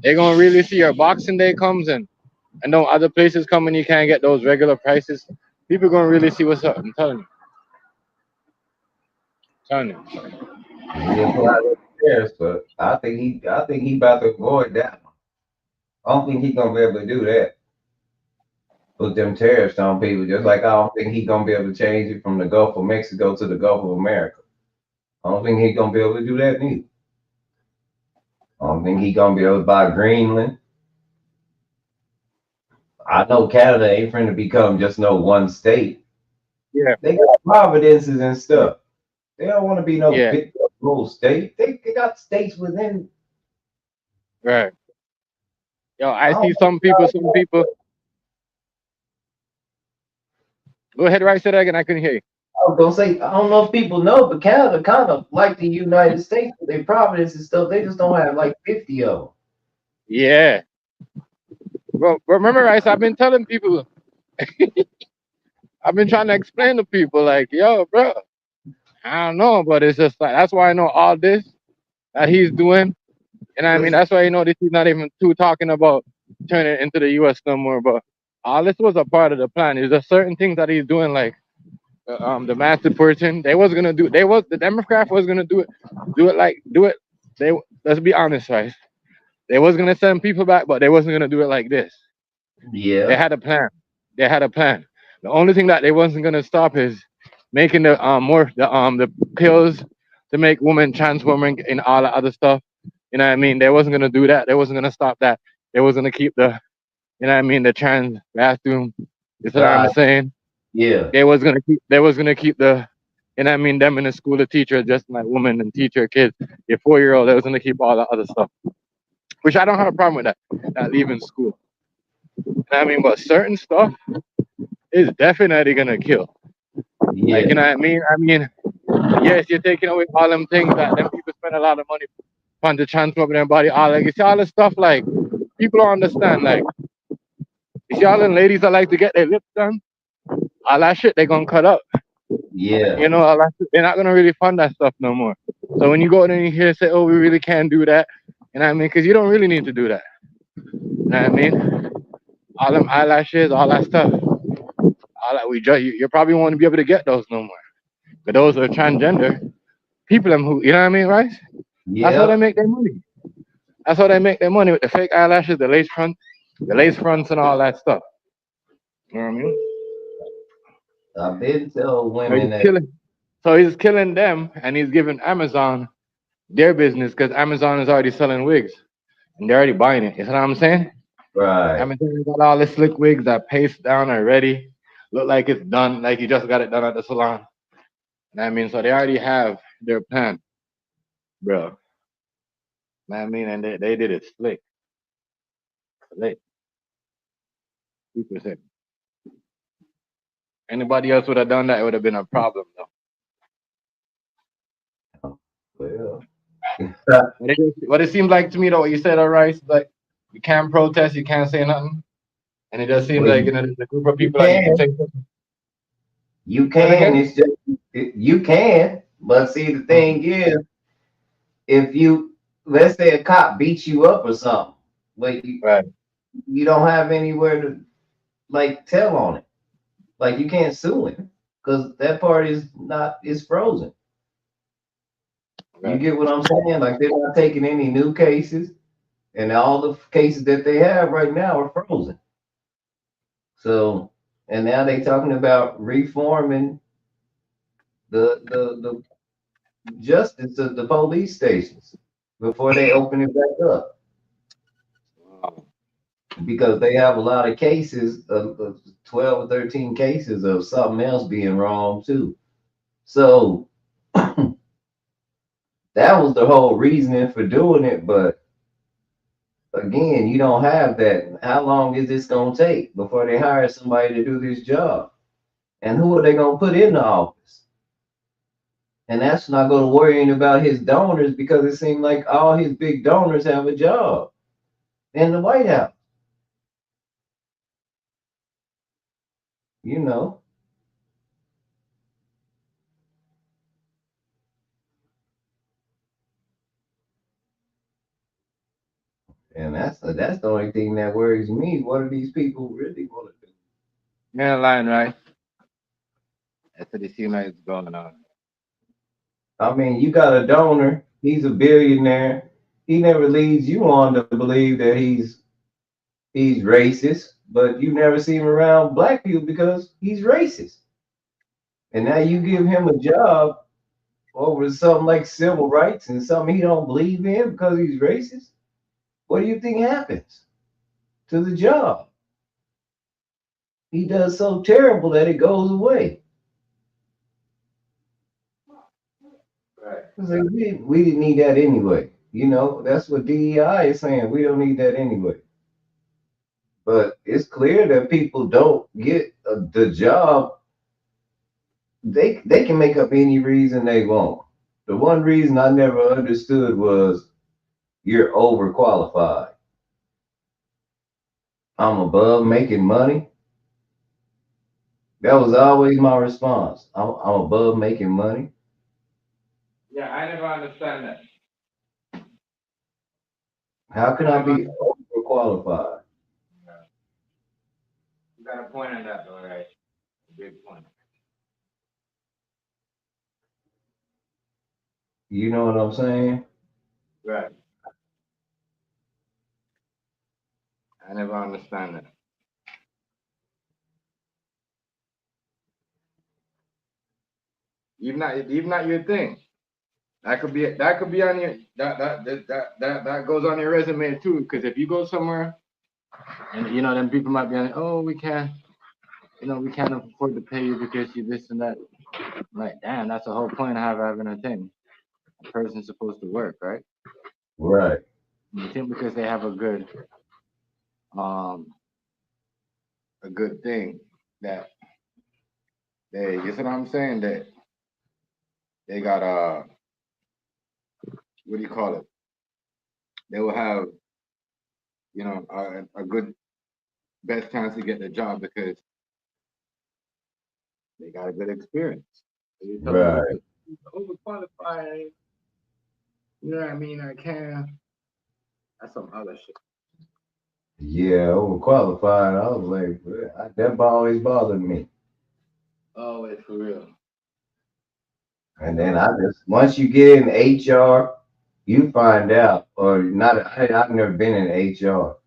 They gonna really see your Boxing Day comes in, and no other places come and you can't get those regular prices. People gonna really see what's up. I'm telling you. Telling you. he applied it there, but I think he about to avoid that. I don't think he gonna be able to do that. Put them tariffs on people, just like I don't think he gonna be able to change it from the Gulf of Mexico to the Gulf of America. I don't think he gonna be able to do that neither. I don't think he gonna be able to buy Greenland. I know Canada ain't finna become just no one state. Yeah, They got providences and stuff. They don't want to be no yeah, big whole state. They got states within. right. Yo, I I don't see know. some people. Some people. Go ahead, right? Say that again. I couldn't hear you. I was gonna say I don't know if people know, but Canada kind of like the United States with their provinces and stuff. They just don't have like 50 of them. Yeah. Well, remember, Rice? I've been telling people. I've been trying to explain to people, like, yo, bro. I don't know, but it's just like that's why I know all this that he's doing. And I mean, that's why you know this is not even too talking about turning it into the U.S. no more. But all this was a part of the plan. There's a certain things that he's doing, like the mass deportation. They was gonna do. They was the Democrat was gonna do it. Do it. They let's be honest, right? They was gonna send people back, but they wasn't gonna do it like this. They Yeah, had a plan. They had a plan. The only thing that they wasn't gonna stop is making the pills to make women trans women and all the other stuff. You know what I mean? They wasn't gonna do that. They wasn't gonna stop that. They was gonna keep the you know what I mean the trans bathroom. You see what I'm right. saying? Yeah, They was gonna keep the you know what I mean them in the school of teacher just like women and teacher kids. Your 4 year old, they was gonna keep all the other stuff. Which I don't have a problem with that. Not leaving school. You know what I mean? But certain stuff is definitely gonna kill. Like you yeah, know what I mean? I mean, yes, you're taking away all them things that them people spend a lot of money on to transform their body. All like you see all this stuff like people don't understand. Like you see all them ladies that like to get their lips done, all that shit they gonna cut up. yeah, You know, all that shit, they're not gonna really fund that stuff no more. So when you go in and you hear say, oh, we really can't do that, you know what I mean? Because you don't really need to do that. You know what I mean? All them eyelashes, all that stuff, all that we just you probably won't be able to get those no more. But those are transgender people, them who you know what I mean, right? That's how they yep. make their money. That's how they make their money with the fake eyelashes, the lace fronts, and all that stuff. You know what I mean? I've been telling So women he's that. killing. So he's killing them, and he's giving Amazon their business because Amazon is already selling wigs, and they're already buying it. You know what I'm saying? Right. Amazon got all the slick wigs that paste down already, look like it's done, like you just got it done at the salon. You know what I mean? So they already have their plan, bro. You know what I mean? And they did it slick, slick, super slick. Anybody else would have done that, it would have been a problem, though. What it seems like to me, though, what you said, all right, is like you can't protest, you can't say nothing, and it just seems Well, like there's a group of you people that you can can, say something. you Say it can. again. It's just you can. But see, the thing is, if you let's say a cop beats you up or something, but Right. you don't have anywhere to like tell on it. Like you can't sue him because that part is frozen. You Right. get what I'm saying? Like they're not taking any new cases, and all the cases that they have right now are frozen. So, and now they talking about reforming the justice of the police stations before they open it back up Wow. because they have a lot of cases of 12 or 13 cases of something else being wrong too. So that was the whole reasoning for doing it, but again, you don't have that. How long is this going to take before they hire somebody to do this job? And who are they going to put in the office? And that's not going to worry about his donors because it seems like all his big donors have a job in the White House, you know. And that's the only thing that worries me. What do these people really want to do? You're in line, right? That's what it seems like it's going on. I mean, you got a donor. He's a billionaire. He never leads you on to believe that he's racist, but you never see him around black people because he's racist. And now you give him a job over something like civil rights and something he don't believe in because he's racist. What do you think happens to the job? He does so terrible that it goes away. Right. It's like, we didn't need that anyway. You know, that's what DEI is saying. We don't need that anyway. But it's clear that people don't get the job. They can make up any reason they want. The one reason I never understood was you're overqualified. I'm above making money. That was always my response. I'm above making money. Yeah, I never understand that. How can I I never. be overqualified? Yeah. You got a point on that, though, right? A big point. You know what I'm saying? Right. I never understand that. Even not your thing. That could be on your that goes on your resume too. Because if you go somewhere and then people might be like, oh, we can't afford to pay you because you this and that. I'm like, damn, that's the whole point of having a thing. A person's supposed to work, right? Right. You think because they have a good thing that you see what I'm saying, that they got what do you call it? They will have a good best chance to get the job because they got a good experience. So you tell them Right. overqualified. You know what I mean? I can't. That's some other shit. Yeah, overqualified. I was like, that always bothered me. Oh, it's for real. And then once you get in HR, you find out, or not. I've never been in HR,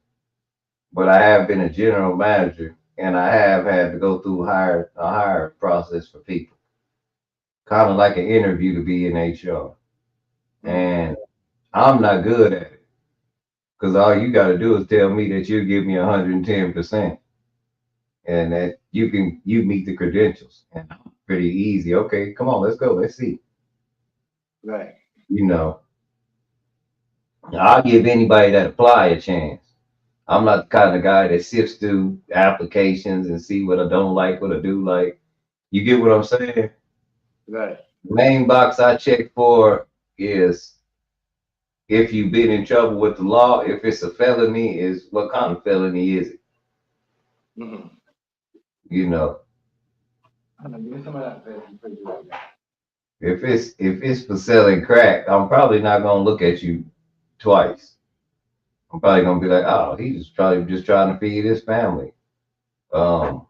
but I have been a general manager, and I have had to go through a hire process for people, kind of like an interview to be in HR. And I'm not good at it because all you got to do is tell me that you give me 110%, and that you meet the credentials, and pretty easy. Okay, come on, let's go, let's see. Right. You know, I'll give anybody that apply a chance. I'm not the kind of guy that sifts through applications and see what I don't like, what I do like. You get what I'm saying? Right. The main box I check for is if you've been in trouble with the law, if it's a felony, is what kind of felony is it? Mhm. You know, I don't know, give me some of that. if it's for selling crack, I'm probably not gonna look at you twice. I'm probably gonna be like, oh, he's probably just trying to feed his family. Um,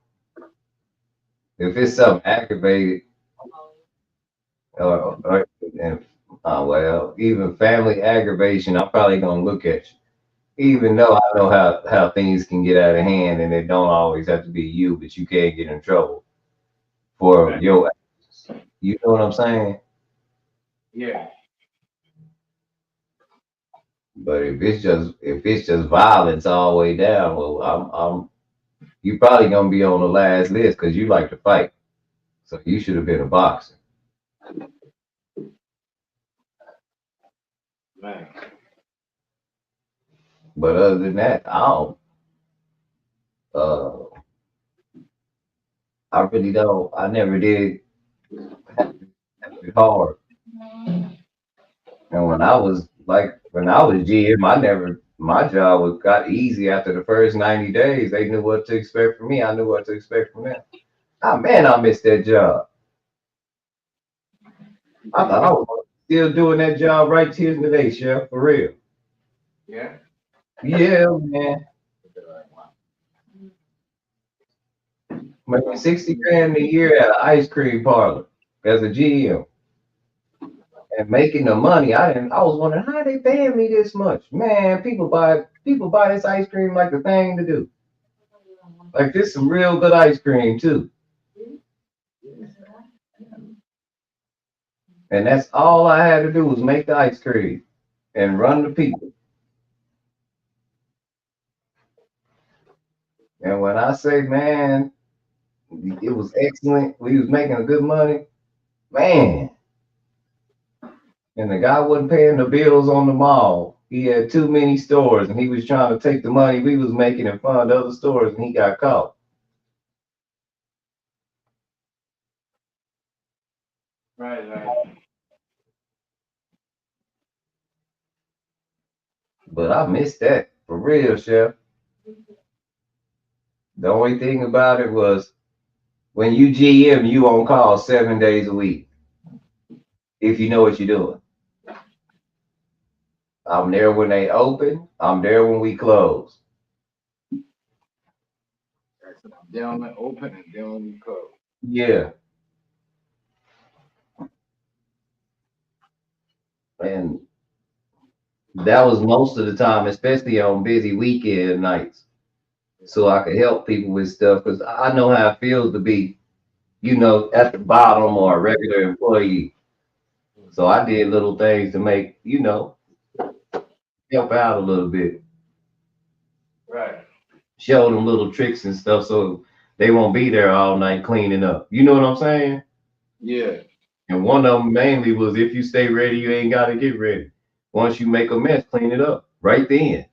if it's something aggravated, or and, well, even family aggravation, I'm probably gonna look at you. Even though I know how things can get out of hand, and it don't always have to be you, but you can get in trouble for Right. your actions. You know what I'm saying? Yeah. But if it's just violence all the way down, well, I'm you probably gonna be on the last list because you like to fight. So you should have been a boxer. Man. But other than that, I don't. Uh, I really don't. I never did have it hard. And when I was GM, my job was got easy after the first 90 days. They knew what to expect from me. I knew what to expect from them. Ah man, I missed that job. I thought I was still doing that job right till today, chef, for real. Yeah. Yeah, man. Making 60 grand a year at an ice cream parlor as a GM. And making the money. I was wondering how they paying me this much. Man, people buy this ice cream like the thing to do. Like this some real good ice cream too. And that's all I had to do was make the ice cream and run the people. And when I say, man, it was excellent. We was making good money, man. And the guy wasn't paying the bills on the mall. He had too many stores, and he was trying to take the money we was making and fund other stores, and he got caught. Right. But I missed that for real, chef. The only thing about it was when you GM, you on call 7 days a week if you know what you're doing. I'm there when they open. I'm there when we close. They're on the open and they're on the close. Yeah. And that was most of the time, especially on busy weekend nights. So I could help people with stuff because I know how it feels to be, at the bottom or a regular employee. So I did little things to make, help out a little bit, Right. show them little tricks and stuff so they won't be there all night cleaning up. You know what I'm saying? Yeah. And one of them mainly was if you stay ready, you ain't got to get ready. Once you make a mess, clean it up right then,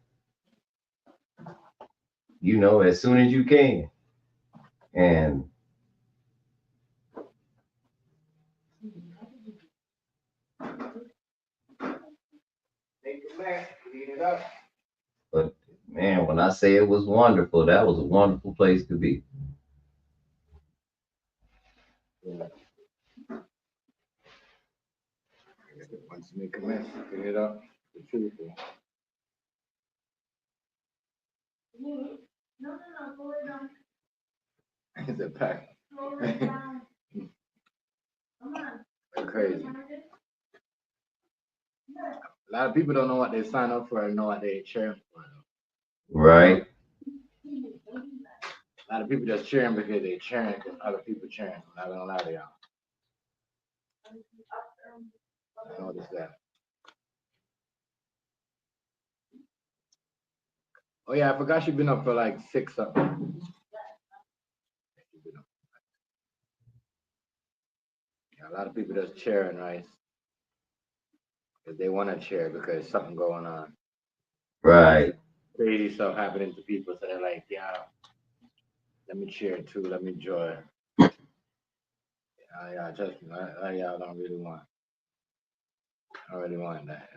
as soon as you can. And Make a mess, clean it up. but man, when I say it was wonderful, that was a wonderful place to be. Yeah. Once you make a mess, clean it up. The truth. No, go it down. It's a pack. Go it down. Come on. Crazy. A lot of people don't know what they sign up for and know what they cheering for. Right. A lot of people just cheering because they cheering because other people cheering. I'm not gonna lie to y'all. I noticed that. Oh yeah, I forgot she's been up for like 6 something. Yeah, a lot of people just cheering, right? Because they want to cheer because something going on. Right. Crazy stuff happening to people, so they're like, yeah, let me cheer too, let me join. Yeah, trust me, y'all don't really want. I really want that.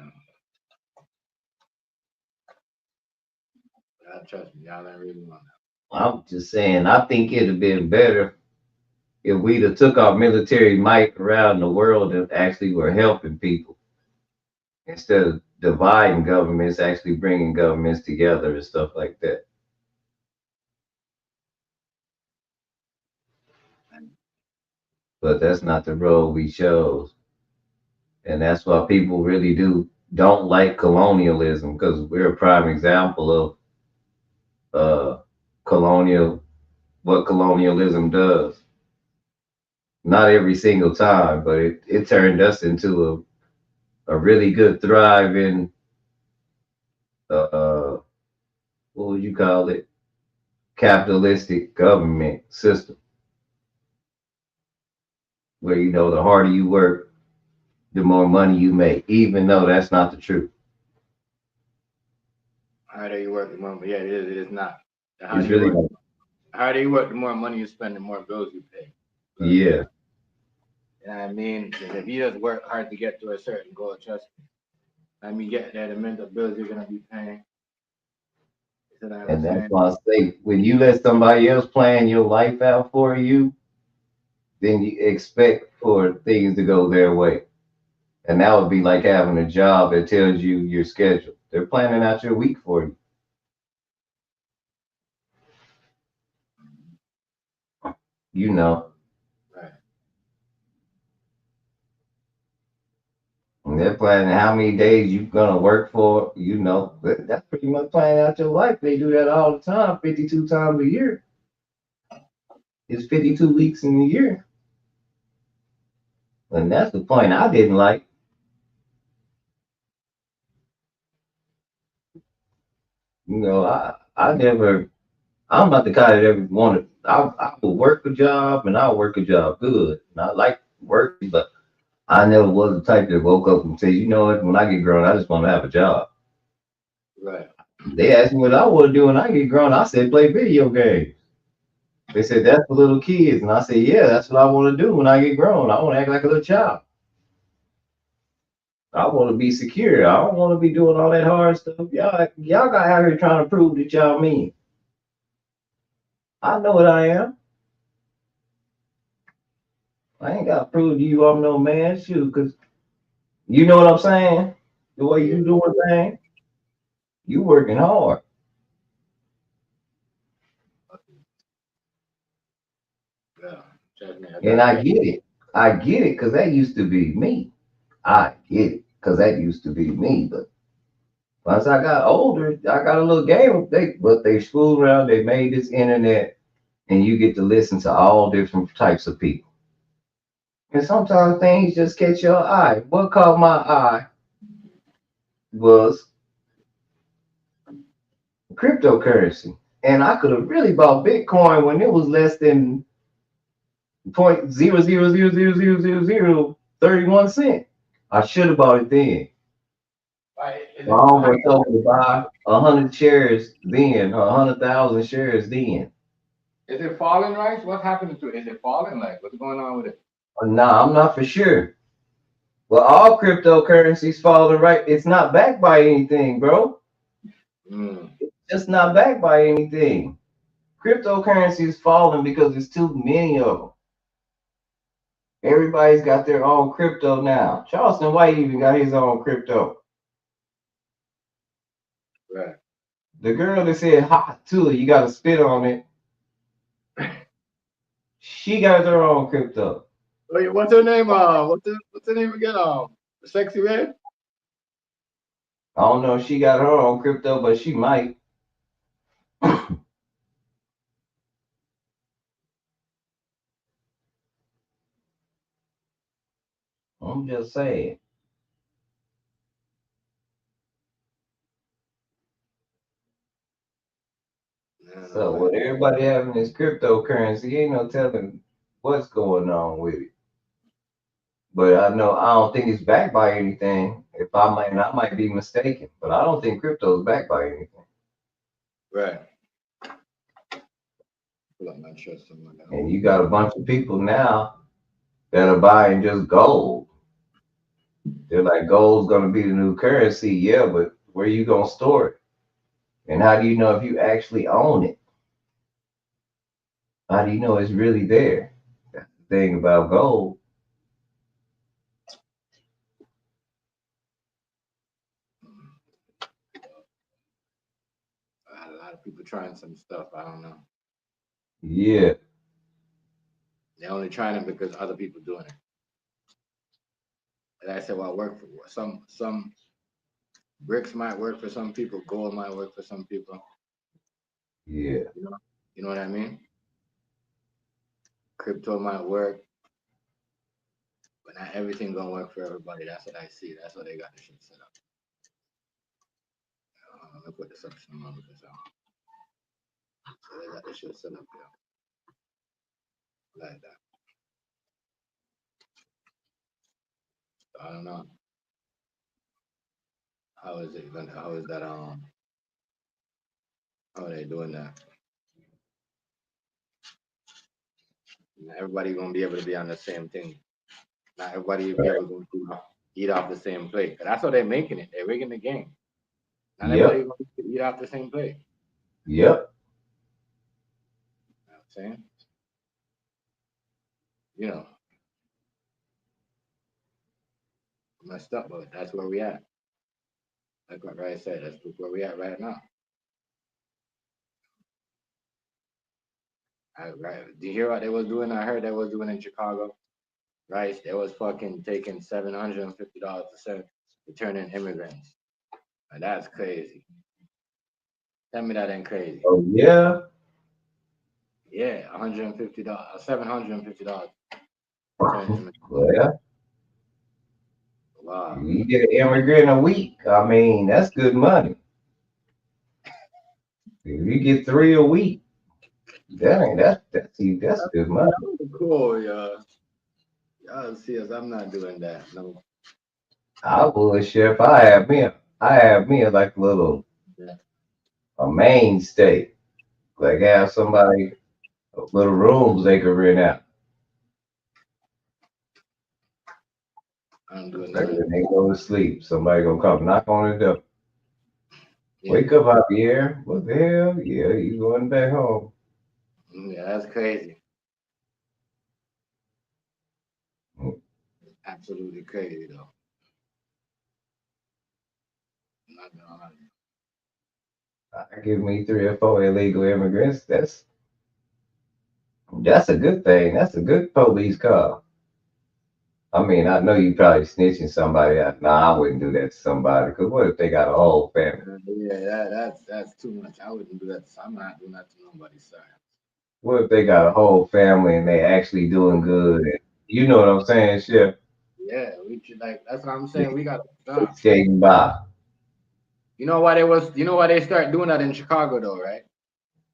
Trust me, y'all don't really want that. I'm just saying, I think it'd have been better if we'd have took our military might around the world and actually were helping people instead of dividing governments, actually bringing governments together and stuff like that. But that's not the road we chose, and that's why people really don't like colonialism, because we're a prime example of colonial what colonialism does. Not every single time, but it turned us into a really good thriving what would you call it, capitalistic government system, where the harder you work, the more money you make, even though that's not the truth. The harder you work, the more, yeah, it is not. The It's really the harder you work, the more money you spend, the more bills you pay. yeah. You know what I mean? Because if you just work hard to get to a certain goal, trust me, let me get there, the amount of bills you're gonna be paying. And that's why I say, when you let somebody else plan your life out for you, then you expect for things to go their way. And that would be like having a job that tells you your schedule. They're planning out your week for you. Right. And they're planning how many days you're gonna work for, that's pretty much planning out your life. They do that all the time, 52 times a year. It's 52 weeks in a year. And that's the point I didn't like. I'm not the kind that ever wanted, I will work a job and I'll work a job good. And I like working, but I never was the type that woke up and said, you know what, when I get grown, I just want to have a job. Right. They asked me what I want to do when I get grown. I said, play video games. They said, that's for little kids. And I said, yeah, that's what I want to do when I get grown. I want to act like a little child. I want to be secure. I don't want to be doing all that hard stuff. Y'all got out here trying to prove that y'all mean. I know what I am. I ain't got to prove to you I'm no man. Shoot, because you know what I'm saying? The way you doing things, you working hard. Yeah. And I get it. I get it because that used to be me. I get it because that used to be me. But once I got older, I got a little game. They schooled around. They made this internet, and you get to listen to all different types of people. And sometimes things just catch your eye. What caught my eye was cryptocurrency, and I could have really bought Bitcoin when it was less than 0.000000031 cent. I should have bought it then. I almost told me to buy 100 shares then, 100,000 shares then. Is it falling, right? What's happening to it? Is it falling? Like, what's going on with it? Nah, I'm not for sure. Well, all cryptocurrencies falling, right? It's not backed by anything, bro. It's just not backed by anything. Cryptocurrency is falling because there's too many of them. Everybody's got their own crypto now. Charleston White even got his own crypto. Right. The girl that said hot to it, you got to spit on it. She got her own crypto. Wait, what's her name? What's her name again? Sexy Red? I don't know if she got her own crypto, but she might. I'm just saying. So with everybody having this cryptocurrency, ain't no telling what's going on with it. But I don't think it's backed by anything. I might be mistaken, but I don't think crypto is backed by anything. Right. And you got a bunch of people now that are buying just gold. They're like, gold's gonna be the new currency. Yeah, but where you gonna store it? And how do you know if you actually own it? How do you know it's really there? That's the thing about gold. I had a lot of people trying some stuff. I don't know. Yeah, They're only trying it because other people doing it. And I said, well, work for some bricks might work for some people, gold might work for some people. yeah. You know what I mean? Crypto might work, but not everything gonna work for everybody. That's what I see. That's what they got the shit set up. Let me put this up some more because so they got the shit set up there like that. So I don't know. How is it gonna? How is that? How are they doing that? Not everybody gonna be able to be on the same thing. Not everybody will be able to eat off the same plate. But that's how they're making it. They're rigging the game. Not everybody Yep, gonna eat off the same plate. yep. You know what I'm saying? You know, messed up, but that's where we at. Like what Ray said, that's where we at right now. Right. Do you hear what they was doing? I heard they was doing in Chicago. Right? They was fucking taking $750 to turn in immigrants. And that's crazy. Tell me that ain't crazy. Oh yeah. Yeah, $150, $750. Well, Wow. you get an immigrant a week. I mean, that's good money. If you get 3 a week, that's good money. That was cool, y'all. Y'all see us. I'm not doing that. No. I would, chef. I have me like a little Yeah. a mainstay. Like have somebody little rooms they could rent out. I'm doing Like that. when they go to sleep, somebody gonna come knock on the door. Yeah. Wake up, Javier. What the hell? Yeah, you going back home. Yeah, that's crazy. Absolutely crazy, though. I'm not gonna lie. I give me 3 or 4 illegal immigrants. That's a good thing. That's a good police call. I mean, I know you probably snitching somebody out. Nah, I wouldn't do that to somebody. Cause what if they got a whole family? Yeah, that's too much. I wouldn't do that. I'm not doing that to nobody, sorry. What if they got a whole family and they actually doing good? And, you know what I'm saying, Chef? Yeah, we should like. That's what I'm They saying. We gotta stop. skating by. You know why they was? You know why they start doing that in Chicago though, right?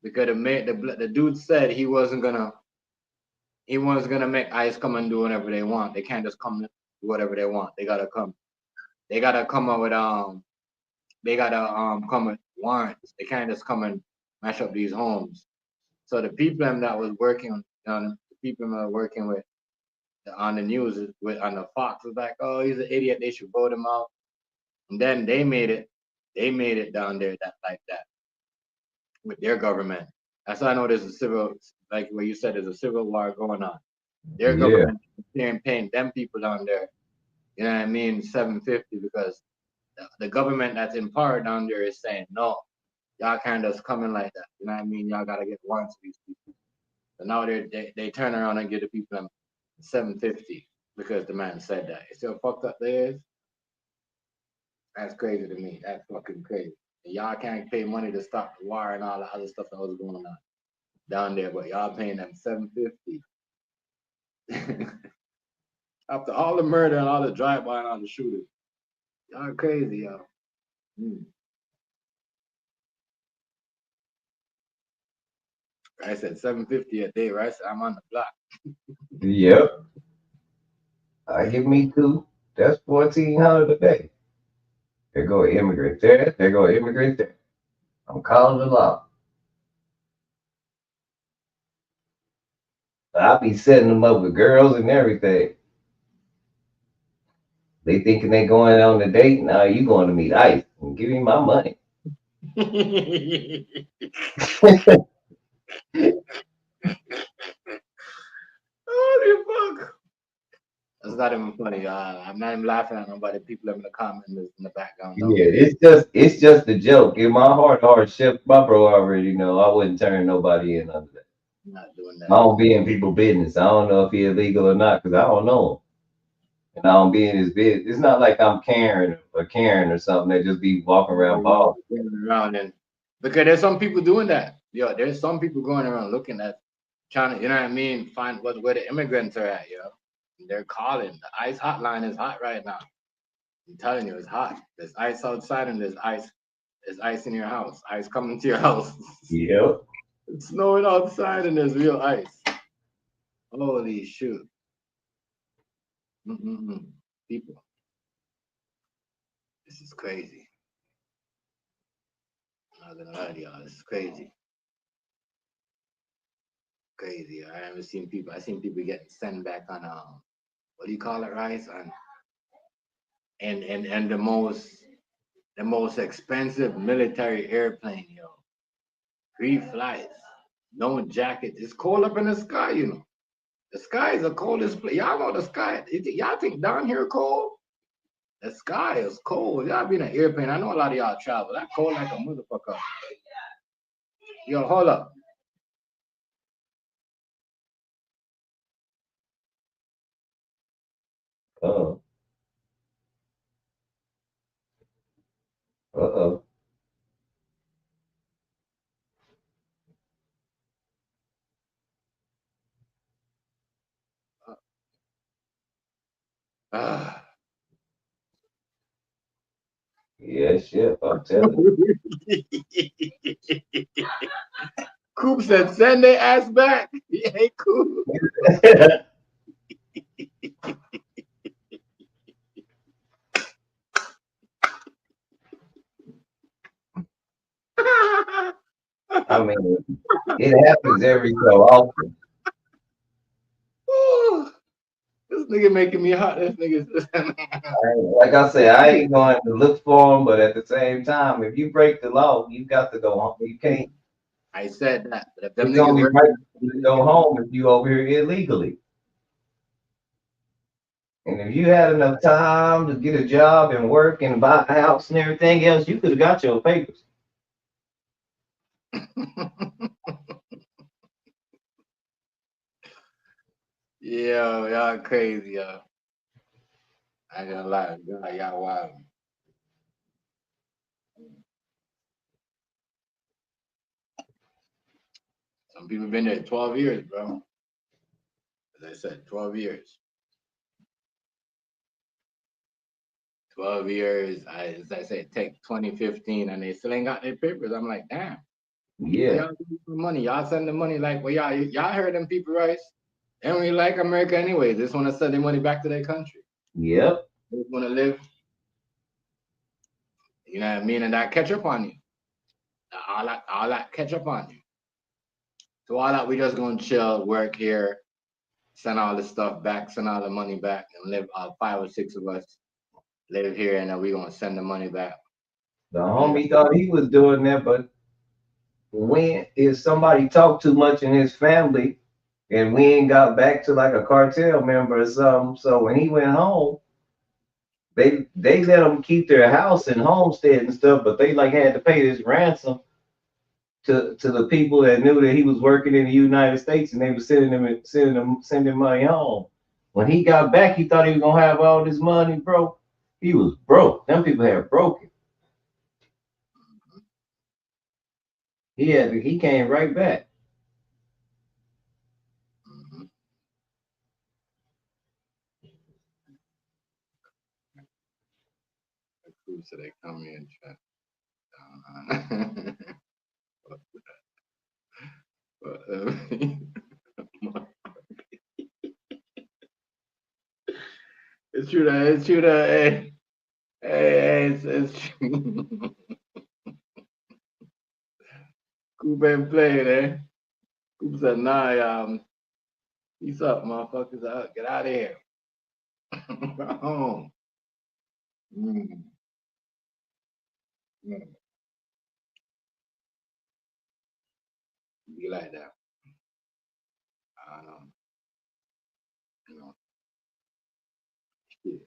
Because the dude said he was gonna make ICE come and do whatever they want. They can't just come and do whatever they want. They gotta come. They gotta come up with They gotta come with warrants. They can't just come and mash up these homes. So the people that was working on the people that were working with on the news with on the Fox was like, oh, he's an idiot. They should vote him out. And then they made it. They made it down there that like that with their government. That's how I know there's a civil, like what you said, there's a civil war going on. Their Yeah, government is paying them people down there, you know what I mean, 750 because the government that's in power down there is saying no, y'all can't just come in like that. You know what I mean? Y'all gotta get warrants for these people. So now they turn around and give the people them 750 because the man said that. You see how fucked up they is? That's crazy to me. That's fucking crazy. And y'all can't pay money to stop the war and all the other stuff that was going on down there, but y'all paying them 750. After all the murder and all the drive-by and all the shooting. Y'all crazy, y'all. Mm. I said 750 a day, right? So I'm on the block. yep. I give me 2. That's 1,400 a day. There go an immigrant there. There go an immigrant there. I'm calling the law. I'll be setting them up with girls and everything. They thinking they going on a date. Now you going to meet ICE and give me my money. Holy fuck. That's not even funny. I'm not even laughing at nobody. People in the comments in the background. Yeah, it's just a joke. In my heart, shit, my bro already know I wouldn't turn nobody in under that. I'm not doing I that. don't be in people business. I don't know if he illegal or not because I don't know him. And I don't be in his business. It's not like I'm Karen or something that just be walking around bald. Around and because there's some people doing that. Yo, there's some people going around looking at trying to, you know what I mean, find where the immigrants are at, yo. They're calling. The ICE hotline is hot right now. I'm telling you, it's hot. There's ice outside and there's ice in your house. Ice coming to your house. Yep. It's snowing outside and there's real ice. Holy shoot. People. This is crazy. I'm not gonna lie to y'all. This is crazy. Crazy. I haven't seen people. I seen people getting sent back on what do you call it, Rice? And the most expensive military airplane, yo. Free flights, no jacket. It's cold up in the sky, you know. The sky is the coldest place. Y'all know the sky. Y'all think down here cold? The sky is cold. Y'all be in an airplane. I know a lot of y'all travel. That cold like a motherfucker. Yo, hold up. Uh-oh. Uh-oh. Yeah, shit, I'm telling you. Coop said, send their ass back. Hey, Coop. I mean, it happens every so often. Ooh, this nigga making me hot. This nigga. Like I said, I ain't going to look for them, but at the same time, if you break the law, you got to go home. You can't. I said that, but if them It's niggas only were right for you to go home if you over here illegally. And if you had enough time to get a job and work and buy a house and everything else, you could have got your papers. Yo, y'all crazy, yo. I ain't gonna lie, y'all wild. Some people been there 12 years, bro. As I said, 12 years. 12 years. As I said, take 2015 and they still ain't got their papers. I'm like, damn. Yeah. Y'all give me money. Y'all send the money like, well, y'all heard them people, right? They don't really like America anyway. They just want to send their money back to their country. Yep. They just want to live. You know what I mean? And that catch up on you. All that catch up on you. So all that we just gonna chill, work here, send all the stuff back, send all the money back, and live 5 or 6 of us live here, and then we gonna send the money back. The homie thought he was doing that, but when if somebody talked too much in his family and we ain't got back to like a cartel member or something, so when he went home, they let him keep their house and homestead and stuff, but they like had to pay this ransom to the people that knew that he was working in the United States and they were sending money home. When he got back, he thought he was gonna have all this money, bro. He was broke. Them people had broken. He came right back. Mm-hmm. So they come here and chat. It's true that it's true. Coop ain't playing, eh? Coop said, nah, peace up, motherfuckers. Get out of here. Go home. Mm. Mm. Be like that. I don't know. You know, shit.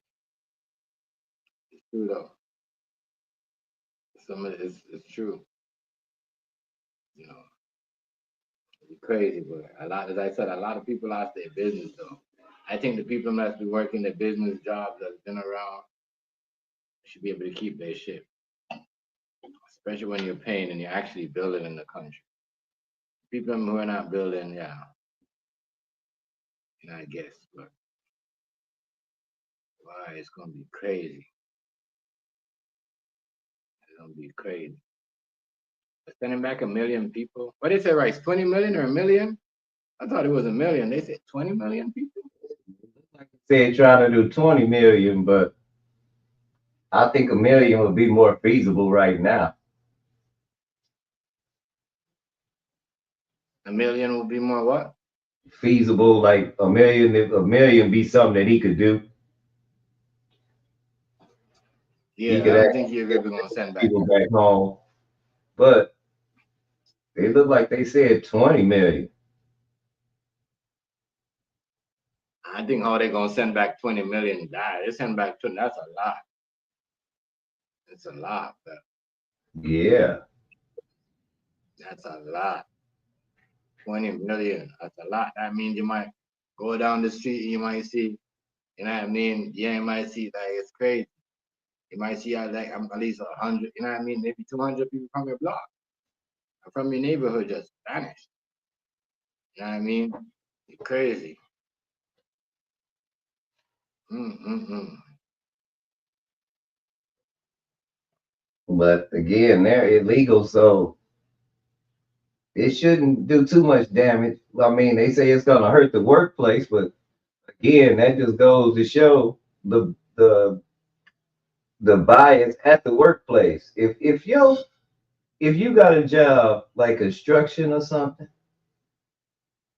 It's true though. Some of it's true. You know, it's crazy, but a lot, as I said, a lot of people lost their business though. I think the people that's been working their business jobs that's been around should be able to keep their shit, especially when you're paying and you're actually building in the country. People who are not building, yeah, you know, I guess, but why it's gonna be crazy. It's gonna be crazy. But sending back 1 million people. What they say, right? 20 million or 1 million? I thought it was 1 million. They said 20 million people. Said trying to do 20 million, but I think 1 million would be more feasible right now. 1 million would be more what? Feasible, like 1 million, if 1 million be something that he could do. He Yeah, could I don't actually think you're ever gonna send back. people back home. But they look like they said 20 million. I think how they gonna send back 20 million. They send back 20. That's a lot. It's a lot, but Yeah. that's a lot. 20 million. That's a lot. That means you might go down the street and you might see, you know what I mean? Yeah, you might see like it's crazy. You might see like at least 100, you know what I mean? Maybe 200 people from your block or from your neighborhood just vanished. You know what I mean? It's crazy. Mm-mm-mm. But again, they're illegal, so it shouldn't do too much damage. I mean, they say it's gonna hurt the workplace, but again, that just goes to show the bias at the workplace. If you got a job like construction or something,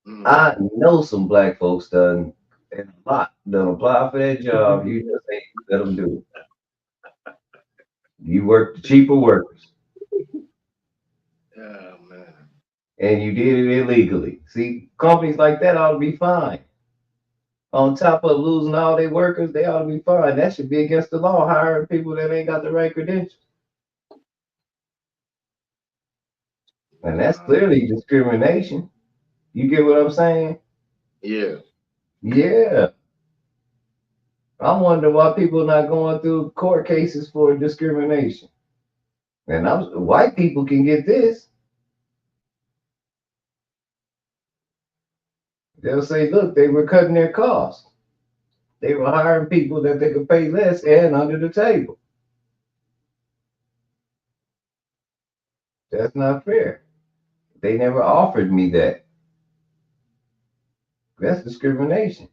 Mm. I know some black folks done and a lot done apply for that job. You just ain't let them do it. You work the cheaper workers, Oh man. and you did it illegally. See, companies like that ought to be fined. On top of losing all their workers, they ought to be fined. That should be against the law, hiring people that ain't got the right credentials. And that's clearly discrimination. You get what I'm saying? Yeah. Yeah. I'm wondering why people are not going through court cases for discrimination. And white people can get this. They'll say, look, they were cutting their costs. They were hiring people that they could pay less and under the table. That's not fair. They never offered me that. That's discrimination.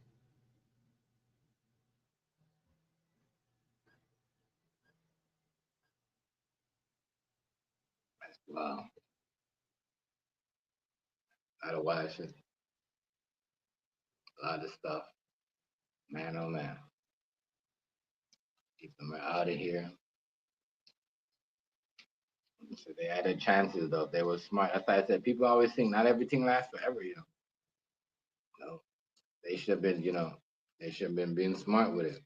Wow. A lot of wild shit. A lot of stuff. Man, oh man. Keep them out of here. So they had their chances though. If they were smart. That's why I said people always think not everything lasts forever, you know. No. They should have been, they should have been being smart with it.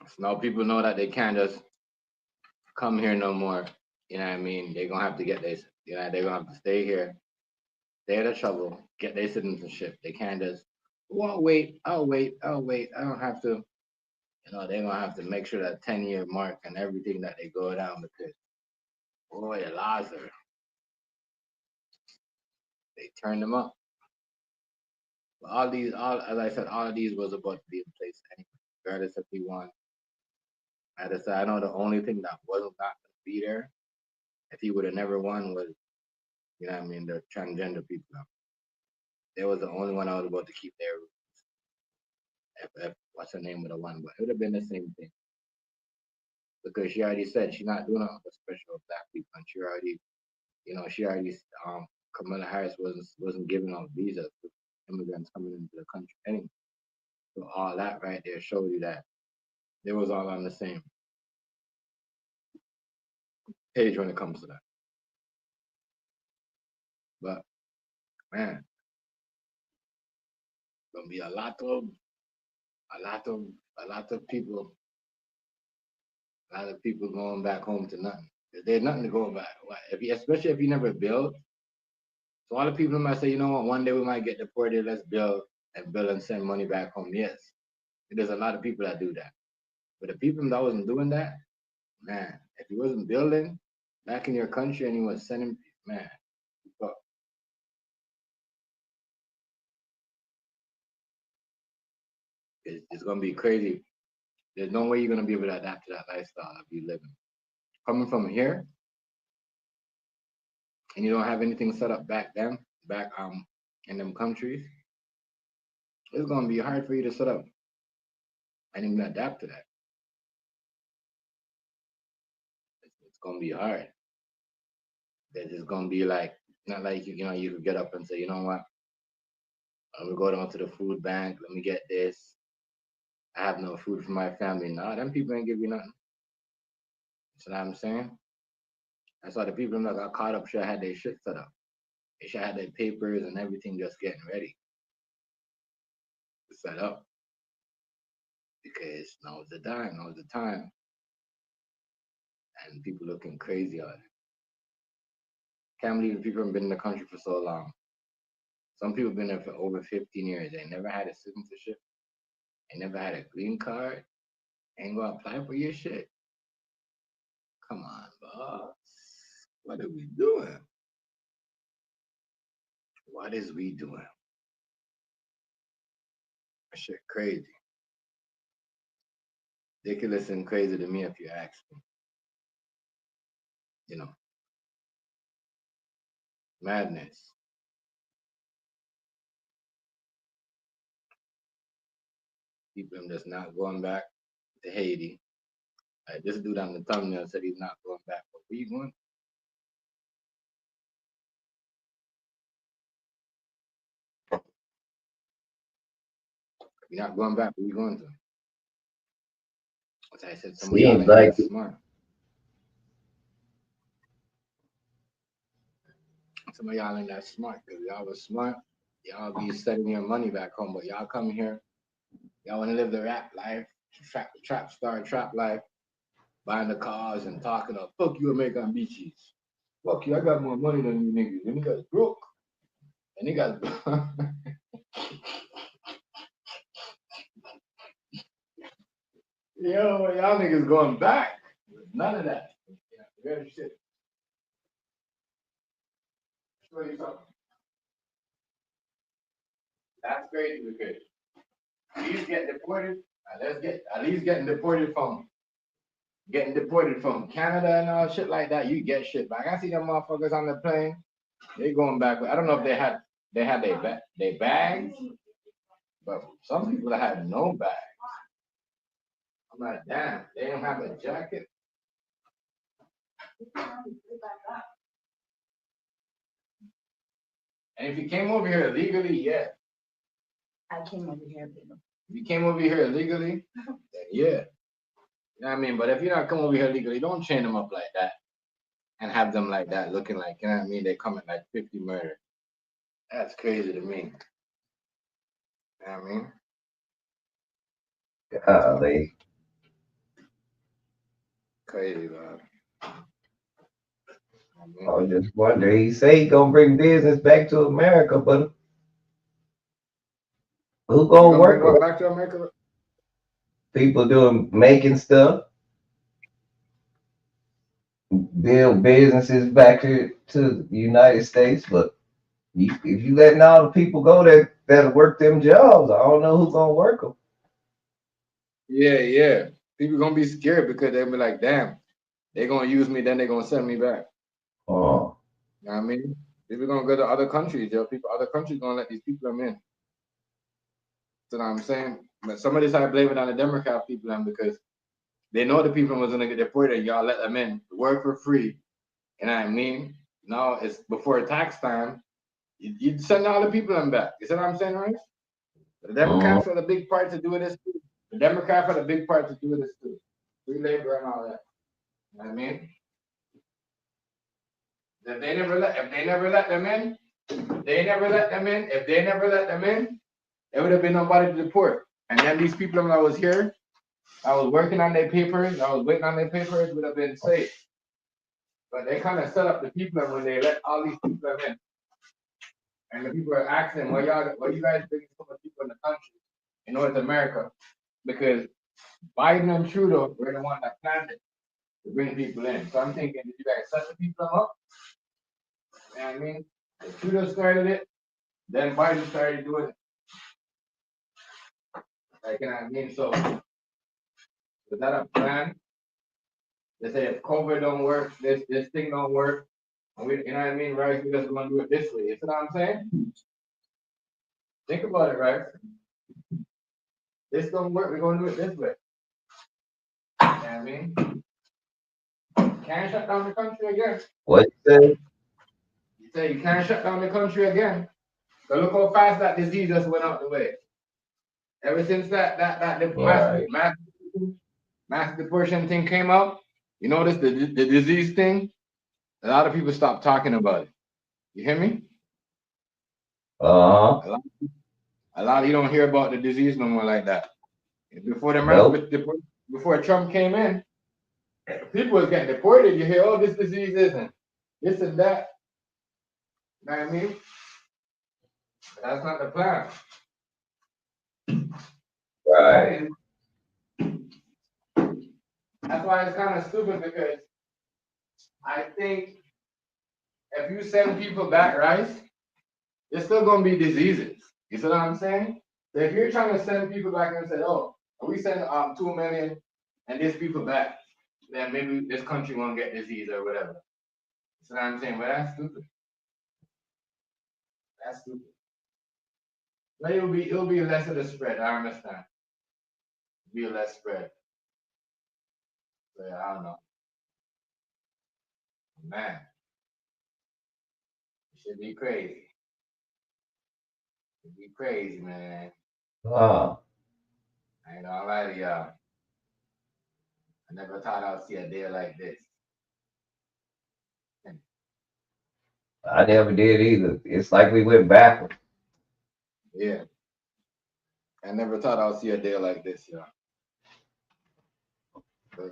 So now people know that they can't just come here no more. You know what I mean? They're gonna have to get this, they're gonna have to stay here, stay out of trouble, get their citizenship. They can't just, oh, I'll wait. I don't have to. They're gonna have to make sure that 10-year mark and everything that they go down because boy, the laws are they turn them up. But all as I said, all of these was about to be in place anyway, regardless if we won. As I said, I know the only thing that wasn't not gonna be there if he would have never won was, the transgender people. They was the only one I was about to keep there. If what's the name of the one? But it would have been the same thing because she already said she's not doing it for special black people, and she already Kamala Harris wasn't giving out visas to immigrants coming into the country anyway. So all that right there showed you that They was all on the same page when it comes to that. But man, gonna be a lot of people, going back home to nothing. There's nothing to go back. Especially if you never build. So all the people might say, you know what, one day we might get deported. Let's build and send money back home. Yes, there's a lot of people that do that. But the people that wasn't doing that, man, if you wasn't building back in your country and you was sending, man, fuck. It's gonna be crazy. There's no way you're gonna be able to adapt to that lifestyle if you living. Coming from here, and you don't have anything set up back in them countries, it's gonna be hard for you to set up and even adapt to that. It's gonna be hard. It's just gonna be like not like you could get up and say, you know what, I'm gonna go down to the food bank, let me get this. I have no food for my family. Nah, them people ain't give you nothing. You know what I'm saying? That's why the people that got caught up should have had their shit set up. They should have had their papers and everything just getting ready to set up. Because now's the time. And people looking crazy on it. Can't believe people have been in the country for so long. Some people have been there for over 15 years. They never had a citizenship. They never had a green card. Ain't gonna apply for your shit. Come on, boss. What are we doing? What is we doing? That shit crazy. Ridiculous and crazy to me if you ask me. You know. Madness. People are just not going back to Haiti. This dude on the thumbnail said he's not going back. But where you going? You're not going back. Where you going to? As I said, some of y'all ain't that smart. Some of y'all ain't that smart because y'all was smart. Y'all be sending your money back home, but y'all come here. Y'all want to live the rap life, trap star life, buying the cars and talking of fuck you American bitches. Fuck you, I got more money than you niggas. And you guys broke. And you guys yo, y'all niggas going back. None of that. Yeah, shit. What are you talking? That's crazy because these get deported. Let's get at least getting deported from Canada and all shit like that. You get shit back. I see them motherfuckers on the plane. They going back. I don't know if they had their bags, but some people had no bags. I'm like, damn, they don't have a jacket. And if you came over here illegally, yeah. I came over here, people. If you came over here illegally, then yeah. You know what I mean? But if you're not coming over here legally, don't chain them up like that and have them like that looking like, you know what I mean? They coming like 50 murder. That's crazy to me. You know what I mean? Golly. Crazy, man. I was just wondering. He say he gonna bring business back to America, but who gonna work? Bring what back to America? People making stuff, build businesses back here to the United States. But if you letting all the people go that'll work them jobs, I don't know who's gonna work them. Yeah. People gonna be scared because they'll be like, damn, they're gonna use me, then they're gonna send me back. Oh. You know what I mean? People gonna go to other countries, yo. Other countries gonna let these people come in. You know what I'm saying? But somebody started blaming it on the Democrat people because they know the people was gonna get deported. Y'all let them in, work for free. You know what I mean? Now it's before tax time. You send all the people in back. You see what I'm saying, right? The Democrats had a big part to do this too. The Democrats had a big part to do with this too. Free labor and all that. You know what I mean? If they never let them in, it would have been nobody to deport. And then these people that was here, I was working on their papers, I was waiting on their papers, would have been safe. But they kind of set up the people when they let all these people in. And the people are asking, why you guys bringing so many people in the country in North America? Because Biden and Trudeau were the one that planned it to bring people in. So I'm thinking, did you guys set the people up? You know what I mean? If Trudeau started it, then Biden started doing it. Like, you know what I mean? So, was that a plan? They say if COVID don't work, this thing don't work, and we, you know what I mean, right? We just want to do it this way. You see what I'm saying? Think about it, right? This don't work, we're gonna do it this way. You know what I mean? Can't shut down the country again. What you say? You say you can't shut down the country again. So look how fast that disease just went out the way. Ever since that mass deportation thing came out, you notice the disease thing, a lot of people stopped talking about it. You hear me? Uh-huh. A lot of you don't hear about the disease no more like that. Before before Trump came in, people was getting deported. You hear, oh, this disease isn't this and that. You know what I mean? That's not the plan. Right. That's why it's kind of stupid, because I think if you send people back, right, there's still gonna be diseases. You see what I'm saying? So if you're trying to send people back and say, oh, we send 2 million and these people back, then maybe this country won't get disease or whatever. You see what I'm saying? But that's stupid. That's stupid. But it'll be less of the spread. I understand. It'll be less spread. So yeah, I don't know. Man, it should be crazy. It'd be crazy, man. I ain't gonna lie to y'all. I never thought I'd see a day like this. I never did either. It's like we went backwards. Yeah. I never thought I'd see a day like this, y'all.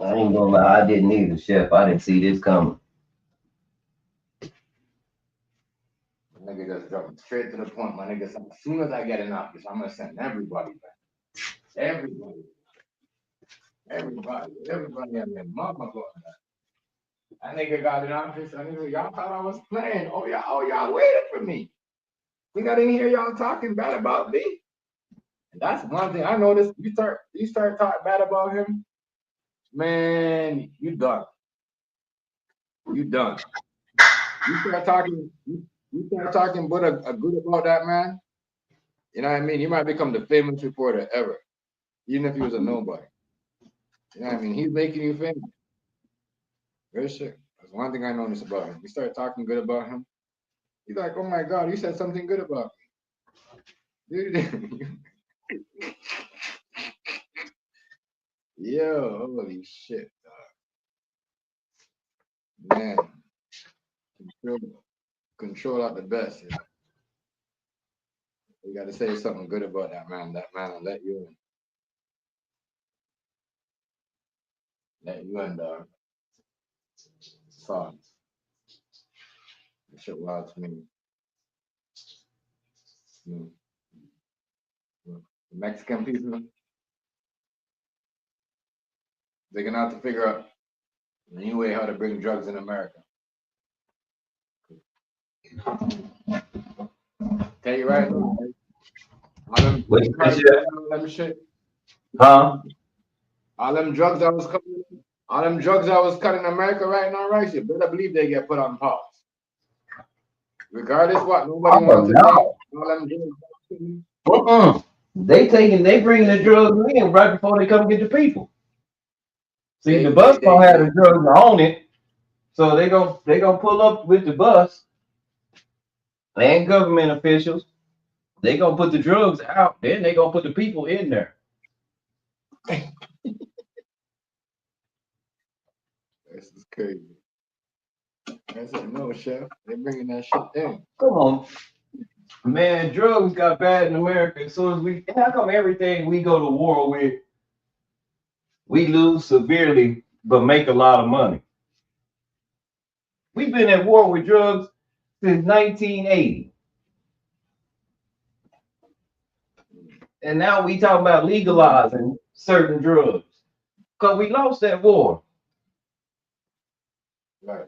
I ain't gonna lie, I didn't either, Chef. I didn't see this coming. Nigga just jumping straight to the point, my nigga. As soon as I get in office, I'm gonna send everybody back. Everybody. Everybody and their mama going back. That nigga got in office. I nigga, y'all thought I was playing. Oh y'all waited for me. Think I didn't hear y'all talking bad about me. And that's one thing I noticed. You start talking bad about him, man. You done. You done. You start talking but a good about that man. You know what I mean? You might become the famous reporter ever, even if he was a nobody. You know what I mean? He's making you famous. Very sure. That's one thing I noticed about him. You start talking good about him, he's like, oh my God, you said something good about me. Dude. Yo, holy shit, dog. Man. Control out the best, you know. You gotta say something good about that man. That man will let you in. Let you in, dog. Sorry. That shit wild to me. The Mexican people, they're gonna have to figure out a new way how to bring drugs in America. Tell you right now, all them shit. Huh? All them drugs that was coming in America right now, right? You better believe they get put on pause. Regardless what, nobody wants to take all them drugs. They bringing the drugs in right before they come get the people. See, the bus don't have the drugs on it, so they gonna pull up with the bus and government officials. They gonna put the drugs out, then they gonna put the people in there. This is crazy. I said, no, chef. They're bringing that shit in. Come on. Man, drugs got bad in America as soon as how come everything we go to war with, we lose severely, but make a lot of money? We've been at war with drugs since 1980. And now we talking about legalizing certain drugs. Because we lost that war. Right.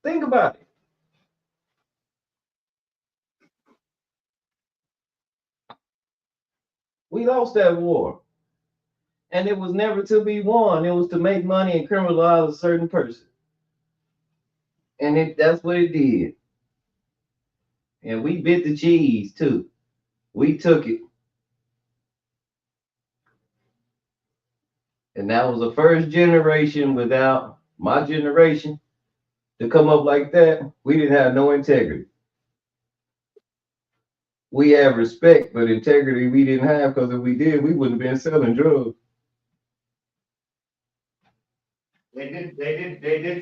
Think about it. We lost that war. And it was never to be won. It was to make money and criminalize a certain person. And that's what it did. And we bit the cheese too. We took it. And that was the first generation without my generation to come up like that. We didn't have no integrity. We have respect, but integrity we didn't have, because if we did, we wouldn't have been selling drugs. They did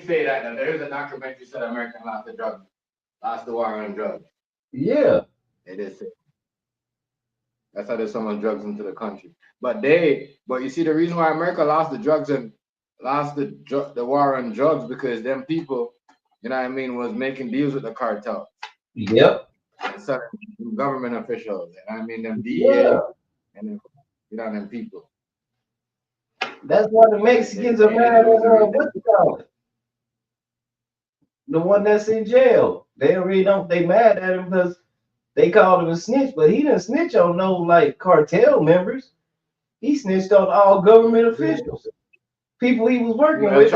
say that. Now, there is a documentary said America lost the war on drugs. Yeah. They did say. That's how there's so much drugs into the country. But you see, the reason why America lost the drugs and lost the war on drugs, because them people, you know what I mean, was making deals with the cartel. Yep. And certain government officials. And I mean, them DEA and them, them people. That's why the Mexicans are mad at what you call it? The one that's in jail. They mad at him because they called him a snitch, but he didn't snitch on no like cartel members. He snitched on all government officials. People he was working with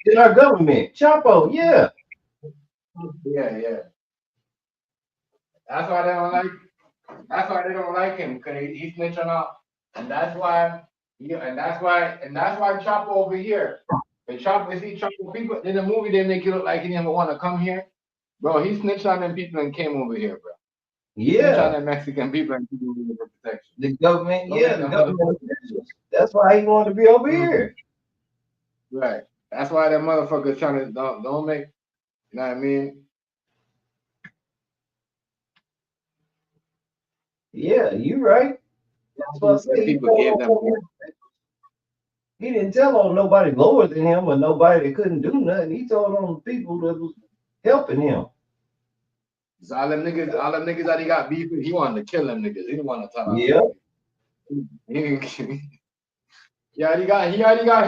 in our government. Chapo, yeah. Yeah. That's why they don't like. That's why they don't like him, because he snitched on all, and that's why Chapo over here. The Chapo people in the movie, they make it look like he didn't want to come here, bro. He snitched on them people and came over here, bro. Yeah. Snitched on them Mexican people and came over here for protection. The government, the government officials. That's why he wanted to be over here. Right. That's why that motherfucker's trying to don't make. You know what I mean? Yeah, you right. That's what I say. People gave them. He didn't tell on nobody lower than him or nobody that couldn't do nothing. He told on the people that was helping him. So all them niggas that he got beef with, he wanted to kill them niggas. He didn't want to tell them. Yeah. He already got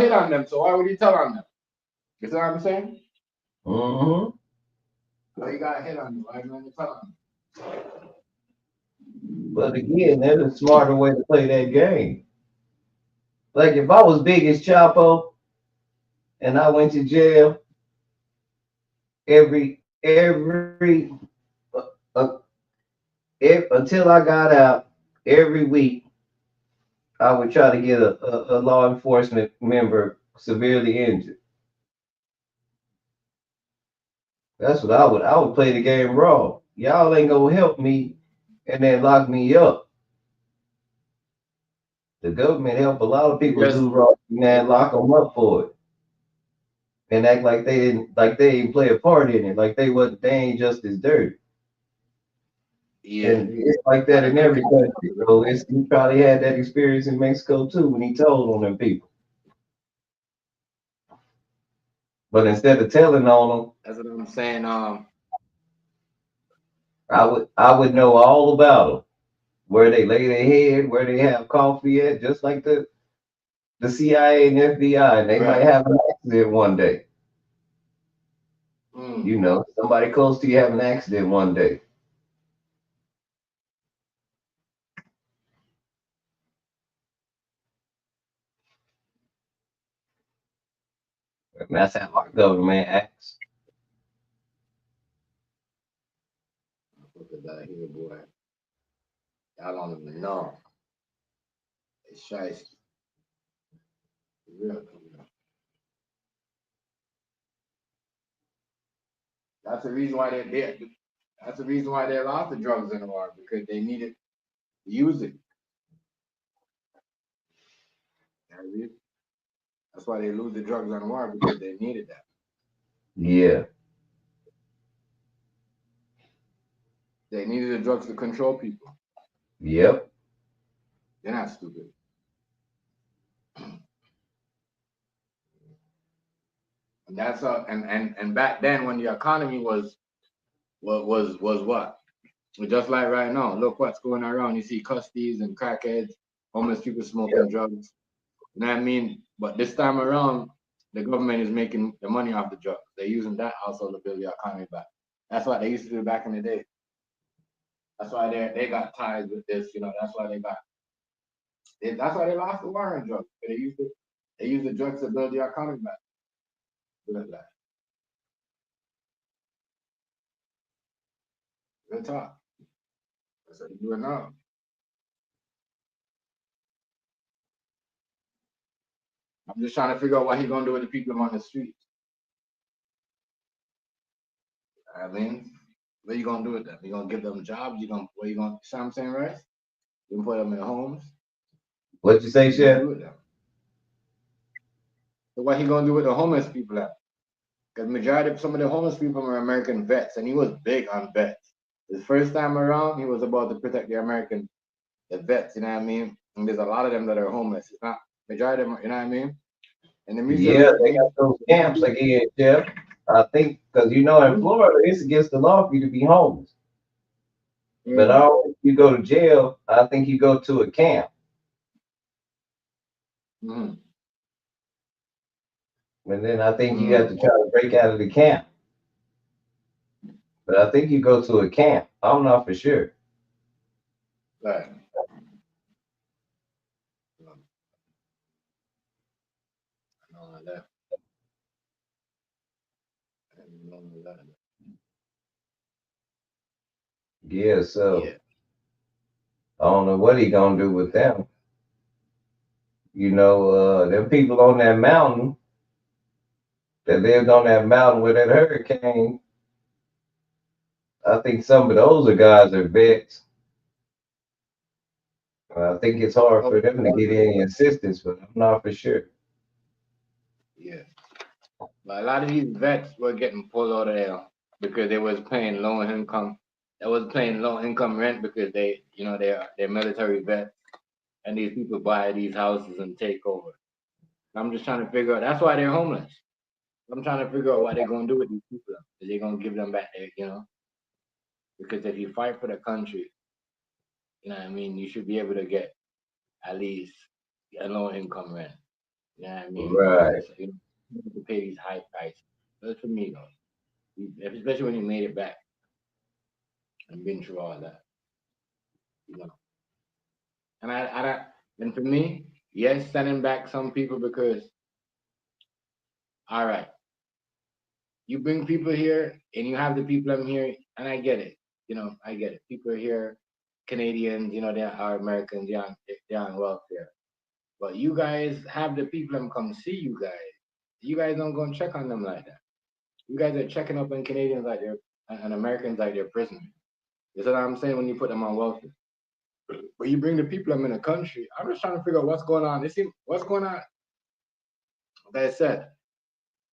hit on them, so why would he tell on them? You see what I'm saying? Mm-hmm. So he got hit on them. Why would he tell on them? But again, there's a smarter way to play that game. Like if I was big as Chapo and I went to jail until I got out, every week I would try to get a law enforcement member severely injured. That's what I would play the game raw. Y'all ain't gonna help me and then lock me up. The government help a lot of people do wrong and lock them up for it. And act like they didn't play a part in it, like they ain't just as dirty. Yeah. And it's like that in every country, bro. He probably had that experience in Mexico too when he told on them people. But instead of telling on them, that's what I'm saying. I would know all about them, where they lay their head, where they have coffee at, just like the CIA and FBI. And they might have an accident one day. You know, somebody close to you have an accident one day. And that's how our government acts. Look at that here, boy. Y'all don't even know. It's shiesty. Real. That's the reason why That's the reason why they lost the drugs in the war, because they needed to use it. That's why they lose the drugs on war because they needed that. Yeah. They needed the drugs to control people. Yep. They're not stupid. And that's and back then when the economy was what? Just like right now, look what's going around. You see custies and crackheads, homeless people smoking drugs. You know what I mean? But this time around, the government is making the money off the drugs. They're using that also to build the economy back. That's what they used to do back in the day. That's why they got ties with this. That's why that's why they lost the war on drugs. They used the drugs to build the economy back. Good talk. That's what you're doing now. I'm just trying to figure out what he's gonna do with the people on the streets. I mean, what you gonna do with them? You gonna give them jobs? You know what I'm saying, right? You gonna put them in homes? What you say, Chef? So what he gonna do with the homeless people? Because majority of some of the homeless people are American vets, and he was big on vets. His first time around, he was about to protect the vets. You know what I mean? And there's a lot of them that are homeless. It's not majority of them. You know what I mean? And the Yeah, they got those camps again, Jeff. I think because in Florida, it's against the law for you to be homeless. But if you go to jail, I think you go to a camp. Mm-hmm. And then I think you have to try to break out of the camp. But I think you go to a camp. I'm not for sure. Right. Yeah, so I don't know what he gonna do with them. Them people on that mountain that lived on that mountain with that hurricane. I think some of those guys are vets. I think it's hard for them to get any assistance, but I'm not for sure. Yeah. But a lot of these vets were getting pulled out of there because they was paying low income. They was paying low income rent because they're military vets, and these people buy these houses and take over. I'm just trying to figure out. That's why they're homeless. I'm trying to figure out what they're gonna do with these people. Is they gonna give them back their, Because if you fight for the country, you know what I mean, you should be able to get at least a low income rent. You know what I mean? Right. So, you have to pay these high prices. That's for me though. Especially when you made it back and been through all that. And for me, yes, sending back some people because all right, you bring people here and you have the people I'm here, and I get it. I get it. People are here, Canadians, they are Americans, they're on welfare. But you guys have the people them come see you guys. You guys don't go and check on them like that. You guys are checking up on Canadians like they're and Americans like they're prisoners. You see what I'm saying when you put them on welfare. But you bring the people them in the country. I'm just trying to figure out what's going on. What's going on. Like I said,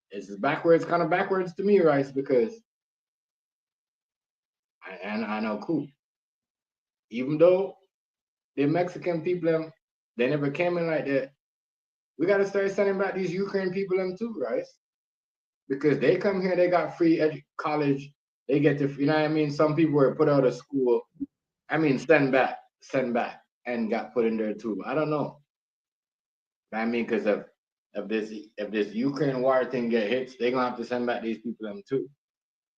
it's kind of backwards to me, right? Because I know cool. Even though the Mexican people they never came in like that, we gotta start sending back these Ukraine people them too, right? Because they come here, they got free college, they get to, you know what I mean? Some people were put out of school. I mean, send back, and got put in there too. I don't know. I mean, because if this Ukraine war thing get hits, they're gonna have to send back these people them too.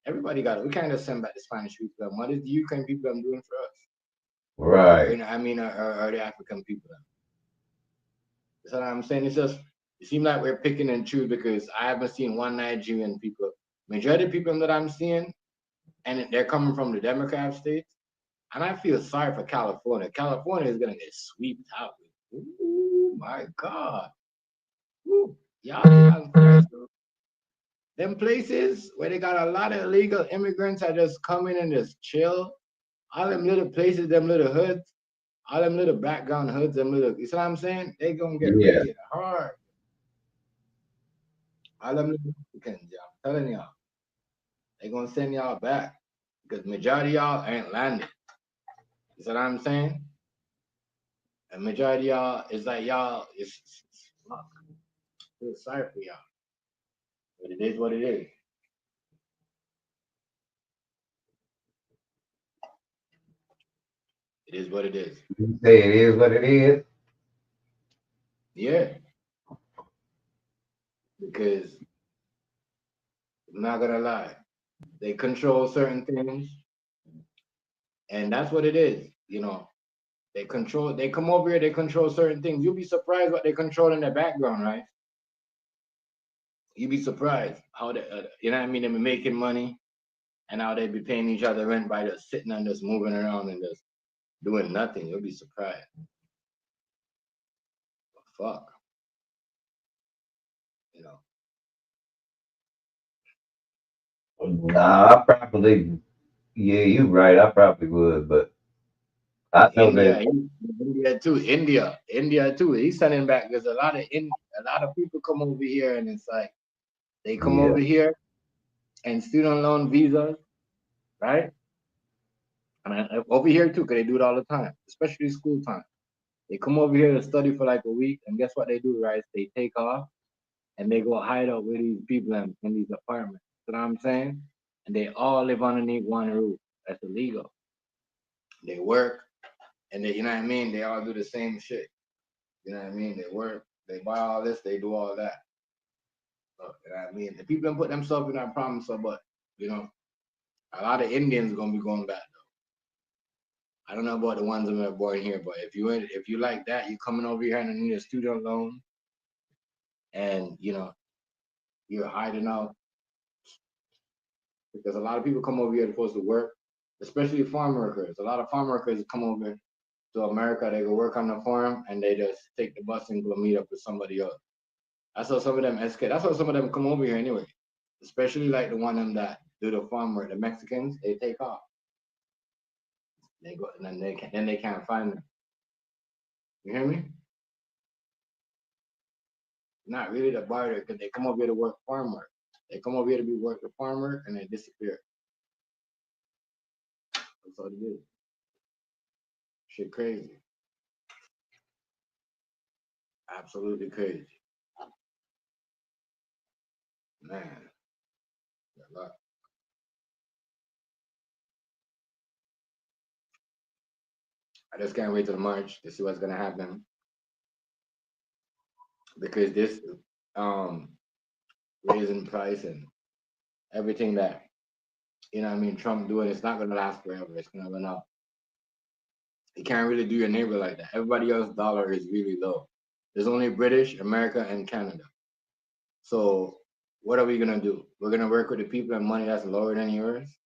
Everybody got it. We can't just send back the Spanish people them. What is the Ukraine people them doing for us? Right. Or the African people them. That's what I'm saying. It seems like we're picking and choose because I haven't seen one Nigerian people. Majority of people that I'm seeing, and they're coming from the Democrat states. And I feel sorry for California. California is gonna get swept out. Oh my God. Ooh, y'all, them places where they got a lot of illegal immigrants that just come in and just chill. All them little places, them little hoods, All them little background hoods, them little, you see what I'm saying? They gonna get Yeah. raided hard. All them little Mexicans, y'all. I'm telling y'all. They gonna send y'all back. Because majority of y'all ain't landed. You see what I'm saying? And majority of y'all is like y'all fuck. I feel sorry for y'all. But it is what it is. It is what it is. You say it is what it is. Yeah. Because I'm not gonna lie. They control certain things. And that's what it is, you know. They come over here, they control certain things. You'll be surprised what they control in the background, right? You'd be surprised how they, you know what I mean? They be making money and how they be paying each other rent by just sitting and just moving around and just doing nothing. You'll be surprised. Fuck. You know. Nah, I probably, yeah, you're right. I probably would, but I know that. India too. India too. He's sending back. There's a lot of people come over here, and it's like they come Yeah, over here and student loan visas, right? And over here too, because they do it all the time, especially school time. They come over here to study for like a week, and guess what they do, right? They take off and they go hide out with these people in these apartments. You know what I'm saying? And they all live underneath one roof. That's illegal. They work, and they, you know what I mean? They all do the same shit. You know what I mean? They work, they buy all this, they do all that. So, you know what I mean? The people put themselves in that problem, so, but, you know, a lot of Indians are going to be going back. I don't know about the ones that are born here, but if you like that, you coming over here and need a student loan, and you know you're hiding out because a lot of people come over here supposed to work, especially farm workers. A lot of farm workers come over to America. They go work on the farm and they just take the bus and go meet up with somebody else. That's how some of them escape. That's how some of them come over here anyway. Especially like the one them that do the farm work, the Mexicans. They take off. They go and then they can't find them. You hear me? Not really the barter, because they come over here to work farm work. They come over here to be work the farm work and they disappear. That's all it is. Shit crazy. Absolutely crazy. Man. A lot. I just can't wait till March to see what's gonna happen. Because this raising price and everything that you know what I mean Trump doing, it's not gonna last forever. It's gonna run out. You can't really do your neighbor like that. Everybody else's dollar is really low. There's only British, America, and Canada. So what are we gonna do? We're gonna work with the people and money that's lower than yours?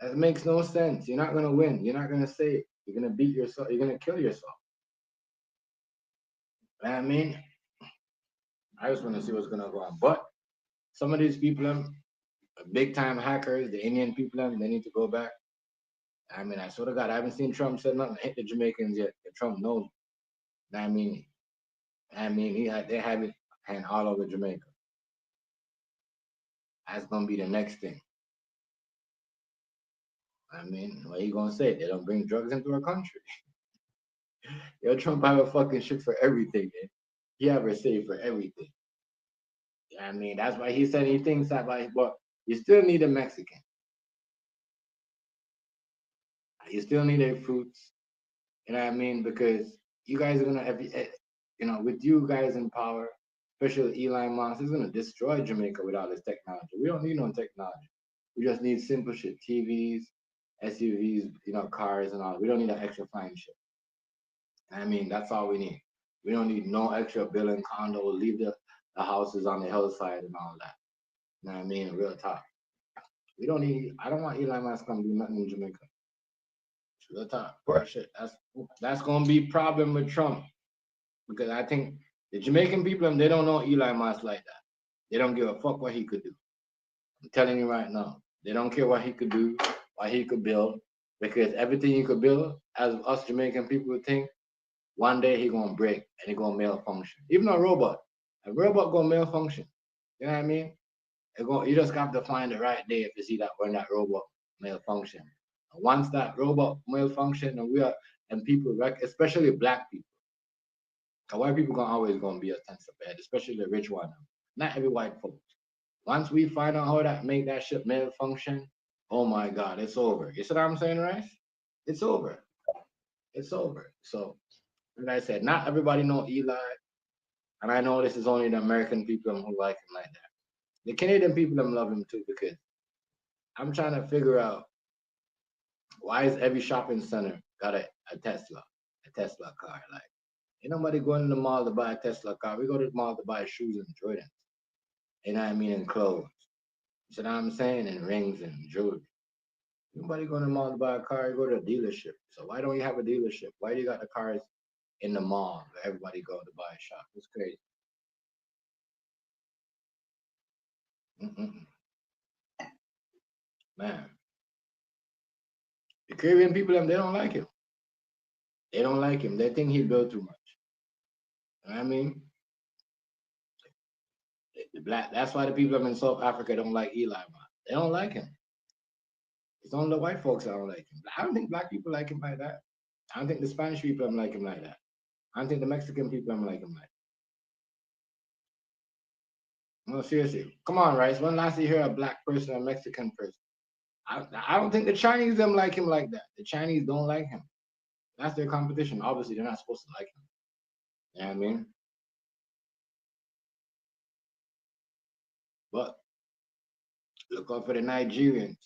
That makes no sense. You're not gonna win. You're not gonna save. You're gonna beat yourself. You're gonna kill yourself. You know what I mean? I just want to see what's gonna go on. But some of these people, big time hackers, the Indian people, they need to go back. I mean, I swear to God, I haven't seen Trump say nothing hit the Jamaicans yet. Trump knows. I mean, they have it hand all over Jamaica. That's gonna be the next thing. I mean, what are you gonna say? They don't bring drugs into our country. Yo, Trump have a fucking shit for everything, man. He have a say for everything. I mean, that's why he said he thinks that, but you still need a Mexican. You still need a fruits. You know what I mean? Because you guys are gonna, you know, with you guys in power, especially Elon Musk, is gonna destroy Jamaica with all this technology. We don't need no technology. We just need simple shit: TVs, SUVs, you know, cars and all. We don't need that extra flying shit. I mean, that's all we need. We don't need no extra building condo. Leave the houses on the hillside and all that. You know what I mean? Real talk. We don't need. I don't want Elon Musk to come do nothing in Jamaica. Real talk. right. Shit. That's gonna be problem with Trump because I think the Jamaican people they don't know Elon Musk like that. They don't give a fuck what he could do. I'm telling you right now. They don't care what he could do, what he could build, because everything he could build, as us Jamaican people think, one day he gonna break and he gonna malfunction. Even a robot gonna malfunction. You know what I mean? You just have to find the right day if you see that when that robot malfunction. And once that robot malfunction, and people, especially black people, because white people gonna be a sense of bad, especially the rich one. Not every white folks. Once we find out how that make that shit malfunction, oh my God, it's over. You see what I'm saying, right? It's over. It's over. So, like I said, not everybody know Eli, and I know this is only the American people who like him like that. The Canadian people them love him too, because I'm trying to figure out why is every shopping center got a Tesla car? Like, ain't nobody going to the mall to buy a Tesla car. We go to the mall to buy shoes and Jordans. You know what I mean? And clothes. You know what I'm saying? And rings and jewelry. Nobody going to the mall to buy a car, you go to a dealership. So why don't you have a dealership? Why do you got the cars in the mall where everybody go to buy a shop? It's crazy. Man. The Caribbean people, they don't like him. They don't like him. They think he built too much. You know what I mean? That's why the people in South Africa don't like Eli, man. They don't like him. It's only the white folks that don't like him. I don't think black people like him like that. I don't think the Spanish people like him like that. I don't think the Mexican people like him like that. No, seriously. Come on, Rice. When last you hear a black person or a Mexican person? I don't think the Chinese them like him like that. The Chinese don't like him. That's their competition. Obviously, they're not supposed to like him. You know what I mean? But look out for the Nigerians.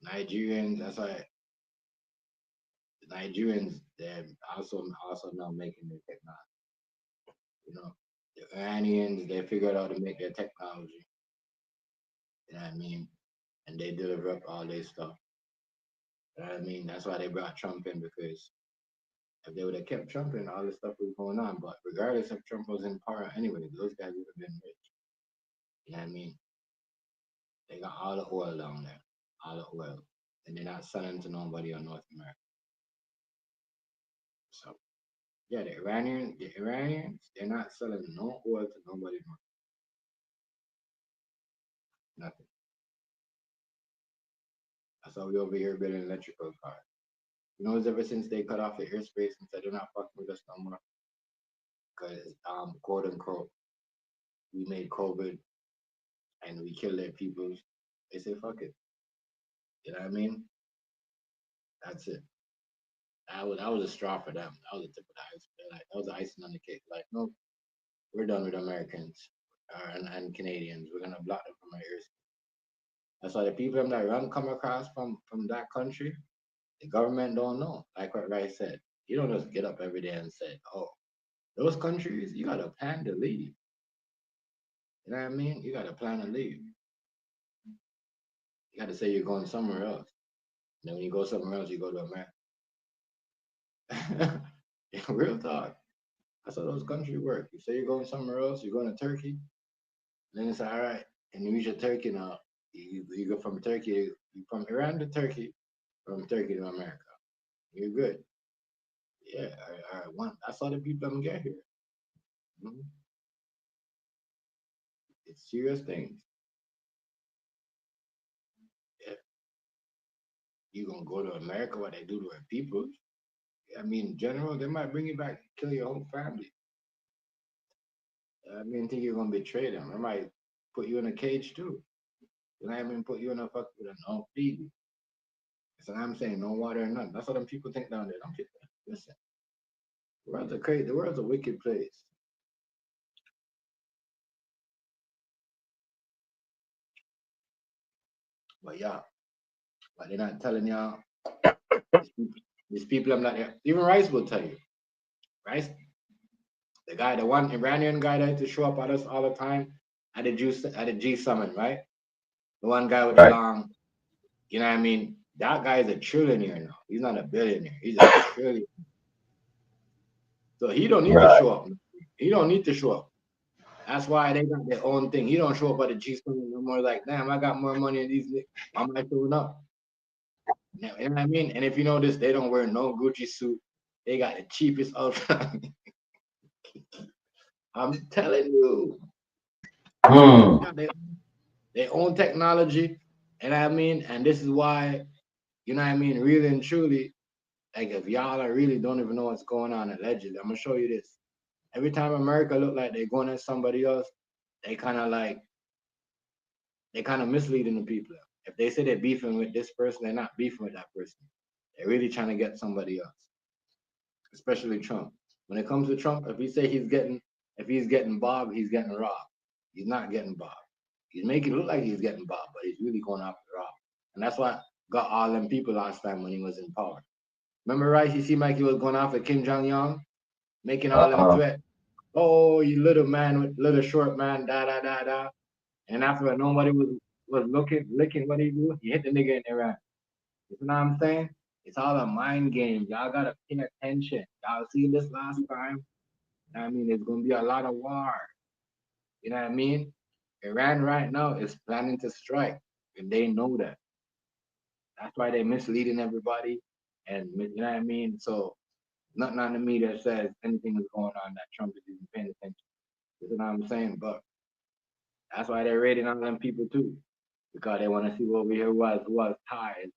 Nigerians, that's why the Nigerians, they're also now making their technology. You know, the Iranians, they figured out how to make their technology. You know what I mean? And they deliver up all their stuff. You know what I mean? That's why they brought Trump in, because if they would have kept Trump in, all this stuff was going on. But regardless if Trump was in power anyway, those guys would have been rich. You know what I mean? They got all the oil down there, all the oil. And they're not selling to nobody in North America. So, yeah, the Iranians, they're not selling no oil to nobody. Nothing. That's why we over here building electrical cars. You know, it's ever since they cut off the airspace and said they're not fucking with us no more. Because, quote unquote, we made COVID and we killed their peoples. They say, fuck it. You know what I mean? That's it. That was a straw for them. That was the tip of the iceberg. Like, that was the icing on the cake. Like, no, we're done with Americans and Canadians. We're gonna block them from our ears. That's why the people that come across from that country, the government don't know. Like what Rice said, you don't just get up every day and say, "Oh, those countries, you got to plan to leave." You know what I mean? You got to plan to leave. You got to say you're going somewhere else. And then when you go somewhere else, you go to America. Real talk. That's how those countries work. You say you're going somewhere else, you're going to Turkey. And then it's all right. And you reach Turkey now. You go from Turkey, from Iran to Turkey, from Turkey to America. You're good. Yeah, all right. That's how the people get here. Mm-hmm. It's serious things. Yeah. You gonna go to America, what they do to our people? I mean, in general, they might bring you back, kill your whole family. I mean, think you're gonna betray them. They might put you in a cage too. You know what I mean? Put you in a fuck with a no feed. That's what I'm saying. No water and nothing. That's what them people think down there. Them people, listen. The world's a crazy. The world's a wicked place. But yeah, but they're not telling y'all. These people, I'm not here. Even Rice will tell you. Rice, the one Iranian guy that used to show up at us all the time at the G Summit, right? The one guy with the long, you know what I mean? That guy is a trillionaire now. He's not a billionaire. He's a trillionaire. So he don't need to show up. He don't need to show up. That's why they got their own thing. He don't show up at the G-Spring no more. Like, damn, I got more money than these niggas. Why am I showing up? You know what I mean? And if you notice, they don't wear no Gucci suit. They got the cheapest outfit. I'm telling you. Mm. They got their own technology. And I mean, and this is why, you know what I mean, really and truly, like if y'all are really don't even know what's going on allegedly, I'm gonna show you this. Every time America look like they're going at somebody else, they kind of misleading the people. If they say they're beefing with this person, they're not beefing with that person. They're really trying to get somebody else, especially Trump. When it comes to Trump, if he's getting Bob, he's getting Rob. He's not getting Bob. He's making it look like he's getting Bob, but he's really going after Rob. And that's why got all them people last time when he was in power. Remember, right? He seemed like he was going after Kim Jong-un, making all them threats. Oh, you little man, little short man, da da da da. And after nobody was licking what he do, he hit the nigga in Iran. You know what I'm saying? It's all a mind game. Y'all gotta pay attention. Y'all seen this last time? I mean, there's gonna be a lot of war. You know what I mean? Iran right now is planning to strike, and they know that. That's why they're misleading everybody. And you know what I mean? So nothing on the media says anything is going on that Trump is even paying attention. You know what I'm saying? But that's why they're raiding on them people too. Because they want to see over here who has ties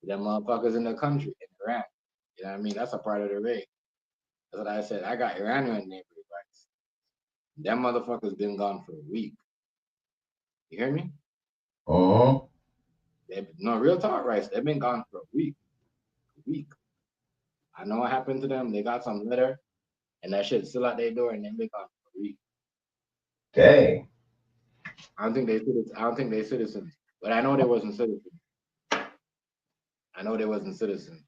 to them motherfuckers in the country, in Iran. You know what I mean? That's a part of the raid. That's what I said. I got Iranian neighbors, right? Them motherfuckers been gone for a week. You hear me? No, real talk, right? They've been gone for a week. A week. I know what happened to them. They got some litter, and that shit's still out their door, and they've been gone for a week. Dang. I don't think they citizens, but I know they wasn't citizens. I know they wasn't citizens.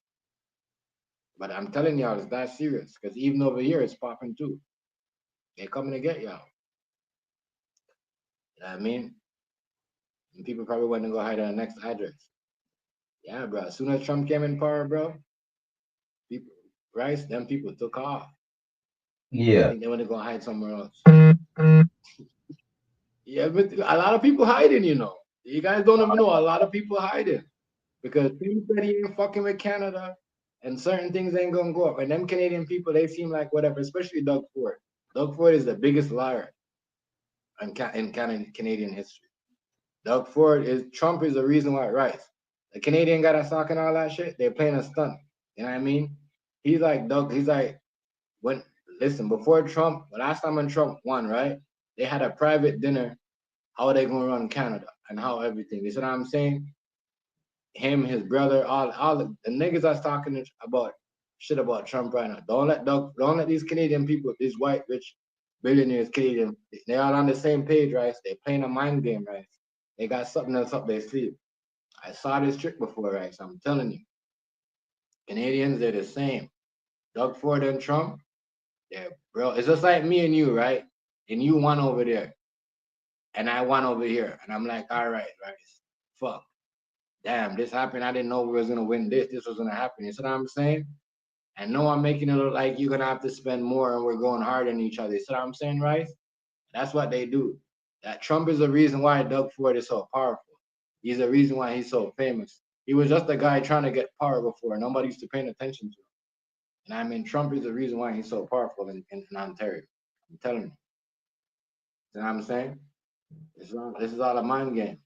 But I'm telling y'all, it's that serious. Because even over here, it's popping too. They coming to get y'all. You know what I mean? And people probably want to go hide on the next address. Yeah, bro. As soon as Trump came in power, bro, people, right? Them people took off. I Yeah. think they want to go hide somewhere else. Yeah, but a lot of people hiding, you know. You guys don't even know. A lot of people hiding. Because people said he ain't fucking with Canada and certain things ain't gonna go up. And them Canadian people, they seem like whatever, especially Doug Ford. Doug Ford is the biggest liar in Canadian history. Trump is the reason why it rise. The Canadian guy that's talking all that shit, they're playing a stunt. You know what I mean? He's like before Trump, the last time when Trump won, right? They had a private dinner, how they gonna run Canada and how everything. You see what I'm saying? Him, his brother, all the niggas that's talking about shit about Trump right now. Don't let these Canadian people, these white rich billionaires, Canadian, they all on the same page, right? They playing a mind game, right? They got something else up their sleeve. I saw this trick before, right? So I'm telling you, Canadians, they're the same. Doug Ford and Trump, bro. It's just like me and you, right? And you won over there, and I won over here, and I'm like, all right, fuck. Damn, this happened. I didn't know we was gonna win this. This was gonna happen. You see what I'm saying? And no, I'm making it look like you're gonna have to spend more and we're going hard on each other. You see what I'm saying, right? That's what they do. That Trump is the reason why Doug Ford is so powerful. He's the reason why he's so famous. He was just a guy trying to get power before. Nobody used to pay attention to him. And I mean, Trump is the reason why he's so powerful in Ontario. I'm telling you. You know what I'm saying? This is all a mind game.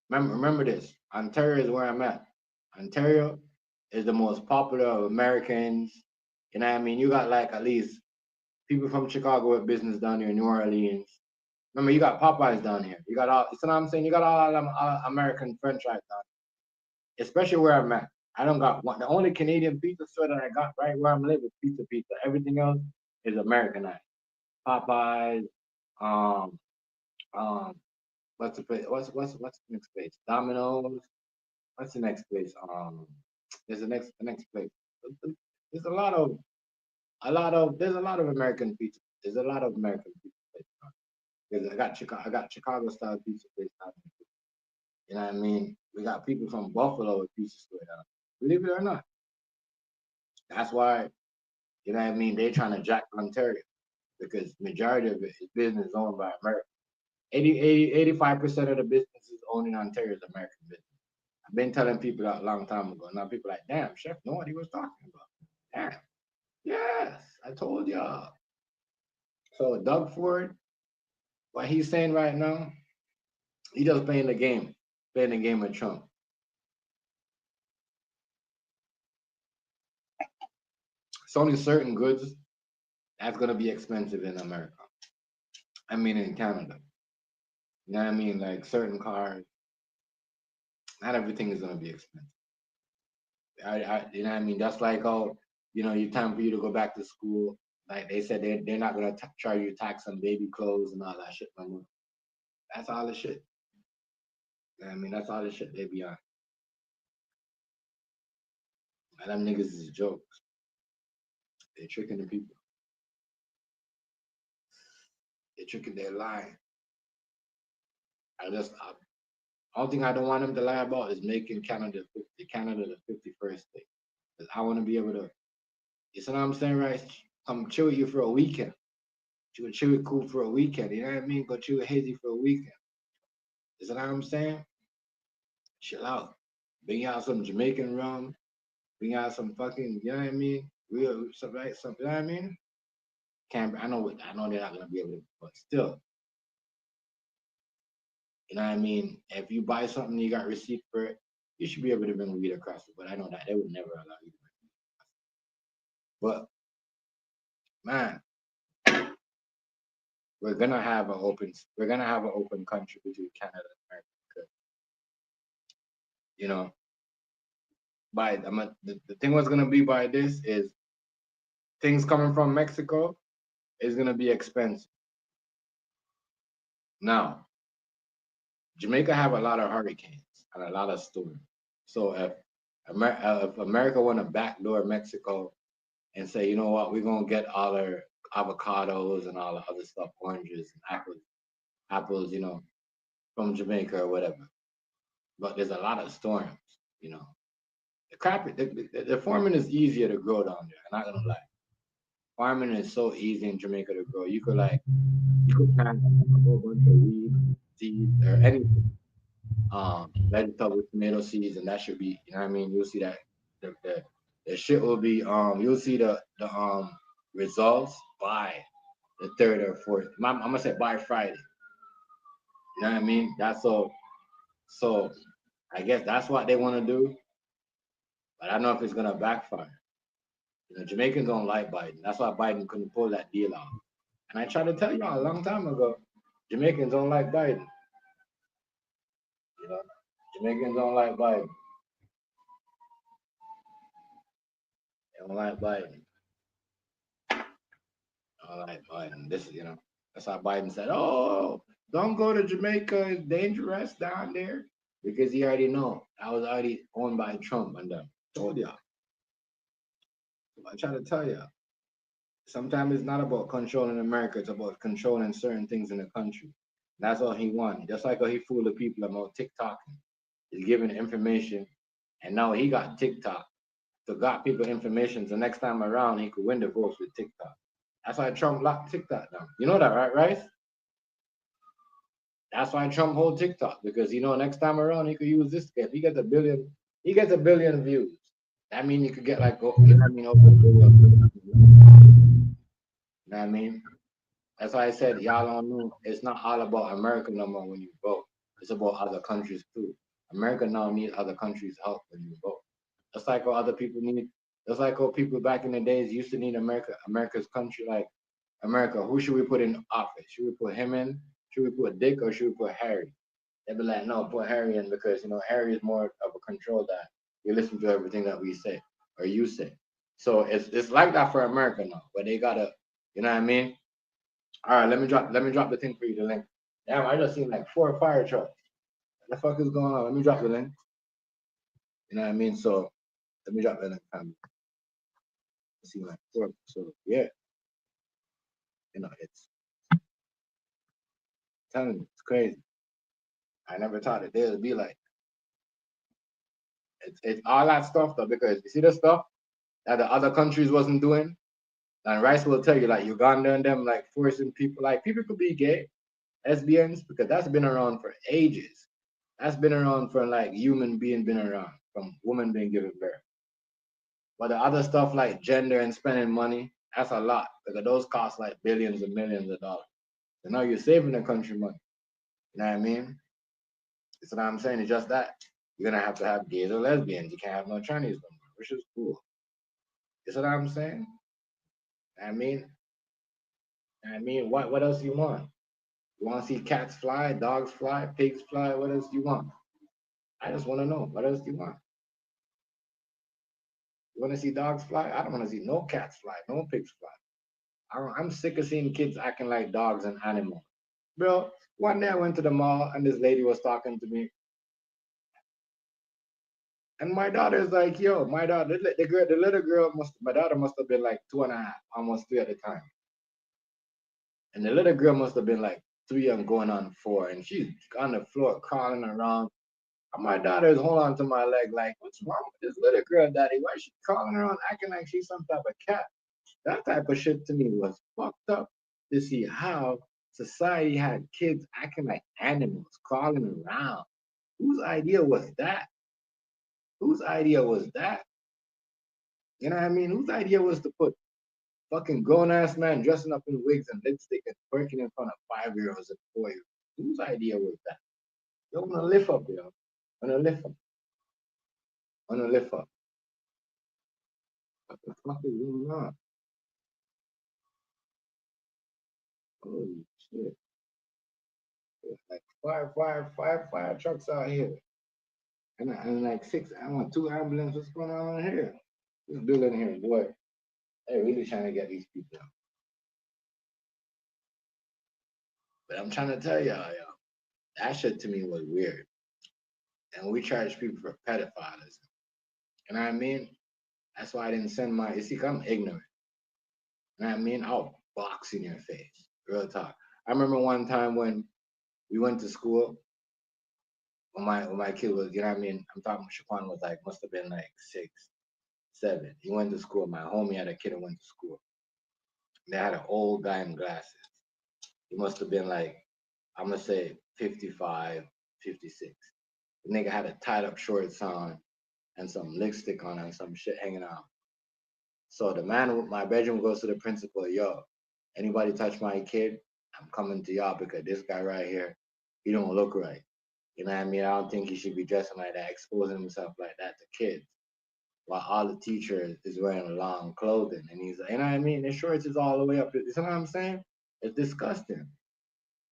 Remember this. Ontario is where I'm at. Ontario is the most popular of Americans. You know what I mean? You got like at least people from Chicago with business down here, New Orleans. Remember, you got Popeyes down here. You got all, you know what I'm saying? You got all American French fries down here. Especially where I'm at. I don't got one. The only Canadian pizza store that I got right where I'm living is Pizza. Everything else is Americanized. Popeyes, um, what's the place? What's the next place? Domino's. What's the next place? There's the next place. There's there's a lot of American pizza. There's a lot of American pizza places. I got Chicago style pizza place out there. You know what I mean? We got people from Buffalo with pizza store down. Believe it or not. That's why, you know what I mean, they trying to jack Ontario. because majority of it is business owned by America. 85% of the businesses owned in Ontario is American business. I've been telling people that a long time ago. Now people are like, damn, Chef, know what he was talking about. Damn. Yes, I told y'all. So Doug Ford, what he's saying right now, he just playing the game with Trump. It's only certain goods that's gonna be expensive in America. I mean in Canada. You know what I mean? Like certain cars, not everything is gonna be expensive. You know what I mean? That's like, oh, you know, it's time for you to go back to school. Like they said, they're not gonna charge you tax on baby clothes and all that shit no more. That's all the shit. You know what I mean, that's all the shit they be on. And them niggas is jokes. They're tricking the people. They're tricking, they're lying. Only thing I don't want them to lie about is making Canada the 51st state. Because I want to be able to, you see what I'm saying, right? Come chill with you for a weekend. Chill with cool for a weekend. You know what I mean? Go chill with Hazy for a weekend. You see what I'm saying? Chill out. Bring out some Jamaican rum. Bring out some fucking, you know what I mean? Real something, right? Something, you know what I mean? I know they're not gonna be able to, but still. You know what I mean? If you buy something, you got receipt for it, you should be able to bring weed across it. But I know that they would never allow you to bring weed. But man, we're gonna have an open country between Canada and America. Because, you know, the thing what's gonna be by this is things coming from Mexico is gonna be expensive. Now, Jamaica have a lot of hurricanes and a lot of storms. So if America want to backdoor Mexico and say, you know what, we're gonna get all our avocados and all the other stuff, oranges and apples, you know, from Jamaica or whatever. But there's a lot of storms, you know. The farming is easier to grow down there. I'm not gonna lie. Farming is so easy in Jamaica to grow. You could plant a whole bunch of weed, seeds, or anything. Vegetable, tomato seeds, and that should be, you know what I mean? You'll see that the shit will be you'll see the results by the third or fourth. I'm gonna say by Friday. You know what I mean? That's so I guess that's what they want to do, but I don't know if it's gonna backfire. You know, Jamaicans don't like Biden. That's why Biden couldn't pull that deal off. And I tried to tell y'all a long time ago, Jamaicans don't like Biden. You know, Jamaicans don't like Biden. They don't like Biden. They don't like Biden. This is, you know, that's how Biden said, "Oh, don't go to Jamaica. It's dangerous down there," because he already know I was already owned by Trump and told y'all. I try to tell y'all. Sometimes it's not about controlling America, it's about controlling certain things in the country. And that's all he wanted. Just like how he fooled the people about TikTok. He's giving information, and now he got TikTok. So got people information, so next time around he could win the votes with TikTok. That's why Trump locked TikTok down. You know that, right, Rice? That's why Trump hold TikTok, because you know next time around he could use this. If he gets a billion views. That means you could get like, you know what I mean, over a billion. You know what I mean? That's why I said y'all don't know. It's not all about America no more when you vote. It's about other countries too. America now needs other countries' help when you vote. Just like how other people need. Just like how people back in the days used to need America's country. Like America, who should we put in office? Should we put him in? Should we put Dick or should we put Harry? They'd be like, no, put Harry in because you know Harry is more of a control that you listen to everything that we say or you say. So it's like that for America now, but they gotta, you know what I mean? All right, let me drop the thing for you, the link. Damn, I just seen like 4 fire trucks. What the fuck is going on? Let me drop the link. You know what I mean? So let me drop the link. See like 4. So yeah, you know it's telling you it's crazy. I never thought it would be like it's all that stuff though, because you see the stuff that the other countries wasn't doing. And Rice will tell you like Uganda and them like forcing people like people could be gay, lesbians, because that's been around for ages. That's been around for like human being been around from woman being given birth. But the other stuff like gender and spending money, that's a lot because those cost like billions and millions of dollars. So now you're saving the country money. You know what I mean? That's what I'm saying. It's just that you're gonna have to have gays or lesbians. You can't have no Chinese no more, which is cool. That's what I'm saying. I mean, what else you want? You want to see cats fly, dogs fly, pigs fly? What else do you want? I just want to know. What else do you want? You want to see dogs fly? I don't want to see no cats fly, no pigs fly. I'm sick of seeing kids acting like dogs and animals. Bro, one day I went to the mall and this lady was talking to me. And my daughter's like, yo, my daughter, the little girl my daughter must have been like 2.5, almost 3 at the time. And the little girl must have been like 3 and going on 4. And she's on the floor crawling around. And my daughter is holding on to my leg like, what's wrong with this little girl, daddy? Why is she crawling around acting like she's some type of cat? That type of shit to me was fucked up to see how society had kids acting like animals, crawling around. Whose idea was that? Whose idea was that? You know what I mean? Whose idea was to put fucking grown ass man dressing up in wigs and lipstick and working in front of 5-year-olds and 4-year-olds? Whose idea was that? Yo, wanna lift up, yo. Wanna lift up. Wanna lift up. What the fuck is going on? Holy shit. Like five trucks out here. And like 6, I want 2 ambulances. What's going on here? This building here, boy. They really trying to get these people out. But I'm trying to tell y'all, yo, that shit to me was weird. And we charge people for pedophiles. You know what I mean? That's why I didn't send my. You see, I'm ignorant. You know what I mean? I'll box in your face. Real talk. I remember one time when we went to school. When my kid was, you know what I mean? I'm talking. Shaquan was like, must have been like 6, 7. He went to school. My homie had a kid who went to school. They had an old guy in glasses. He must have been like, I'm gonna say 55, 56. The nigga had a tied up shorts on and some lipstick on and some shit hanging out. So the man with my bedroom goes to the principal, yo, anybody touch my kid, I'm coming to y'all because this guy right here, he don't look right. You know what I mean? I don't think he should be dressing like that, exposing himself like that to kids. While all the teachers is wearing long clothing. And he's like, you know what I mean? His shorts is all the way up. You know what I'm saying? It's disgusting.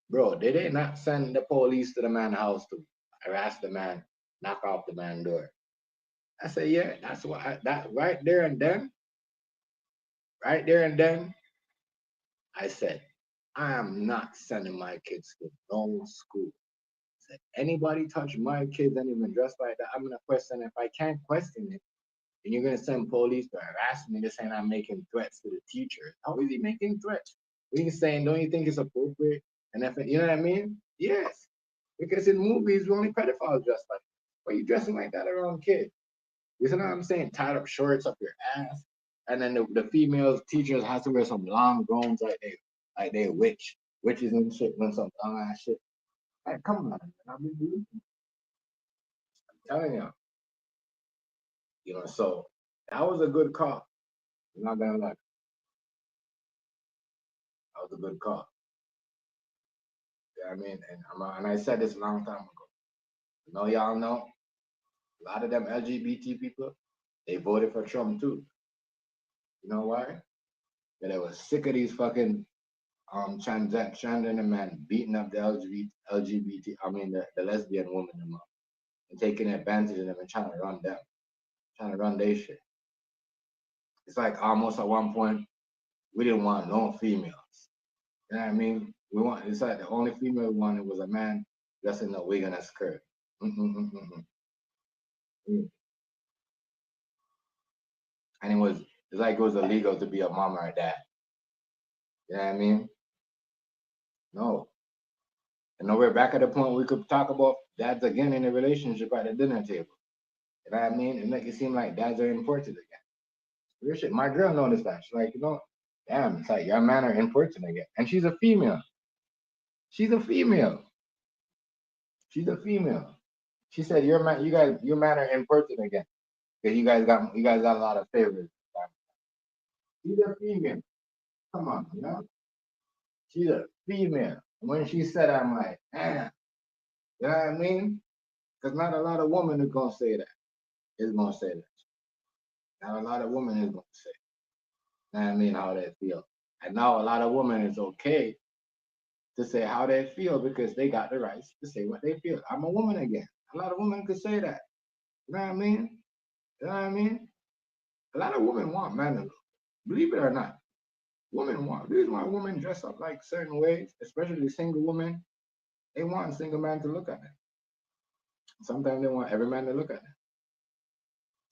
Bro, did they not send the police to the man's house to harass the man, knock off the man's door? I said, yeah, that's what that right there and then, I said, I am not sending my kids to no school. I said, anybody touch my kids and even dress like that, I'm gonna question. If I can't question it, then you're gonna send police to harass me. They're saying I'm making threats to the teacher. How is he making threats? What he's saying, don't you think it's appropriate? And if you know what I mean? Yes. Because in movies, only pedophiles dress like that. Why are you dressing like that around kids? You know what I'm saying? Tied up shorts up your ass. And then the female teachers have to wear some long gowns like they witches and shit, when some long ass shit. Like, come on, man. I'm telling you. You know, so that was a good call. I'm not gonna lie. That was a good call. You know what I mean? And I said this a long time ago. You know, y'all know, a lot of them LGBT people, they voted for Trump too. You know why? Because they were sick of these fucking transgender men beating up the LGBT, the lesbian woman them up and taking advantage of them and trying to run their shit. It's like almost at one point we didn't want no females. You know what I mean? It's like the only female we wanted was a man dressed in a wig and a skirt. And it's like it was illegal to be a mom or a dad. You know what I mean? No. And now we're back at the point we could talk about dads again in a relationship at the dinner table. You know what I mean? It make it seem like dads are important again. Real shit. My girl noticed that. She's like, you know, Damn, it's like your man are important again. And she's a female. She's a female. She's a female. She said your man are important again. Because you guys got a lot of favorites. She's a female. Come on, you know? She's a female. When she said, I'm like, damn. You know what I mean? Because not a lot of women are gonna say that. Is gonna say that. Not a lot of women is gonna say. You know what I mean? How they feel. And now a lot of women is okay to say how they feel because they got the rights to say what they feel. I'm a woman again. A lot of women could say that. You know what I mean? You know what I mean? A lot of women want men to look. Believe it or not. Women want. The reason why women dress up like certain ways, especially single women, they want a single man to look at them. Sometimes they want every man to look at them.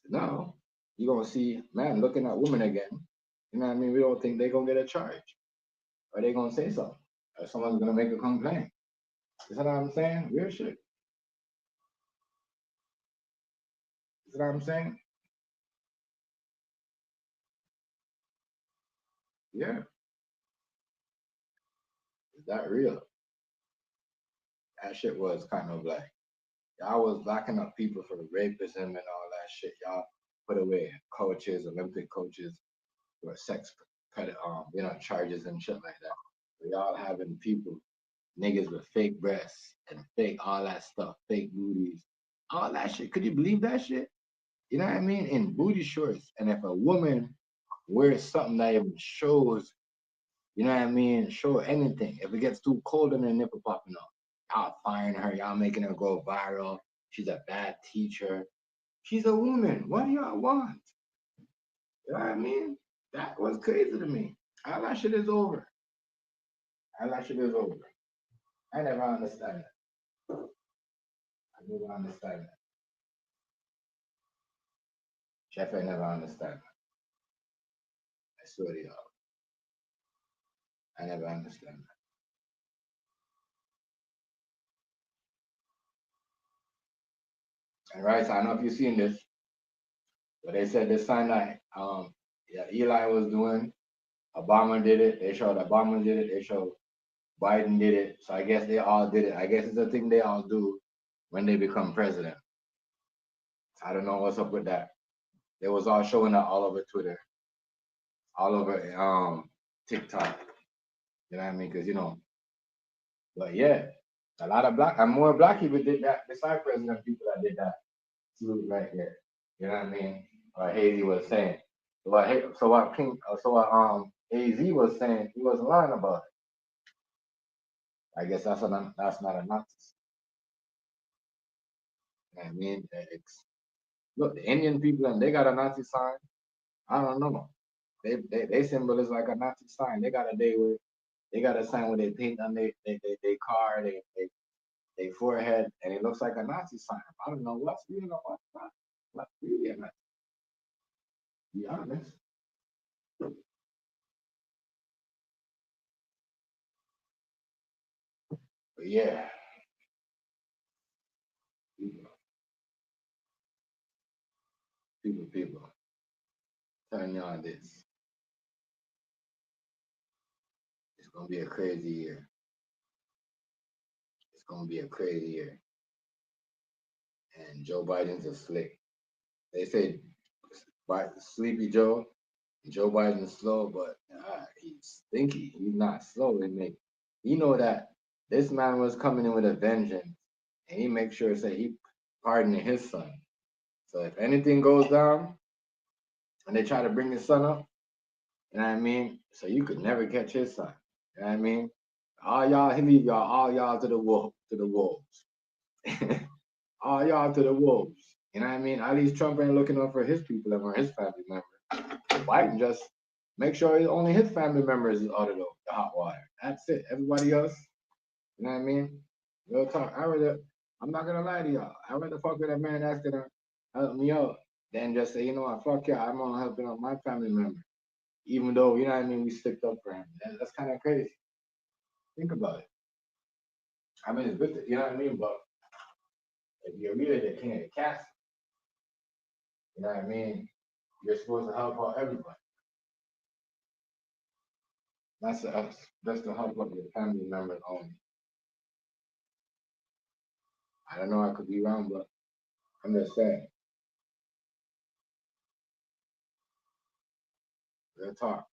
Now, you're going to see man looking at women again. You know what I mean? We don't think they're going to get a charge. Or they're going to say something. Or someone's going to make a complaint. You see what I'm saying? Real shit. You see what I'm saying? Yeah. Is that real? That shit was kind of like, y'all was locking up people for rapism and all that shit. Y'all put away coaches, Olympic coaches, for sex charges and shit like that. So y'all having people, niggas with fake breasts and fake all that stuff, fake booties, all that shit. Could you believe that shit? You know what I mean? In booty shorts. And if a woman wears something that even shows, you know what I mean, show anything. If it gets too cold and her nipple popping up, y'all firing her, y'all making her go viral. She's a bad teacher. She's a woman. What do y'all want? You know what I mean? That was crazy to me. All that shit is over. All that shit is over. I never understand that. I never understand that. Chef, I never understand that. I swear to y'all. I never understand that. And right, so I don't know if you've seen this, but they said this Sinai, Eli was doing, Obama did it, they showed Obama did it, they showed Biden did it. So I guess they all did it. I guess it's a thing they all do when they become president. I don't know what's up with that. They was all showing that all over Twitter, all over TikTok. You know what I mean? Because but yeah, a lot of and more black people did that besides president people that did that. Salute right there. You know what I mean? Or Hazy was saying. So what AZ was saying, he wasn't lying about it. I guess that's not a Nazi. You know what I mean? Look, the Indian people and they got a Nazi sign. I don't know. They symbol is like a Nazi sign. They got a day where they got a sign where they paint on their car, they forehead, and it looks like a Nazi sign. I don't know what's really a Nazi. To be honest. But yeah. People. Telling y'all this. It's gonna be a crazy year. It's gonna be a crazy year. And Joe Biden's a slick. They say Sleepy Joe Biden's slow, but he's stinky. He's not slow. He know that this man was coming in with a vengeance, and he makes sure to say he pardoning his son. So if anything goes down, and they try to bring his son up, you know what I mean? So you could never catch his son. You know what I mean? He leave all y'all to the wolves. All y'all to the wolves. You know what I mean? At least Trump ain't looking out for his people and for his family members. Biden just make sure only his family members is out of the hot water. That's it. Everybody else, you know what I mean? Real talk. I'm not gonna lie to y'all. I rather fuck with a man that's gonna help me out than just say, you know what, fuck yeah, I'm gonna help out my family member. Even though, you know what I mean, we sticked up for him. That's kind of crazy. Think about it. I mean, it's good to, you know what I mean? But if you're really the king of the castle, you know what I mean? You're supposed to help out everybody. That's to help up your family members only. I don't know, I could be wrong, but I'm just saying, real talk.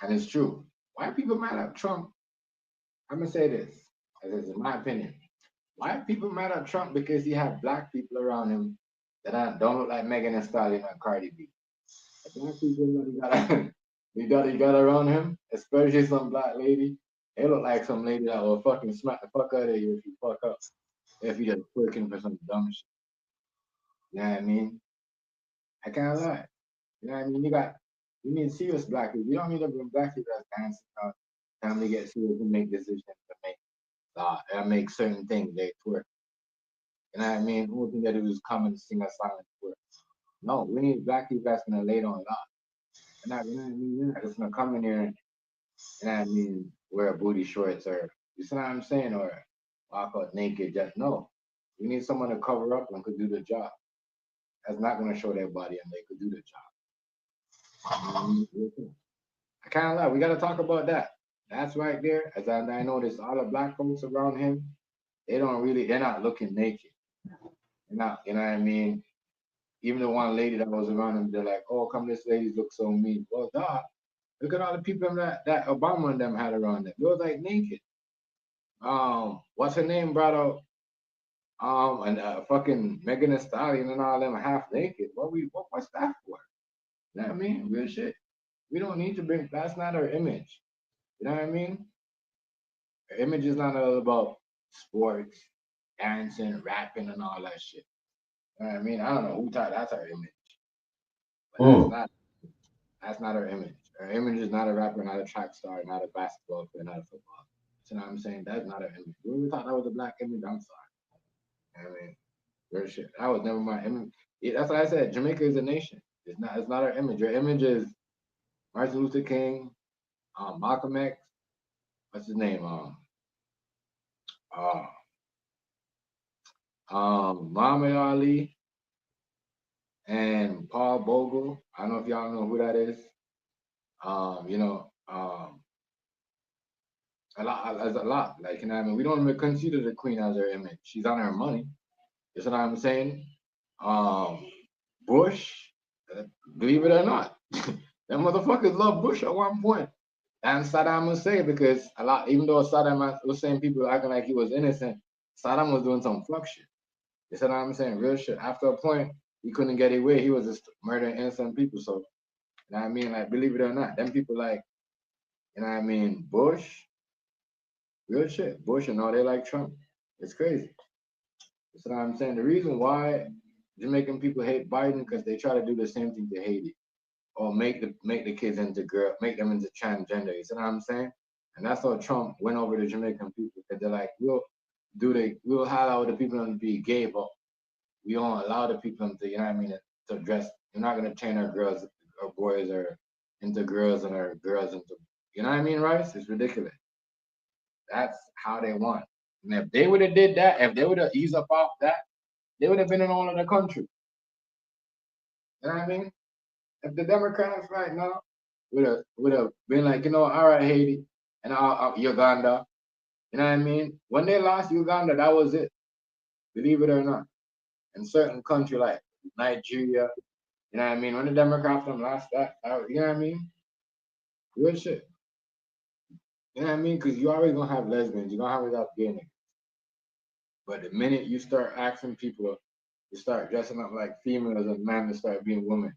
And it's true. Why people mad at Trump? I'm gonna say this, as is in my opinion. Why people mad at Trump? Because he had black people around him that don't look like Megan Thee Stallion or Cardi B. The black people that he got around him, especially some black lady, they look like some lady that will fucking smack the fuck out of you if you fuck up. If you just working for some dumb shit. You know what I mean? I can't lie. You know what I mean? You need serious black people. You don't need to bring black people that's dancing out. Time to get serious and make decisions and make certain things they twerk. You know what I mean? The only thing they do is come and sing a song and twerk. No, we need black people that's gonna lay down a lot. You know what I mean? You're not just gonna come in here and, you know what I mean, wear booty shorts or you see what I'm saying, or walk out naked. Just no. We need someone to cover up and could do the job. That's not gonna show their body and they could do the job. I can't lie. We gotta talk about that. That's right there. As I noticed, all the black folks around him, they're not looking naked. They're not, you know what I mean? Even the one lady that was around him, they're like, oh, come this lady look so mean. Well, dog, look at all the people that Obama and them had around them. They was like naked. What's her name brought out and fucking Megan Thee Stallion and all them half naked. What's that for? You know what I mean? Real shit. We don't need to bring that's not our image. You know what I mean? Our image is not all about sports, dancing, rapping, and all that shit. You know what I mean? I don't know who thought that's our image. But that's not our image. Our image is not a rapper, not a track star, not a basketball player, not a football. You know what I'm saying? That's not our image. We thought that was a black image. I'm sorry. You know what I mean? Real shit. That was never my image. Yeah, that's what I said. Jamaica is a nation. It's not our image. Your image is Martin Luther King, Malcolm X, what's his name? Uh, Muhammad Ali and Paul Bogle. I don't know if y'all know who that is. You know, a lot. Like, you know what I mean? We don't even consider the queen as her image. She's on her money. You know what I'm saying? Bush, believe it or not, them motherfuckers love Bush at one point. And Saddam Hussein, because a lot, even though Saddam was saying people acting like he was innocent, Saddam was doing some fuck shit. You know what I'm saying? Real shit. After a point, he couldn't get away. He was just murdering innocent people. So, you know what I mean? Like, believe it or not, them people like, you know what I mean? Bush, real shit. Bush and all they like Trump. It's crazy. You know what I'm saying? The reason why Jamaican people hate Biden because they try to do the same thing to Haiti, or make the kids into make them into transgender. You see what I'm saying? And that's how Trump went over to Jamaican people because they're like, we'll allow the people to be gay, but we don't allow the people to, you know what I mean, to dress. We're not gonna turn our girls or boys or into girls and our girls into, you know what I mean, Rice? It's ridiculous. That's how they want. And if they would have did that, if they would have eased up off that, they would have been in all of the country. You know what I mean? If the Democrats right now would have been like, you know, all right, Haiti and Uganda, you know what I mean? When they lost Uganda, that was it. Believe it or not. In certain country like Nigeria, you know what I mean? When the Democrats them lost you know what I mean? Real shit. You know what I mean? Because you always gonna have lesbians, you're gonna always have gay niggas. But the minute you start asking people to start dressing up like females and men to start being women,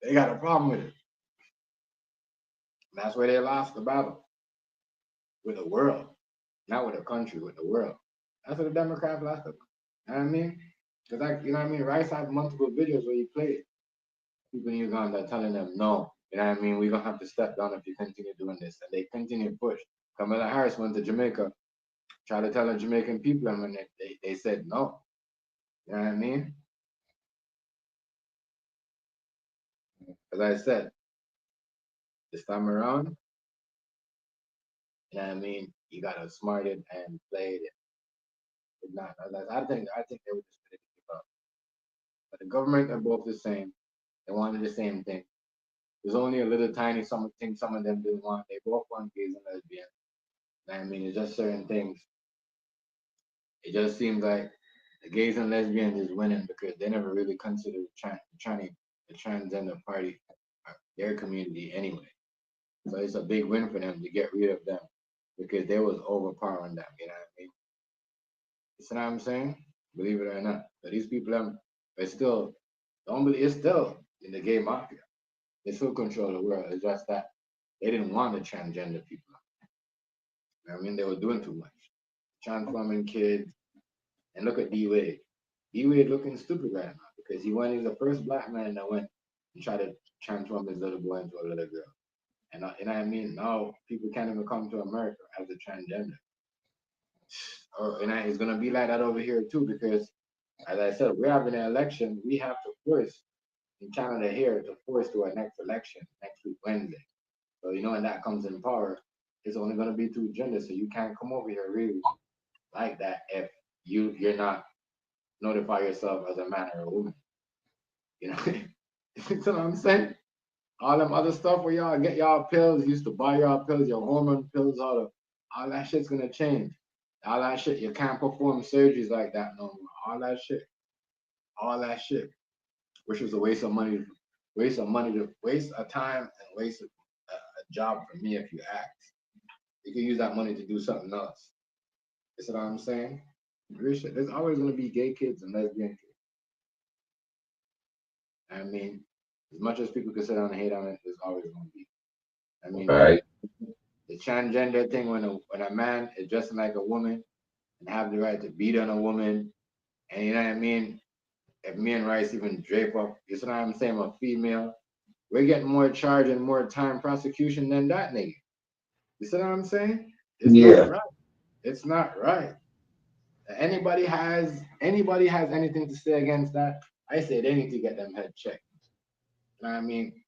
they got a problem with it. And that's where they lost the battle with the world, not with the country, with the world. That's what the Democrats lost. You know what I mean? Because you know what I mean? Rice had multiple videos where he played people in Uganda telling them no. You know what I mean? We're gonna have to step down if you continue doing this. And they continue to push. Kamala Harris went to Jamaica, tried to tell the Jamaican people, and when they said no. You know what I mean? As I said, this time around, you know what I mean? You gotta smart it and play it. If not, I think they would just give up. But the government are both the same. They wanted the same thing. There's only a little tiny something some of them didn't want. They both want gays and lesbians. I mean, it's just certain things. It just seems like the gays and lesbians is winning because they never really considered the transgender party their community anyway. So it's a big win for them to get rid of them because they was overpowering them. You know what I mean? You see what I'm saying? Believe it or not. But these people are still don't believe it's still in the gay mafia. They still control the world. It's just that they didn't want the transgender people. You know what I mean? They were doing too much. Transforming kids. And look at D Wade. D Wade looking stupid right now because he was the first black man that went and tried to transform his little boy into a little girl. And you know what I mean? Now people can't even come to America as a transgender. It's gonna be like that over here too because, as I said, we're having an election. We have to force in Canada here to force to our next election next week Wednesday. So when that comes in power, it's only gonna be two genders. So you can't come over here really like that if you're not notify yourself as a man or a woman. You know, you know what I'm saying? All them other stuff where y'all get y'all pills, used to buy y'all pills, your hormone pills, all that shit's gonna change. All that shit, you can't perform surgeries like that no more. All that shit, which was a waste of money, waste of time, and waste of a job for me if you ask. You can use that money to do something else. You see what I'm saying? Real shit. There's always gonna be gay kids and lesbian kids. I mean, as much as people can sit down and hate on it, there's always going to be. I mean, Right. the transgender thing when a man is dressing like a woman and have the right to beat on a woman, and you know what I mean? If me and Rice even drape up, you see what I'm saying, a female, we're getting more charge and more time prosecution than that nigga. You see what I'm saying? It's Yeah. not right. It's not right. Anybody has anything to say against that? I say they need to get them head checked. You know what I mean?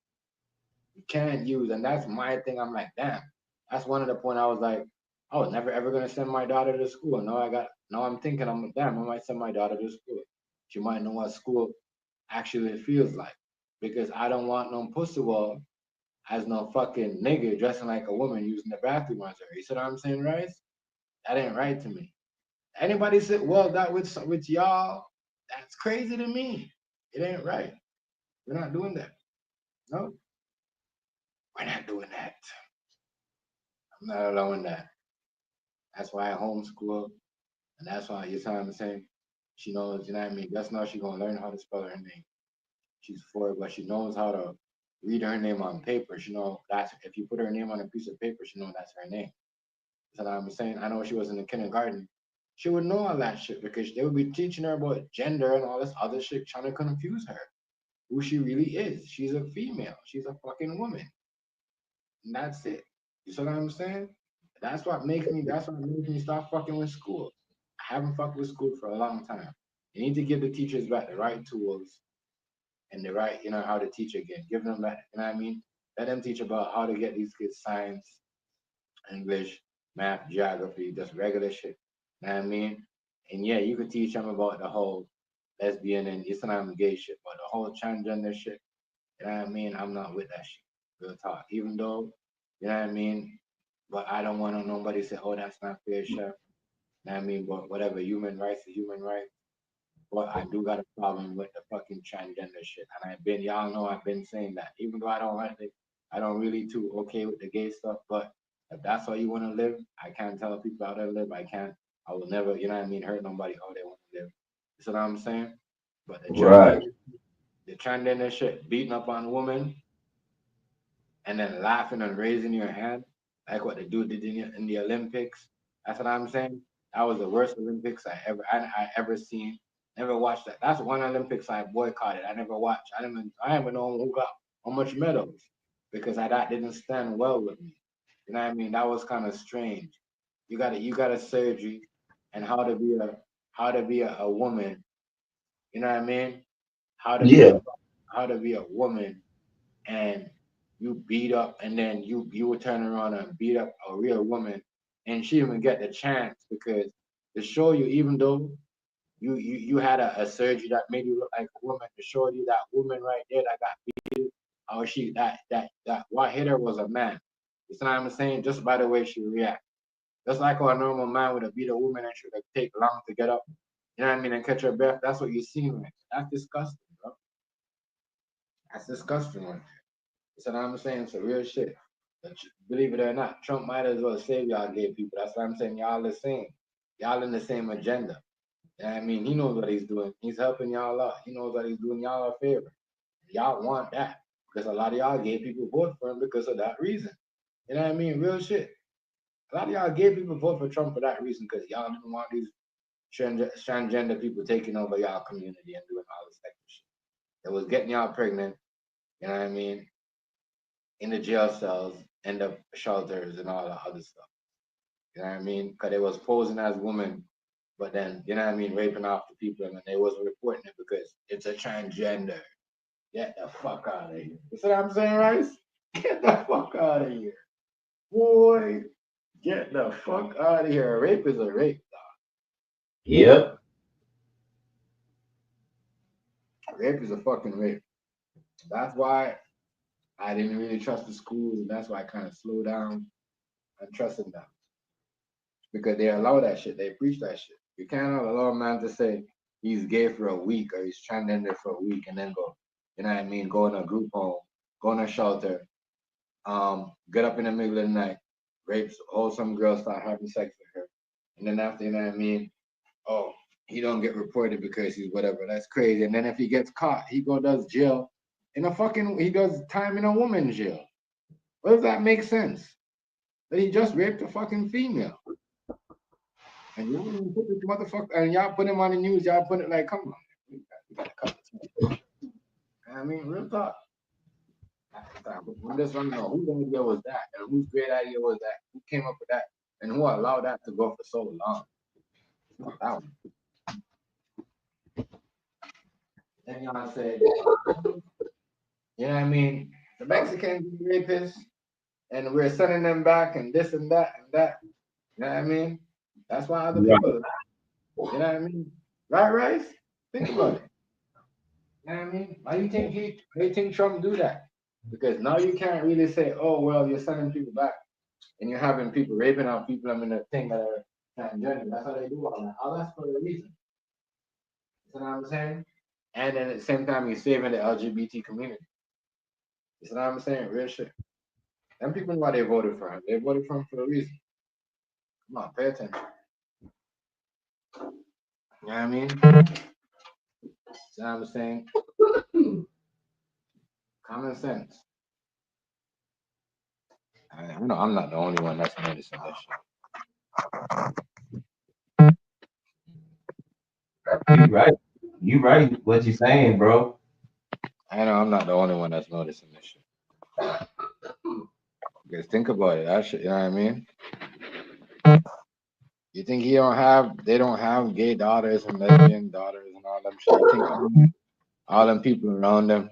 You can't use, and that's my thing. I'm like, damn. That's one of the point I was like, I was never ever gonna send my daughter to school. Now I'm thinking I might send my daughter to school. She might know what school actually feels like. Because I don't want no pussy wall as no fucking nigga dressing like a woman using the bathroom as her. You see what I'm saying, Rice? That ain't right to me. Anybody said, well, that with y'all, that's crazy to me. It ain't right. We're not doing that. No, we're not doing that. I'm not allowing that. That's why I homeschool, and that's why you know what I'm saying. She knows, you know what I mean. That's now she's gonna learn how to spell her name. She's 4, but she knows how to read her name on paper. She know that's if you put her name on a piece of paper, she know that's her name. You know what I'm saying? I know she was in the kindergarten. She would know all that shit because they would be teaching her about gender and all this other shit, trying to confuse her. Who she really is. She's a female. She's a fucking woman. And that's it. You see what I'm saying? That's what makes me stop fucking with school. I haven't fucked with school for a long time. You need to give the teachers back the right tools and the right, how to teach again. Give them back, you know what I mean? Let them teach about how to get these kids science, English, math, geography, just regular shit. You know what I mean? And yeah, you could teach them about the whole lesbian and Islam gay shit, but the whole transgender shit, you know what I mean? I'm not with that shit. Real talk. Even though, you know what I mean? But I don't want nobody to say, oh, that's not fair, chef. You know what I mean? But whatever, human rights is human rights. But I do got a problem with the fucking transgender shit. And y'all know I've been saying that. Even though I don't like it, I don't really too okay with the gay stuff. But if that's how you want to live, I can't tell people how to live. I will never, you know what I mean, hurt nobody how they want to live. You see what I'm saying? But Right. the transgender shit, beating up on women, and then laughing and raising your hand, like what the dude did in the Olympics. That's what I'm saying. That was the worst Olympics I ever seen. Never watched that. That's one Olympics I boycotted. I never watched. I didn't even know who got how much medals because that didn't stand well with me. You know what I mean? That was kind of strange. You got a surgery and how to be a woman. You know what I mean? Yeah. How to be a woman and you beat up and then you would turn around and beat up a real woman and she didn't even get the chance because to show you even though you had a surgery that made you look like a woman to show you that woman right there that got beat how she that what hit her was a man. You see what I'm saying? Just by the way she react. Just like how a normal man would have beat a woman and she would take long to get up. You know what I mean? And catch her breath. That's what you see, man. That's disgusting, bro. That's disgusting, man. You see what I'm saying? It's a real shit. But believe it or not, Trump might as well save y'all gay people. That's what I'm saying. Y'all the same. Y'all in the same agenda. You know what I mean? He knows what he's doing. He's helping y'all out. He knows what he's doing y'all a favor. Y'all want that. Because a lot of y'all gay people vote for him because of that reason. You know what I mean? Real shit. A lot of y'all gay people vote for Trump for that reason because y'all didn't want these transgender people taking over y'all community and doing all this extra shit. It was getting y'all pregnant, you know what I mean, in the jail cells, in the shelters and all the other stuff. You know what I mean? Because they was posing as women, but then, you know what I mean, raping off the people and they wasn't reporting it because it's a transgender. Get the fuck out of here. You see what I'm saying, Rice? Get the fuck out of here. Boy, get the fuck out of here. A rape is a rape, dog. Yep. Rape is a fucking rape. That's why I didn't really trust the schools, and that's why I kind of slowed down and trusting them. Because they allow that shit. They preach that shit. You cannot allow a man to say he's gay for a week or he's transgender for a week and then go, you know what I mean, go in a group home, go in a shelter, get up in the middle of the night, rape some girl, start having sex with her. And then after, you know what I mean, oh, he don't get reported because he's whatever. That's crazy. And then if he gets caught, he does jail he does time in a woman's jail. What does that make sense? That he just raped a fucking female. And you put this motherfucker, and y'all put him on the news, y'all put it like, come on. You gotta cut it. I mean, real talk. We just want to know whose idea was that, and whose great idea was that, who came up with that, and who allowed that to go for so long. That one. Then y'all say, you know what I mean? The Mexicans are rapists, and we're sending them back, and this and that and that. You know what I mean? That's why other people, you know what I mean? Right, Rice? Think about it. You know what I mean? Why do you think Trump do that? Because now you can't really say, oh, well, you're sending people back, and you're having people raping on people. I mean, the thing that are transgender. That's how they do all that. All that's for a reason. You know what I'm saying? And then at the same time, he's saving the LGBT community. You know what I'm saying? Real shit. Them people know why they voted for him. They voted for him for a reason. Come on, pay attention. You know what I mean? You know what I'm saying? Common sense. I know I'm not the only one that's noticing this shit. You right. You right. What you saying, bro? I know I'm not the only one that's noticing this shit. Because think about it, that shit, you know what I mean? You think they don't have gay daughters and lesbian daughters and all them shit? You think all them people around them,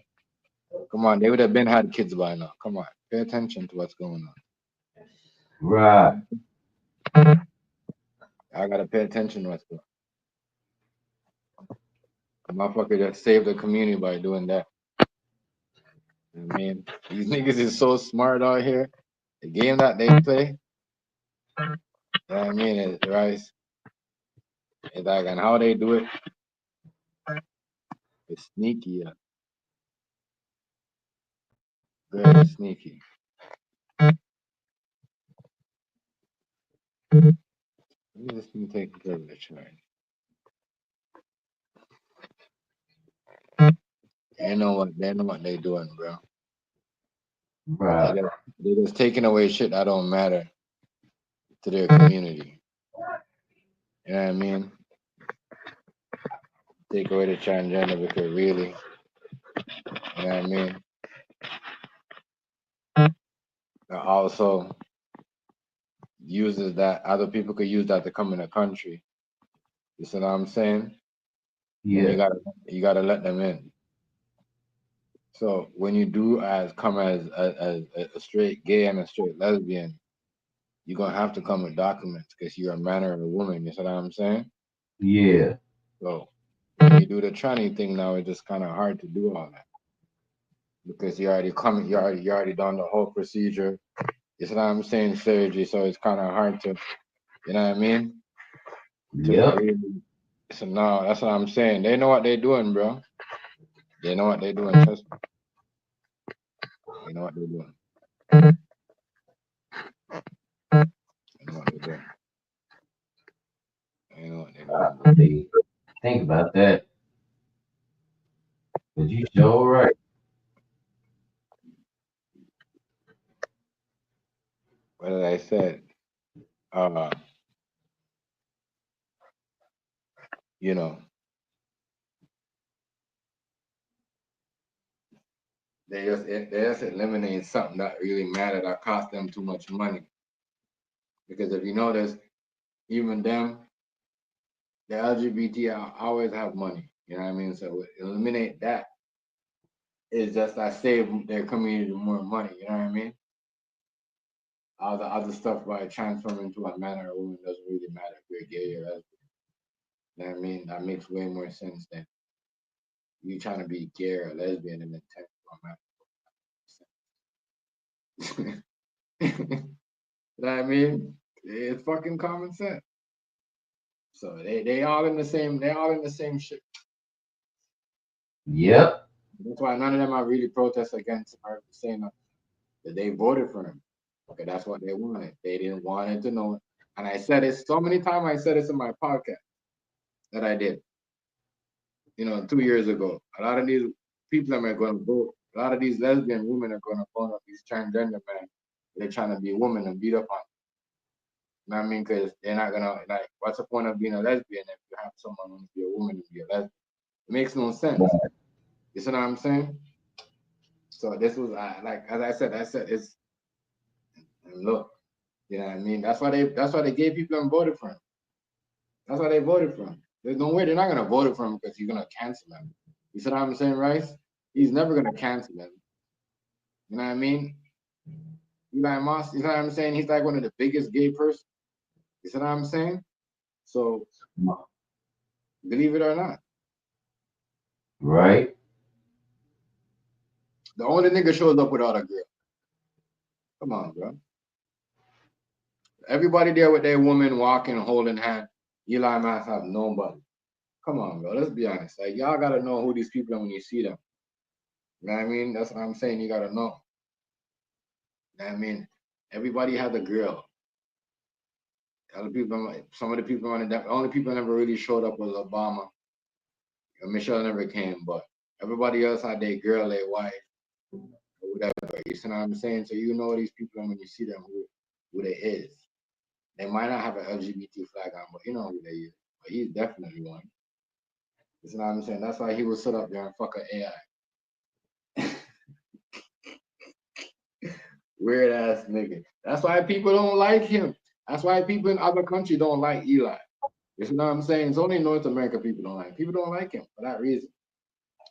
come on, they would have been had kids by now. Come on, pay attention to what's going on. Right. I gotta pay attention to what's going on. The motherfucker just saved the community by doing that. You know what I mean, these niggas is so smart out here. The game that they play, you know what I mean, is right. It's like, and how they do it, it's sneaky. Very sneaky. Let me just take care of the charge. They know what they're doing, bro. Right. They're just taking away shit that don't matter to their community. You know what I mean? Take away the transgender because really, you know what I mean? Also uses that other people could use that to come in the country. You see what I'm saying? Yeah. And you gotta let them in. So when you do come as a straight gay and a straight lesbian, you're gonna have to come with documents because you're a man or a woman. You see what I'm saying? because you already done the whole procedure. You see what I'm saying? Surgery, so it's kind of hard to, you know what I mean? To Yep. really, so no, that's what I'm saying. They know what they're doing, bro. They know what they're doing. Trust me. They know what they're doing. They know what they're doing. They know what they're doing. Bro. Think about that. But you sure right. What did I said? You know, they just eliminate something that really mattered that cost them too much money. Because if you notice, even them, the LGBT always have money. You know what I mean? So eliminate that. It's just that save their community more money. You know what I mean? All the other stuff by transforming to a man or a woman doesn't really matter if you're gay or lesbian. You know what I mean? That makes way more sense than you trying to be gay or lesbian and then turn to a man. You know what I mean? It's fucking common sense. So they all in the same shit. Yep. That's why none of them are really protest against or saying that they voted for him. Okay, that's what they wanted. They didn't want it to know it. And I said it so many times. I said this in my podcast that I did. 2 years ago. A lot of these people are going to vote. A lot of these lesbian women are going to phone up these transgender men. They're trying to be a woman and beat up on them. You know what I mean? Because they're not going to, like, what's the point of being a lesbian if you have someone who wants to be a woman and be a lesbian? It makes no sense. You see what I'm saying? So this was, like, as I said, it's, and look, you know what I mean? That's why they gave people and voted for him. That's why they voted for him. There's no way they're not going to vote for him because you're going to cancel him. You see what I'm saying, Rice? He's never going to cancel him. You know what I mean? Eli Moss, you know what I'm saying? He's like one of the biggest gay persons. You see what I'm saying? So, believe it or not. Right. The only nigga shows up without a girl. Come on, bro. Everybody there with their woman walking, holding hand. Eli Moss have nobody. Come on, bro. Let's be honest. Like, y'all got to know who these people are when you see them. You know what I mean? That's what I'm saying. You got to know. You know what I mean? Everybody has a girl. Other people, some of the people on the only people that never really showed up was Obama. And Michelle never came, but everybody else had their girl, their wife, or whatever. You see what I'm saying? So you know these people when you see them who they is. They might not have an LGBT flag on, but you know who they is. But he's definitely one. You see what I'm saying? That's why he will sit up there and fuck an AI. Weird ass nigga. That's why people don't like him. That's why people in other countries don't like Eli. You know what I'm saying? It's only North America people don't like him. People don't like him for that reason.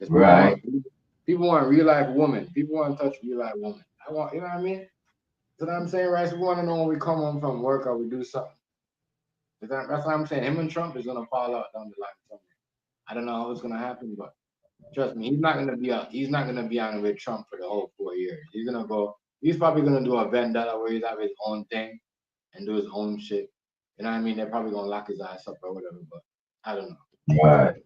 Right. People want real life women. People want to touch real life women. You know what I mean? You know what I'm saying, right? So we want to know when we come home from work or we do something. That's what I'm saying. Him and Trump is gonna fall out down the line somewhere. I don't know how it's gonna happen, but trust me, he's not gonna be on with Trump for the whole 4 years. He's probably gonna do a vendetta where he's have his own thing and do his own shit. You know what I mean? They're probably gonna lock his ass up or whatever, but I don't know. Right.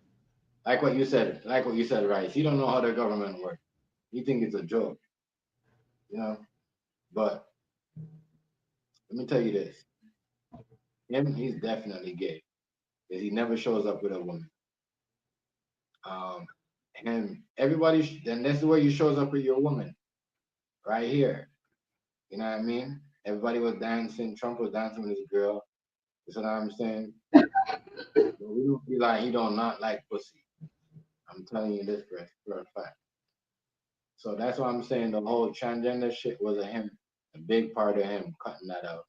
Like what you said, Rice. He don't know how the government works. He think it's a joke. But let me tell you this. He's definitely gay. Because he never shows up with a woman. And then that's the way he shows up with your woman. Right here. You know what I mean? Everybody was dancing. Trump was dancing with his girl. You know what I'm saying? But we don't feel like he don't not like pussy. I'm telling you this for a fact. So that's why I'm saying the whole transgender shit was a big part of him cutting that out.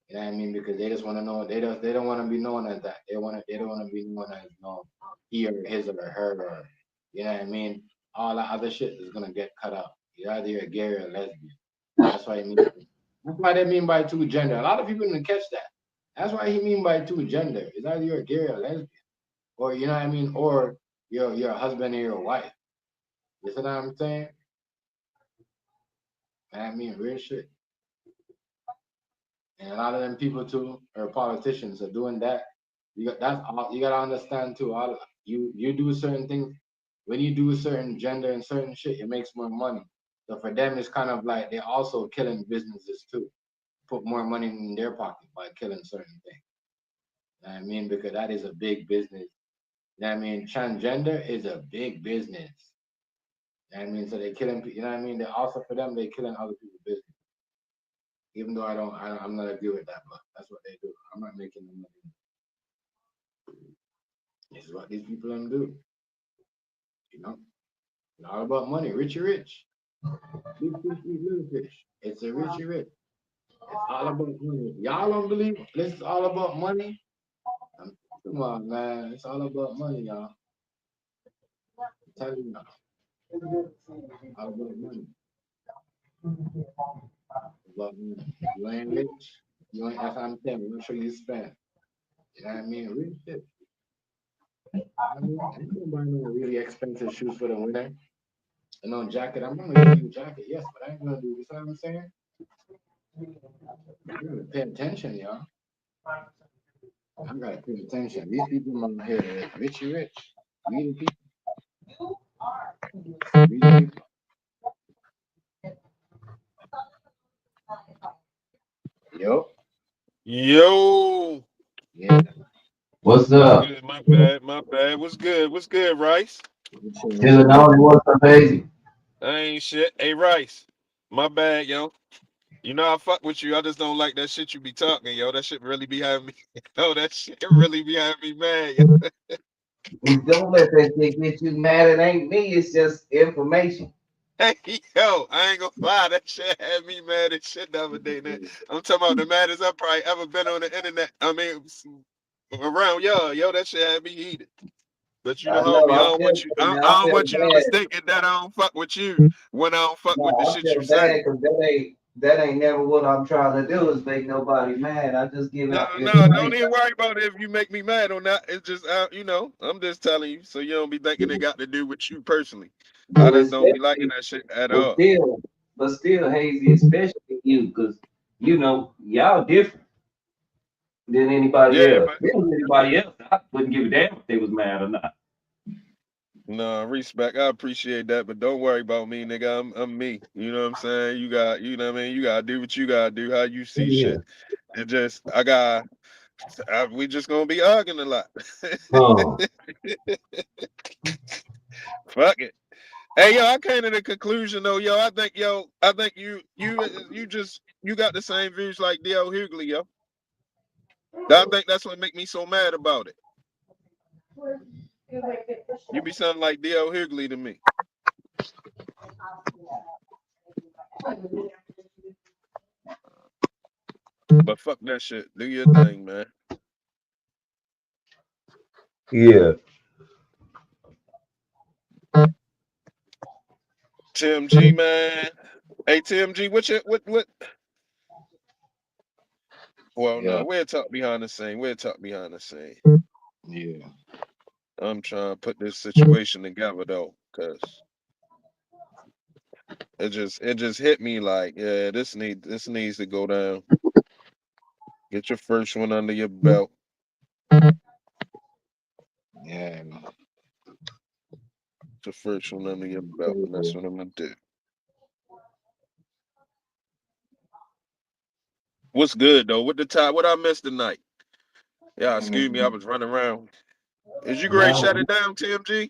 You know what I mean? Because they just want to know. They don't want to be known as that. They don't want to be known as he or his or her or you know what I mean. All that other shit is gonna get cut out. You're either a gay or a lesbian. That's what I mean. That's why they mean by two gender. A lot of people didn't catch that. That's why he mean by two gender. It's either you're a gay or a lesbian, or you know what I mean, or you're a husband or your wife. You see what I'm saying? I mean, real shit. And a lot of them people too, or politicians, are doing that. That's all you gotta understand too. You do certain things. When you do certain gender and certain shit, it makes more money. So for them, it's kind of like they're also killing businesses too. Put more money in their pocket by killing certain things. You know what I mean? Because that is a big business. You know what I mean? Transgender is a big business. You know what I mean? So they killing. You know what I mean? They also for them, they killing other people's business. Even though I'm not agree with that, but that's what they do. I'm not making them money. This is what these people don't do. You know, it's all about money. Richy rich. Big fish eat little fish. It's a richy rich. It's all about money. Y'all don't believe this is all about money? Come on, man. It's all about money, y'all. I'm telling you now. All about money. About money. You ain't rich. You ain't. That's what I'm telling you. Make sure you spend. You know what I mean? Rich shit. I mean, I ain't gonna buy no really expensive shoes for the winter. And no jacket. I'm gonna get you a jacket, yes, but I ain't gonna do. You know what I'm saying? I gotta pay attention, y'all. I gotta pay attention. These people out here, Richie Rich, reading people, reading people. Yo, Yo, yeah, What's what's up? good? My bad, my bad. What's good? What's good, Rice? Chilling on and what's up, Hazy? I ain't shit. Hey, Rice, my bad, yo. You know I fuck with you. I just don't like that shit you be talking, yo. That shit really be having me. Yo, that shit really be having me mad, yo. Don't let that shit get you mad. It ain't me. It's just information. Hey, yo, I ain't gonna lie. That shit had me mad as shit the other day, man. I'm talking about the maddest I've probably ever been on the internet. I mean, around y'all, yo, that shit had me heated. But you know I how know. me, I feel, I I don't feel want you to bad. mistake it that I don't fuck with you when I don't fuck No, with the I shit you feel bad say. because that ain't never what I'm trying to do is make nobody mad. I just give No, out no, don't information. even worry about it if you make me mad on that. It's just, I'm just telling you so you don't be thinking it got to do with you personally. I just don't be liking Especially, that shit at but all. still, Hazy, especially you, because y'all different than anybody Yeah, else. but Than anybody else, I wouldn't give a damn if they was mad or not. no respect. I appreciate that, but don't worry about me, nigga. I'm me. You know what I'm saying? You know what I mean? You gotta do what you gotta do, how you see Yeah. shit. It just, we just gonna be arguing a lot. Oh, Fuck it. Hey yo, I came to the conclusion though, yo. I think you got the same views like D.L. Hughley, yo. I think that's what make me so mad about it. You be sounding like D.L. Hughley to me. But fuck that shit. Do your thing, man. yeah. Tim G, man. Hey Tim G, what? Well, no, yeah, we'll talk behind the scene. We'll talk behind the scene. yeah. I'm trying to put this situation together though, cause it just hit me like, yeah, this needs to go down. Get your first one under your belt. Yeah, Get your first one under your belt, and that's crazy. what I'm gonna do. What's good though? What the time? What I missed tonight? Yeah, excuse me, I was running around. Is you great? Shut No, it down, TMG.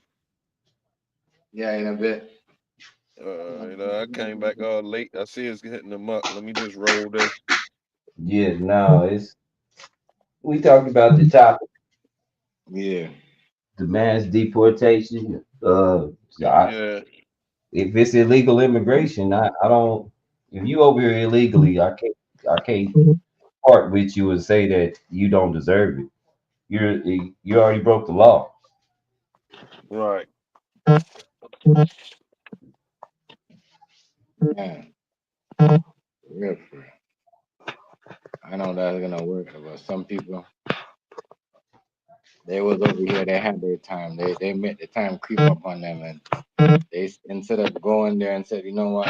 Yeah, in a bit. I came back all late. I see it's hitting them up. Let me just roll this. yeah, no, it's we talked about the topic, Yeah, the mass deportation. Yeah, If it's illegal immigration, I don't. If you over here illegally, I can't part with you and say that you don't deserve it. You already broke the law. right. man. Real for real. I know that's gonna work, but some people they was over here. They had their time. They met the time creep up on them, and they instead of going there and said, you know what?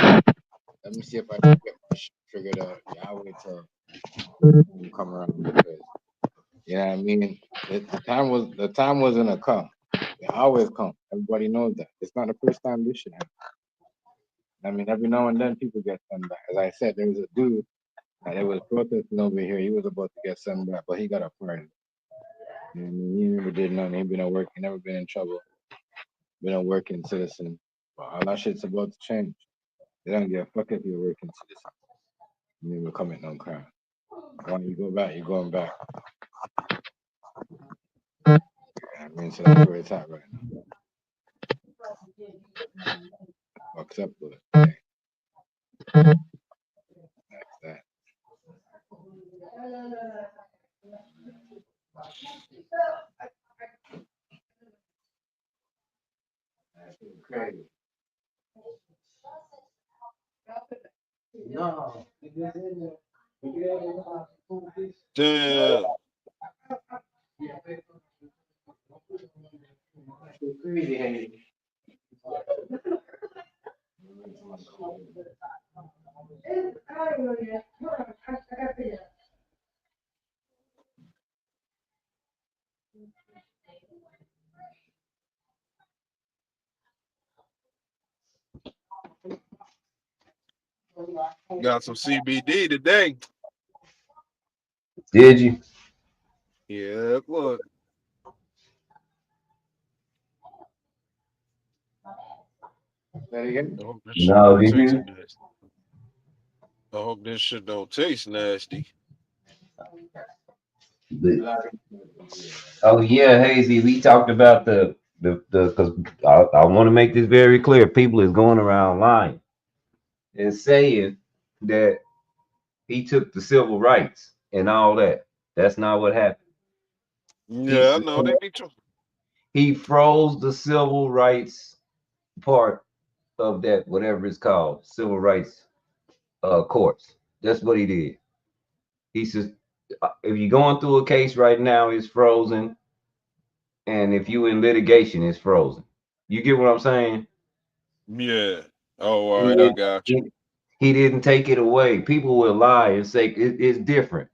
Let me see if I can get my shit figured out. Yeah, I'll wait till you come around because you know what I mean. The time was gonna come. It always come. Everybody knows that. It's not the first time this shit happens. I mean, every now and then people get sent back. As I said, there was a dude that was protesting over here. He was about to get sent back, but he got a pardon. You know what I mean? He never did nothing. He been at work. He never been in trouble. Been a working citizen. But all that shit's about to change. They don't give a fuck if you're a working citizen. You never commit no crime. When you go back, you're going back. I mean, so that's where it's at right now. Acceptable. Okay. That's that. That's crazy. Damn. That's crazy, hey. Got some CBD today. Did you? Yeah, look. Say it again. I hope this shit No, don't did taste you? nasty. I hope this shit don't taste nasty. Oh yeah, Hazy. We talked about the because I want to make this very clear. People is going around lying and saying that he took the civil rights and all that. That's not what happened. Yeah, I know they be too. He froze the civil rights part of that, whatever it's called, civil rights courts. That's what he did. He says, if you're going through a case right now, it's frozen, and if you in litigation, it's frozen. You get what I'm saying? Yeah. Oh, all He right, I didn't, got you. he didn't take it away. People will lie and say it's different.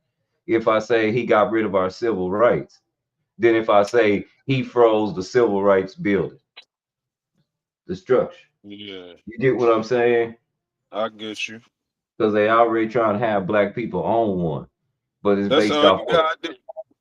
If I say he got rid of our civil rights, than if I say he froze the civil rights building, the structure. Yeah, You get what I'm saying? I get you. Because they already trying to have black people own one, but it's That's based all off you of, gotta do.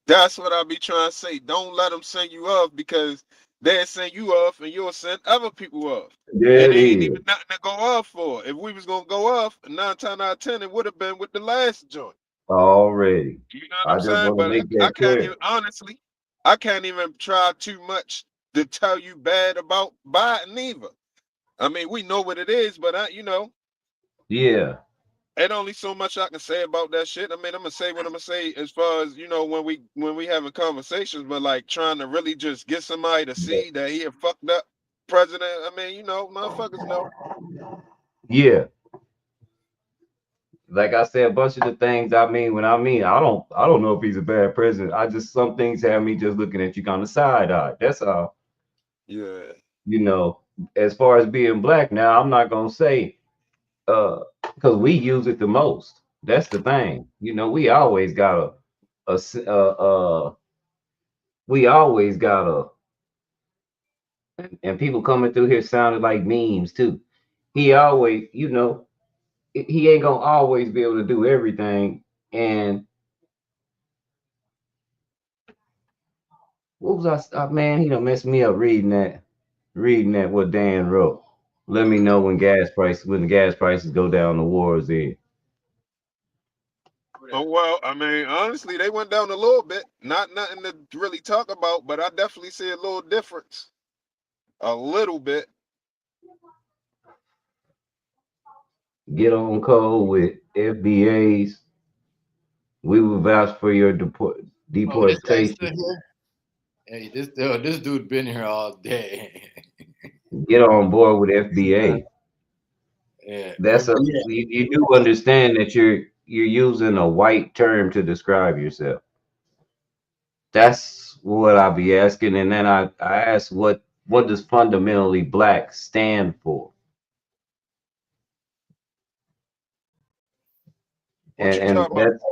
That's what I be trying to say. Don't let them send you off because they'll send you off and you'll send other people off. there And it they ain't is even nothing to go off for. If we was gonna go off, 9 times out of 10, it would have been with the last joint. already. You know what I I'm just saying? want to But make I that can't clear. even honestly, I can't even try too much to tell you bad about Biden either. I mean, we know what it is, but Yeah, ain't only so much I can say about that shit. I mean, I'm gonna say what I'm gonna say as far as when we having conversations, but like trying to really just get somebody to see that he a fucked up president. I mean, motherfuckers know. yeah. Like I said, a bunch of the things I mean, when I don't know if he's a bad president. I just some things have me just looking at you kind of side eye. That's all. Yeah, You know, as far as being black now, I'm not gonna say because we use it the most. That's the thing. You know, we always got we always got and people coming through here sounded like memes too. He always, he ain't gonna always be able to do everything. And what was man, he done messed me up reading that what Dan wrote. Let me know when the gas prices go down, the war is in. Oh well, I mean, honestly, they went down a little bit. Not nothing to really talk about, but I definitely see a little difference. A little bit. Get on code with FBAs. We will vouch for your Oh, this guy's still deportation. here. Hey, this dude been here all day. Get on board with FBA. Yeah, That's you do understand that you're using a white term to describe yourself. That's what I be asking, and then I ask what does fundamentally black stand for? What you and talking about? that's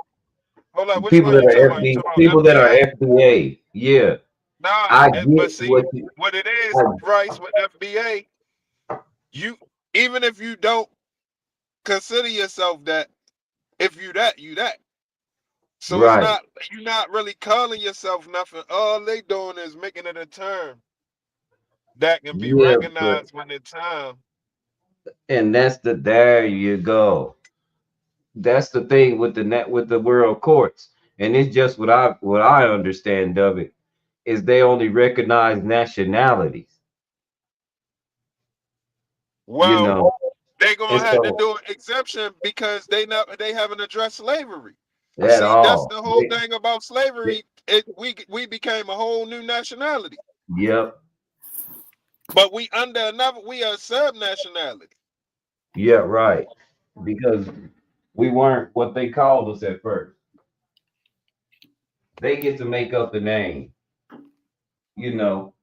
Hold on, which people one that you are talking about? You FB, talking about people that are FBA? FBA. Yeah, Nah, I but get see, what you. what it I, is, Bryce, with FBA, you even if you don't consider yourself that, if you that, you that. So it's right. not you're not really calling yourself nothing. All they doing is making it a term that can be Yeah, but recognized when it's time. and that's the there you go. That's the thing with the net with the world courts, and it's just what I understand of it is they only recognize nationalities. You Well, know, they and gonna have to so do an exemption because they haven't addressed slavery. at See, that's all. the whole thing about slavery. We became a whole new nationality, Yep. but we are sub nationality. Yeah. Right. Because we weren't what they called us at first. They get to make up the name. You know,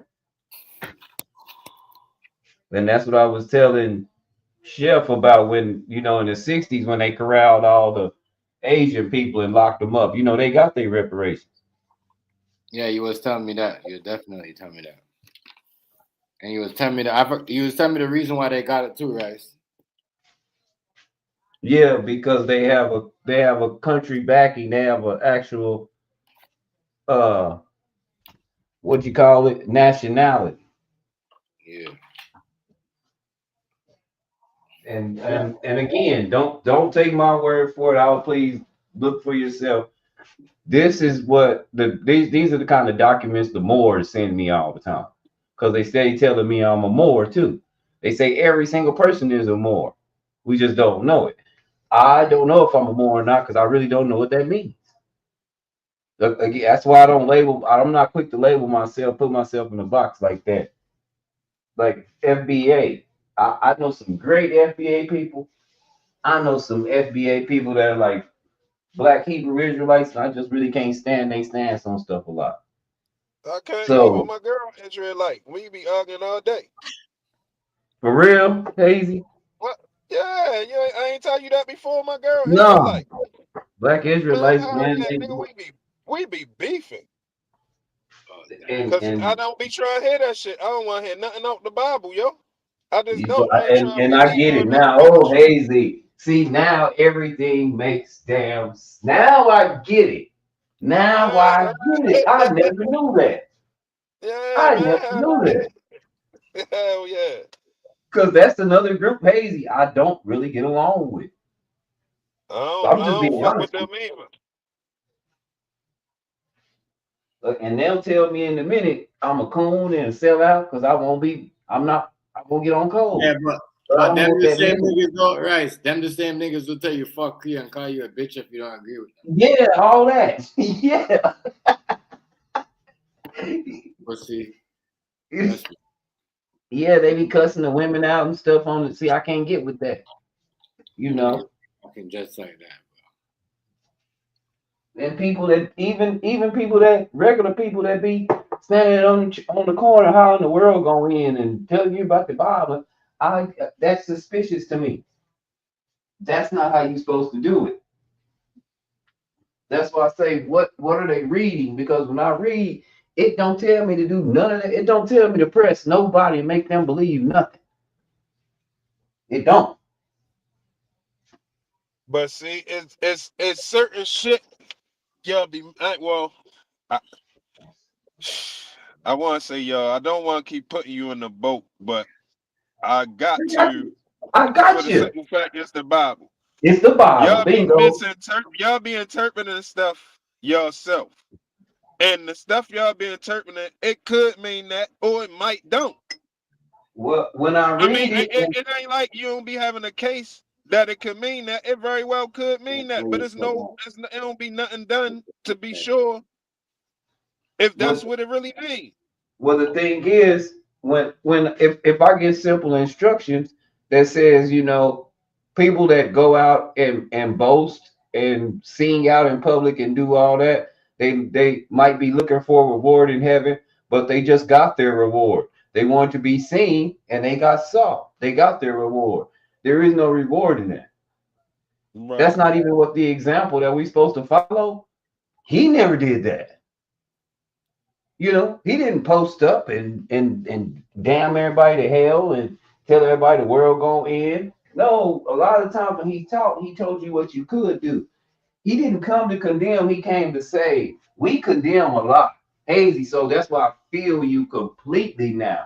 and that's what I was telling Chef about when in the '60s when they corralled all the Asian people and locked them up. They got their reparations. Yeah, you was telling me that. You definitely telling me that. And you was telling me that. You was telling me the reason why they got it too, right? Yeah, because they have a country backing. They have an actual uh what you call it nationality. Yeah. And again, don't take my word for it. I'll please look for yourself. This is what these are the kind of documents the Moors send me all the time because they stay telling me I'm a Moor too. They say every single person is a Moor. We just don't know it. I don't know if I'm a Moor or not because I really don't know what that means. Again, that's why I don't label. I'm not quick to label myself, put myself in a box like that. Like FBA, I know some great FBA people. I know some FBA people that are like Black Hebrew Israelites, and I just really can't stand they stance on stuff a lot. I can't even. So My girl Israelite. We be arguing all day. for real, Hazy, What? Yeah, I ain't tell you that before. My girl no, Israelite. Black Man, Israelites, hell man, yeah, nigga. We be beefing. Oh, damn. and Cause I and don't be trying to hear that shit. I don't want to hear nothing out the Bible, yo. I just you, don't. I ain't trying to and I believe get all it this now. Oh, bullshit. Hazy, see now everything makes damn. Now I get it. Now I Uh, get it. I never knew that. yeah, I man. never Hell knew yeah. that. Hell yeah. Because that's another group, Hazy, I don't really get along with. I I'm just don't being fuck with honest them with either. you. And they'll tell me in a minute I'm a coon and a sellout because I won't get on Yeah, cold. but But I but don't know them what the that same means. niggas don't rise. Them the same niggas will tell you fuck you and call you a bitch if you don't agree with them. Yeah, all that. Yeah. But see, that's Yeah, they be cussing the women out and stuff on it. See, I can't get with that, you niggas know. fucking just like that. And people that even people that regular people that be standing on the corner, how in the world going in and telling you about the Bible, I that's suspicious to me. That's not how you're supposed to do it. That's why I say, what are they reading? Because when I read, it don't tell me to do none of that. It don't tell me to press nobody and make them believe nothing. It don't. But see, it's certain shit. Y'all be well. I, I want to say, y'all. I don't want to keep putting you in the boat, but I got I got to you. I for got the you. simple fact it's the Bible. It's the Bible. Bingo. Y'all be interpreting stuff yourself. And the stuff y'all be interpreting, it could mean that, or it might don't. Well, when I I mean, read it, it ain't like you don't be having a case that it could mean that. It very well could mean that, but it don't be nothing done to be sure if that's what what it really means. well the thing is, when if I get simple instructions that says, people that go out and boast and sing out in public and do all that, they might be looking for a reward in heaven, but they just got their reward. They want to be seen and they got saw. They got their reward. There is no reward in that. Right. That's not even what the example that we're supposed to follow. He never did that. He didn't post up and damn everybody to hell and tell everybody the world gonna end. No, a lot of times when he taught, he told you what you could do. He didn't come to condemn, he came to save. We condemn a lot, Hazy, so that's why I feel you completely now.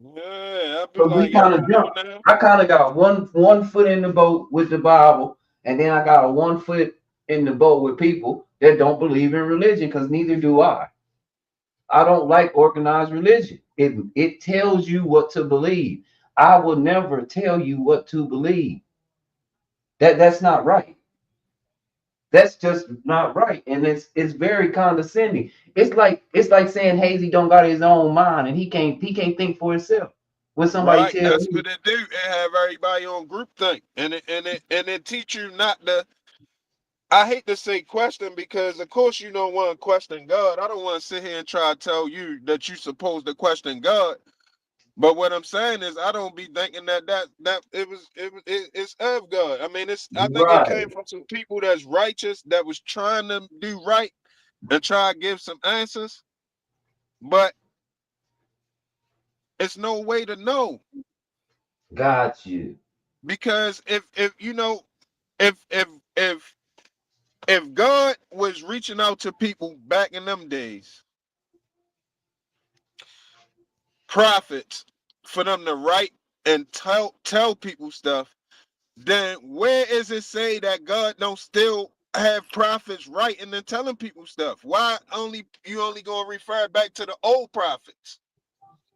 Yeah, I'd be But we like, yo, kind of come on jump. now. I kind of got one foot in the boat with the Bible, and then I got a 1 foot in the boat with people that don't believe in religion, because neither do I. I don't like organized religion. It tells you what to believe. I will never tell you what to believe. That's not right. That's just not right. And it's very condescending. It's like saying Hazy don't got his own mind and he can't think for himself. When somebody Right, tells that's you, what it do. It have everybody on group think, and it teach you not to. I hate to say question because of course you don't want to question God. I don't want to sit here and try to tell you that you supposed to question God. But what I'm saying is, I don't be thinking that it's of God. I mean, I think it right, came from some people that's righteous that was trying to do right and try to give some answers, but it's no way to know got you. because if you know if if if if God was reaching out to people back in them days, prophets, for them to write and tell people stuff, then where is it say that God don't still have prophets writing and telling people stuff? Why you only gonna refer back to the old prophets?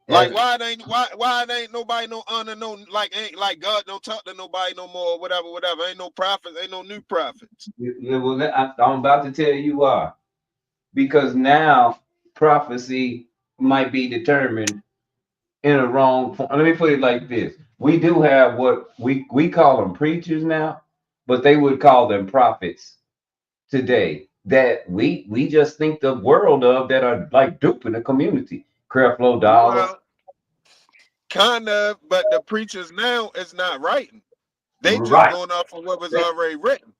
Like As why it ain't nobody no honor no like ain't like God don't talk to nobody no more or whatever ain't no prophets ain't no new prophets. well, I'm about to tell you why. Because now prophecy might be determined in a wrong form. Let me put it like this: we do have what we call them preachers now, but they would call them prophets today. That we just think the world of that are like duping the community. Creflo Dollar, Well, kind of, but the preachers now is not writing. They just right? going off of what was already written.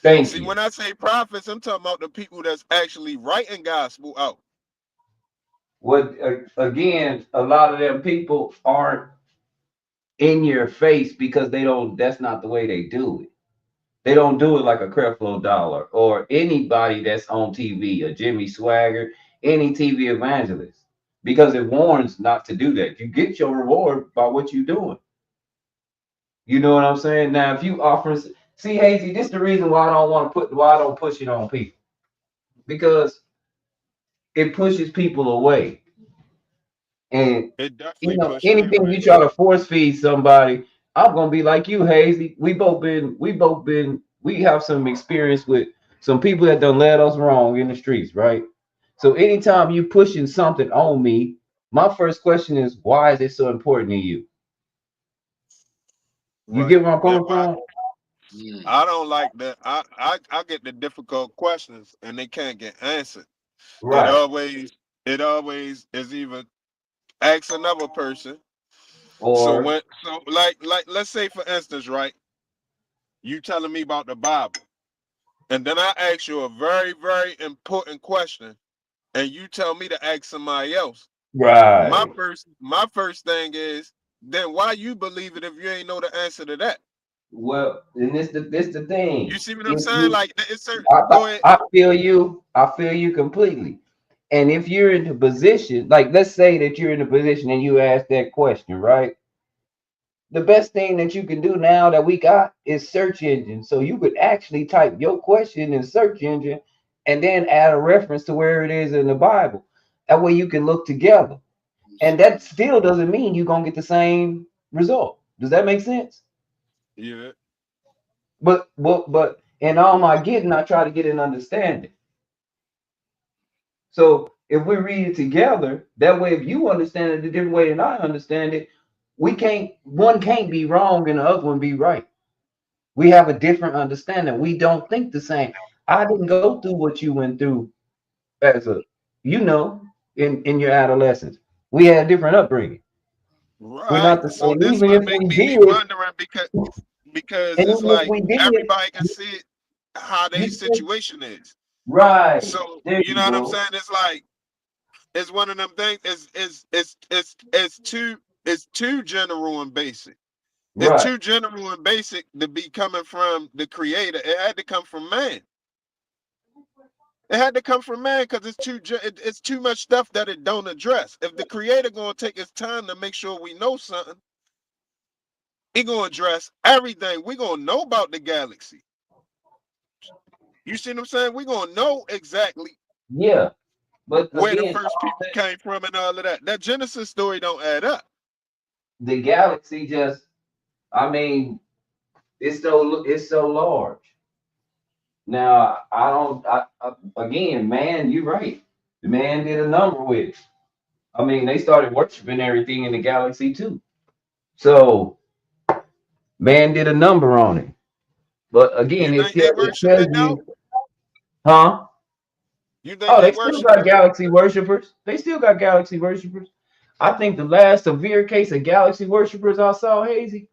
Thank See, you. when I say prophets, I'm talking about the people that's actually writing gospel out. What again? A lot of them people aren't in your face because they don't. That's not the way they do it. They don't do it like a Creflo Dollar or anybody that's on TV, a Jimmy Swagger, any TV evangelist, because it warns not to do that. You get your reward by what you're doing. You know what I'm saying? Now, if you offer, see, Hazy, this is the reason why I don't push it on people, because it pushes people away. And It definitely push me anything away. you try to force feed somebody, I'm gonna be like you, Hazy. We have some experience with some people that done led us wrong in the streets, right? So anytime you pushing something on me, my first question is, why is it so important to you? You Right. get where I'm And coming from? Mm. I don't like that. I get the difficult questions and they can't get answered. It Right. always it always is either ask another person. So Or like let's say for instance, right? You telling me about the Bible, and then I ask you a very, very important question, and you tell me to ask somebody else. My right. first thing is, then why you believe it if you ain't know the answer to that? Well, and this the You thing. see what I'm If saying? you Like it's certain. I, Go ahead. I feel you. I feel you completely. And if you're in the position, like let's say that you're in a position and you ask that question, right? The best thing that you can do now that we got is search engine. So you could actually type your question in search engine and then add a reference to where it is in the Bible. That way you can look together. And that still doesn't mean you're gonna get the same result. Does that make sense? Yeah. But in all my getting, I try to get an understanding. So if we read it together, that way, if you understand it a different way than I understand it, one can't be wrong and the other one be right. We have a different understanding. We don't think the same. I didn't go through what you went through as a, you know, in your adolescence. We had different upbringing. We're Right. not the So same. this Even what if make we me be did, wondering because because And it's even if like we did, everybody can see it, how their you think, situation is. right. So There you you know what I'm go. saying? It's like it's one of them things. It's too general and basic. It's Right. too general and basic to be coming from the creator. It had to come from man. It had to come from man because it's too much stuff that it don't address. If the creator gonna take his time to make sure we know something, he gonna address everything. We gonna know about the galaxy. You see what I'm saying? We gonna know exactly Yeah. But where the again, first people came from and all of that. That Genesis story don't add up. the galaxy just, I mean, it's so large. Now I don't. Again, man, you're right. The man did a number with it. I mean, they started worshiping everything in the galaxy too. So man did a number on it. But You again, think they it worship tells it now? you, huh? You think Oh, they they still worship got it? galaxy worshipers. They still got galaxy worshipers. I think the last severe case of galaxy worshipers I saw, Hazy,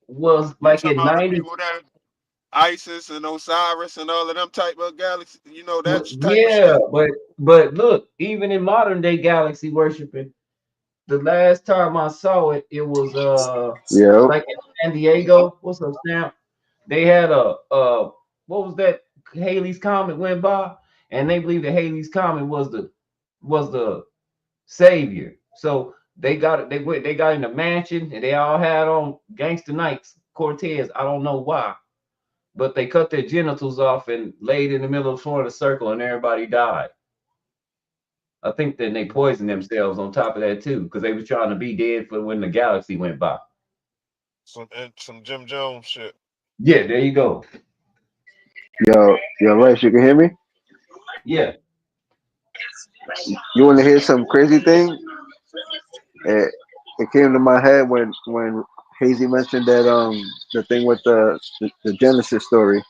was You like talking in about the 90. people that Isis and Osiris and all of them type of galaxy, that type of Yeah, shit. but look, even in modern day galaxy worshiping, the last time I saw it, it was Yep. like in San Diego. What's up, Snap? They had what was that? Haley's Comet went by, and they believe that Haley's Comet was the savior. So they got it. They got in the mansion, and they all had on gangster nights. Cortez. I don't know why, but they cut their genitals off and laid in the middle of Florida Circle, and everybody died. I think that they poisoned themselves on top of that too, because they was trying to be dead for when the galaxy went by. Some Jim Jones shit. Yeah, there you go. Yo, Rex, you can hear me? Yeah, You want to hear some crazy thing? It came to my head when Hazy mentioned that the thing with the Genesis story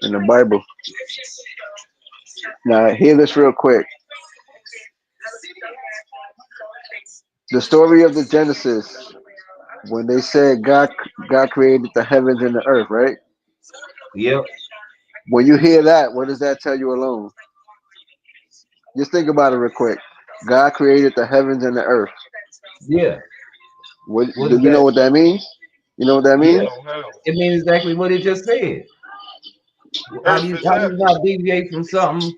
in the Bible. Now hear this real quick. The story of the Genesis when they said God created the heavens and the earth, right? yep, When you hear that, what does that tell you alone? Just think about it real quick. God created the heavens and the earth. yeah. What What do is you know that? what that means? You know what that Yeah, means? No hell. it means exactly what it just said. How do Earth you is how do you heavy. not deviate from something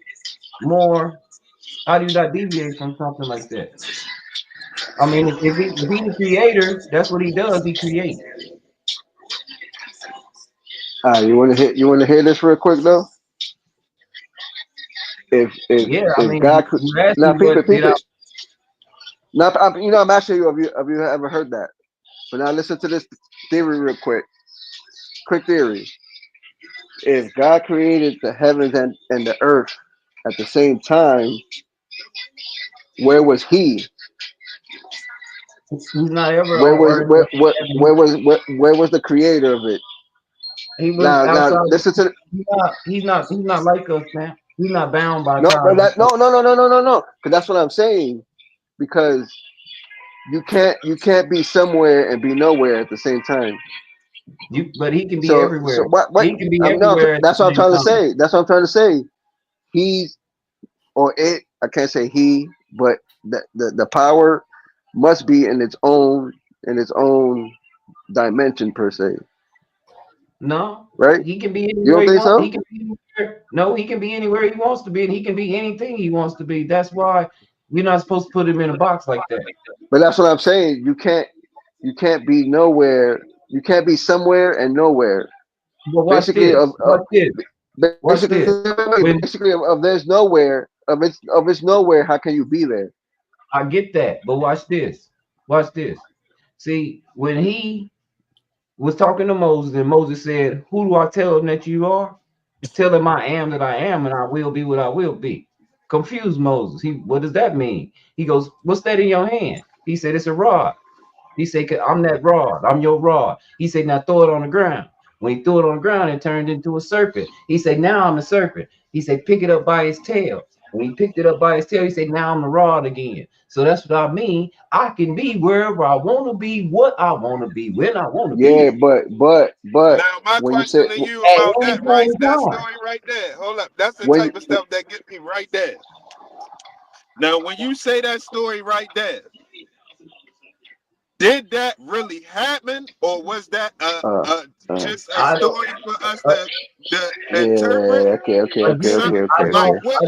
more? How do you not deviate from something like that? I mean, if he's the creator, that's what he does. He creates. You want to hear this real quick though? Yeah, I If mean, God could you asked now me peep it, what peep did I? it. Now I'm asking you if you ever heard that. But now listen to this theory real quick. Quick theory. If God created the heavens and the earth at the same time, where was he? He's not ever Where on was earth or heaven. where was the creator of it? He was Now outside. listen to the, He's not like us, man. He's not bound by no, but time. that no. Because that's what I'm saying. Because you can't be somewhere and be nowhere at the same time. But he can be So everywhere. what He can be I'm no, everywhere at the that's what I'm same trying to time. say. That's what I'm trying to say. He's or it. I can't say he, but the power must be in its own dimension per se, No, right? he can be You anywhere don't he think wants. so? He can be anywhere. No, he can be anywhere he wants to be, and he can be anything he wants to be. That's why we're not supposed to put him in a box like that. But that's what I'm saying. You can't be nowhere. You can't be somewhere and nowhere. But watch Basically, this. Watch this. Watch basically, this. When basically, of there's nowhere of it's nowhere. How can you be there? I get that, but watch this. Watch this. See, when he was talking to Moses, and Moses said, "Who do I tell him that you are?" Tell him I am that I am, and I will be what I will be. Confused Moses. What does that mean? He goes, "What's that in your hand?" He said, "It's a rod." He said, "I'm that rod. I'm your rod." He said, "Now throw it on the ground." When he threw it on the ground, it turned into a serpent. He said, "Now I'm a serpent." He said, "Pick it up by its tail." When he picked it up by his tail, he said, "Now I'm the rod again." So that's what I mean. I can be wherever I want to be, what I want to be, when I want to Yeah, be, but Now, my when you say question to you at about any that, point Rice, in that time. story right there. Hold up. That's the when type of stuff that gets me right there. Now, when you say that story right there, did that really happen, or was that uh, uh just a I don't. story for us Uh, to interpret? yeah, again, Something I like okay. don't. what?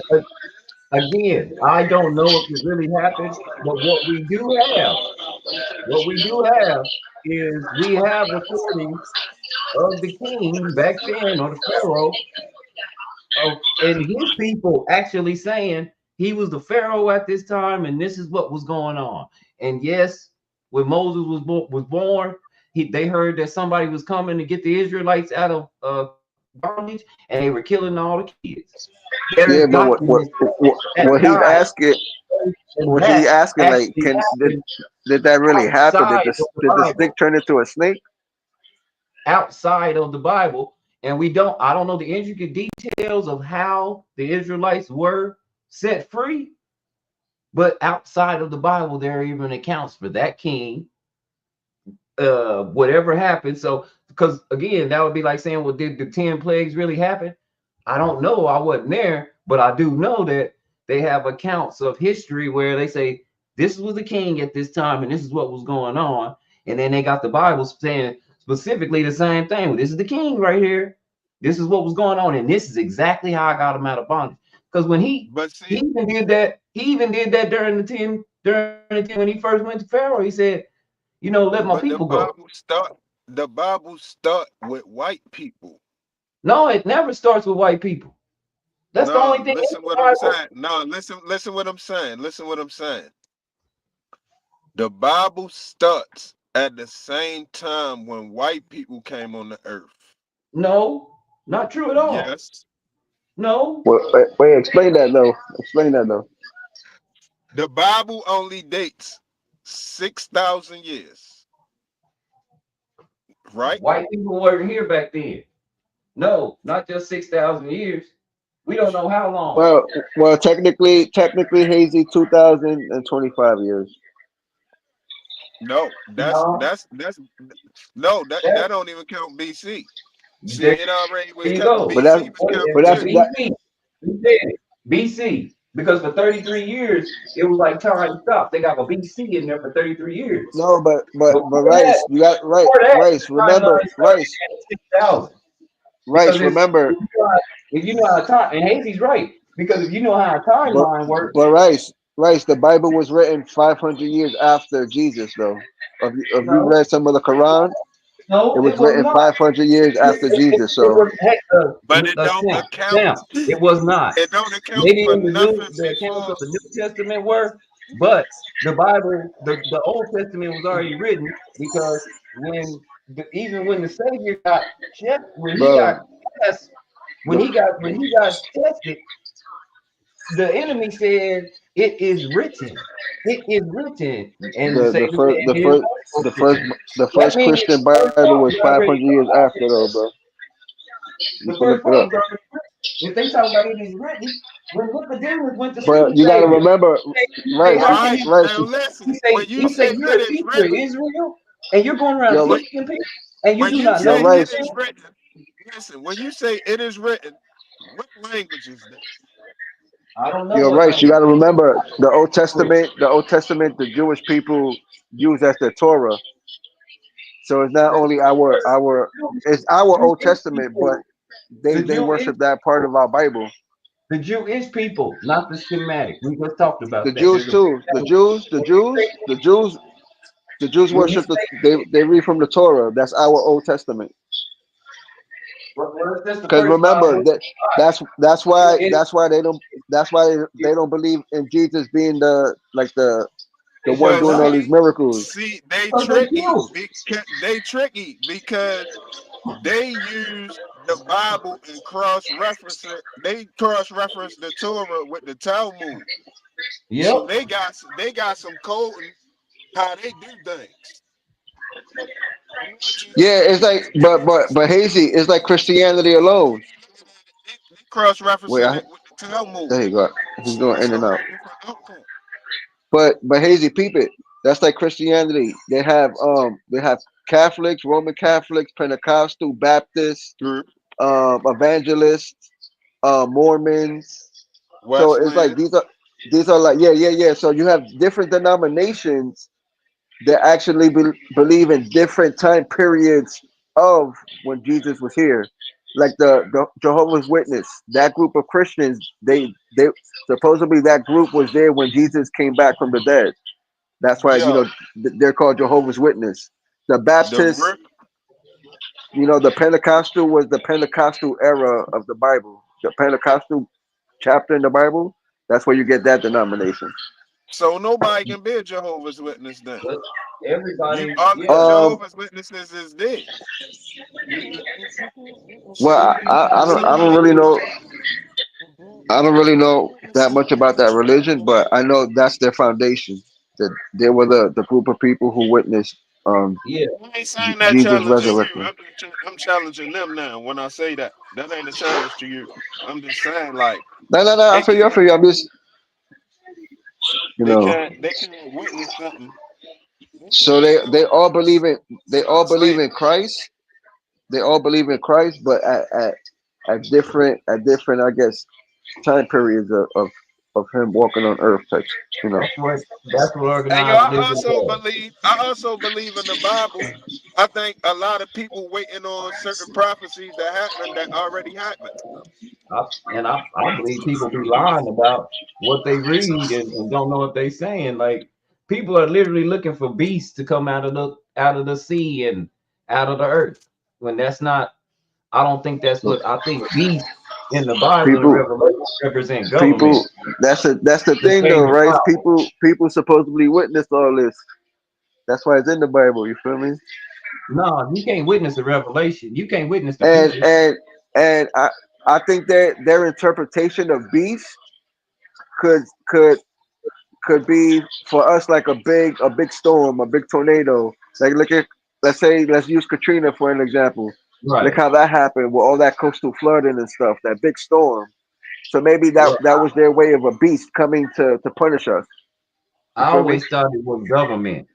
Again, I don't know if it really happened, but what we do have is we have recordings of the king back then, or the pharaoh, and his people actually saying he was the pharaoh at this time, and this is what was going on. And yes, when Moses was born, they heard that somebody was coming to get the Israelites out of bondage, and they were killing all the kids. There Yeah, is but documents that what he's died, asking, and what he's that asking, like, actually happened did that really happen? outside of the Did the Bible. stick turn into a snake? Outside of the Bible, and I don't know the intricate details of how the Israelites were set free, but outside of the Bible, there are even accounts for that king, whatever happened. So, because again, that would be like saying, well, did the 10 plagues really happen? I don't know. I wasn't there, but I do know that they have accounts of history where they say this was the king at this time and this is what was going on. And then they got the Bible saying specifically the same thing. Well, this is the king right here. This is what was going on, and this is exactly how I got him out of bondage. Because when But he see, even did that during the 10 when he first went to Pharaoh. He said, let my but people go. The Bible start with white people. No, it never starts with white people. That's the only No, thing in listen the what I'm Bible. saying. No, listen what I'm saying. Listen what I'm saying. The Bible starts at the same time when white people came on the earth. No, not true at all. Yes. No, Well, explain that though. Explain that though. The Bible only dates 6,000 years, right? white people weren't here back then. No, not just 6,000 years. We don't know how long. Well, technically, Hazy 2025 years. No, No, no, that that, don't even count BC. See, there it already was you count go. But that's BC was but counting that's too. that. BC. We said it. BC. Because for 33 years, it was like time stopped. They got a BC in there for 33 years. No, but Before that, Rice, you got right. before that, Rice, the remember timeline started Rice. at 6,000. Because Rice, remember. if you know how time, and Hazy's right, because if you know how a But timeline works, Rice, the Bible was written 500 years after Jesus, though. If you no, read some of the Quran, it no, was it was written not. 500 years after Jesus. It So was heck, But it don't Sam, account. Sam, it was not. It don't account Maybe for in nothing the accounts before. of the New Testament were, but the Bible, the Old Testament was already written because even when the Savior got checked, when he bro, got test, the when he got tested, the enemy said, "It is written." It is written, and the the Savior said, first the "It is first also the first written." the That first means Christian the first Bible part was was 500 already years after, though, bro. You the can look first it part up. was already written. If they talk about it is written, when Nicodemus went to see But the you got to Savior, remember, he say, Rice, "How can Right you?" Rice, now, listen. He say, "You're It a is teacher of written, Israel, and you're going around yo, when teaching people, and you when do you not yo, know say these it Rice, is things." written, listen. When you say it is written, what language is that? I don't know yo, what Rice, you language. got to remember the Old Testament. The Old Testament, the Jewish people use as their Torah. So it's not only it's our The Old Jewish Testament, but people, the they Jewish, worship that part of our Bible. the Jewish people, not the schematic. We just talked The about that. Jews There's a too. The Jews when you worship say they read from the Torah. That's our Old Testament. well, that's the Because first five remember books that of the Bible. that's why they don't believe in Jesus being the They one sure But doing all don't, these see, miracles. they because they tricky Jews. because they use the Bible and cross reference it. They cross reference the Torah with the Talmud, so Yep. they got some code in how they do things. Not just Yeah, it's like but Hazy, it's like Christianity alone. they cross Wait, referencing it. Talmud. There you go. He's going in and So out. different outcome. But Hazy, peep it. That's like Christianity. They have Catholics, Roman Catholics, Pentecostal, Baptists, True. Evangelists, Mormons. So it's like Wesleyan. these are like yeah. So you have different denominations that actually believe in different time periods of when Jesus was here. Like the Jehovah's Witness, that group of Christians, they supposedly that group was there when Jesus came back from the dead. That's why Yeah. they're called Jehovah's Witness. The The Baptists, rip. the Pentecostal was the Pentecostal era of the Bible. The Pentecostal chapter in the Bible, that's where you get that denomination. So nobody can be a Jehovah's Witness then. But You everybody, all of the yeah, Um, Jehovah's Witnesses is dead. well, I don't really know. I don't really know that much about that religion, but I know that's their foundation. That they were the group of people who witnessed yeah, I ain't saying that Jesus challenging you. resurrecting. I'm challenging them now when I say that. That ain't a challenge to you. I'm just saying like No. I they feel you. I can't feel you. I'm just, you they know. can't they can't witness something. They So can't they go all believe in they all believe slave. in Christ. They all believe in Christ, but at different I guess time periods of him walking on earth, type. You know. that's what And yo, organized religion does. I also believe in the Bible. I think a lot of people waiting on certain prophecies that happen that already happened. I believe people be lying about what they read and don't know what they saying. Like people are literally looking for beasts to come out of the sea and out of the earth. When that's not, I don't think that's what I think beasts in the Bible and People Revelation represent government. people that's the The thing though, same right? power. People supposedly witnessed all this. That's why it's in the Bible, you feel me? No, you can't witness the revelation. You can't witness the And future. and and I think that their interpretation of beast could could could be for us like a big storm, a big tornado. Like look at let's use Katrina for an example. Look Right. how that happened with all that coastal flooding and stuff, that big storm. So maybe that Well, that was their way of a beast coming to punish us. You I feel me? always thought it was government.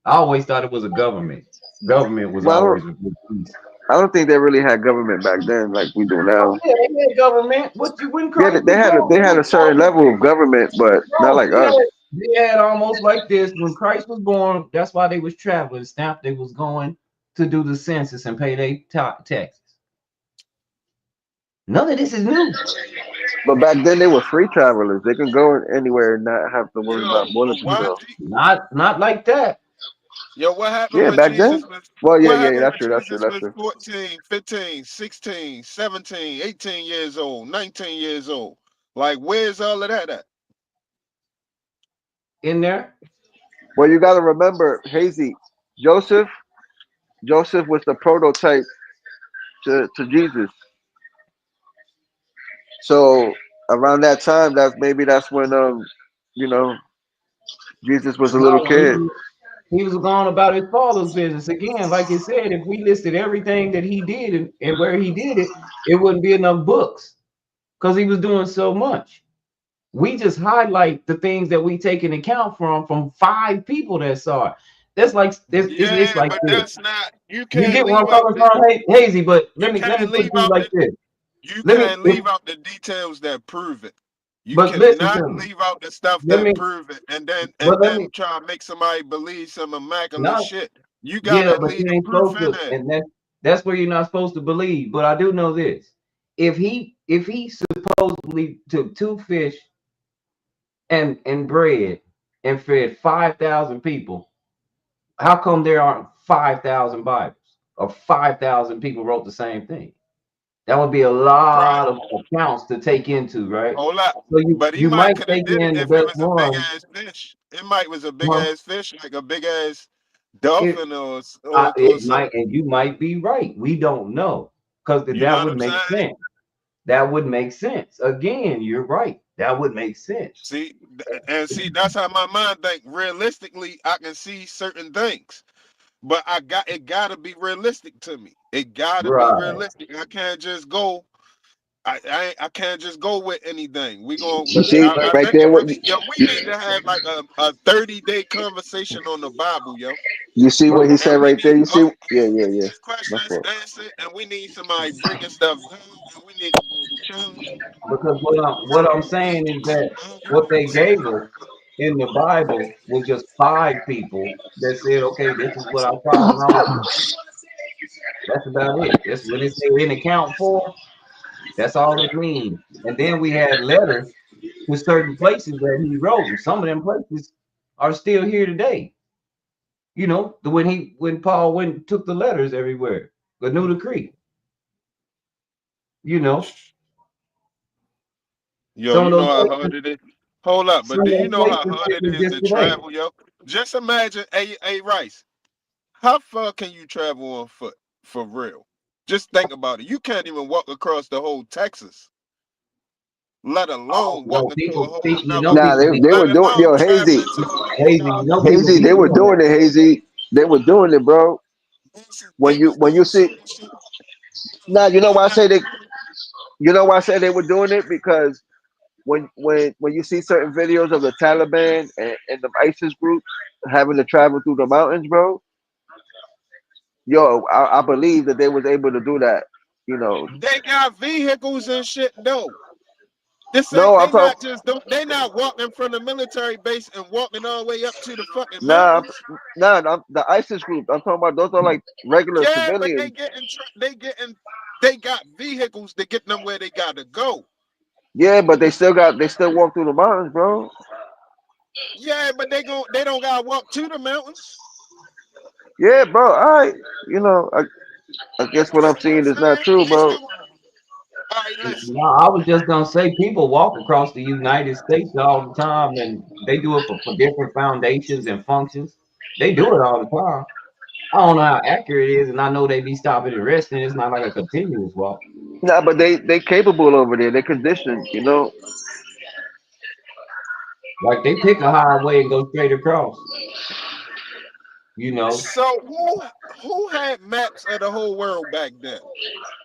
I always thought it was a government. Government was Well, always a good piece. I don't think they really had government back then like we do Oh now. yeah, they had government. What you when Yeah, Christ they was had a, born? they had a certain level of government, but not No, like us. they had almost like this when Christ was born. That's why they was traveling. Stamp they was going to do the census and pay their taxes. None of this is new. But back then they were free travelers. They can go anywhere and not have to worry Yo, about bullet why control. Not like that. Yo, what happened Yeah, when back then. Jesus was Well, yeah, what yeah, happened that's when true. That's true. Jesus That's was true. 14, 15, 16, 17, 18 years old, 19 years old? Like, where's all of that at? In there. Well, you got to remember, Hazy, Joseph. Joseph was the prototype to Jesus. So around that time, that's when you know, Jesus was a little No, kid. he was going about his father's business. Again, like you said, if we listed everything that he did and where he did it, it wouldn't be enough books because he was doing so much. We just highlight the things that we take into account from 5 people that saw it. That's like it's Yeah, like but this. that's not. You You can't get where I'm leave out coming the. from, Hazy. But You let me can't put it leave to you out like the. this. You Let me, can't leave out the details that prove it. You but listen cannot to me. leave out the stuff Let that me, prove it, and then but let me try to make somebody believe some immaculate not. shit. You Yeah, gotta but leave you the ain't proof supposed in to, there. and that's where you're not supposed to believe. But I do know this: if he supposedly took 2 fish and bread and fed 5,000 people, how come there aren't 5,000 Bibles or 5,000 people wrote the same thing? That would be a Right. lot of accounts to take into, right? Whole lot. So you But he you might might could have take did it in the if it best was a big one, ass fish. It might was a big huh? ass fish, like a big ass It dolphin or it might, something. and you might be right. We don't know because You know that what would I'm make saying? sense. That would make sense. Again, you're right. That would make sense. See, that's how my mind think. Realistically, I can see certain things, but it gotta be realistic to me. It gotta be Right. realistic. I can't just go. I can't just go with anything. We gonna You see I right think there what really, yo, we need to have like a 30-day conversation on the Bible, yo. you see what he said And we right there. need You see? Yeah, we yeah, need yeah. these My questions fault. answered, and we need somebody breaking stuff down, and we need to be able to challenge Because what I'm saying is that what they arguments. gave us in the Bible was just 5 people that said, okay, this is what our father and all. That's about it. That's when it say in account for. That's all it means. And then we had letters to certain places that he wrote, and some of them places are still here today. You know, when Paul went and took the letters everywhere, Ganuta Creek. You know, Yo, some of you know those how hard places, it is. Hold up, some but of do you those know how places hard it is exist to today. travel, yo? Just imagine, a Rice. How far can you travel on foot for real? Just think about it. You can't even walk across the whole Texas, let Oh, alone walk no, into a whole you nother, know, Nah, people be they were let doing alone yo travel Hazy, into a whole hazy. You nother. know, people Hazy. be They were doing doing that. it, Hazy. They were doing it, bro. They was When you doing see, certain shit. now you know They why I not say they. doing You know why I say they were doing it because when you see certain videos of the Taliban and the ISIS group having to travel through the mountains, bro, yo, I believe that they was able to do that. You know, They got vehicles and shit though. This ain't no, I'm they talking. not just don't they not walking from the military base and walking all the way up to the fucking Nah, mountains. the ISIS group. I'm talking about those are like regular Yeah, but they civilians. getting they got vehicles to get them where they gotta go. Yeah, but they still walk through the mountains, bro. Yeah, but they don't gotta walk to the mountains. Yeah, bro. All right, you know, I guess what You I'm see what I'm seeing is not saying? true, You bro. see what all right, listen. No, I was just gonna say people walk across the United States all the time, and they do it for different foundations and functions. They do it all the time. I don't know how accurate it is, and I know they be stopping and resting. It's not like a continuous walk. Nah, but they capable over there. They conditioned, you know. Like they pick a highway and go straight across. You know, So who had maps of the whole world back then?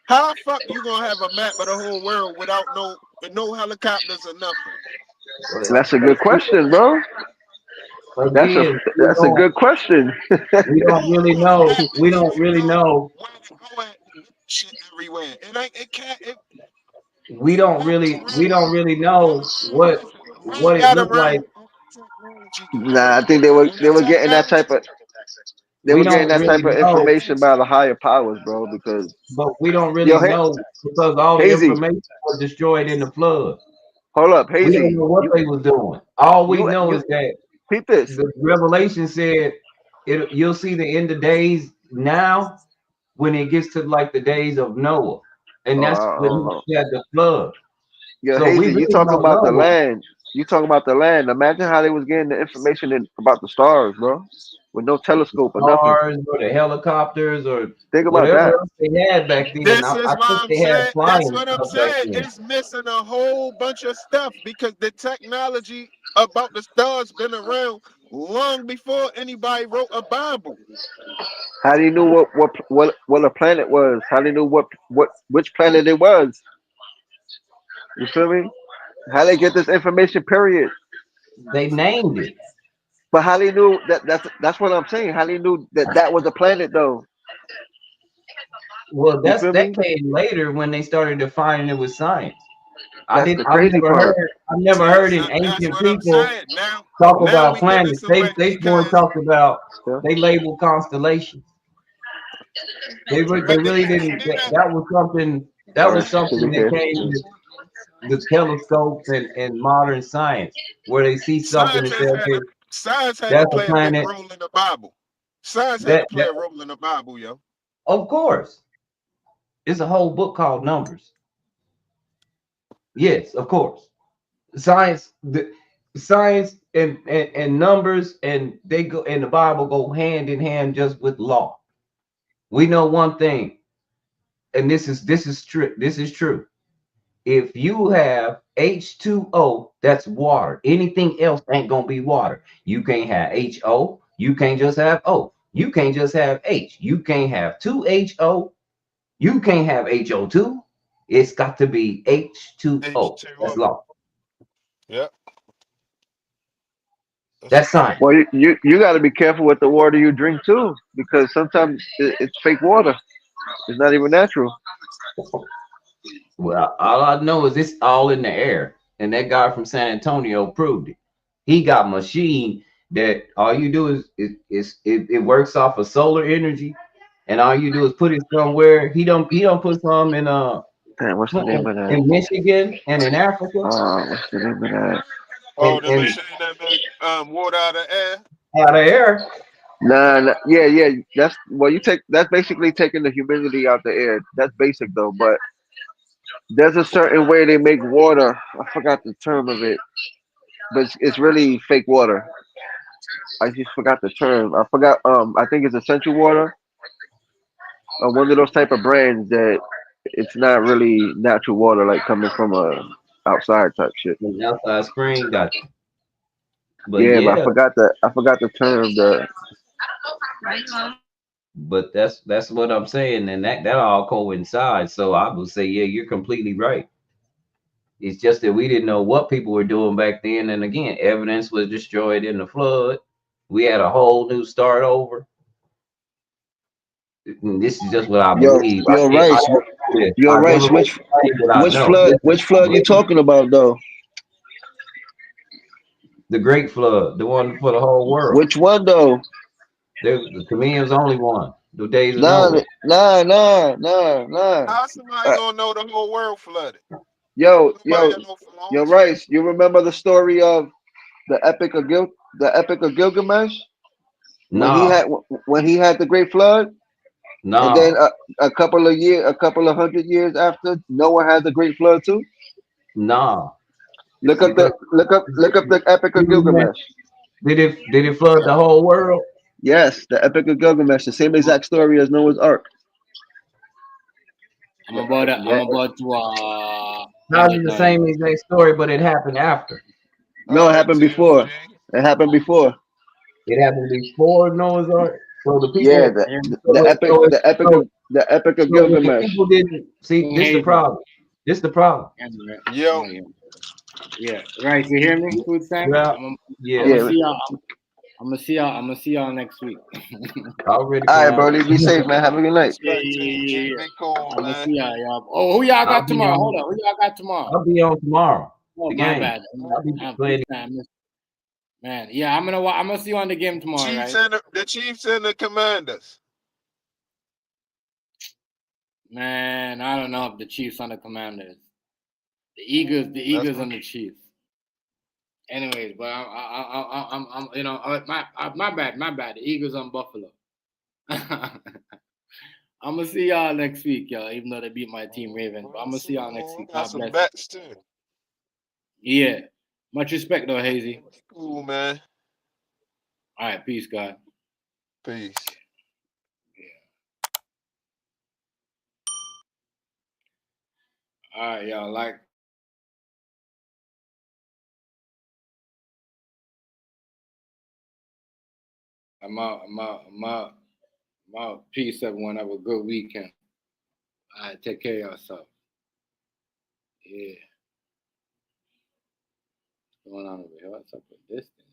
How the fuck you gonna have a map of the whole world without no helicopters or nothing? That's a good question, bro. That's a again, that's a good question. we Who don't really whose map know. We didn't don't even really know know. where to go at to get shit everywhere? It ain't it can't it We don't maps really. We around don't really man, know listen, man what it got looked like. around technology quicker. Nah, I think And they the were getting that type technology of they We were getting don't that really type of know, information by the higher powers, bro. Because but we don't yo, really know because all the Hazy, information was destroyed in the flood. hold up, We don't Hazy, know what they was doing. All we know you is that peep this. the Revelation said it. You'll see the end of days now when it gets to like the days of Noah, and that's when Oh, he had the flood. yo, So we Hazy, you really talking don't about the know. land? You talking about the land? Imagine how they was getting the information about the stars, bro, with no telescope or nothing. Stars or the helicopters or Think about whatever that. else they had back then. this I is why think I'm they had saying that's flying what I'm stuff back saying. then. It's missing a whole bunch of stuff because the technology about the stars been around long before anybody wrote a Bible. How do you know what a planet was? How do you know what which planet it was? You feel me? How they get this information? Period. They named it. But how they knew that's what I'm saying. How they knew that that was a planet though? Well, You feel that me? came later when they started defining it with science. That's the I've crazy never part. heard I've never See, heard in that's ancient what I'm people saying. talk Now about we getting planets. somewhere They more because talked about Yeah. they labeled constellations. They but they really can't didn't do that. that All right. was So we something that can. came with the telescopes and modern science where they see something Science and say, has had okay, to science had to that's a play a big planet. role in the Bible. Science had to That play a role in the Bible, yo. of course. It's a whole book called Numbers. Yes, of course. Science, science and numbers and they go and the Bible go hand in hand just with law. We know one thing, and this is true. This is true. If you have H2O, that's water. Anything else ain't gonna be water. You can't have HO. You can't just have O. You can't just have H. You can't have two HO. You can't have HO2. It's got to be H2O. That's H2O. law. Yep. That's science. Well, you got to be careful with the water you drink too, because sometimes it's fake water. It's not even natural. Well, all I know is it's all in the air, and that guy from San Antonio proved it. He got a machine that all you do is it works off of solar energy, and all you do is put it somewhere. He don't put some in Damn, what's the name of that? in Michigan and in Africa What's the name of that? Oh, the and machine that make water out of air. out of air. Nah, yeah. You take that's basically taking the humidity out the air. That's basic though, but there's a certain way they make water. I forgot the term of it, but it's really fake water. I just forgot the term. I forgot. I think it's essential water. One of those type of brands that it's not really natural water, like coming from a outside type shit. An outside screen got you. But Yeah, but yeah, I forgot the term. but that's what I'm saying, and that all coincides. So I would say, yeah, you're completely right. It's just that we didn't know what people were doing back then. And again, evidence was destroyed in the flood. We had a whole new start over. And this is just what I Yo, believe. yo, Rice, yo, I never Rice. really claimed that I know. Which I flood you believe talking about though? the Great Flood, the one for the whole world. Which one though? To me, it was only one. The days of Nah, Noah. nah. How somebody gonna know the whole world flooded? Yo, Nobody got no phones. Rice. You remember the story of the Epic of Gilgamesh when he Nah, had the Great Flood, and then nah, a couple of hundred years after, Noah had the Great Flood too. nah. Look up Because the Epic of Gilgamesh. did it flood the whole world? Yes, the Epic of Gilgamesh, the same exact story as Noah's Ark. I'm about to How's end it it the now. same exact story, but it happened after? No, it happened before. TLG. It happened before. It happened before Noah's Ark. So the Yeah, people, the epic so, the epic so, of the Epic of so when the Gilgamesh. people didn't see, this the Hazy. problem. This the problem. Yo, Yeah, right. You hear me? Food time. Yeah, I'm yeah. gonna Yeah. see y'all. I'm gonna see y'all next week. Already All right, pronounce. Brody. Be safe, man. Have a good night. respect TLG. Be cool, I'm gonna man. see y'all. Oh, who y'all I'll got be tomorrow? on. Hold on. Who y'all got tomorrow? I'll be on tomorrow. Oh, The my game. bad. I'll be playing. Man, yeah, I'm gonna see you on the game tomorrow, Chiefs right? and the Chiefs and the Commanders. Man, I don't know if the Chiefs on the Commanders. The Eagles and the Chiefs. Anyways, but I'm my bad. The Eagles on Buffalo. I'm gonna see y'all next week, y'all. Even though they beat my team Ravens, but I'm gonna see y'all next week. Got God some bless. bets too. Yeah, much respect though, Hazy. Cool, man. All right, peace, God. Peace. All right, y'all. Like. I'm out. Peace, everyone. Have a good weekend. All right, take care of yourself. Yeah. What's going on over here? What's up with this thing?